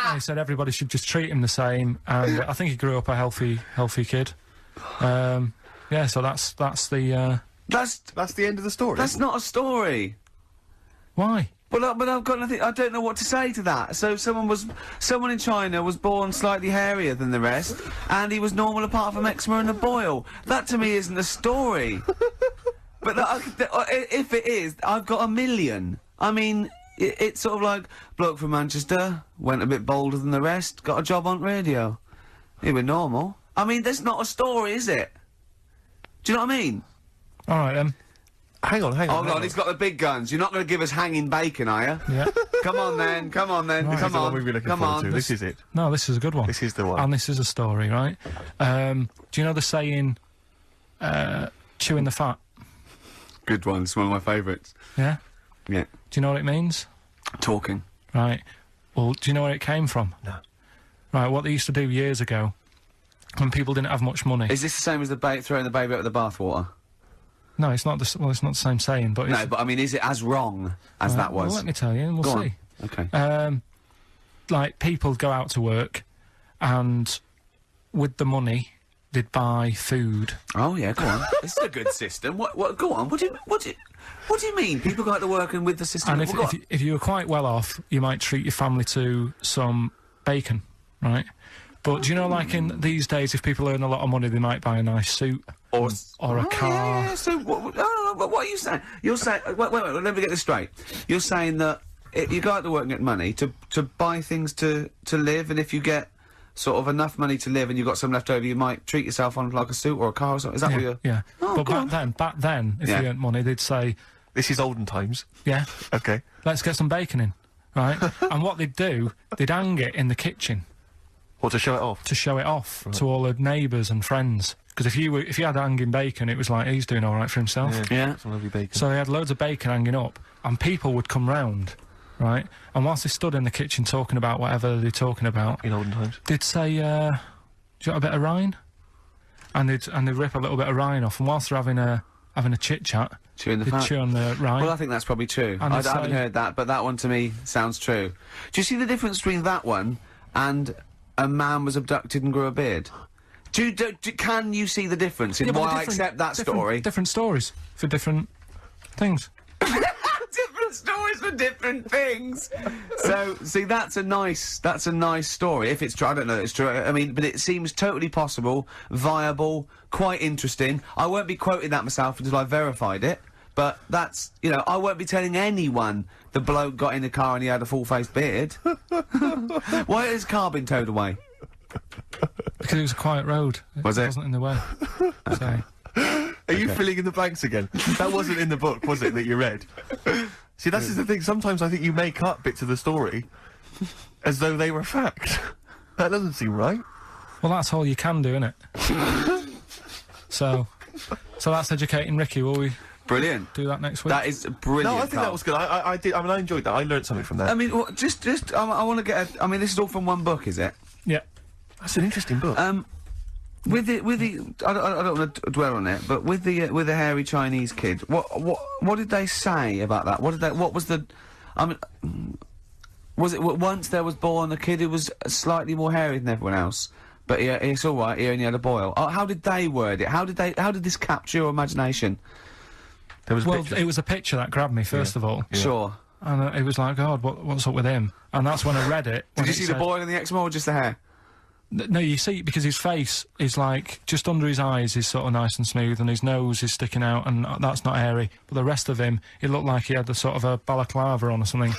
And he said everybody should just treat him the same, and I think he grew up a healthy kid. Yeah, so that's the
That's the end of the story.
That's not a story.
why.
But I've got nothing. I don't know what to say to that. So someone in China was born slightly hairier than the rest, and he was normal apart from eczema and a boil. That to me isn't a story. But if it is, I've got a million. I mean, it's sort of like bloke from Manchester went a bit bolder than the rest, got a job on radio. He was normal. I mean, that's not a story, is it? Do you know what I mean?
All right then.
Hang on.
Hold on, he's got the big guns. You're not going to give us hanging bacon, are you?
Yeah.
Come on then.
Right.
Come
This is the one
on.
we've been looking
Come
forward
on.
to. This is it.
No, this is a good one.
This is the one.
And this is a story, right? Do you know the saying, chewing the fat?
Good one. It's one of my favourites.
Yeah?
Yeah.
Do you know what it means?
Talking.
Right. Well, do you know where it came from?
No.
Right, what they used to do years ago, when people didn't have much money.
Is this the same as the throwing the baby out of the bathwater?
No, it's not it's not the same saying, but it's...
No, but I mean, is it as wrong as that was?
Well, let me tell you, and we'll
Go
see.
on. Okay.
Like, people go out to work, and with the money, they'd buy food.
Oh yeah, go on. This is a good system. What? Go on. What do you mean? People go out to work and with the system.
And if you were quite well off, you might treat your family to some bacon, right? But do you know, like in these days, if people earn a lot of money, they might buy a nice suit or a car.
Yeah. So what are you saying? You're saying wait. Let me get this straight. You're saying that you go out to work and get money to buy things to live, and if you get sort of enough money to live and you've got some left over, you might treat yourself on like a suit or a car or something. Is that what you're...
Yeah.
Oh,
but back then, if you earned money, they'd say...
This is olden times.
Yeah.
Okay.
Let's get some bacon in, right? And what they'd do, they'd hang it in the kitchen.
What, to show it off?
To show it off to all the neighbours and friends. Because if you had hanging bacon, it was like, he's doing all right for himself.
Yeah.
Some lovely bacon.
So they had loads of bacon hanging up, and people would come round, right? And whilst they stood in the kitchen talking about whatever they're talking about,
in olden times,
they'd say, "Do you got a bit of rind?" And they'd rip a little bit of rind off, and whilst they're having a chit chat,
chewing the
they'd
fat.
chew on the rind.
Well, I think that's probably true.
And
I
they'd
haven't
say-
heard that, but that one to me sounds true. Do you see the difference between that one and a man was abducted and grew a beard? Can you see the difference in
Yeah, but
why
they're
I accept that story?
Different stories for different things.
Different stories for different things. So, see, that's a nice story. If it's true, I don't know if it's true. I mean, but it seems totally possible, viable, quite interesting. I won't be quoting that myself until I've verified it. But that's, you know, I won't be telling anyone the bloke got in the car and he had a full-faced beard. Why has his car been towed away?
Because it was a quiet road.
Was it?
Wasn't in the way. So.
Are you filling in the blanks again? That wasn't in the book, was it, that you read? See, that's the thing. Sometimes I think you make up bits of the story as though they were fact. That doesn't seem right.
Well, that's all you can do, innit? So that's educating Ricky. Will we
Brilliant.
do that next week?
That is brilliant.
No, I think
Carl.
that was good. I did. I mean, I enjoyed that. I learned something from that.
I mean, I want to get I mean, this is all from one book, is it?
Yeah.
That's an interesting book.
With the, I don't want to dwell on it, but with the hairy Chinese kid, what did they say about that? What was the, I mean, was it once there was born a kid who was slightly more hairy than everyone else, but it's all right, he only had a boil. How did they word it? How did this capture your imagination?
There was
It was a picture that grabbed me first of all.
Yeah. Sure.
And it was like, God, what's up with him? And that's when I read it.
Did you see the boil and the eczema or just the hair?
No, you see, because his face is like, just under his eyes is sort of nice and smooth, and his nose is sticking out, and that's not hairy. But the rest of him, it looked like he had the sort of a balaclava on or something.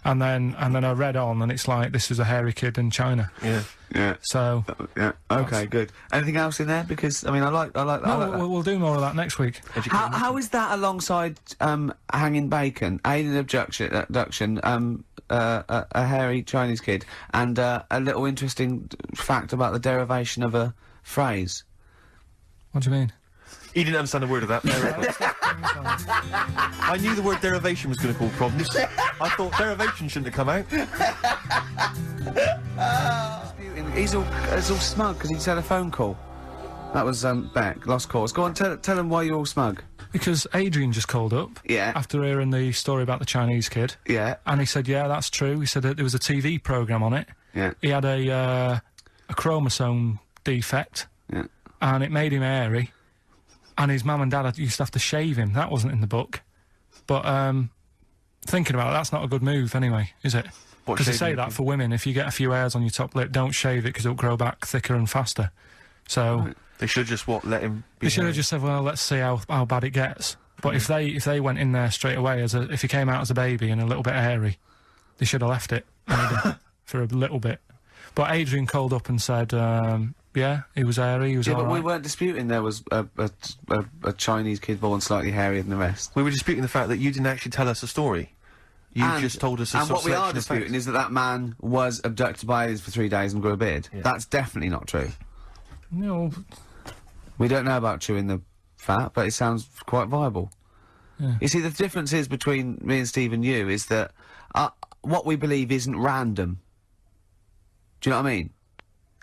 And then I read on, and it's like, this is a hairy kid in China.
Yeah.
Yeah.
So.
Yeah. Okay. Good. Anything else in there? Because I mean, I like that.
No, we'll do more of that next week.
How is that alongside hanging bacon, alien abduction, a hairy Chinese kid, and a little interesting fact about the derivation of a phrase?
What do you mean?
He didn't understand a word of that. I knew the word derivation was going to cause problems. I thought derivation shouldn't have come out.
He's all smug because he just had a phone call. That was Beck, lost cause. Go on, tell him why you're all smug.
Because Adrian just called up.
Yeah.
After hearing the story about the Chinese kid.
Yeah.
And he said, yeah, that's true. He said that there was a TV programme on it.
Yeah.
He had a chromosome defect.
Yeah.
And it made him hairy. And his mum and dad used to have to shave him. That wasn't in the book. But, thinking about it, that's not a good move anyway, is it? Because they say that for women, if you get a few hairs on your top lip, don't shave it because it'll grow back thicker and faster. So...
Right. They should just, let him be
They should have just said, well, let's see how bad it gets. But if they went in there straight away, if he came out as a baby and a little bit hairy, they should have left it maybe, for a little bit. But Adrian called up and said, yeah, he was hairy, he was
but
alright.
we weren't disputing there was a Chinese kid born slightly hairier than the rest.
We were disputing the fact that you didn't actually tell us a story. You just told us a
And
sort
what
of
we are
selection of
disputing
facts.
is that man was abducted by aliens for 3 days and grew a beard.
Yeah.
That's definitely not true.
No.
We don't know about chewing the fat, but it sounds quite viable.
Yeah.
You see, the difference is between me and Steve and you is that what we believe isn't random. Do you know what I mean?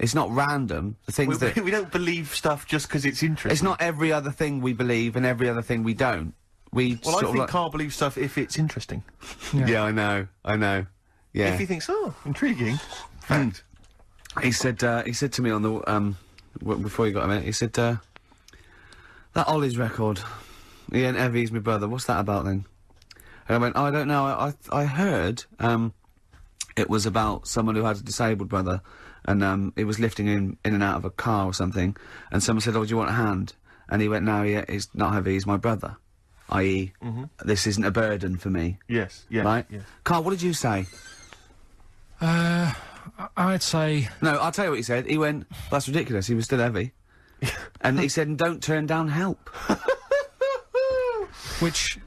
It's not random. The things that...
We don't believe stuff just because it's interesting.
It's not every other thing we believe and every other thing we don't.
Well, I think Karl believes stuff if it's interesting.
Yeah, I know. Yeah.
If he thinks, oh, intriguing. Fact.
He said to me on the, before he got a minute, he said, that Ollie's record, he ain't heavy, he's my brother, what's that about then? And I went, oh, I don't know, I heard, it was about someone who had a disabled brother, and, he was lifting him in and out of a car or something, and someone said, oh, do you want a hand? And he went, no, he's not heavy, he's my brother. I.e., this isn't a burden for me.
Yes, yeah.
Right?
Yeah.
Karl, what did you say?
I'd say...
No, I'll tell you what he said. He went, that's ridiculous, he was still heavy. And he said, don't turn down help.
Which...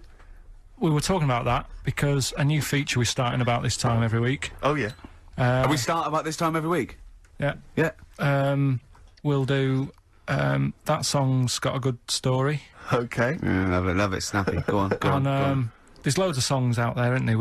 We were talking about that because a new feature we're starting about this time every week.
Oh, yeah.
We start about this time every week?
Yeah.
Yeah.
We'll do... that song's got a good story.
Okay.
Yeah, love it, snappy. Go on, go on.
There's loads of songs out there, isn't there,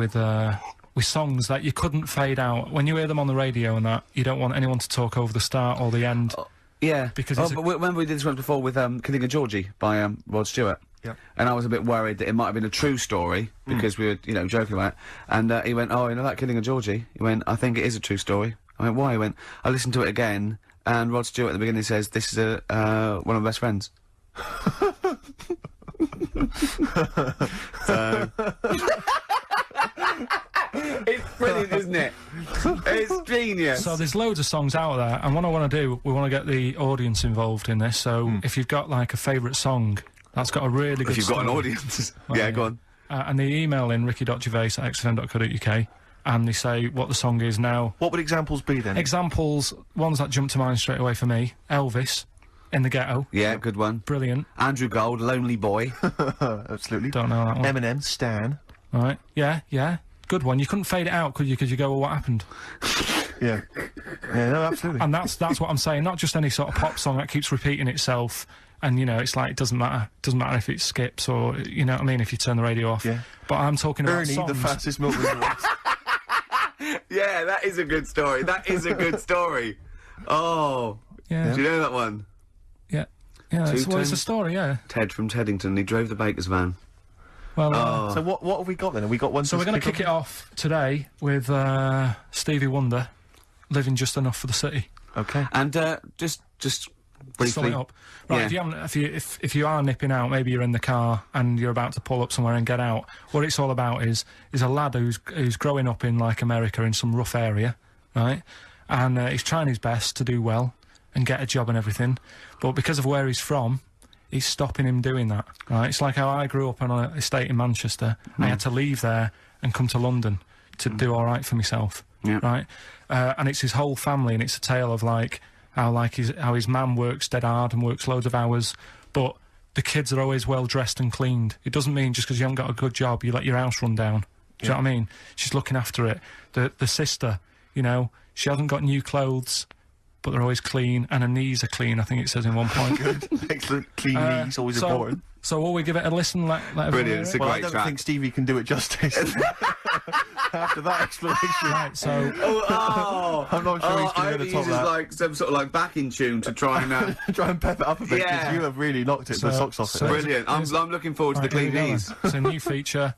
with songs that you couldn't fade out. When you hear them on the radio and that, you don't want anyone to talk over the start or the end.
Yeah.
Because
but remember we did this once before with, Killing a Georgie by, Rod Stewart?
Yeah.
And I was a bit worried that it might have been a true story, because we were, you know, joking about it. And, he went, oh, you know that Killing a Georgie? He went, I think it is a true story. I went, why? He went, I listened to it again, and Rod Stewart at the beginning says, this is one of my best friends. So... It's brilliant, isn't it? It's genius.
So there's loads of songs out there, and what I want to do, we want to get the audience involved in this, so if you've got, like, a favourite song that's got a really good
If you've got an
story,
audience. Yeah, go on.
and they email in ricky.gervais@xfm.co.uk, and they say what the song is now.
What would examples be, then?
Examples, ones that jump to mind straight away for me, Elvis, In the Ghetto.
Yeah, good one.
Brilliant.
Andrew Gold, Lonely Boy.
Absolutely.
Don't know that one.
Eminem, Stan.
Right, yeah. Good one. You couldn't fade it out, could you? Because you go, well, what happened?
Yeah. Yeah, no, absolutely.
And that's what I'm saying. Not just any sort of pop song that keeps repeating itself. And, you know, it's like, it doesn't matter. It doesn't matter if it skips or, you know what I mean, if you turn the radio off.
Yeah.
But I'm talking about
Ernie,
songs.
the fastest milkman in the world.
Yeah, that is a good story. That is a good story. Oh.
Yeah.
Do you know that one?
Yeah. Yeah, it's a story, yeah.
Ted from Teddington, he drove the baker's van.
Well,
So what have we got then? Have we got one?
so we're going to kick it off today with Stevie Wonder, Living Just Enough for the City.
Okay.
And, just briefly.
Sum it up. Right,
Yeah.
if you are nipping out, maybe you're in the car and you're about to pull up somewhere and get out, what it's all about is a lad who's growing up in, like, America in some rough area, right? and he's trying his best to do well and get a job and everything, but because of where he's from, he's stopping him doing that, right? It's like how I grew up on an estate in Manchester. I had to leave there and come to London to do all right for myself, right? And it's his whole family, and it's a tale of like how his man works dead hard and works loads of hours, but the kids are always well dressed and cleaned. It doesn't mean just because you haven't got a good job, you let your house run down. Do you know what I mean? She's looking after it. The sister, you know, she hasn't got new clothes, but they're always clean, and her knees are clean, I think it says in one point.
Good. Excellent. Clean knees, always important.
So will we give it a listen?
Brilliant, it's a
Well, I
great
don't
track.
think Stevie can do it justice. After that explanation.
Right, so...
I'm not sure he's
I
going
hope
to
he
top
uses
that.
like some sort of like backing tune to try and
Try and pep it up a bit, because
Yeah.
you have really knocked the socks off it.
brilliant. I'm looking forward to the
Right,
clean
here we go
knees.
then. It's a new feature.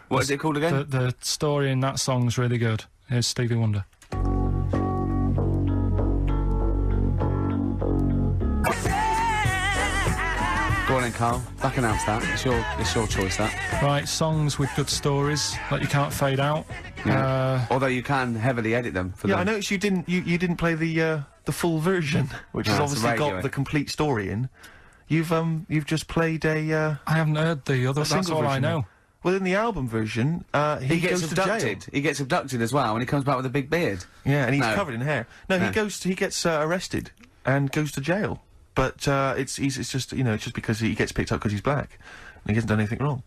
What is it called again?
The story in that song's really good. Here's Stevie Wonder.
Go on then, Carl. Back announce that. It's your choice, that.
Right, songs with good stories that you can't fade out.
Yeah. Although you can heavily edit them for
Yeah,
them.
I noticed you didn't play the full version, which has
No, it's
obviously
radio,
got the complete story in. You've just played a.
I haven't heard the other.
a
That's
single
all I
version.
know.
Well, in the album version, he
gets
goes
abducted.
to jail.
He gets abducted as well, and he comes back with a big beard.
Yeah, and he's
No.
covered in hair. No,
No.
he gets arrested and goes to jail. But it's just it's just because he gets picked up because he's black and he hasn't done anything wrong.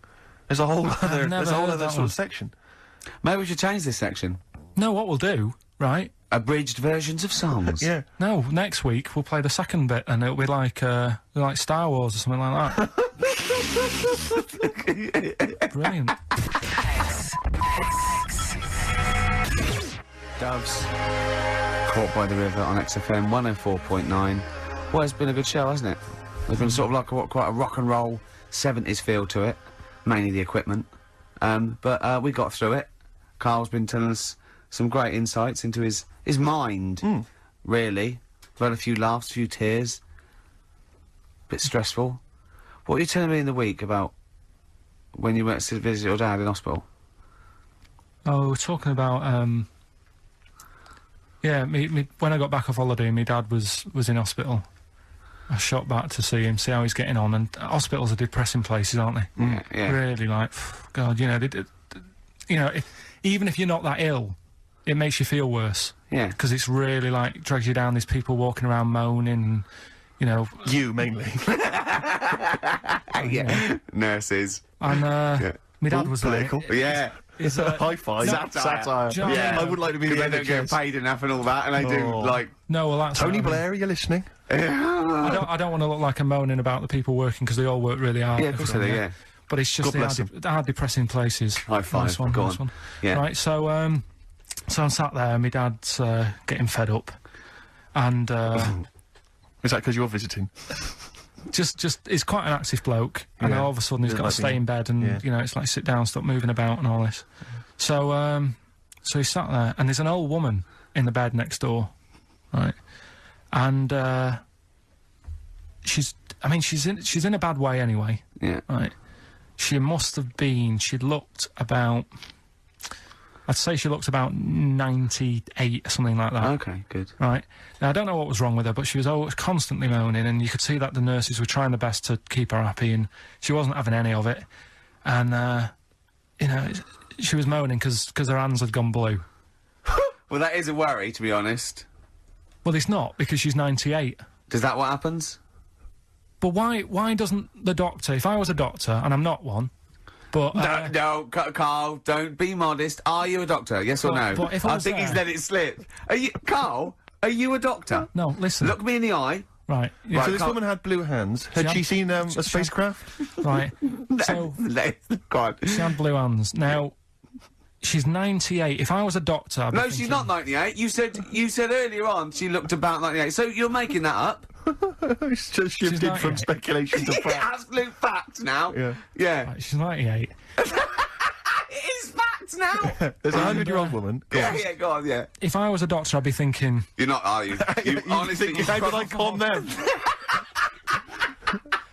There's a whole other
never heard that
sort
one.
of section.
Maybe we should change this section.
No, what we'll do, right?
Abridged versions of songs.
Yeah.
No, next week we'll play the second bit, and it'll be like Star Wars or something like that. Brilliant.
Doves. Caught by the River on XFM 104.9. Well, it's been a good show, hasn't it? There's been sort of like quite a rock and roll 70s feel to it. Mainly the equipment. But we got through it. Karl's been telling us some great insights into his mind, really. We've had a few laughs, a few tears. Bit stressful. What were you telling me in the week about when you went to visit your dad in hospital?
Oh, we're talking about yeah, me when I got back off holiday, my dad was in hospital. I shot back to see him, see how he's getting on, and hospitals are depressing places, aren't they?
Yeah.
Really, like, God, you know, even if you're not that ill, it makes you feel worse.
Yeah.
Because it's really, like, drags you down, there's people walking around moaning, and, you know...
You, mainly.
Yeah. Nurses.
And, my dad was
political.
Yeah.
Is
High five.
Satire.
Do you know what I
Yeah,
mean?
I would like to be
Because
the
they
end
don't
of
get
this.
paid enough and all that, and they do,
Oh.
like...
No, well, that's...
Tony
what I mean.
Blair, are you listening?
I don't want to look like I'm moaning about the people working, because they all work really hard.
Yeah, of course they do,
everyone,
yeah.
But it's just
God bless
they are depressing places.
High five.
Nice one,
Go
nice
on.
one.
Yeah.
Right, so I'm sat there, and my dad's getting fed up, and
Is that because you're visiting?
just he's quite an active bloke, and
Yeah.
all of a sudden he's got to stay in bed, and you know, it's like sit down, stop moving about, and all this. So so he's sat there, and there's an old woman in the bed next door, right, and she's in a bad way anyway.
Yeah.
Right. She must have been. She'd looked about. I'd say she looked about 98 or something like that.
Okay, good.
Right. Now I don't know what was wrong with her, but she was always constantly moaning, and you could see that the nurses were trying their best to keep her happy, and she wasn't having any of it. And you know, she was moaning because her hands had gone blue.
Well, that is a worry, to be honest.
Well, it's not, because she's 98.
Is that what happens?
But why doesn't the doctor? If I was a doctor, and I'm not one. But
No, Carl, don't be modest. Are you a doctor? Yes or no?
but if I was
think he's
there-
let it slip. Are you, Carl? Are you a doctor?
No, listen.
Look me in the eye.
Right.
Right,
So this
Carl-
woman had blue hands. Had
She
she
had-
seen a spacecraft?
Right. So
Go on.
she had blue hands. Now she's 98. If I was a doctor, I'd be
No,
thinking,
she's not 98. You said earlier on she looked about 98. So you're making that up.
It's just shifted
not
from
yet.
speculation to fact.
Absolute fact now.
Yeah.
Yeah.
Right, she's 98.
It is fact now.
There's a 100-year-old woman.
Yeah, go on, yeah.
If I was a doctor, I'd be thinking,
You're not, are you? You honestly,
How did I con them?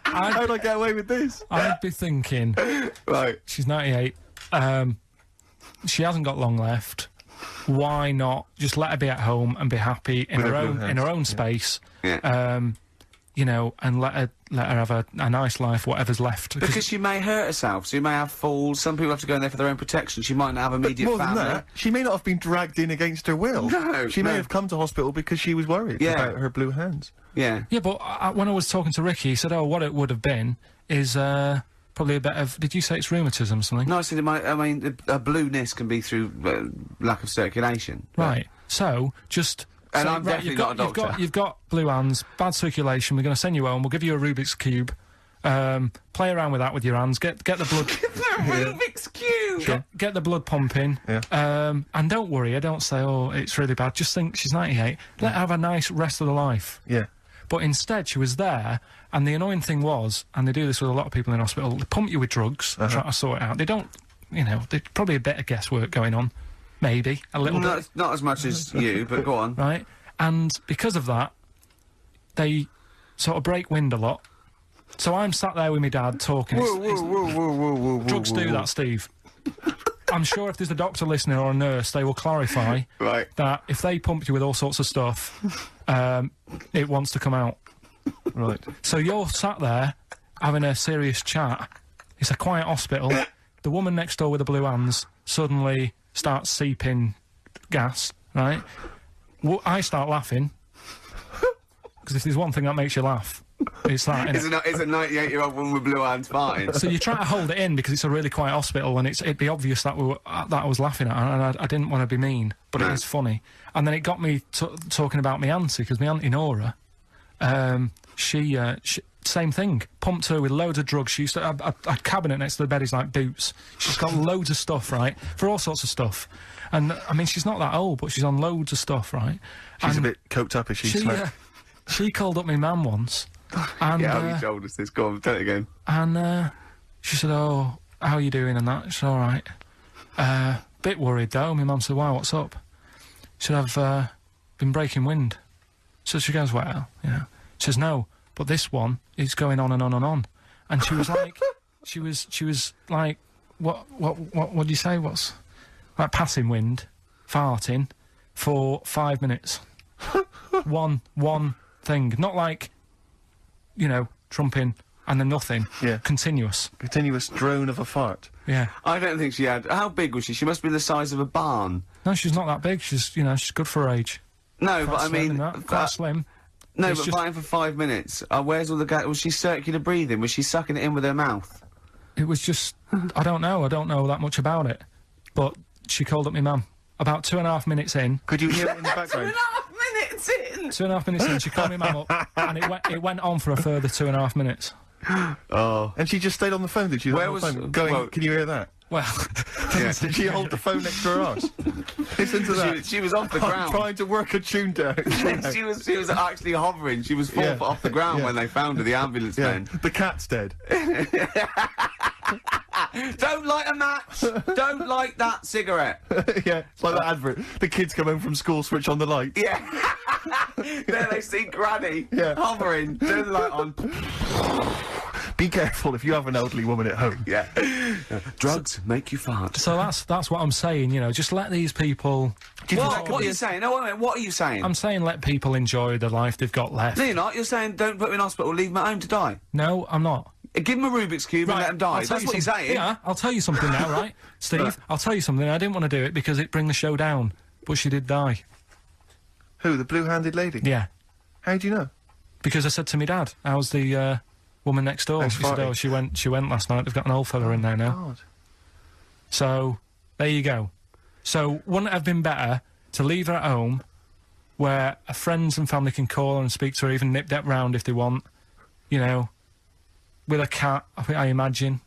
How did I get away with this?
I'd be thinking,
Right.
she's 98. She hasn't got long left. why not just let her be at home and be happy in
With
her
her blue
own
hands,
space?
Yeah.
You know, and let her have a nice life, whatever's left.
Because she may hurt herself, so she may have falls. Some people have to go in there for their own protection. She might not have immediate
More
family.
than that, she may not have been dragged in against her will.
No,
she may
no.
have come to hospital because she was worried about her blue hands.
Yeah.
Yeah, but when I was talking to Ricky, he said, "Oh, what it would have been is probably a bit of." Did you say it's rheumatism or something?
No, I said a blueness can be through lack of circulation.
Right. So just.
And
say,
I'm definitely not a doctor.
You've got blue hands, bad circulation. We're going to send you home. We'll give you a Rubik's cube. Play around with that with your hands. Get the blood.
Rubik's cube.
Get the blood pumping.
Yeah.
And don't worry. I don't say, oh, it's really bad. Just think she's 98. Let her have a nice rest of the life.
Yeah.
But instead, she was there, and the annoying thing was, and they do this with a lot of people in hospital, they pump you with drugs, try to sort it out. They don't, you know, there's probably a bit of guesswork going on. Maybe. A little bit.
Not as much as you, but go on.
Right? And because of that, they sort of break wind a lot. So I'm sat there with my dad talking. Drugs do that, Steve. I'm sure if there's a doctor listening or a nurse, they will clarify that if they pump you with all sorts of stuff, it wants to come out.
Right.
So you're sat there having a serious chat. It's a quiet hospital. The woman next door with the blue hands suddenly starts seeping gas, right? I start laughing. Because if there's one thing that makes you laugh, it's that,
It's a 98-year-old woman with blue hands farting.
So you try to hold it in because it's a really quiet hospital, and it'd be obvious that that I was laughing at, and I didn't want to be mean, but it was funny. And then it got me talking about my auntie, because my auntie Nora, she same thing, pumped her with loads of drugs. She used to have a cabinet next to the bed is like Boots. She's got loads of stuff, right, for all sorts of stuff. And I mean, she's not that old, but she's on loads of stuff, right?
She's a bit coked up, is she?
She called up my mum once. And,
yeah, you told us this. Go on, tell it again.
And she said, "Oh, how are you doing?" And that. She said, "All right." Bit worried though. My mum said, "Why? What's up?" She said, "I've been breaking wind." So she goes, "Well, you know." She says, "No, but this one is going on and on and on." And she was like, she was like, what do you say? What's like passing wind, farting for 5 minutes. one thing, not like, you know, trumping and then nothing.
Yeah.
Continuous
drone of a fart.
Yeah.
I don't think she had. How big was she? She must be the size of a barn.
No, she's not that big. She's, you know, she's good for her age.
No,
Quite
but I
slim
mean,
and that, quite slim.
No,
It's
but
just-
fighting for 5 minutes. Where's all the gas? Was she circular breathing? Was she sucking it in with her mouth?
It was just, I don't know that much about it. But she called up my mum. About 2.5 minutes in.
Could you hear it in the background?
2.5 minutes in!
2.5 minutes in, she called my mum up, and it went on for a further 2.5 minutes.
Oh. And she just stayed on the phone, did she?
Where
On the
was-
phone, going,
well-
can you hear that?
Well,
Did she hold the phone next to her arse? Listen to that.
She was off the
I'm
ground.
trying to work a tune down.
she was actually hovering. She was 4
Yeah.
foot off the ground
Yeah.
when they found her, the ambulance
Yeah.
men.
The cat's dead.
Don't light a match! Don't light that cigarette!
Yeah, it's like that advert. The kids come home from school, switch on the light.
Yeah. There they see Granny
Yeah.
hovering, turn the light on.
Be careful if you have an elderly woman at home.
Yeah. Drugs make you fart.
so that's what I'm saying, you know, just let these people...
What are you saying? No, wait a minute, what are you saying?
I'm saying let people enjoy the life they've got left.
No, you're not. You're saying don't put them in hospital, leave them at home to die.
No, I'm not.
Give them a Rubik's Cube and let them die.
I'll tell
That's
you
what you're
something-
saying.
Yeah, I'll tell you something now, right? Steve, I'll tell you something. I didn't want to do it because it'd bring the show down, but she did die.
Who, the blue-handed lady?
Yeah.
How do you know?
Because I said to my dad, how's the woman next door?
How's
He said,
farting?
oh, she went last night. They've got an old fella in there now.
God.
So, there you go. So, wouldn't it have been better to leave her at home where her friends and family can call her and speak to her, even nip that round if they want, you know, with a cat, I imagine.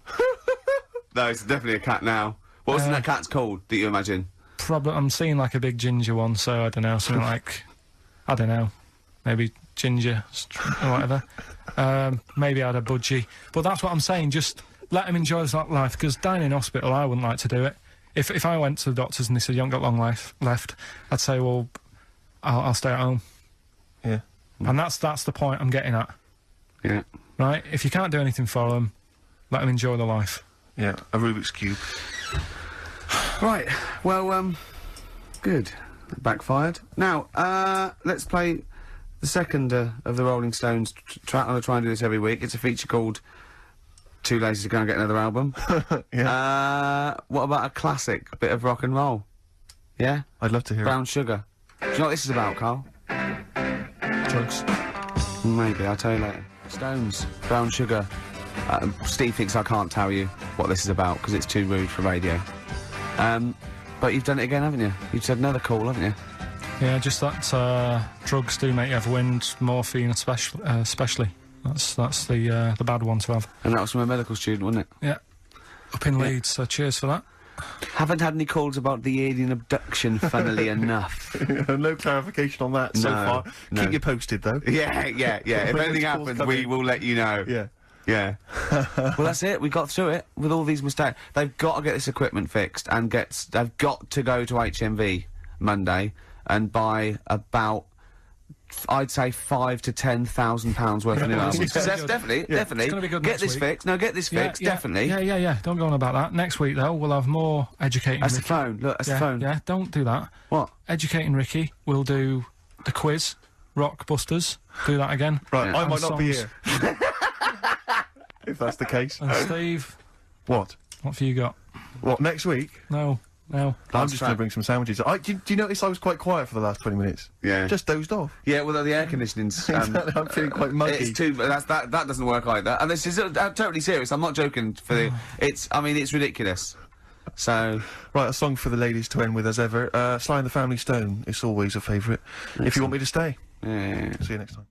No, it's definitely a cat now. What was that cat's called, that you imagine?
Probably, I'm seeing like a big ginger one, so I don't know, something like, I don't know, maybe ginger or whatever. Maybe I had a budgie. But that's what I'm saying, just let him enjoy his life, because dying in hospital, I wouldn't like to do it. If I went to the doctors and they said, you haven't got long life left, I'd say, well, I'll stay at home.
Yeah.
And that's the point I'm getting at.
Yeah.
Right? If you can't do anything for them, let them enjoy the life.
Yeah, a Rubik's Cube.
Right, well,
Good. Backfired. Now, let's play the second of the Rolling Stones. I'm going to try and do this every week. It's a feature called Too Lazy to Go and Get Another Album. What about a classic bit of rock and roll? Yeah?
I'd love to hear
Brown Sugar. Do you know what this is about, Carl?
Drugs.
Maybe, I'll tell you later. Stones, Brown Sugar. Steve thinks I can't tell you what this is about because it's too rude for radio. But you've done it again, haven't you? You've had another call, haven't you?
Yeah, just that drugs do make you have wind, morphine especially. That's the bad one to have.
And that was from a medical student, wasn't it?
Yeah. Up in Leeds, so cheers for that.
Haven't had any calls about the alien abduction, funnily enough.
No clarification on that so far.
No.
Keep you posted, though.
Yeah. If anything happens, we will let you know. Yeah. Well, that's it. We got through it with all these mistakes. They've got to get this equipment fixed and they've got to go to HMV Monday and buy about, I'd say, £5,000 to £10,000 worth of new albums. That's definitely.
It's gonna be good
Get
next
this
week.
fixed. No, get this fixed. Definitely.
Yeah. Don't go on about that. Next week though, we'll have more educating.
That's the
Ricky.
phone. Look, that's the phone.
Yeah, don't do that.
What?
Educating Ricky. We'll do the quiz. Rock Busters. Do that again.
Right, I
And
might not be
songs.
here. If that's the case.
And Steve,
What?
what have you got?
What, next week?
No.
I'm just going to bring some sandwiches. Do you notice I was quite quiet for the last 20 minutes?
Yeah.
Just dozed off.
Yeah, well, the air conditioning's.
I'm feeling quite muggy.
It's too. That doesn't work either. And this is totally serious. I'm not joking. It's ridiculous. So.
Right, a song for the ladies to end with as ever. Sly and the Family Stone. It's always a favourite. If you want me to stay.
Yeah.
See you next time.